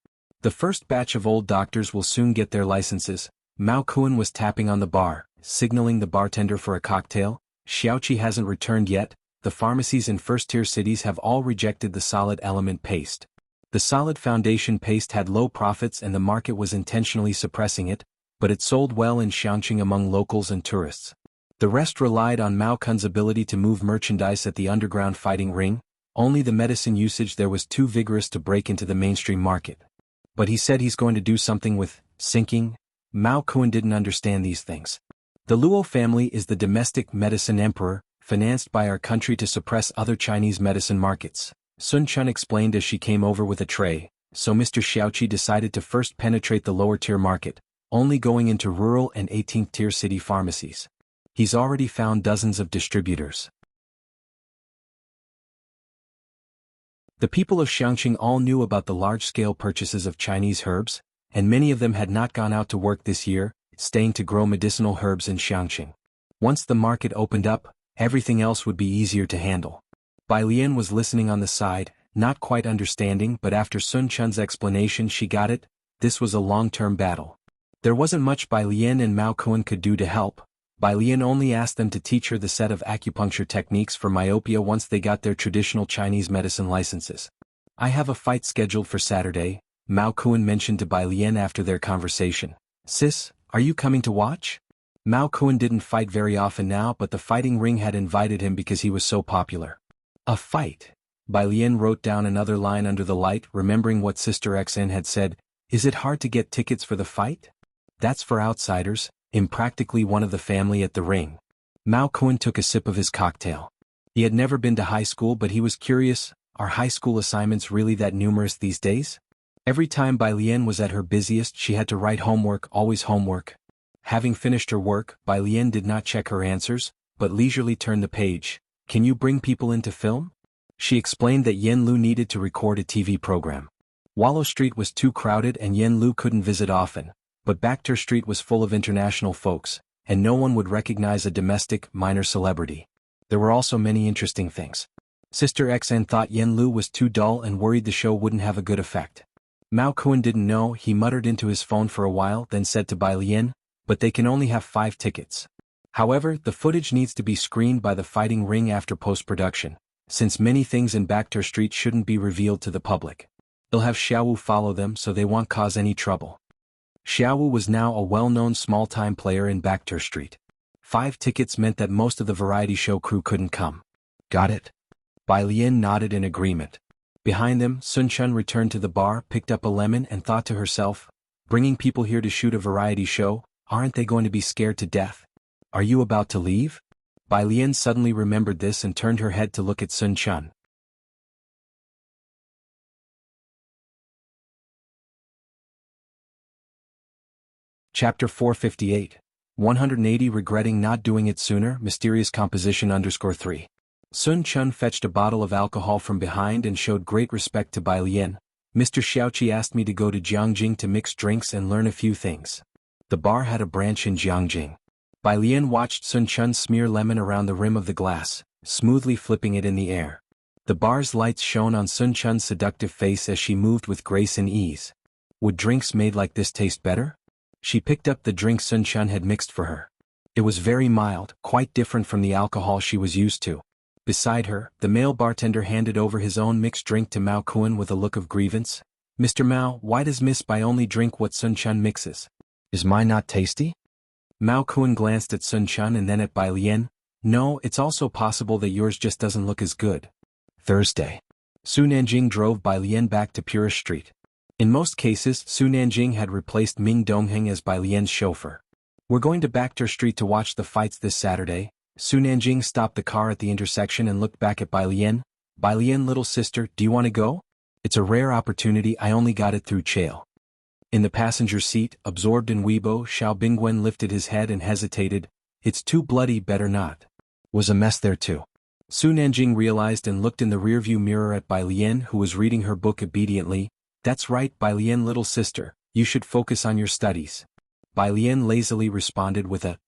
The first batch of old doctors will soon get their licenses. Mao Kuan was tapping on the bar, signaling the bartender for a cocktail. Xiaoqi hasn't returned yet. The pharmacies in first-tier cities have all rejected the solid element paste. The solid foundation paste had low profits and the market was intentionally suppressing it, but it sold well in Xiangqing among locals and tourists. The rest relied on Mao Kun's ability to move merchandise at the underground fighting ring. Only the medicine usage there was too vigorous to break into the mainstream market. But he said he's going to do something with sinking. Mao Kuan didn't understand these things. The Luo family is the domestic medicine emperor, financed by our country to suppress other Chinese medicine markets. Sun Chun explained as she came over with a tray, so Mr. Xiaoqi decided to first penetrate the lower-tier market, only going into rural and 18th-tier city pharmacies. He's already found dozens of distributors. The people of Xiangqing all knew about the large-scale purchases of Chinese herbs, and many of them had not gone out to work this year, staying to grow medicinal herbs in Xiangqing. Once the market opened up, everything else would be easier to handle. Bai Lian was listening on the side, not quite understanding, but after Sun Chun's explanation she got it. This was a long-term battle. There wasn't much Bai Lian and Mao Kuan could do to help, Bai Lian only asked them to teach her the set of acupuncture techniques for myopia once they got their traditional Chinese medicine licenses. I have a fight scheduled for Saturday, Mao Kuan mentioned to Bai Lian after their conversation. Sis, are you coming to watch? Mao Kuan didn't fight very often now, but the fighting ring had invited him because he was so popular. A fight. Bai Lian wrote down another line under the light, remembering what Sister XN had said. Is it hard to get tickets for the fight? That's for outsiders, impractically one of the family at the ring. Mao Kuan took a sip of his cocktail. He had never been to high school, but he was curious, are high school assignments really that numerous these days? Every time Bai Lian was at her busiest, she had to write homework, always homework. Having finished her work, Bai Lian did not check her answers, but leisurely turned the page. Can you bring people in to film? She explained that Yen Lu needed to record a TV program. Wallow Street was too crowded and Yen Lu couldn't visit often, but Backter Street was full of international folks, and no one would recognize a domestic, minor celebrity. There were also many interesting things. Sister XN thought Yen Lu was too dull and worried the show wouldn't have a good effect. Mao Kuan didn't know, he muttered into his phone for a while, then said to Bai Lian, but they can only have 5 tickets. However, the footage needs to be screened by the fighting ring after post-production, since many things in Backter Street shouldn't be revealed to the public. They'll have Xiaowu follow them so they won't cause any trouble. Xiaowu was now a well-known small-time player in Backter Street. 5 tickets meant that most of the variety show crew couldn't come. Got it? Bai Lian nodded in agreement. Behind them, Sun Chun returned to the bar, picked up a lemon and thought to herself, bringing people here to shoot a variety show, aren't they going to be scared to death? Are you about to leave? Bai Lian suddenly remembered this and turned her head to look at Sun Chun. Chapter 458. 180 Regretting not doing it sooner, Mysterious Composition _3. Sun Chun fetched a bottle of alcohol from behind and showed great respect to Bai Lian. Mr. Xiaoqi asked me to go to Jiangjing to mix drinks and learn a few things. The bar had a branch in Jiangjing. Bai Lian watched Sun Chun smear lemon around the rim of the glass, smoothly flipping it in the air. The bar's lights shone on Sun Chun's seductive face as she moved with grace and ease. Would drinks made like this taste better? She picked up the drink Sun Chun had mixed for her. It was very mild, quite different from the alcohol she was used to. Beside her, the male bartender handed over his own mixed drink to Mao Kuan with a look of grievance. Mr. Mao, why does Miss Bai only drink what Sun Chun mixes? Is mine not tasty? Mao Kuan glanced at Sun Chun and then at Bai Lian. No, it's also possible that yours just doesn't look as good. Thursday. Su Nanjing drove Bai Lian back to Purist Street. In most cases, Su Nanjing had replaced Ming Dongheng as Bai Lian's chauffeur. We're going to Backter Street to watch the fights this Saturday. Su Nanjing stopped the car at the intersection and looked back at Bai Lian. Bai Lian, little sister, do you want to go? It's a rare opportunity, I only got it through Chail. In the passenger seat, absorbed in Weibo, Xiao Bingwen lifted his head and hesitated. It's too bloody, better not. Was a mess there too. Su Nanjing realized and looked in the rearview mirror at Bai Lian, who was reading her book obediently. That's right, Bai Lian, little sister, you should focus on your studies. Bai Lian lazily responded with a,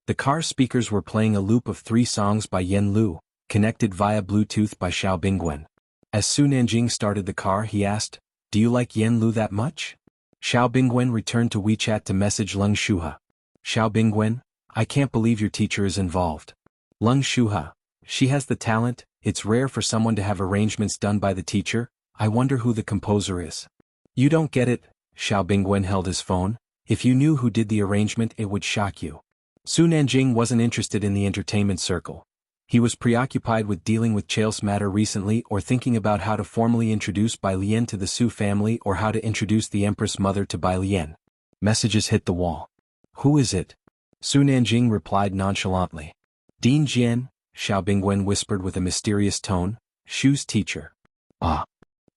The car speakers were playing a loop of 3 songs by Yen Lu, connected via Bluetooth by Xiao Bingwen. As Su Nanjing started the car, he asked, do you like Yen Lu that much? Xiao Bingwen returned to WeChat to message Leng Shuha. Xiao Bingwen, I can't believe your teacher is involved. Leng Shuha, she has the talent, it's rare for someone to have arrangements done by the teacher, I wonder who the composer is. You don't get it, Xiao Bingwen held his phone, if you knew who did the arrangement it would shock you. Su Nanjing wasn't interested in the entertainment circle. He was preoccupied with dealing with Chail's matter recently or thinking about how to formally introduce Bai Lian to the Su family or how to introduce the Empress Mother to Bai Lian. Messages hit the wall. Who is it? Su Nanjing replied nonchalantly. Dean Jian, Xiao Bingwen whispered with a mysterious tone, Shu's teacher. Ah.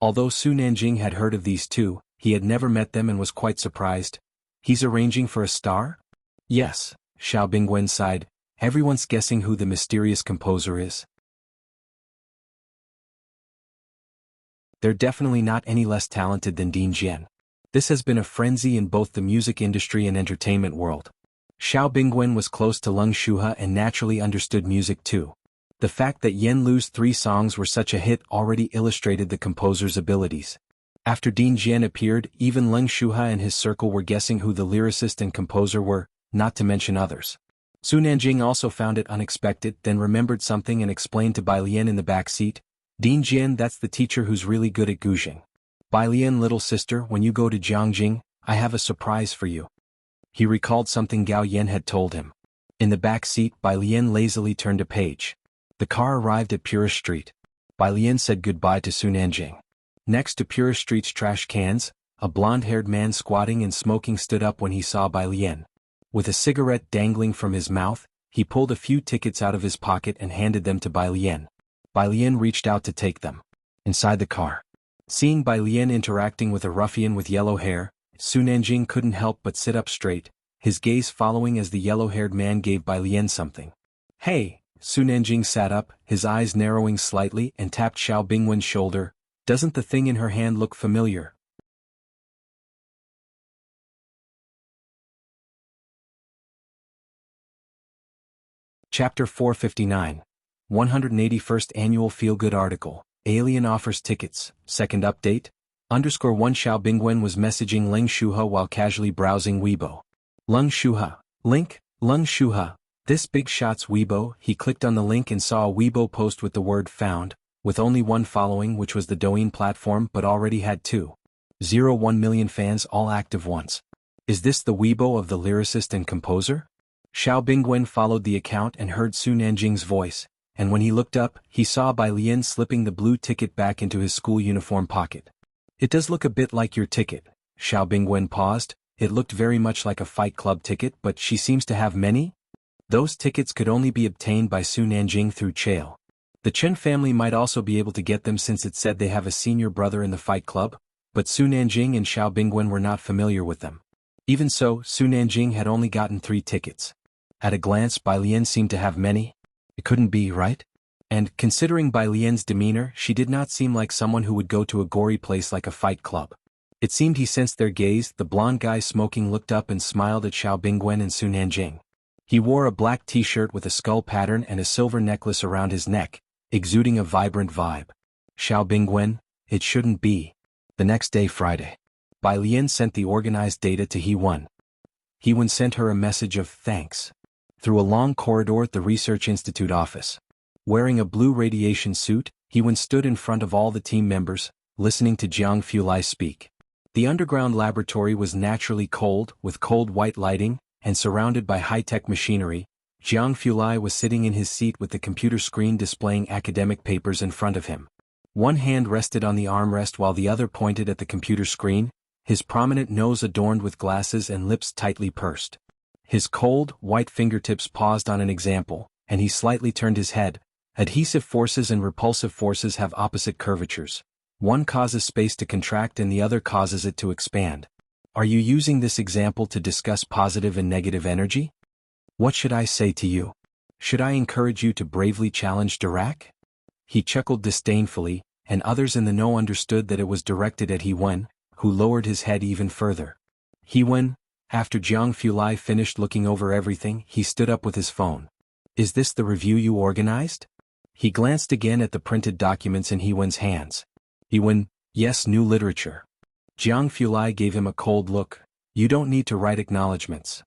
Although Su Nanjing had heard of these two, he had never met them and was quite surprised. He's arranging for a star? Yes, Xiao Bingwen sighed. Everyone's guessing who the mysterious composer is. They're definitely not any less talented than Dean Jian. This has been a frenzy in both the music industry and entertainment world. Xiao Bingwen was close to Leng Shuha and naturally understood music too. The fact that Yen Lu's 3 songs were such a hit already illustrated the composer's abilities. After Dean Jian appeared, even Leng Shuha and his circle were guessing who the lyricist and composer were, not to mention others. Su Nanjing also found it unexpected, then remembered something and explained to Bai Lian in the back seat, Dean Jian, that's the teacher who's really good at Guzheng. Bai Lian, little sister, when you go to Jiangjing, I have a surprise for you. He recalled something Gao Yan had told him. In the back seat, Bai Lian lazily turned a page. The car arrived at Purist Street. Bai Lian said goodbye to Su Nanjing. Next to Purist Street's trash cans, a blonde-haired man squatting and smoking stood up when he saw Bai Lian. With a cigarette dangling from his mouth, he pulled a few tickets out of his pocket and handed them to Bai Lian. Bai Lian reached out to take them. Inside the car, seeing Bai Lian interacting with a ruffian with yellow hair, Su Nanjing couldn't help but sit up straight, his gaze following as the yellow-haired man gave Bai Lian something. Hey! Su Nanjing sat up, his eyes narrowing slightly, and tapped Xiao Bingwen's shoulder. Doesn't the thing in her hand look familiar? Chapter 459. 181st Annual Feel-Good Article. Alien offers tickets. Second update. _1 Xiao Bingwen was messaging Leng Shuhe while casually browsing Weibo. Leng Shuhe. Link. Leng Shuhe. This big shot's Weibo. He clicked on the link and saw a Weibo post with the word found, with only one following, which was the Douyin platform, but already had 2.01 million fans, all active once. Is this the Weibo of the lyricist and composer? Xiao Bingwen followed the account and heard Su Nanjing's voice, and when he looked up, he saw Bai Lian slipping the blue ticket back into his school uniform pocket. It does look a bit like your ticket. Xiao Bingwen paused. It looked very much like a Fight Club ticket, but she seems to have many? Those tickets could only be obtained by Su Nanjing through Chail. The Chen family might also be able to get them since it said they have a senior brother in the Fight Club, but Su Nanjing and Xiao Bingwen were not familiar with them. Even so, Su Nanjing had only gotten 3 tickets. At a glance, Bai Lian seemed to have many. It couldn't be, right? And, considering Bai Lian's demeanor, she did not seem like someone who would go to a gory place like a Fight Club. It seemed he sensed their gaze. The blonde guy smoking looked up and smiled at Xiao Bingwen and Su Nanjing. He wore a black t-shirt with a skull pattern and a silver necklace around his neck, exuding a vibrant vibe. Xiao Bingwen, it shouldn't be. The next day, Friday. Bai Lian sent the organized data to He-Wen. He-Wen sent her a message of thanks. Through a long corridor at the Research Institute office. Wearing a blue radiation suit, He-Wen stood in front of all the team members, listening to Jiang Fulai speak. The underground laboratory was naturally cold, with cold white lighting, and surrounded by high-tech machinery. Jiang Fulai was sitting in his seat with the computer screen displaying academic papers in front of him. One hand rested on the armrest while the other pointed at the computer screen, his prominent nose adorned with glasses and lips tightly pursed. His cold, white fingertips paused on an example, and he slightly turned his head. Adhesive forces and repulsive forces have opposite curvatures. One causes space to contract and the other causes it to expand. Are you using this example to discuss positive and negative energy? What should I say to you? Should I encourage you to bravely challenge Dirac? He chuckled disdainfully, and others in the know understood that it was directed at He-Wen, who lowered his head even further. He-Wen, after Jiang Fulai finished looking over everything, he stood up with his phone. Is this the review you organized? He glanced again at the printed documents in He-Wen's hands. He-Wen, yes, new literature. Jiang Fulai gave him a cold look. You don't need to write acknowledgements.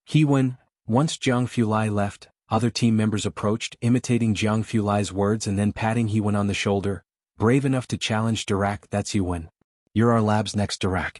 He-Wen, once Jiang Fulai left, other team members approached, imitating Jiang Fulai's words and then patting He-Wen on the shoulder. Brave enough to challenge Dirac, that's He-Wen. You're our lab's next Dirac.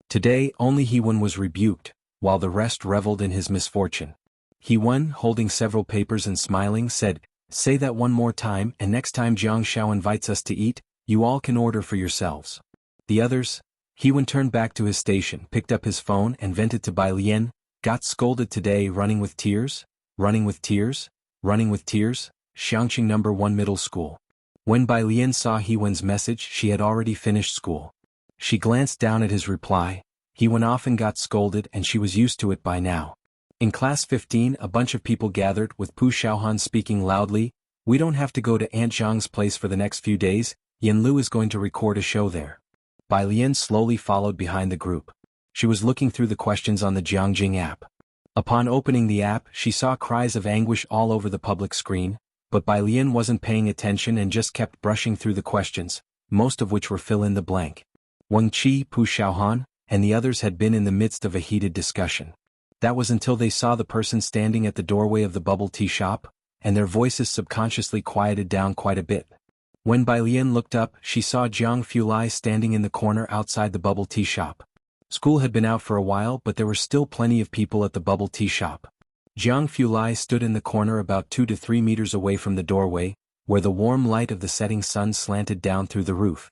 Today, only He-Wen was rebuked, while the rest reveled in his misfortune. He-Wen, holding several papers and smiling, said, say that one more time, and next time Jiang Xiao invites us to eat, you all can order for yourselves. The others? He-Wen turned back to his station, picked up his phone and vented to Bai Lian. Got scolded today, running with tears? Running with tears? Running with tears? Xiangqing No. 1 Middle School. When Bai Lian saw He-Wen's message, she had already finished school. She glanced down at his reply. He-Wen often got scolded and she was used to it by now. In class 15, a bunch of people gathered, with Pu Xiaohan speaking loudly. We don't have to go to Aunt Zhang's place for the next few days. Yin Lu is going to record a show there. Bai Lian slowly followed behind the group. She was looking through the questions on the Jiangjing app. Upon opening the app, she saw cries of anguish all over the public screen, but Bai Lian wasn't paying attention and just kept brushing through the questions, most of which were fill in the blank. Wang Qi, Pu Xiaohan, and the others had been in the midst of a heated discussion. That was until they saw the person standing at the doorway of the bubble tea shop, and their voices subconsciously quieted down quite a bit. When Bai Lian looked up, she saw Jiang Fulai standing in the corner outside the bubble tea shop. School had been out for a while, but there were still plenty of people at the bubble tea shop. Jiang Fulai stood in the corner about 2 to 3 meters away from the doorway, where the warm light of the setting sun slanted down through the roof.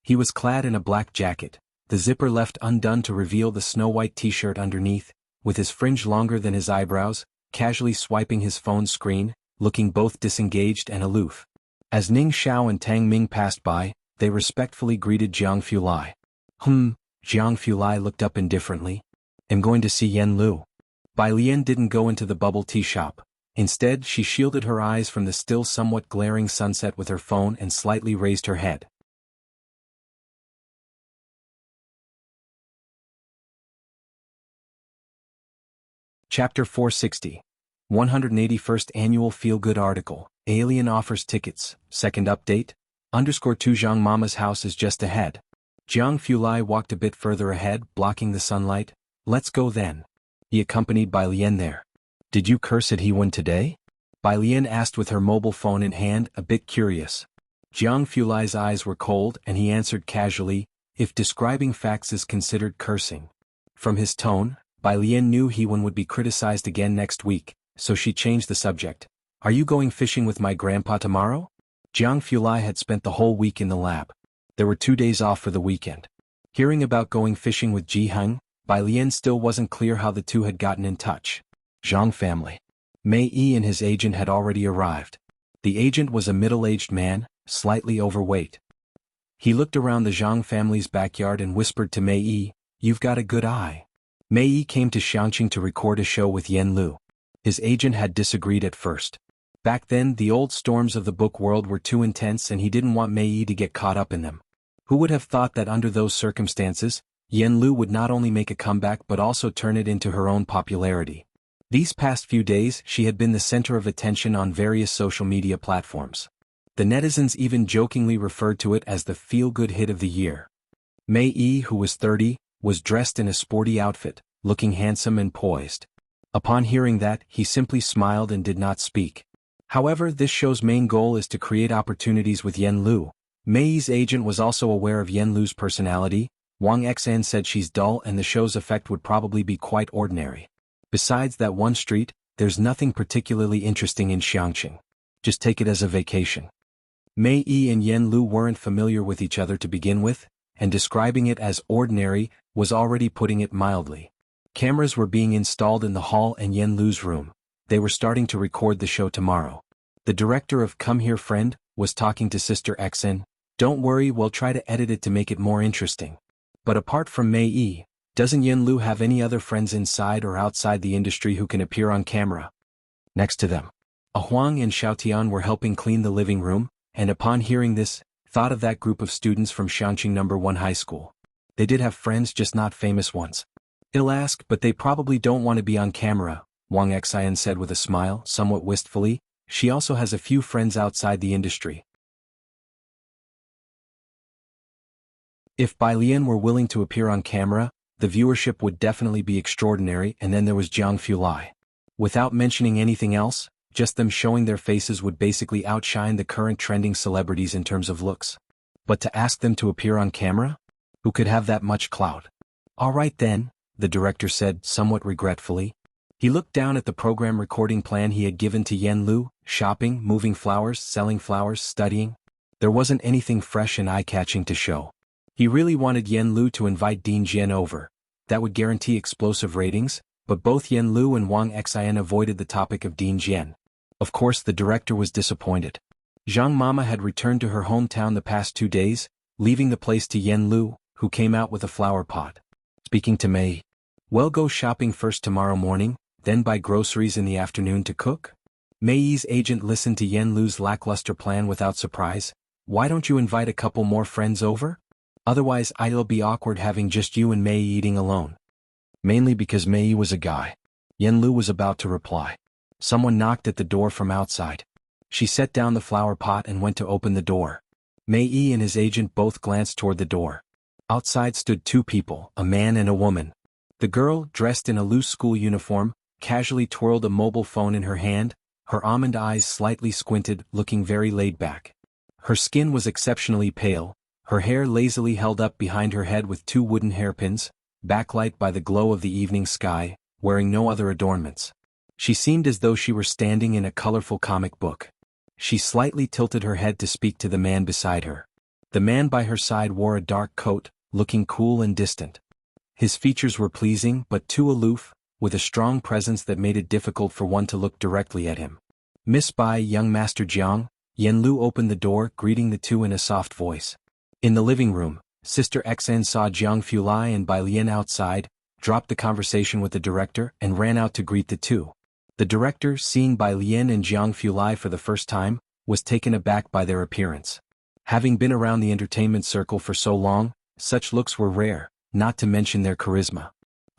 He was clad in a black jacket, the zipper left undone to reveal the snow-white t-shirt underneath, with his fringe longer than his eyebrows, casually swiping his phone screen, looking both disengaged and aloof. As Ning Xiao and Tang Ming passed by, they respectfully greeted Jiang Fulai. Jiang Fulai looked up indifferently. I'm going to see Yen Lu. Bai Lian didn't go into the bubble tea shop. Instead, she shielded her eyes from the still somewhat glaring sunset with her phone and slightly raised her head. Chapter 460. 181st Annual Feel-Good Article. Alien offers tickets. Second update. _2 Zhang Mama's house is just ahead. Jiang Fulai walked a bit further ahead, blocking the sunlight. Let's go then. He accompanied Bai Lian there. Did you curse at Hewen today? Bai Lian asked with her mobile phone in hand, a bit curious. Jiang Fulai's eyes were cold and he answered casually, if describing facts is considered cursing. From his tone, Bai Lian knew Hewen would be criticized again next week, so she changed the subject. Are you going fishing with my grandpa tomorrow? Jiang Fulai had spent the whole week in the lab. There were 2 days off for the weekend. Hearing about going fishing with Ji Heng, Bai Lian still wasn't clear how the two had gotten in touch. Zhang family. Mei Yi and his agent had already arrived. The agent was a middle-aged man, slightly overweight. He looked around the Zhang family's backyard and whispered to Mei Yi, "You've got a good eye." Mei Yi came to Xiangqing to record a show with Yen Lu. His agent had disagreed at first. Back then, the old storms of the book world were too intense and he didn't want Mei Yi to get caught up in them. Who would have thought that under those circumstances, Yen Lu would not only make a comeback but also turn it into her own popularity. These past few days, she had been the center of attention on various social media platforms. The netizens even jokingly referred to it as the feel-good hit of the year. Mei Yi, who was 30, was dressed in a sporty outfit, looking handsome and poised. Upon hearing that, he simply smiled and did not speak. However, this show's main goal is to create opportunities with Yen Lu. Mei Yi's agent was also aware of Yen Lu's personality. Wang Xan said she's dull and the show's effect would probably be quite ordinary. Besides that one street, there's nothing particularly interesting in Xiangqing. Just take it as a vacation. Mei Yi and Yen Lu weren't familiar with each other to begin with, and describing it as ordinary was already putting it mildly. Cameras were being installed in the hall and Yen Lu's room. They were starting to record the show tomorrow. The director of Come Here Friend was talking to Sister Xen. Don't worry, we'll try to edit it to make it more interesting. But apart from Mei Yi, doesn't Yen Lu have any other friends inside or outside the industry who can appear on camera? Next to them, Huang and Xiaotian were helping clean the living room, and upon hearing this, thought of that group of students from Xiangqing No. 1 High School. They did have friends, just not famous ones. I'll ask, but they probably don't want to be on camera, Wang Xian said with a smile, somewhat wistfully. She also has a few friends outside the industry. If Bai Lian were willing to appear on camera, the viewership would definitely be extraordinary, and then there was Jiang Fulai. Without mentioning anything else, just them showing their faces would basically outshine the current trending celebrities in terms of looks. But to ask them to appear on camera? Who could have that much clout? All right then, the director said, somewhat regretfully. He looked down at the program recording plan he had given to Yen Lu: shopping, moving flowers, selling flowers, studying. There wasn't anything fresh and eye-catching to show. He really wanted Yen Lu to invite Dean Jian over. That would guarantee explosive ratings, but both Yen Lu and Wang Xian avoided the topic of Dean Jian. Of course, the director was disappointed. Zhang Mama had returned to her hometown the past 2 days, leaving the place to Yen Lu, who came out with a flower pot. Speaking to Mei, "Well, go shopping first tomorrow morning, then buy groceries in the afternoon to cook?" Mei Yi's agent listened to Yen Lu's lackluster plan without surprise. "Why don't you invite a couple more friends over? Otherwise it'll be awkward having just you and Mei eating alone." Mainly because Mei was a guy. Yen Lu was about to reply. Someone knocked at the door from outside. She set down the flower pot and went to open the door. Mei Yi and his agent both glanced toward the door. Outside stood two people, a man and a woman. The girl, dressed in a loose school uniform, casually twirled a mobile phone in her hand, her almond eyes slightly squinted, looking very laid back. Her skin was exceptionally pale, her hair lazily held up behind her head with two wooden hairpins, backlit by the glow of the evening sky, wearing no other adornments. She seemed as though she were standing in a colorful comic book. She slightly tilted her head to speak to the man beside her. The man by her side wore a dark coat, looking cool and distant. His features were pleasing but too aloof, with a strong presence that made it difficult for one to look directly at him. "Miss Bai, young Master Jiang," Yen Lu opened the door, greeting the two in a soft voice. In the living room, Sister XN saw Jiang Fulai and Bai Lian outside, dropped the conversation with the director, and ran out to greet the two. The director, seeing Bai Lian and Jiang Fulai for the first time, was taken aback by their appearance. Having been around the entertainment circle for so long, such looks were rare, not to mention their charisma.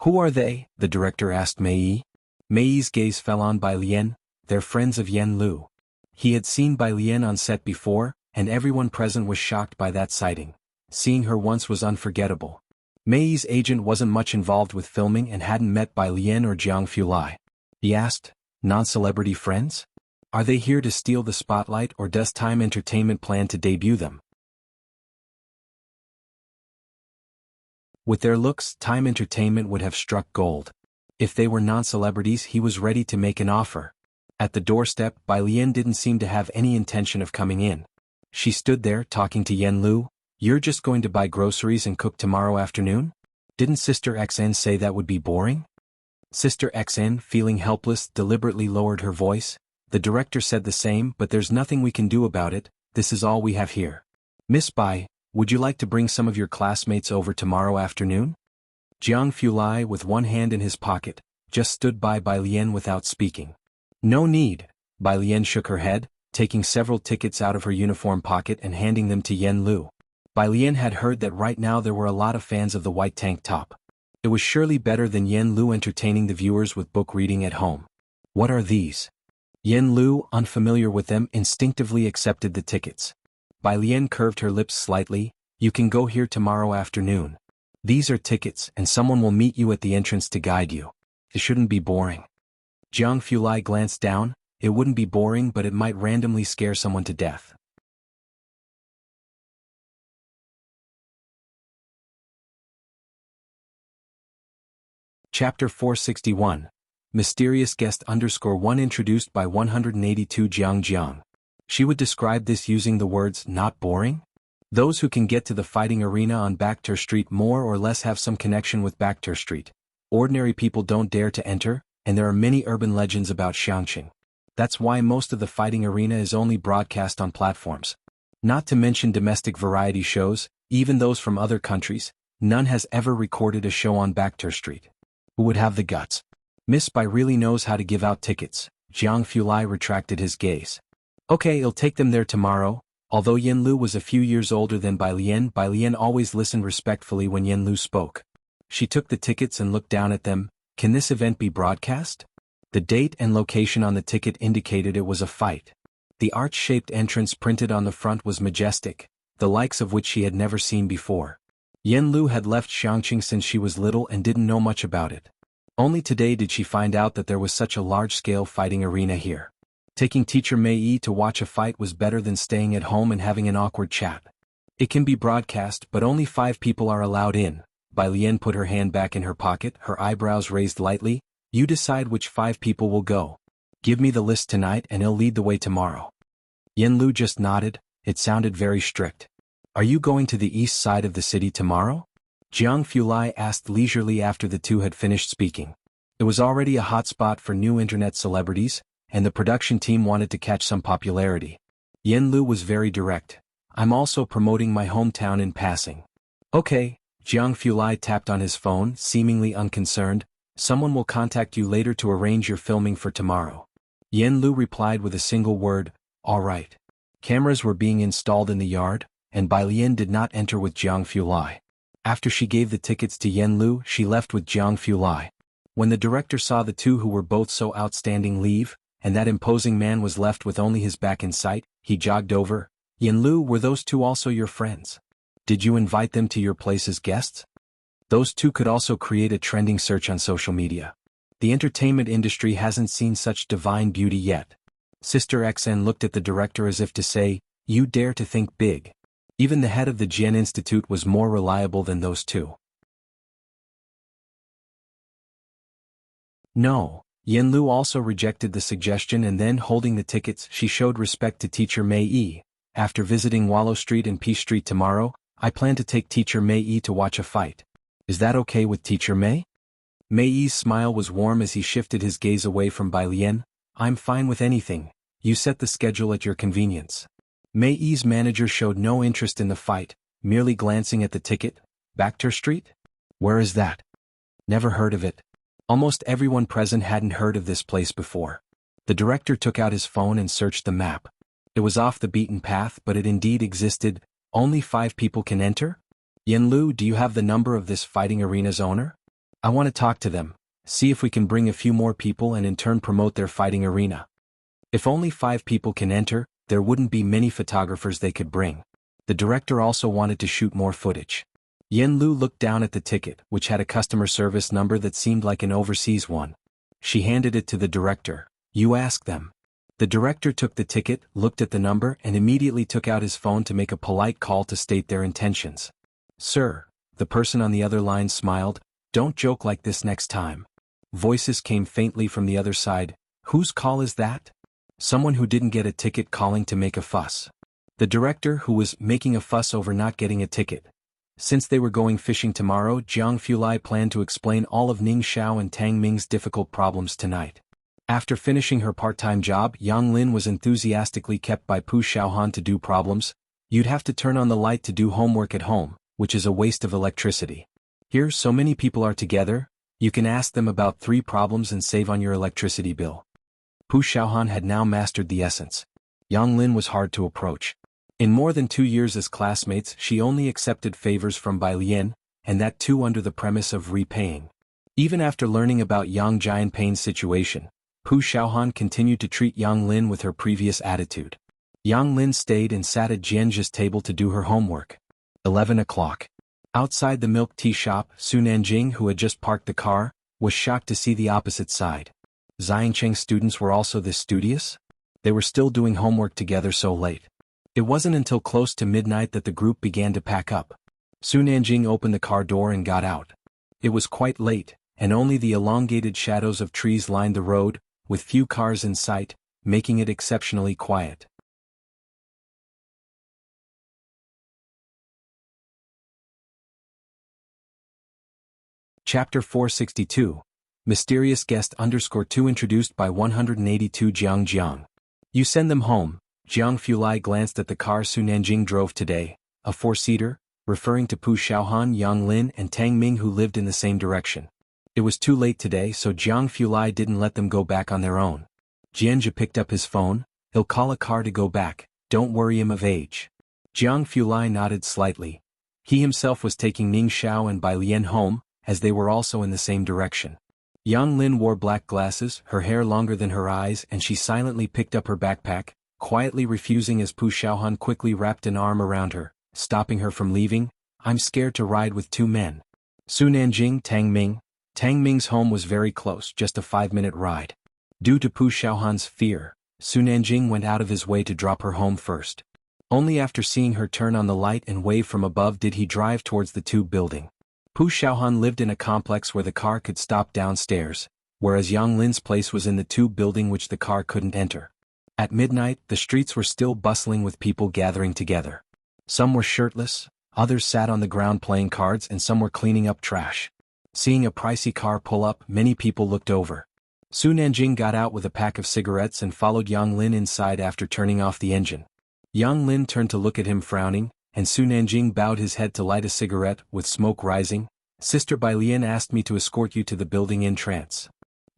"Who are they?" the director asked Mei. Mei's gaze fell on Bai Lian. "They're friends of Yen Lu." He had seen Bai Lian on set before, and everyone present was shocked by that sighting. Seeing her once was unforgettable. Mei's agent wasn't much involved with filming and hadn't met Bai Lian or Jiang Fulai. He asked, "Non-celebrity friends? Are they here to steal the spotlight, or does Time Entertainment plan to debut them?" With their looks, Time Entertainment would have struck gold. If they were non-celebrities, he was ready to make an offer. At the doorstep, Bai Lian didn't seem to have any intention of coming in. She stood there, talking to Yen Lu. "You're just going to buy groceries and cook tomorrow afternoon? Didn't Sister XN say that would be boring?" Sister XN, feeling helpless, deliberately lowered her voice. "The director said the same, but there's nothing we can do about it. This is all we have here. Miss Bai, would you like to bring some of your classmates over tomorrow afternoon?" Jiang Fulai, with one hand in his pocket, just stood by Bai Lian without speaking. "No need." Bai Lian shook her head, taking several tickets out of her uniform pocket and handing them to Yen Lu. Bai Lian had heard that right now there were a lot of fans of the white tank top. It was surely better than Yen Lu entertaining the viewers with book reading at home. "What are these?" Yen Lu, unfamiliar with them, instinctively accepted the tickets. Bai Lian curved her lips slightly. "You can go here tomorrow afternoon. These are tickets, and someone will meet you at the entrance to guide you. It shouldn't be boring." Jiang Fulai glanced down. It wouldn't be boring, but it might randomly scare someone to death. Chapter 461. Mysterious Guest _1 introduced by 182 Jiang. She would describe this using the words, "not boring"? Those who can get to the fighting arena on Bakhtur Street more or less have some connection with Bakhtur Street. Ordinary people don't dare to enter, and there are many urban legends about Xiangqing. That's why most of the fighting arena is only broadcast on platforms. Not to mention domestic variety shows, even those from other countries, none has ever recorded a show on Bakhtur Street. Who would have the guts? Miss Bai really knows how to give out tickets. Jiang Fulai retracted his gaze. "Okay, I'll take them there tomorrow." Although Yen Lu was a few years older than Bai Lian always listened respectfully when Yen Lu spoke. She took the tickets and looked down at them. "Can this event be broadcast?" The date and location on the ticket indicated it was a fight. The arch-shaped entrance printed on the front was majestic, the likes of which she had never seen before. Yen Lu had left Xiangqing since she was little and didn't know much about it. Only today did she find out that there was such a large-scale fighting arena here. Taking teacher Mei to watch a fight was better than staying at home and having an awkward chat. "It can be broadcast, but only 5 people are allowed in." Bai Lian put her hand back in her pocket, her eyebrows raised lightly. "You decide which 5 people will go. Give me the list tonight and I'll lead the way tomorrow." Yen Lu just nodded. It sounded very strict. "Are you going to the east side of the city tomorrow?" Jiang Fulai asked leisurely after the two had finished speaking. It was already a hot spot for new internet celebrities, and the production team wanted to catch some popularity. Yen Lu was very direct. "I'm also promoting my hometown in passing." "Okay." Jiang Fulai tapped on his phone, seemingly unconcerned. "Someone will contact you later to arrange your filming for tomorrow." Yen Lu replied with a single word, "All right." Cameras were being installed in the yard, and Bai Lian did not enter with Jiang Fulai. After she gave the tickets to Yen Lu, she left with Jiang Fulai. When the director saw the two who were both so outstanding leave, and that imposing man was left with only his back in sight, he jogged over. "Yen Lu, were those two also your friends?" Did you invite them to your place as guests? Those two could also create a trending search on social media. The entertainment industry hasn't seen such divine beauty yet. Sister XN looked at the director as if to say, you dare to think big. Even the head of the Jian Institute was more reliable than those two. No. Yen Lu also rejected the suggestion, and then holding the tickets she showed respect to Teacher Mei Yi. After visiting Wallow Street and Peace Street tomorrow, I plan to take Teacher Mei Yi to watch a fight. Is that okay with Teacher Mei? Mei Yi's smile was warm as he shifted his gaze away from Bai Lian. I'm fine with anything. You set the schedule at your convenience. Mei Yi's manager showed no interest in the fight, merely glancing at the ticket. Backter Street? Where is that? Never heard of it. Almost everyone present hadn't heard of this place before. The director took out his phone and searched the map. It was off the beaten path, but it indeed existed. Only 5 people can enter? Yen Lu, do you have the number of this fighting arena's owner? I want to talk to them, see if we can bring a few more people and in turn promote their fighting arena. If only 5 people can enter, there wouldn't be many photographers they could bring. The director also wanted to shoot more footage. Yen Lu looked down at the ticket, which had a customer service number that seemed like an overseas one. She handed it to the director. You ask them. The director took the ticket, looked at the number, and immediately took out his phone to make a polite call to state their intentions. Sir, the person on the other line smiled. Don't joke like this next time. Voices came faintly from the other side. Whose call is that? Someone who didn't get a ticket calling to make a fuss. The director, who was making a fuss over not getting a ticket. Since they were going fishing tomorrow, Jiang Fulai planned to explain all of Ning Xiao and Tang Ming's difficult problems tonight. After finishing her part-time job, Yang Lin was enthusiastically kept by Pu Xiaohan to do problems. You'd have to turn on the light to do homework at home, which is a waste of electricity. Here, so many people are together, you can ask them about 3 problems and save on your electricity bill. Pu Xiaohan had now mastered the essence. Yang Lin was hard to approach. In more than 2 years as classmates, she only accepted favors from Bai Lian, and that too under the premise of repaying. Even after learning about Yang Jianpei's situation, Pu Xiaohan continued to treat Yang Lin with her previous attitude. Yang Lin stayed and sat at Jianzhe's table to do her homework. 11 o'clock. Outside the milk tea shop, Su Nanjing, who had just parked the car, was shocked to see the opposite side. Xiangcheng's students were also this studious? They were still doing homework together so late. It wasn't until close to midnight that the group began to pack up. Su Nanjing opened the car door and got out. It was quite late, and only the elongated shadows of trees lined the road, with few cars in sight, making it exceptionally quiet. Chapter 462. Mysterious Guest _2 introduced by 182 Jiang. You send them home. Jiang Fulai glanced at the car Su Nanjing drove today, a 4-seater, referring to Pu Xiaohan, Yang Lin and Tang Ming who lived in the same direction. It was too late today, so Jiang Fulai didn't let them go back on their own. Jianzhe picked up his phone. He'll call a car to go back, don't worry him of age. Jiang Fulai nodded slightly. He himself was taking Ning Xiao and Bai Lian home, as they were also in the same direction. Yang Lin wore black glasses, her hair longer than her eyes, and she silently picked up her backpack, quietly refusing as Pu Xiaohan quickly wrapped an arm around her, stopping her from leaving. I'm scared to ride with 2 men. Su Nanjing, Tang Ming. Tang Ming's home was very close, just a 5-minute ride. Due to Pu Xiaohan's fear, Su Nanjing went out of his way to drop her home first. Only after seeing her turn on the light and wave from above did he drive towards the tube building. Pu Xiaohan lived in a complex where the car could stop downstairs, whereas Yang Lin's place was in the tube building which the car couldn't enter. At midnight, the streets were still bustling with people gathering together. Some were shirtless, others sat on the ground playing cards, and some were cleaning up trash. Seeing a pricey car pull up, many people looked over. Su Nanjing got out with a pack of cigarettes and followed Yang Lin inside after turning off the engine. Yang Lin turned to look at him frowning, and Su Nanjing bowed his head to light a cigarette, with smoke rising. Sister Bai Lian asked me to escort you to the building in trance.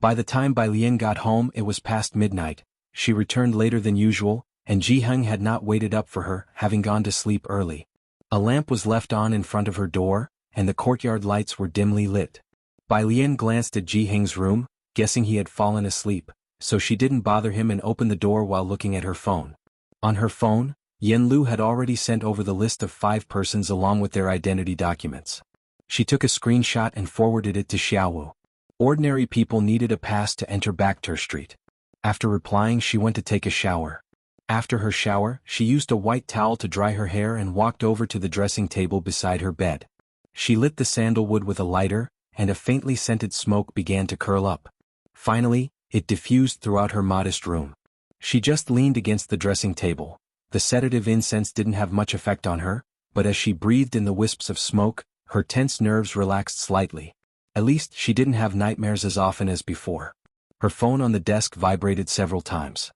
By the time Bai Lian got home it was past midnight. She returned later than usual, and Ji Heng had not waited up for her, having gone to sleep early. A lamp was left on in front of her door, and the courtyard lights were dimly lit. Bai Lian glanced at Ji Heng's room, guessing he had fallen asleep, so she didn't bother him and opened the door while looking at her phone. On her phone, Yen Lu had already sent over the list of 5 persons along with their identity documents. She took a screenshot and forwarded it to Xiaowu. Ordinary people needed a pass to enter Bacter Street. After replying, she went to take a shower. After her shower, she used a white towel to dry her hair and walked over to the dressing table beside her bed. She lit the sandalwood with a lighter, and a faintly scented smoke began to curl up. Finally, it diffused throughout her modest room. She just leaned against the dressing table. The sedative incense didn't have much effect on her, but as she breathed in the wisps of smoke, her tense nerves relaxed slightly. At least she didn't have nightmares as often as before. Her phone on the desk vibrated several times.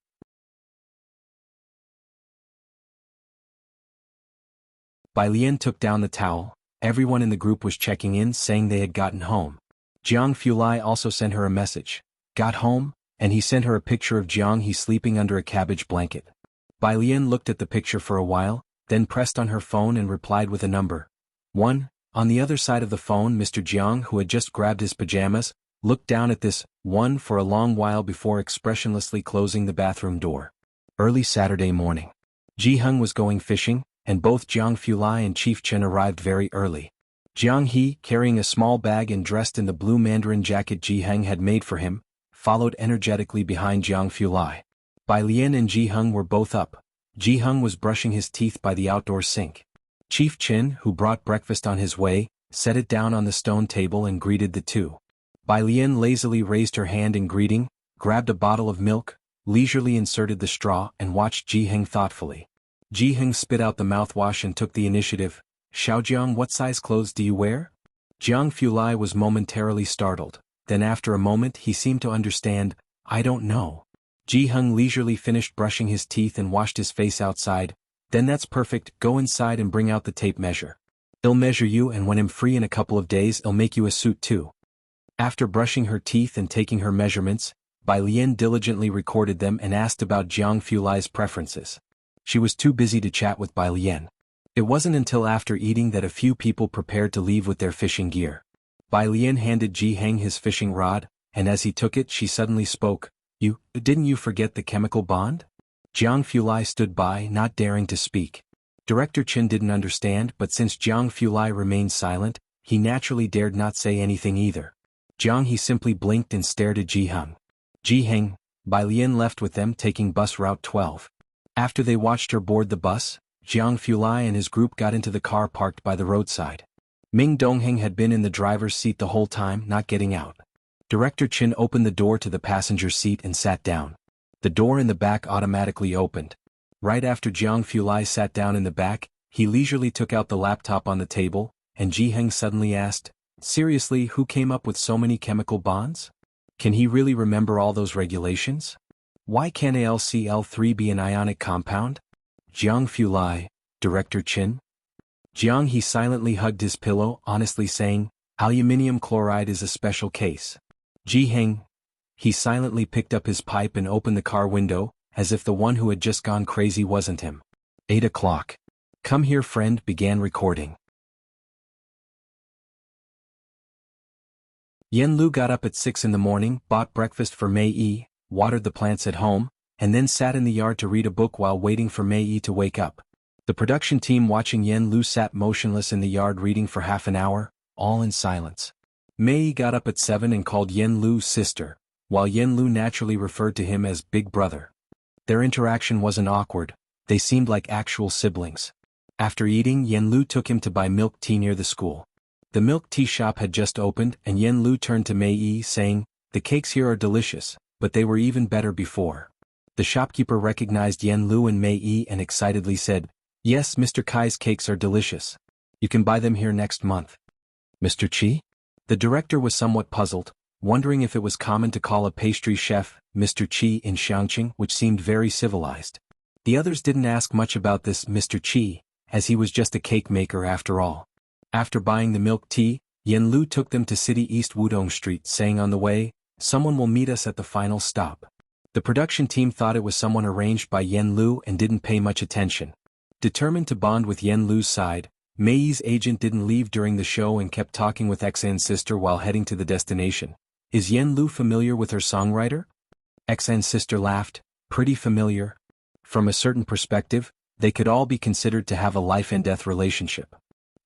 Bai Lian took down the towel. Everyone in the group was checking in, saying they had gotten home. Jiang Fulai also sent her a message. Got home? And he sent her a picture of Jiang He sleeping under a cabbage blanket. Bai Lian looked at the picture for a while, then pressed on her phone and replied with a number. 1. On the other side of the phone, Mr. Jiang, who had just grabbed his pajamas, looked down at this 1 for a long while before expressionlessly closing the bathroom door. Early Saturday morning. Ji Heng was going fishing, and both Jiang Fulai and Chief Chen arrived very early. Jiang He, carrying a small bag and dressed in the blue mandarin jacket Ji Heng had made for him, followed energetically behind Jiang Fulai. Bai Lian and Ji Heng were both up. Ji Heng was brushing his teeth by the outdoor sink. Chief Chen, who brought breakfast on his way, set it down on the stone table and greeted the two. Bai Lian lazily raised her hand in greeting, grabbed a bottle of milk, leisurely inserted the straw and watched Ji Heng thoughtfully. Ji Heng spit out the mouthwash and took the initiative. Xiaojiang, what size clothes do you wear? Jiang Fulai was momentarily startled. Then after a moment he seemed to understand. I don't know. Ji Heng leisurely finished brushing his teeth and washed his face outside. Then that's perfect, go inside and bring out the tape measure. I'll measure you, and when I'm free in a couple of days I'll make you a suit too. After brushing her teeth and taking her measurements, Bai Lian diligently recorded them and asked about Jiang Fulai's preferences. She was too busy to chat with Bai Lian. It wasn't until after eating that a few people prepared to leave with their fishing gear. Bai Lian handed Ji Heng his fishing rod, and as he took it she suddenly spoke. Didn't you forget the chemical bond? Jiang Fulai stood by, not daring to speak. Director Chen didn't understand, but since Jiang Fulai remained silent, he naturally dared not say anything either. Jiang He simply blinked and stared at Ji Heng. Ji Heng, Bai Lian left with them, taking bus route 12. After they watched her board the bus, Jiang Fulai and his group got into the car parked by the roadside. Ming Dongheng had been in the driver's seat the whole time, not getting out. Director Chen opened the door to the passenger seat and sat down. The door in the back automatically opened. Right after Jiang Fulai sat down in the back, he leisurely took out the laptop on the table, and Ji Heng suddenly asked, seriously, who came up with so many chemical bonds? Can he really remember all those regulations? Why can't AlCl3 be an ionic compound? Jiang Fulai, Director Chen? Jiang He silently hugged his pillow, honestly saying, aluminium chloride is a special case. Ji Heng. He silently picked up his pipe and opened the car window, as if the one who had just gone crazy wasn't him. 8 o'clock. Come here, friend, began recording. Yen Lu got up at 6 in the morning, bought breakfast for Mei Yi, watered the plants at home, and then sat in the yard to read a book while waiting for Mei Yi to wake up. The production team watching Yen Lu sat motionless in the yard reading for half an hour, all in silence. Mei Yi got up at 7 and called Yen Lu sister, while Yen Lu naturally referred to him as Big Brother. Their interaction wasn't awkward, they seemed like actual siblings. After eating, Yen Lu took him to buy milk tea near the school. The milk tea shop had just opened and Yen Lu turned to Mei Yi saying, the cakes here are delicious, but they were even better before. The shopkeeper recognized Yen Lu and Mei Yi and excitedly said, yes, Mr. Kai's cakes are delicious. You can buy them here next month. Mr. Chi? The director was somewhat puzzled, wondering if it was common to call a pastry chef Mr. Chi in Xiangqing, which seemed very civilized. The others didn't ask much about this Mr. Chi, as he was just a cake maker after all. After buying the milk tea, Yen Lu took them to City East Wudong Street, saying on the way, someone will meet us at the final stop. The production team thought it was someone arranged by Yen Lu and didn't pay much attention. Determined to bond with Yen Lu's side, Mei Yi's agent didn't leave during the show and kept talking with Xan's sister while heading to the destination. Is Yen Lu familiar with her songwriter? Xan's sister laughed, pretty familiar. From a certain perspective, They could all be considered to have a life-and-death relationship.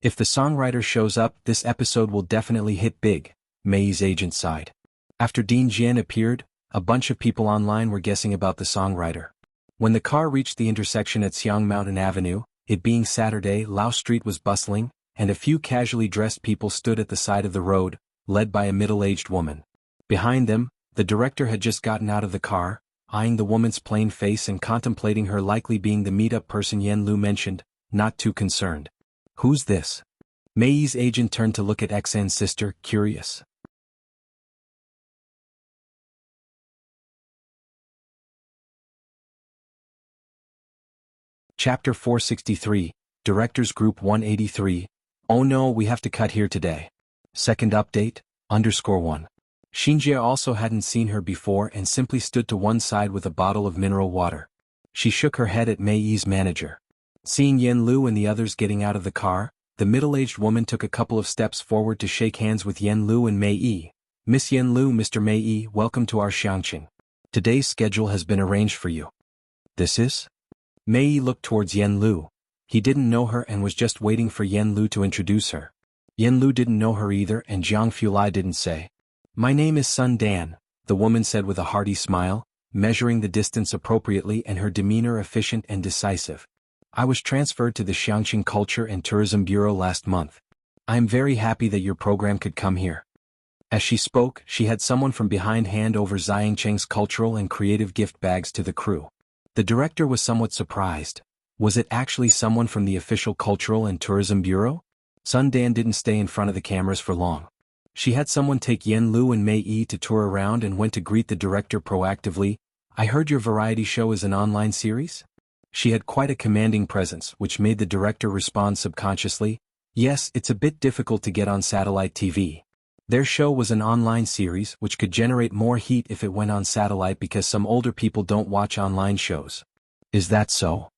If the songwriter shows up, this episode will definitely hit big, Mei's agent sighed. After Dean Jian appeared, a bunch of people online were guessing about the songwriter. When the car reached the intersection at Xiang Mountain Avenue, it being Saturday, Lao Street was bustling, and a few casually dressed people stood at the side of the road, led by a middle-aged woman. Behind them, the director had just gotten out of the car, eyeing the woman's plain face and contemplating her likely being the meet-up person Yen Lu mentioned, not too concerned. Who's this? Mei's agent turned to look at Xan's sister, curious. Chapter 463, Directors Group 183, Oh no, we have to cut here today. Second update, _1. Xinjie also hadn't seen her before and simply stood to one side with a bottle of mineral water. She shook her head at Mei's manager. Seeing Yen Lu and the others getting out of the car, the middle-aged woman took a couple of steps forward to shake hands with Yen Lu and Mei. Miss Yen Lu, Mr. Mei, welcome to our Xiangqing. Today's schedule has been arranged for you. This is? Mei looked towards Yen Lu. He didn't know her and was just waiting for Yen Lu to introduce her. Yen Lu didn't know her either and Jiang Fulai didn't say. My name is Sun Dan, the woman said with a hearty smile, measuring the distance appropriately and her demeanor efficient and decisive. I was transferred to the Xiangqing Culture and Tourism Bureau last month. I am very happy that your program could come here. As she spoke, she had someone from behind hand over Xiangqing's cultural and creative gift bags to the crew. The director was somewhat surprised. Was it actually someone from the official Cultural and Tourism Bureau? Sun Dan didn't stay in front of the cameras for long. She had someone take Yen Lu and Mei to tour around and went to greet the director proactively. I heard your variety show is an online series? She had quite a commanding presence, which made the director respond subconsciously. Yes, it's a bit difficult to get on satellite TV. Their show was an online series which could generate more heat if it went on satellite because some older people don't watch online shows. Is that so?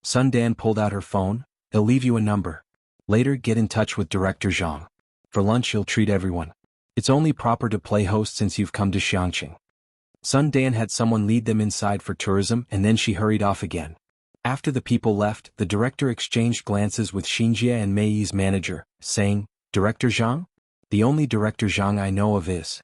Sun Dan pulled out her phone. They'll leave you a number. Later get in touch with Director Zhang. For lunch you'll treat everyone. It's only proper to play host since you've come to Xiangqing. Sun Dan had someone lead them inside for tourism and then she hurried off again. After the people left, the director exchanged glances with Xinjie and Mei's manager, saying, Director Zhang? The only Director Zhang I know of is.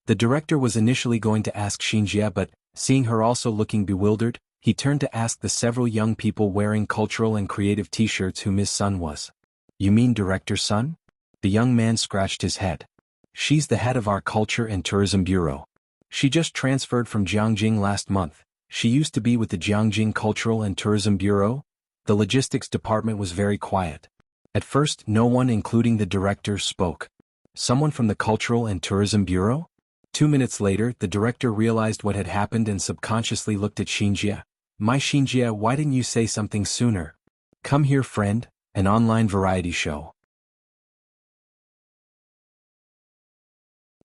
The director was initially going to ask Xinjie but, seeing her also looking bewildered, he turned to ask the several young people wearing cultural and creative t-shirts who Miss Sun was. You mean Director Sun? The young man scratched his head. She's the head of our Culture and Tourism Bureau. She just transferred from Jiangjing last month. She used to be with the Jiangjing Cultural and Tourism Bureau. The logistics department was very quiet. At first, no one including the director spoke. Someone from the Cultural and Tourism Bureau? 2 minutes later, the director realized what had happened and subconsciously looked at Xinjie. My Xinjie, why didn't you say something sooner? Come here, friend, an online variety show.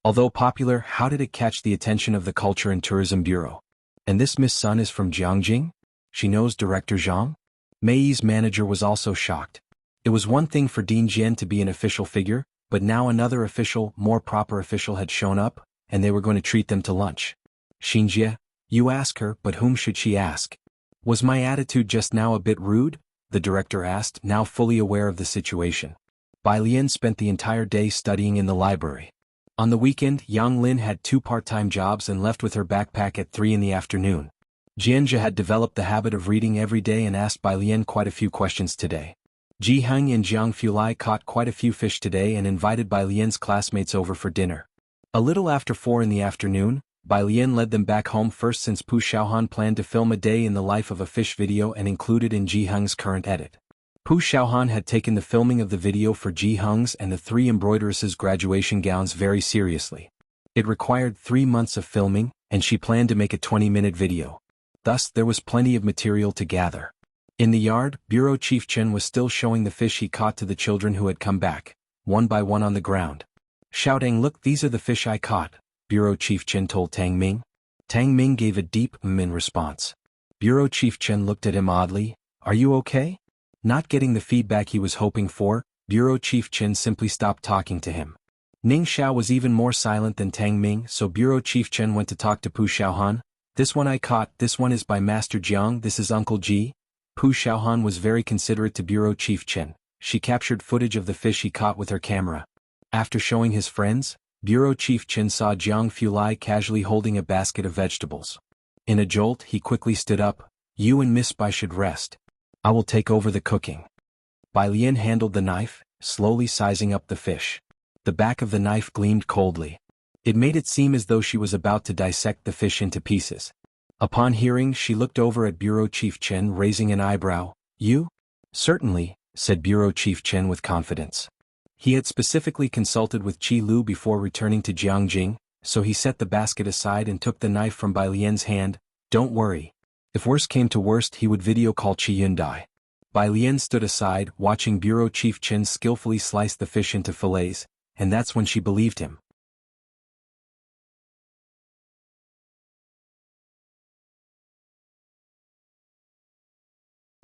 Although popular, how did it catch the attention of the Culture and Tourism Bureau? And this Miss Sun is from Jiangjing? She knows Director Zhang? Mei's manager was also shocked. It was one thing for Dean Jian to be an official figure, but now another official, more proper official had shown up, and they were going to treat them to lunch. Xinjie, you ask her, but whom should she ask? Was my attitude just now a bit rude? The director asked, now fully aware of the situation. Bai Lian spent the entire day studying in the library. On the weekend, Yang Lin had 2 part-time jobs and left with her backpack at 3 in the afternoon. Jianjia had developed the habit of reading every day and asked Bai Lian quite a few questions today. Ji Heng and Jiang Fulai caught quite a few fish today and invited Bai Lian's classmates over for dinner. A little after 4 in the afternoon, Bai Lian led them back home first since Pu Xiaohan planned to film a day in the life of a fish video and included in Ji Heng's current edit. Pu Xiaohan had taken the filming of the video for Ji Heng's and the 3 embroideresses' graduation gowns very seriously. It required 3 months of filming, and she planned to make a 20-minute video. Thus, there was plenty of material to gather. In the yard, Bureau Chief Chen was still showing the fish he caught to the children who had come back, one by one on the ground. Shouting, look, these are the fish I caught, Bureau Chief Chen told Tang Ming. Tang Ming gave a deep in response. Bureau Chief Chen looked at him oddly. Are you okay? Not getting the feedback he was hoping for, Bureau Chief Chen simply stopped talking to him. Ning Xiao was even more silent than Tang Ming, so Bureau Chief Chen went to talk to Pu Xiaohan. This one I caught, this one is by Master Jiang, this is Uncle Ji. Pu Xiaohan was very considerate to Bureau Chief Chen. She captured footage of the fish he caught with her camera. After showing his friends, Bureau Chief Chen saw Jiang Fulai casually holding a basket of vegetables. In a jolt, he quickly stood up. "You and Miss Bai should rest. I will take over the cooking." Bai Lian handled the knife, slowly sizing up the fish. The back of the knife gleamed coldly. It made it seem as though she was about to dissect the fish into pieces. Upon hearing, she looked over at Bureau Chief Chen, raising an eyebrow. "You?" "Certainly," said Bureau Chief Chen with confidence. He had specifically consulted with Qi Lu before returning to Jiangjing, so he set the basket aside and took the knife from Bai Lian's hand. "Don't worry. If worst came to worst, he would video call Qi Yundai." Bai Lian stood aside, watching Bureau Chief Chen skillfully slice the fish into fillets, and that's when she believed him.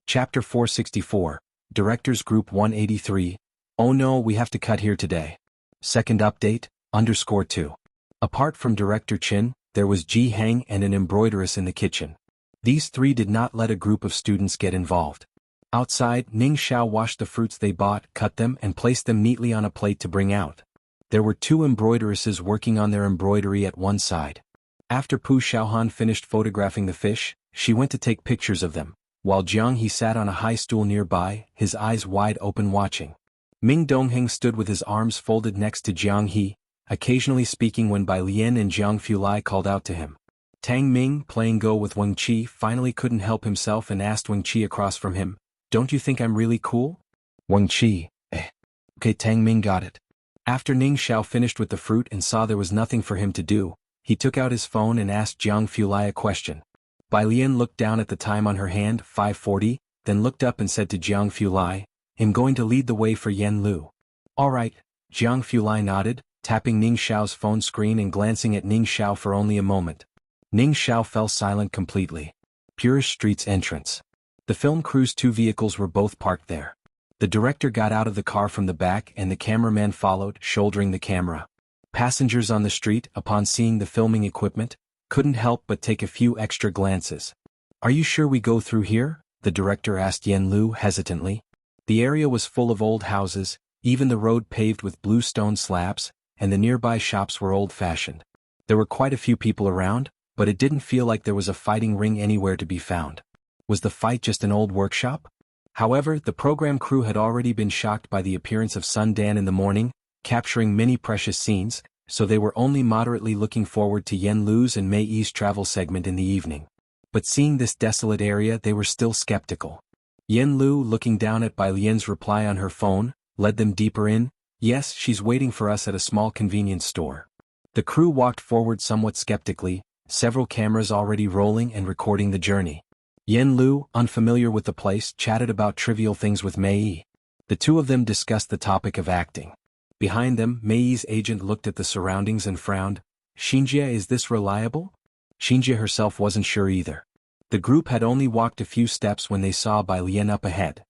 Chapter 464, Directors Group 183. Oh no, we have to cut here today. Second update, _2. Apart from Director Chin, there was Ji Heng and an embroideress in the kitchen. These three did not let a group of students get involved. Outside, Ning Xiao washed the fruits they bought, cut them and placed them neatly on a plate to bring out. There were two embroideresses working on their embroidery at one side. After Pu Xiaohan finished photographing the fish, she went to take pictures of them, while Jiang He sat on a high stool nearby, his eyes wide open watching. Ming Dongheng stood with his arms folded next to Jiang He, occasionally speaking when Bai Lian and Jiang Fulai called out to him. Tang Ming, playing Go with Wang Qi, finally couldn't help himself and asked Wang Qi across from him, "Don't you think I'm really cool?" Wang Qi, Okay, Tang Ming got it. After Ning Xiao finished with the fruit and saw there was nothing for him to do, he took out his phone and asked Jiang Fulai a question. Bai Lian looked down at the time on her hand, 5:40, then looked up and said to Jiang Fulai, "I'm going to lead the way for Yen Lu." "All right," Jiang Fulai nodded, tapping Ning Xiao's phone screen and glancing at Ning Xiao for only a moment. Ning Xiao fell silent completely. Purish Street's entrance. The film crew's two vehicles were both parked there. The director got out of the car from the back and the cameraman followed, shouldering the camera. Passengers on the street, upon seeing the filming equipment, couldn't help but take a few extra glances. "Are you sure we go through here?" the director asked Yen Lu hesitantly. The area was full of old houses, even the road paved with blue stone slabs, and the nearby shops were old-fashioned. There were quite a few people around, but it didn't feel like there was a fighting ring anywhere to be found. Was the fight just an old workshop? However, the program crew had already been shocked by the appearance of Sun Dan in the morning, capturing many precious scenes, so they were only moderately looking forward to Yen Lu's and Mei Yi's travel segment in the evening. But seeing this desolate area, they were still skeptical. Yen Lu, looking down at Bai Lian's reply on her phone, led them deeper in. "Yes, she's waiting for us at a small convenience store." The crew walked forward somewhat skeptically, several cameras already rolling and recording the journey. Yen Lu, unfamiliar with the place, chatted about trivial things with Mei Yi. The two of them discussed the topic of acting. Behind them, Mei Yi's agent looked at the surroundings and frowned. "Xinjie, is this reliable?" Xinjie herself wasn't sure either. The group had only walked a few steps when they saw Bai Lian up ahead.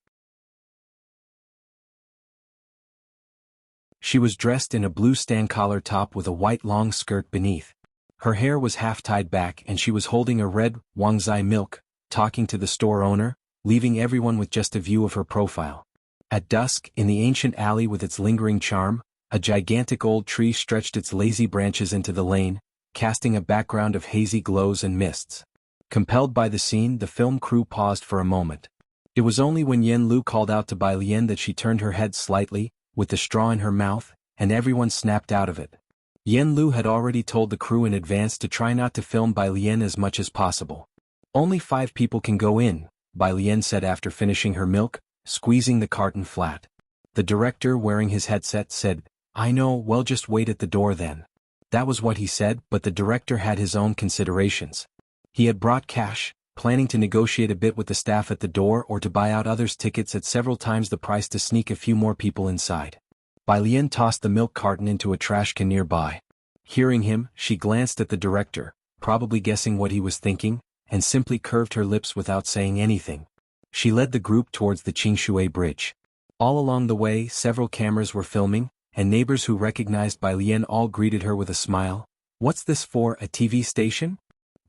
She was dressed in a blue stand-collar top with a white long skirt beneath. Her hair was half tied back and she was holding a red Wangzai milk, talking to the store owner, leaving everyone with just a view of her profile. At dusk, in the ancient alley with its lingering charm, a gigantic old tree stretched its lazy branches into the lane, casting a background of hazy glows and mists. Compelled by the scene, the film crew paused for a moment. It was only when Yen Lu called out to Bai Lian that she turned her head slightly, with the straw in her mouth, and everyone snapped out of it. Yen Lu had already told the crew in advance to try not to film Bai Lian as much as possible. "Only 5 people can go in," Bai Lian said after finishing her milk, squeezing the carton flat. The director, wearing his headset, said, "I know, well, just wait at the door then." That was what he said, but the director had his own considerations. He had brought cash, planning to negotiate a bit with the staff at the door or to buy out others' tickets at several times the price to sneak a few more people inside. Bai Lian tossed the milk carton into a trash can nearby. Hearing him, she glanced at the director, probably guessing what he was thinking, and simply curved her lips without saying anything. She led the group towards the Qingshui Bridge. All along the way, several cameras were filming, and neighbors who recognized Bai Lian all greeted her with a smile. "What's this for, a TV station?"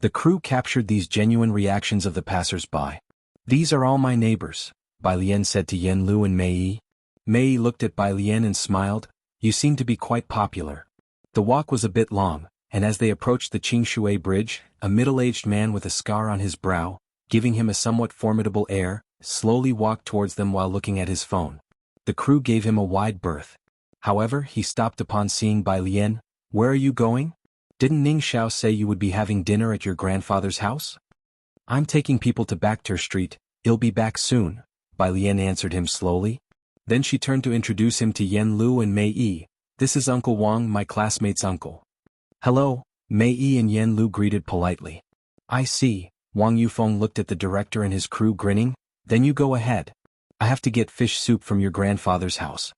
The crew captured these genuine reactions of the passers-by. These are all my neighbors, Bai Lian said to Yen Lu and Mei Yi. Mei Yi looked at Bai Lian and smiled. You seem to be quite popular. The walk was a bit long, and as they approached the Qingshui Bridge, a middle-aged man with a scar on his brow, giving him a somewhat formidable air, slowly walked towards them while looking at his phone. The crew gave him a wide berth. However, he stopped upon seeing Bai Lian. Where are you going? Didn't Ning Xiao say you would be having dinner at your grandfather's house? I'm taking people to Bacter Street, I'll be back soon, Bai Lian answered him slowly. Then she turned to introduce him to Yen Lu and Mei Yi. This is Uncle Wang, my classmate's uncle. Hello, Mei Yi and Yen Lu greeted politely. I see, Wang Yufeng looked at the director and his crew grinning. Then you go ahead. I have to get fish soup from your grandfather's house.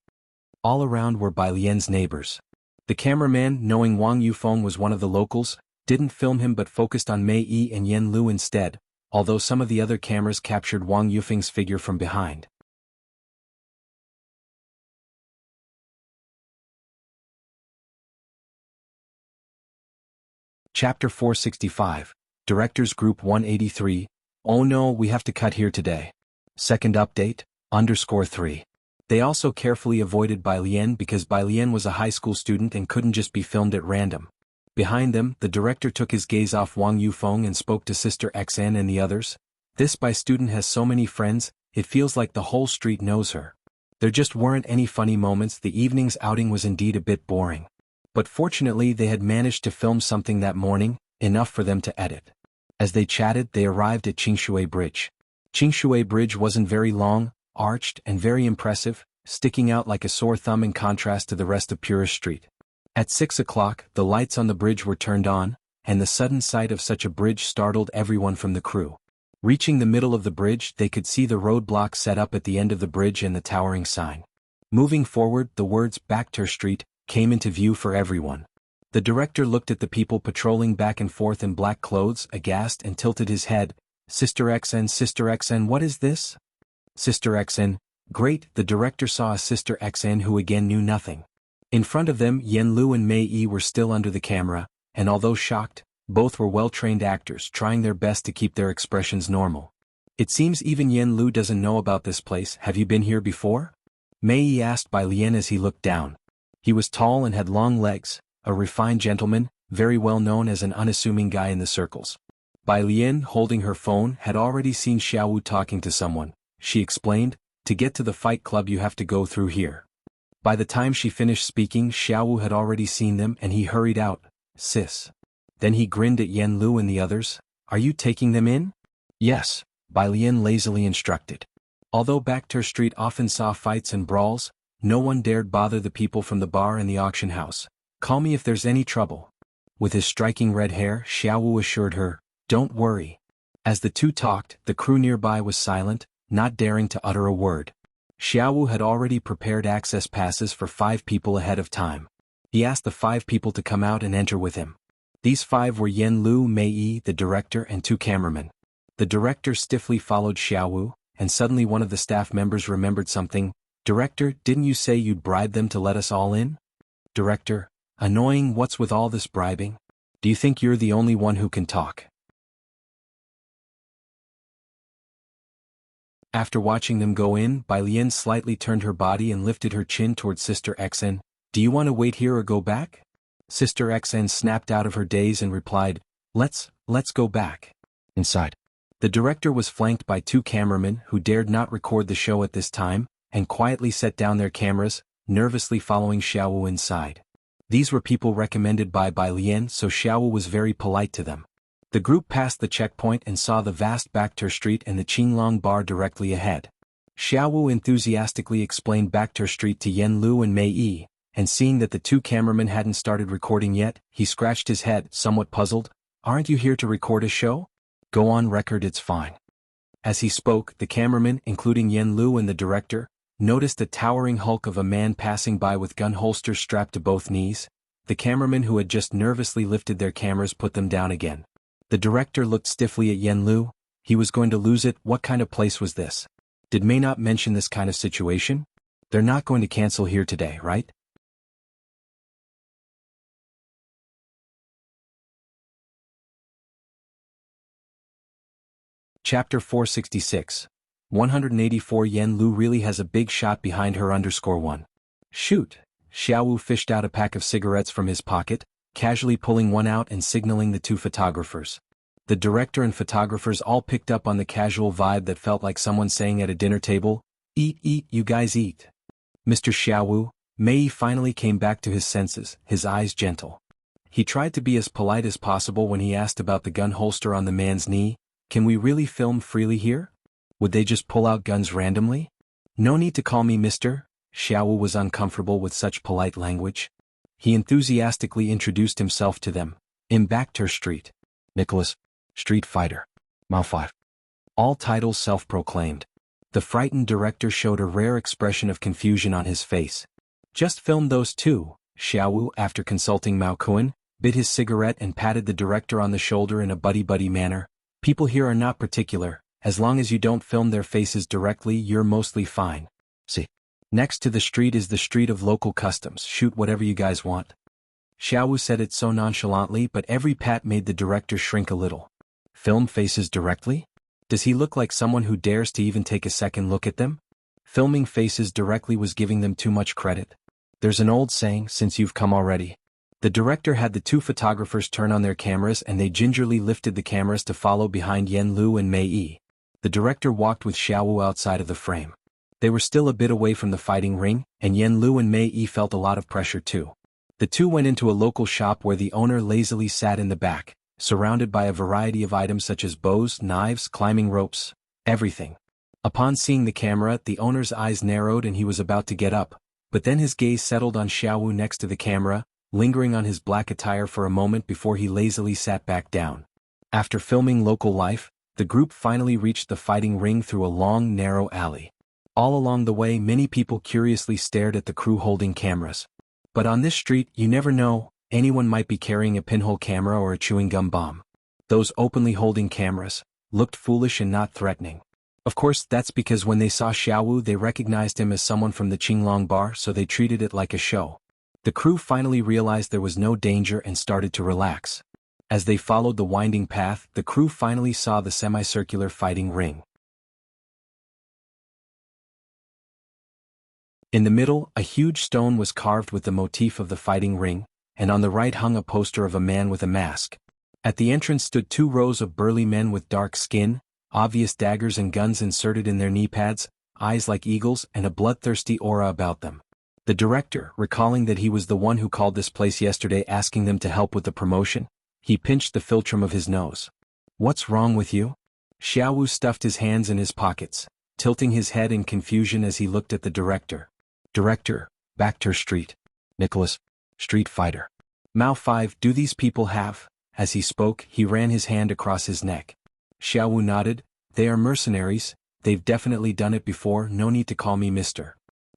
All around were Bai Lian's neighbors. The cameraman, knowing Wang Yufeng was one of the locals, didn't film him but focused on Mei Yi and Yen Lu instead, although some of the other cameras captured Wang Yufeng's figure from behind. Chapter 465, Directors Group 183, Oh no, we have to cut here today. Second update, _3. They also carefully avoided Bai Lian because Bai Lian was a high school student and couldn't just be filmed at random. Behind them, the director took his gaze off Wang Yufeng and spoke to Sister XN and the others. This Bai student has so many friends, it feels like the whole street knows her. There just weren't any funny moments. The evening's outing was indeed a bit boring. But fortunately they had managed to film something that morning, enough for them to edit. As they chatted, they arrived at Qingshui Bridge. Qingshui Bridge wasn't very long, arched and very impressive, sticking out like a sore thumb in contrast to the rest of Purist Street. At 6 o'clock, the lights on the bridge were turned on, and the sudden sight of such a bridge startled everyone from the crew. Reaching the middle of the bridge, they could see the roadblock set up at the end of the bridge and the towering sign. Moving forward, the words Bacter Street came into view for everyone. The director looked at the people patrolling back and forth in black clothes, aghast, and tilted his head. Sister XN, what is this? Sister XN, great, the director saw a Sister XN who again knew nothing. In front of them, Yen Lu and Mei Yi were still under the camera, and although shocked, both were well-trained actors trying their best to keep their expressions normal. It seems even Yen Lu doesn't know about this place. Have you been here before? Mei Yi asked Bai Lian as he looked down. He was tall and had long legs, a refined gentleman, very well known as an unassuming guy in the circles. Bai Lian, holding her phone, had already seen Xiaowu talking to someone. She explained, to get to the fight club you have to go through here. By the time she finished speaking, Xiaowu had already seen them and he hurried out. Sis. Then he grinned at Yen Lu and the others. Are you taking them in? Yes, Bai Lian lazily instructed. Although Bacter Street often saw fights and brawls, no one dared bother the people from the bar and the auction house. Call me if there's any trouble. With his striking red hair, Xiaowu assured her, don't worry. As the two talked, the crew nearby was silent, not daring to utter a word. Xiaowu had already prepared access passes for 5 people ahead of time. He asked the 5 people to come out and enter with him. These 5 were Yen Lu, Mei Yi, the director, and 2 cameramen. The director stiffly followed Xiaowu, and suddenly one of the staff members remembered something. Director, didn't you say you'd bribe them to let us all in? Director, annoying, what's with all this bribing? Do you think you're the only one who can talk? After watching them go in, Bai Lian slightly turned her body and lifted her chin towards Sister XN. Do you want to wait here or go back? Sister XN snapped out of her daze and replied, Let's go back. Inside. The director was flanked by 2 cameramen who dared not record the show at this time, and quietly set down their cameras, nervously following Xiaowu inside. These were people recommended by Bai Lian, so Xiaowu was very polite to them. The group passed the checkpoint and saw the vast Bacter Street and the Qinglong bar directly ahead. Xiaowu enthusiastically explained Bacter Street to Yen Lu and Mei Yi, and seeing that the 2 cameramen hadn't started recording yet, he scratched his head, somewhat puzzled. Aren't you here to record a show? Go on record, it's fine. As he spoke, the cameramen, including Yen Lu and the director, noticed the towering hulk of a man passing by with gun holsters strapped to both knees. The cameramen who had just nervously lifted their cameras put them down again. The director looked stiffly at Yen Lu. He was going to lose it. What kind of place was this? Did May not mention this kind of situation? They're not going to cancel here today, right? Chapter 466. 184 Yen Lu really has a big shot behind her _1. Shoot. Xiaowu fished out a pack of cigarettes from his pocket, casually pulling one out and signaling the two photographers. The director and photographers all picked up on the casual vibe that felt like someone saying at a dinner table, "Eat, eat, you guys eat." Mr. Xiaowu, Mei finally came back to his senses, his eyes gentle. He tried to be as polite as possible when he asked about the gun holster on the man's knee. Can we really film freely here? Would they just pull out guns randomly? No need to call me Mr. Xiaowu was uncomfortable with such polite language. He enthusiastically introduced himself to them. In Backter Street. Nicholas. Street Fighter. Mao 5. All titles self-proclaimed. The frightened director showed a rare expression of confusion on his face. Just filmed those two. Xiaowu, after consulting Mao Kuan, bit his cigarette and patted the director on the shoulder in a buddy-buddy manner. People here are not particular. As long as you don't film their faces directly, you're mostly fine. See. Next to the street is the street of local customs. Shoot whatever you guys want. Xiaowu said it so nonchalantly, but every pat made the director shrink a little. Film faces directly? Does he look like someone who dares to even take a second look at them? Filming faces directly was giving them too much credit. There's an old saying, since you've come already. The director had the two photographers turn on their cameras and they gingerly lifted the cameras to follow behind Yen Lu and Mei Yi. The director walked with Xiaowu outside of the frame. They were still a bit away from the fighting ring, and Yen Lu and Mei Yi felt a lot of pressure too. The two went into a local shop where the owner lazily sat in the back, surrounded by a variety of items such as bows, knives, climbing ropes, everything. Upon seeing the camera, the owner's eyes narrowed and he was about to get up, but then his gaze settled on Xiaowu next to the camera, lingering on his black attire for a moment before he lazily sat back down. After filming local life, the group finally reached the fighting ring through a long, narrow alley. All along the way, many people curiously stared at the crew holding cameras. But on this street, you never know, anyone might be carrying a pinhole camera or a chewing gum bomb. Those openly holding cameras looked foolish and not threatening. Of course, that's because when they saw Xiaowu, they recognized him as someone from the Qinglong bar, so they treated it like a show. The crew finally realized there was no danger and started to relax. As they followed the winding path, the crew finally saw the semicircular fighting ring. In the middle, a huge stone was carved with the motif of the fighting ring, and on the right hung a poster of a man with a mask. At the entrance stood 2 rows of burly men with dark skin, obvious daggers and guns inserted in their knee pads, eyes like eagles, and a bloodthirsty aura about them. The director, recalling that he was the one who called this place yesterday asking them to help with the promotion, he pinched the philtrum of his nose. "What's wrong with you?" Xiaowu stuffed his hands in his pockets, tilting his head in confusion as he looked at the director. "Director, Backter Street. Nicholas. Street Fighter. Mao 5. Do these people have?" As he spoke, he ran his hand across his neck. Xiaowu nodded. "They are mercenaries. They've definitely done it before. No need to call me Mr.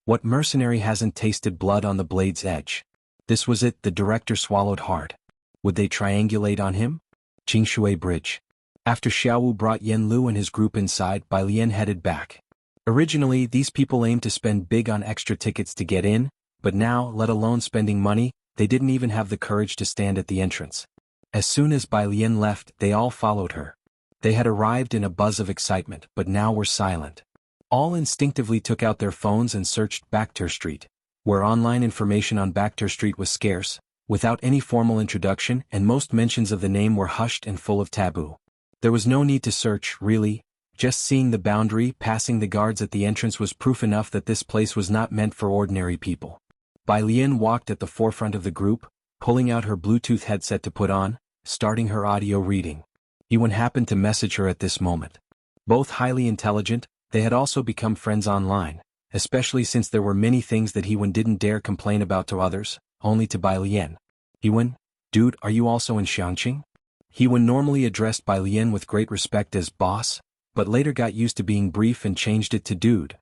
What mercenary hasn't tasted blood on the blade's edge?" This was it. The director swallowed hard. Would they triangulate on him? Qingshui Bridge. After Xiaowu brought Yen Lu and his group inside, Bai Lian headed back. Originally, these people aimed to spend big on extra tickets to get in, but now, let alone spending money, they didn't even have the courage to stand at the entrance. As soon as Bai Lian left, they all followed her. They had arrived in a buzz of excitement, but now were silent. All instinctively took out their phones and searched Backter Street, where online information on Backter Street was scarce, without any formal introduction, and most mentions of the name were hushed and full of taboo. There was no need to search, really. Just seeing the boundary, passing the guards at the entrance was proof enough that this place was not meant for ordinary people. Bai Lian walked at the forefront of the group, pulling out her Bluetooth headset to put on, starting her audio reading. Yuan happened to message her at this moment. Both highly intelligent, they had also become friends online, especially since there were many things that Yuan didn't dare complain about to others, only to Bai Lian. "Yuan, dude, are you also in Xiangqing?" Yuan normally addressed Bai Lian with great respect as boss, but later got used to being brief and changed it to dude.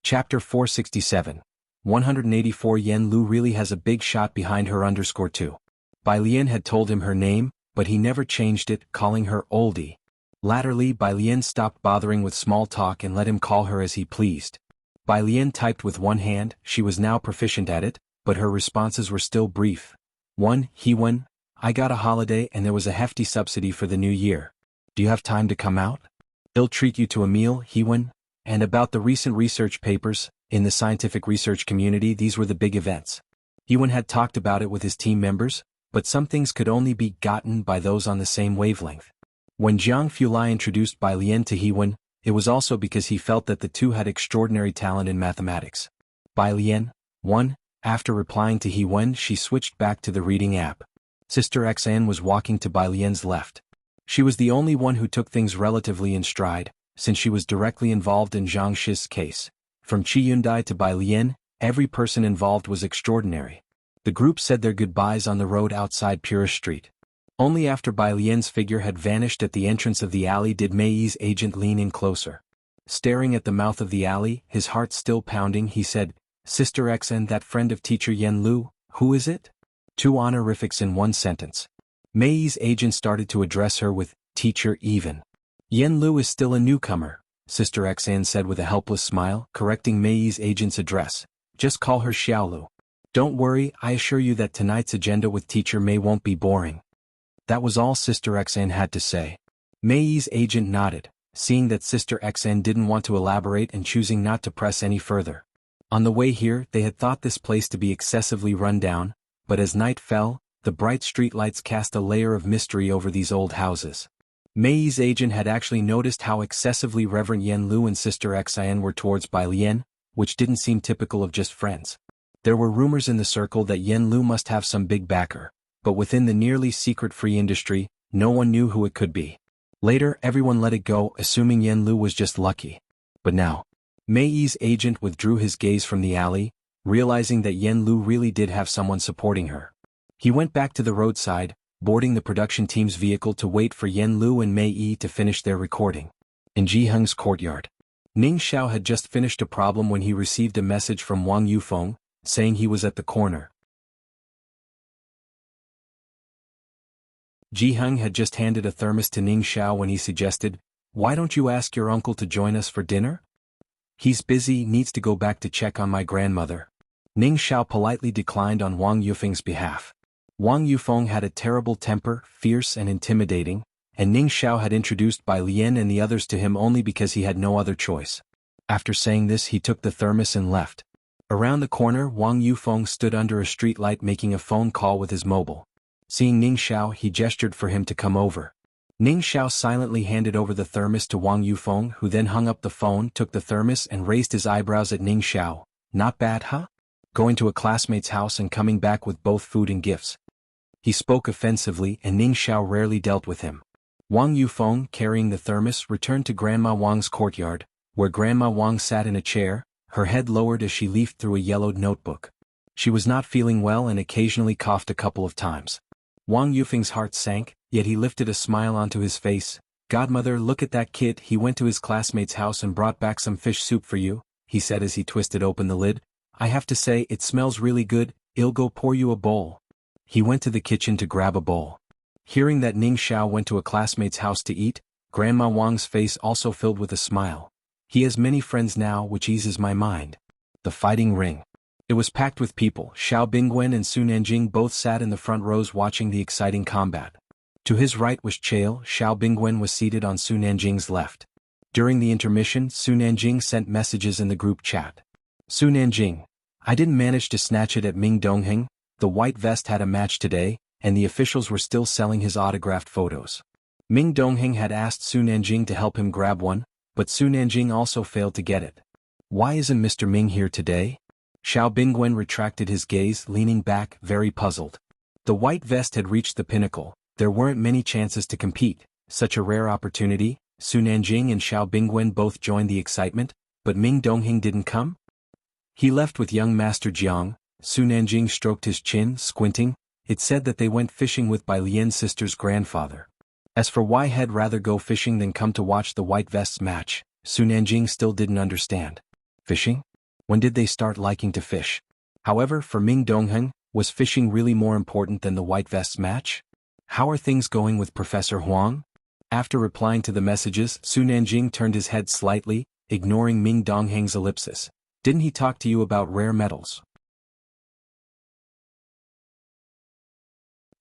Chapter 467. 184 Yen Lu really has a big shot behind her _2. Bai Lian had told him her name, but he never changed it, calling her oldie. Latterly, Bai Lian stopped bothering with small talk and let him call her as he pleased. Bai Lian typed with one hand, she was now proficient at it, but her responses were still brief. 1. Hewen, I got a holiday and there was a hefty subsidy for the new year. Do you have time to come out? I'll treat you to a meal, Hewen. And about the recent research papers, in the scientific research community these were the big events. Hewen had talked about it with his team members, but some things could only be gotten by those on the same wavelength. When Jiang Fulai introduced Bai Lian to Hewen, it was also because he felt that the two had extraordinary talent in mathematics. Bai Lian, 1. After replying to Hewen, she switched back to the reading app. Sister Xan was walking to Bai Lian's left. She was the only one who took things relatively in stride, since she was directly involved in Zhang Shi's case. From Qi Yundai to Bai Lian, every person involved was extraordinary. The group said their goodbyes on the road outside Purish Street. Only after Bai Lian's figure had vanished at the entrance of the alley did Mei Yi's agent lean in closer. Staring at the mouth of the alley, his heart still pounding, he said, Sister Xn, that friend of teacher Yen Lu, who is it? 2 honorifics in one sentence. Mei Yi's agent started to address her with, Teacher even. Yen Lu is still a newcomer, Sister Xan said with a helpless smile, correcting Mei Yi's agent's address. Just call her Xiaolu. Don't worry, I assure you that tonight's agenda with Teacher Mei won't be boring. That was all Sister Xan had to say. Mei Yi's agent nodded, seeing that Sister Xn didn't want to elaborate and choosing not to press any further. On the way here, they had thought this place to be excessively run down, but as night fell, the bright streetlights cast a layer of mystery over these old houses. Mei Yi's agent had actually noticed how excessively reverent Yen Lu and Sister Xn were towards Bai Lian, which didn't seem typical of just friends. There were rumors in the circle that Yen Lu must have some big backer, but within the nearly secret free industry, no one knew who it could be. Later, everyone let it go, assuming Yen Lu was just lucky. But now, Mei Yi's agent withdrew his gaze from the alley, realizing that Yen Lu really did have someone supporting her. He went back to the roadside, boarding the production team's vehicle to wait for Yen Lu and Mei Yi to finish their recording. In Ji Heng's courtyard, Ning Xiao had just finished a problem when he received a message from Wang Yufeng, saying he was at the corner. Ji Heng had just handed a thermos to Ning Xiao when he suggested, Why don't you ask your uncle to join us for dinner? He's busy, needs to go back to check on my grandmother. Ning Xiao politely declined on Wang Yufeng's behalf. Wang Yufeng had a terrible temper, fierce and intimidating, and Ning Xiao had introduced Bai Lian and the others to him only because he had no other choice. After saying this, he took the thermos and left. Around the corner, Wang Yufeng stood under a streetlight making a phone call with his mobile. Seeing Ning Xiao, he gestured for him to come over. Ning Xiao silently handed over the thermos to Wang Yufeng, who then hung up the phone, took the thermos and raised his eyebrows at Ning Xiao. Not bad, huh? Going to a classmate's house and coming back with both food and gifts. He spoke offensively and Ning Xiao rarely dealt with him. Wang Yufeng, carrying the thermos, returned to Grandma Wang's courtyard, where Grandma Wang sat in a chair, her head lowered as she leafed through a yellowed notebook. She was not feeling well and occasionally coughed a couple of times. Wang Yufeng's heart sank, yet he lifted a smile onto his face. Godmother, look at that kid, he went to his classmate's house and brought back some fish soup for you, he said as he twisted open the lid. I have to say, it smells really good, I'll go pour you a bowl. He went to the kitchen to grab a bowl. Hearing that Ning Xiao went to a classmate's house to eat, Grandma Wang's face also filled with a smile. He has many friends now, which eases my mind. The fighting ring. It was packed with people. Xiao Bingwen and Su Nanjing both sat in the front rows watching the exciting combat. To his right was Chail. Xiao Bingwen was seated on Su Nanjing's left. During the intermission, Su Nanjing sent messages in the group chat. Su Nanjing, I didn't manage to snatch it at Ming Dongheng. The white vest had a match today, and the officials were still selling his autographed photos. Ming Dongheng had asked Su Nanjing to help him grab one, but Su Nanjing also failed to get it. Why isn't Mr. Ming here today? Xiao Bingwen retracted his gaze, leaning back, very puzzled. The white vest had reached the pinnacle. There weren't many chances to compete. Such a rare opportunity. Su Nanjing and Xiao Bingwen both joined the excitement, but Ming Dongheng didn't come? He left with young Master Jiang. Su Nanjing stroked his chin, squinting. It said that they went fishing with Bai Lian's sister's grandfather. As for why he'd rather go fishing than come to watch the white vests match, Su Nanjing still didn't understand. Fishing? When did they start liking to fish? However, for Ming Dongheng, was fishing really more important than the white vests match? How are things going with Professor Huang? After replying to the messages, Su Nanjing turned his head slightly, ignoring Ming Dongheng's ellipsis. Didn't he talk to you about rare metals?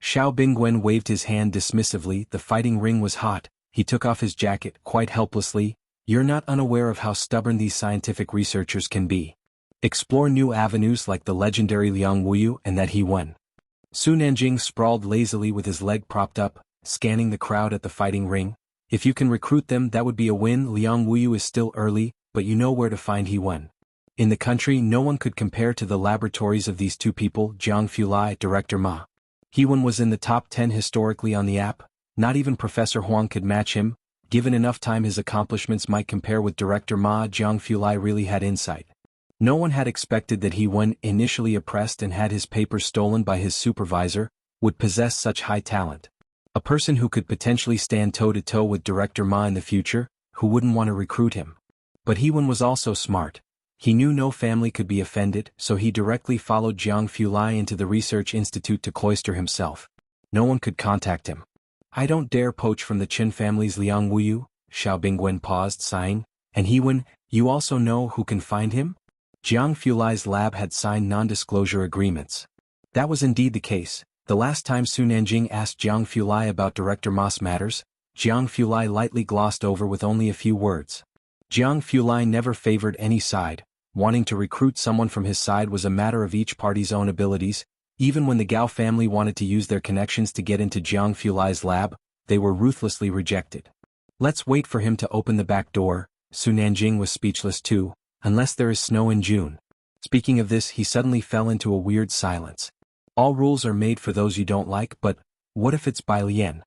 Xiao Bingwen waved his hand dismissively. The fighting ring was hot. He took off his jacket quite helplessly. You're not unaware of how stubborn these scientific researchers can be. Explore new avenues like the legendary Liang Wuyu and that he won. Su Nanjing sprawled lazily with his leg propped up, scanning the crowd at the fighting ring. If you can recruit them, that would be a win. Liang Wuyu is still early, but you know where to find he won. In the country, no one could compare to the laboratories of these two people. Jiang Fulai, Director Ma. He-Wen was in the top 10 historically on the app. Not even Professor Huang could match him. Given enough time, his accomplishments might compare with Director Ma. Jiang Fulai really had insight. No one had expected that he-Wen, initially oppressed and had his papers stolen by his supervisor, would possess such high talent. A person who could potentially stand toe-to-toe with Director Ma in the future, who wouldn't want to recruit him. But he-Wen was also smart. He knew no family could be offended, so he directly followed Jiang Fulai into the research institute to cloister himself. No one could contact him. I don't dare poach from the Qin family's Liang Wuyu. Xiao Bingwen paused, sighing. And he-Wen, you also know who can find him? Jiang Fulai's lab had signed non-disclosure agreements. That was indeed the case. The last time Su Nanjing asked Jiang Fulai about Director Ma's matters, Jiang Fulai lightly glossed over with only a few words. Jiang Fulai never favored any side. Wanting to recruit someone from his side was a matter of each party's own abilities. Even when the Gao family wanted to use their connections to get into Jiang Fulai's lab, they were ruthlessly rejected. Let's wait for him to open the back door. Su Nanjing was speechless too. Unless there is snow in June. Speaking of this, he suddenly fell into a weird silence. All rules are made for those you don't like, but what if it's Bai Lian?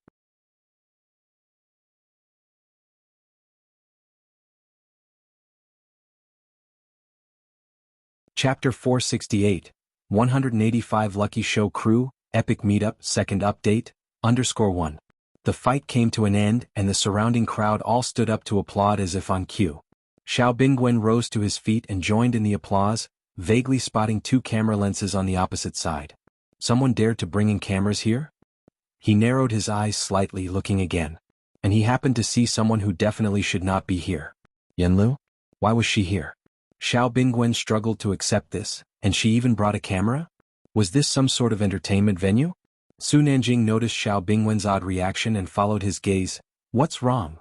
Chapter 468, 185 Lucky Show Crew, Epic Meetup, Second Update, _1. The fight came to an end, and the surrounding crowd all stood up to applaud as if on cue. Xiao Bingwen rose to his feet and joined in the applause, vaguely spotting two camera lenses on the opposite side. Someone dared to bring in cameras here? He narrowed his eyes slightly, looking again. And he happened to see someone who definitely should not be here. Yanlu? Why was she here? Xiao Bingwen struggled to accept this, and she even brought a camera? Was this some sort of entertainment venue? Su Nanjing noticed Xiao Bingwen's odd reaction and followed his gaze. What's wrong?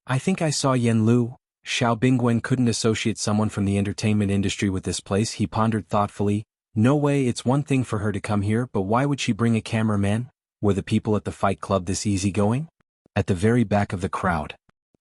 I think I saw Yanlu. Xiao Bingwen couldn't associate someone from the entertainment industry with this place. He pondered thoughtfully. No way, it's one thing for her to come here, but why would she bring a cameraman? Were the people at the fight club this easygoing? At the very back of the crowd.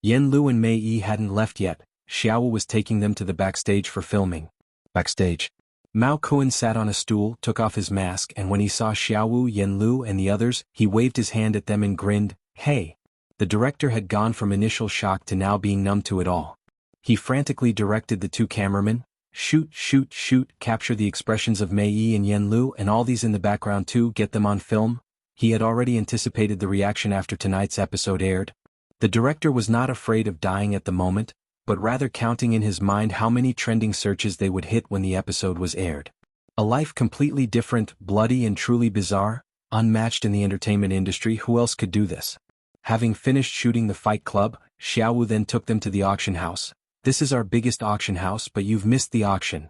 Yanlu and Mei Yi hadn't left yet. Xiao was taking them to the backstage for filming. Backstage. Mao Kuan sat on a stool, took off his mask, and when he saw Xiaowu, Yanlu, and the others, he waved his hand at them and grinned. Hey! The director had gone from initial shock to now being numb to it all. He frantically directed the two cameramen. Shoot, shoot, shoot, capture the expressions of Mei Yi and Yanlu and all these in the background too, get them on film. He had already anticipated the reaction after tonight's episode aired. The director was not afraid of dying at the moment, but rather counting in his mind how many trending searches they would hit when the episode was aired. A life completely different, bloody and truly bizarre, unmatched in the entertainment industry. Who else could do this? Having finished shooting the fight club, Xiaowu then took them to the auction house. This is our biggest auction house, but you've missed the auction.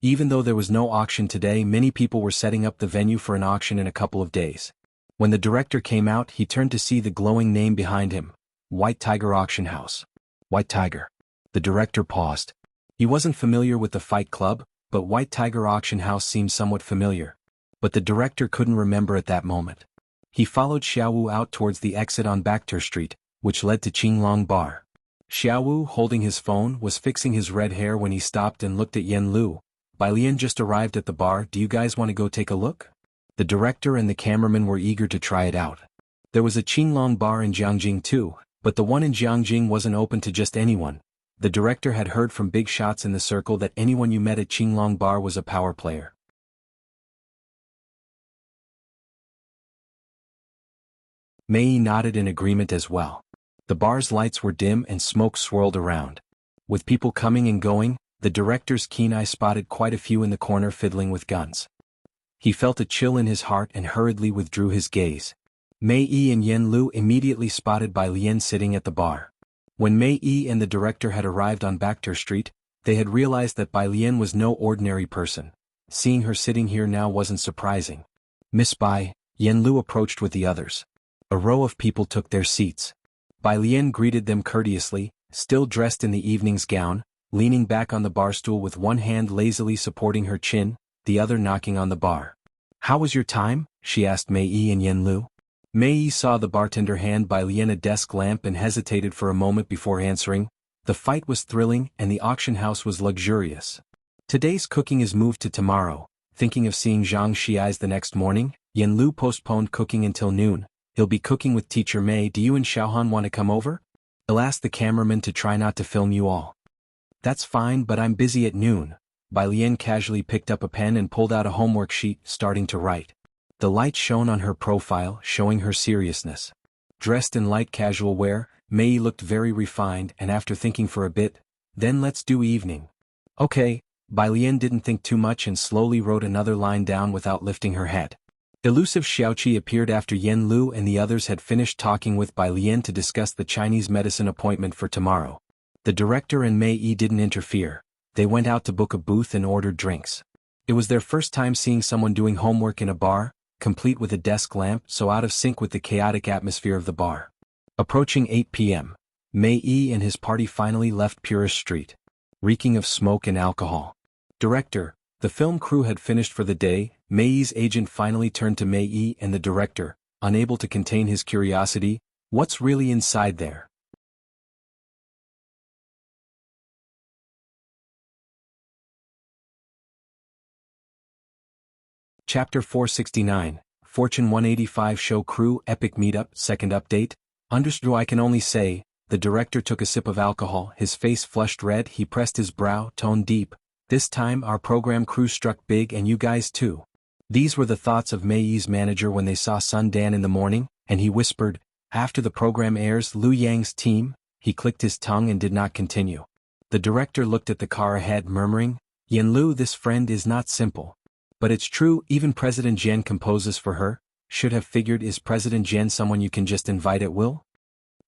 Even though there was no auction today, many people were setting up the venue for an auction in a couple of days. When the director came out, he turned to see the glowing name behind him. White Tiger Auction House. White Tiger. The director paused. He wasn't familiar with the fight club, but White Tiger Auction House seemed somewhat familiar. But the director couldn't remember at that moment. He followed Xiaowu out towards the exit on Backter Street, which led to Qinglong Bar. Xiaowu, holding his phone, was fixing his red hair when he stopped and looked at Yanlu. Bai Lian just arrived at the bar. Do you guys want to go take a look? The director and the cameraman were eager to try it out. There was a Qinglong Bar in Jiangjing too, but the one in Jiangjing wasn't open to just anyone. The director had heard from big shots in the circle that anyone you met at Qinglong Bar was a power player. Mei nodded in agreement as well. The bar's lights were dim and smoke swirled around. With people coming and going, the director's keen eye spotted quite a few in the corner fiddling with guns. He felt a chill in his heart and hurriedly withdrew his gaze. Mei Yi and Yanlu immediately spotted Bai Lian sitting at the bar. When Mei Yi and the director had arrived on Backter Street, they had realized that Bai Lian was no ordinary person. Seeing her sitting here now wasn't surprising. Miss Bai, Yan Lu approached with the others. A row of people took their seats. Bai Lian greeted them courteously, still dressed in the evening's gown, leaning back on the bar stool with one hand lazily supporting her chin, the other knocking on the bar. "How was your time?" she asked Mei Yi and Yan-Lu. Mei Yi saw the bartender hand Bai Lian a desk lamp and hesitated for a moment before answering. The fight was thrilling and the auction house was luxurious. "Today's cooking is moved to tomorrow. Thinking of seeing Zhang Xiai's the next morning?" Yan-Lu postponed cooking until noon. "He'll be cooking with Teacher Mei. Do you and Xiaohan want to come over? He'll ask the cameraman to try not to film you all." "That's fine, but I'm busy at noon." Bai Lian casually picked up a pen and pulled out a homework sheet, starting to write. The light shone on her profile, showing her seriousness. Dressed in light casual wear, Mei looked very refined, and after thinking for a bit, "Then let's do evening." "Okay." Bai Lian didn't think too much and slowly wrote another line down without lifting her head. Elusive Xiaoqi appeared after Yan-Lu and the others had finished talking with Bai Lian to discuss the Chinese medicine appointment for tomorrow. The director and Mei Yi didn't interfere. They went out to book a booth and ordered drinks. It was their first time seeing someone doing homework in a bar, complete with a desk lamp so out of sync with the chaotic atmosphere of the bar. Approaching 8 p.m., Mei Yi and his party finally left Purist Street, reeking of smoke and alcohol. "Director," the film crew had finished for the day. Mei Yi's agent finally turned to Mei Yi and the director, unable to contain his curiosity. "What's really inside there?" Chapter 469, Fortune 185 Show Crew Epic Meetup Second Update. "Understood. I can only say." The director took a sip of alcohol, his face flushed red, he pressed his brow, tone deep. "This time our program crew struck big and you guys too." These were the thoughts of Mei Yi's manager when they saw Sun Dan in the morning, and he whispered, "After the program airs, Liu Yang's team." He clicked his tongue and did not continue. The director looked at the car ahead, murmuring, "Yan-Lu, this friend is not simple. But it's true, even President Jian composes for her." Should have figured, is President Jian someone you can just invite at will?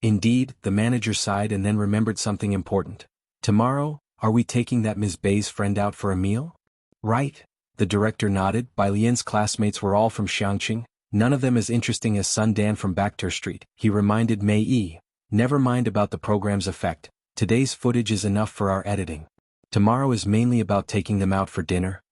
Indeed, the manager sighed and then remembered something important. "Tomorrow, are we taking that Ms. Bei's friend out for a meal?" "Right." The director nodded. Bai Lian's classmates were all from Xiangqing, none of them as interesting as Sun Dan from Backter Street. He reminded Mei Yi, "Never mind about the program's effect. Today's footage is enough for our editing. Tomorrow is mainly about taking them out for dinner."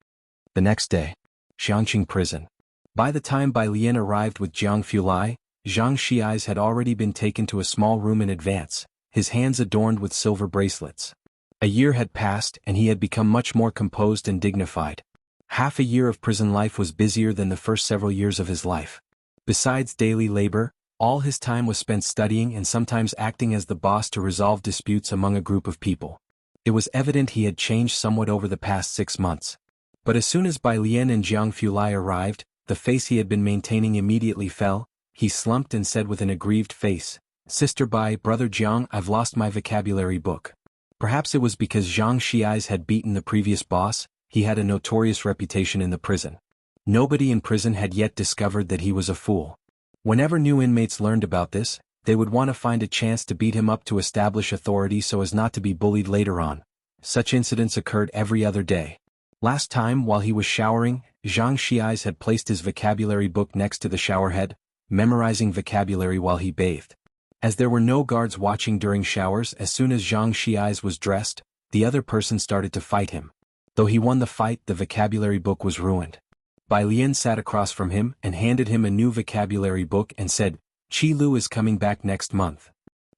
The next day, Xiangqing prison. By the time Bai Lian arrived with Jiang Fulai, Zhang Xiai's had already been taken to a small room in advance, his hands adorned with silver bracelets. A year had passed and he had become much more composed and dignified. Half a year of prison life was busier than the first several years of his life. Besides daily labor, all his time was spent studying and sometimes acting as the boss to resolve disputes among a group of people. It was evident he had changed somewhat over the past 6 months. But as soon as Bai Lian and Jiang Fulai arrived, the face he had been maintaining immediately fell. He slumped and said with an aggrieved face, "Sister Bai, Brother Jiang, I've lost my vocabulary book." Perhaps it was because Zhang Xiai's had beaten the previous boss. He had a notorious reputation in the prison. Nobody in prison had yet discovered that he was a fool. Whenever new inmates learned about this, they would want to find a chance to beat him up to establish authority so as not to be bullied later on. Such incidents occurred every other day. Last time, while he was showering, Zhang Xiai's had placed his vocabulary book next to the showerhead, memorizing vocabulary while he bathed. As there were no guards watching during showers, as soon as Zhang Xiai's was dressed, the other person started to fight him. Though he won the fight, the vocabulary book was ruined. Bai Lian sat across from him and handed him a new vocabulary book and said, "Qi Lu is coming back next month."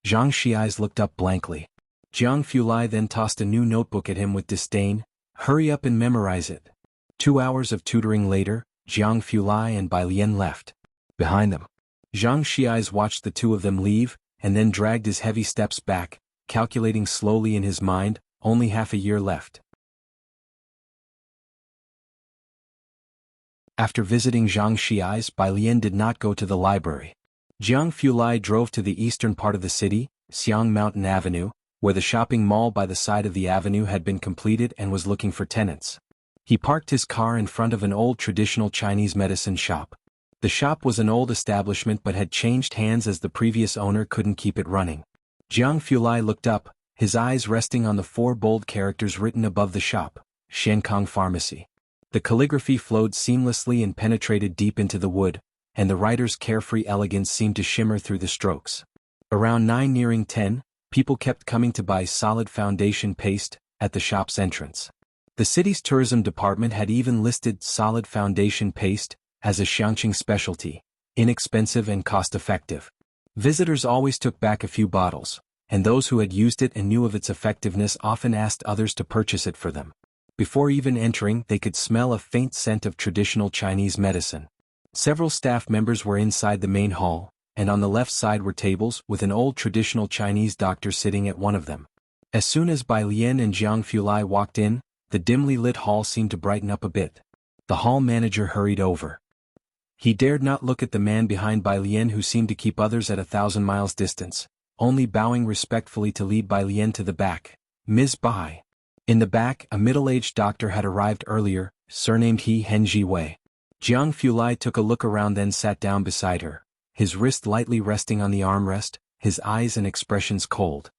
Zhang Xiai's looked up blankly. Jiang Fulai then tossed a new notebook at him with disdain, "Hurry up and memorize it." 2 hours of tutoring later, Jiang Fulai and Bai Lian left. Behind them, Zhang Xiai's watched the two of them leave, and then dragged his heavy steps back, calculating slowly in his mind, only half a year left. After visiting Zhang Xiai's, Bai Lian did not go to the library. Jiang Fulai drove to the eastern part of the city, Xiang Mountain Avenue, where the shopping mall by the side of the avenue had been completed and was looking for tenants. He parked his car in front of an old traditional Chinese medicine shop. The shop was an old establishment but had changed hands as the previous owner couldn't keep it running. Jiang Fulai looked up, his eyes resting on the 4 bold characters written above the shop, Shenkong Pharmacy. The calligraphy flowed seamlessly and penetrated deep into the wood, and the writer's carefree elegance seemed to shimmer through the strokes. Around 9 nearing 10, people kept coming to buy solid foundation paste at the shop's entrance. The city's tourism department had even listed solid foundation paste as a Xiangqing specialty, inexpensive and cost-effective. Visitors always took back a few bottles, and those who had used it and knew of its effectiveness often asked others to purchase it for them. Before even entering, they could smell a faint scent of traditional Chinese medicine. Several staff members were inside the main hall, and on the left side were tables with an old traditional Chinese doctor sitting at one of them. As soon as Bai Lian and Jiang Fulai walked in, the dimly lit hall seemed to brighten up a bit. The hall manager hurried over. He dared not look at the man behind Bai Lian who seemed to keep others at 1,000 miles distance, only bowing respectfully to lead Bai Lian to the back. Ms. Bai. In the back, a middle-aged doctor had arrived earlier, surnamed He Henji Wei. Jiang Fulai took a look around then sat down beside her, his wrist lightly resting on the armrest, his eyes and expressions cold.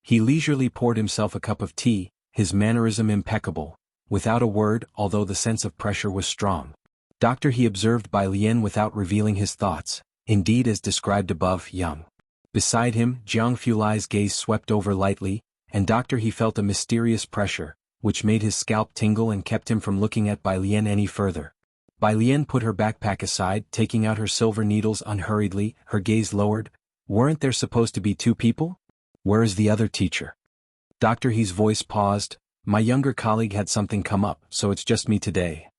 He leisurely poured himself a cup of tea, his mannerism impeccable, without a word, although the sense of pressure was strong. Doctor, he observed Bai Lian without revealing his thoughts, indeed as described above, young. Beside him, Jiang Fulai's gaze swept over lightly, and Doctor, he felt a mysterious pressure, which made his scalp tingle and kept him from looking at Bai Lian any further. Bai Lian put her backpack aside, taking out her silver needles unhurriedly, her gaze lowered. Weren't there supposed to be 2 people? Where is the other teacher? Dr. He's voice paused. My younger colleague had something come up, so it's just me today.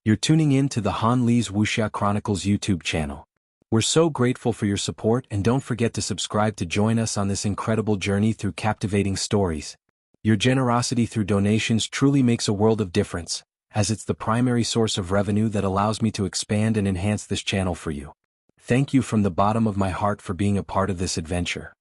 You're tuning in to the Han Li's Wuxia Chronicles YouTube channel. We're so grateful for your support, and don't forget to subscribe to join us on this incredible journey through captivating stories. Your generosity through donations truly makes a world of difference, as it's the primary source of revenue that allows me to expand and enhance this channel for you. Thank you from the bottom of my heart for being a part of this adventure.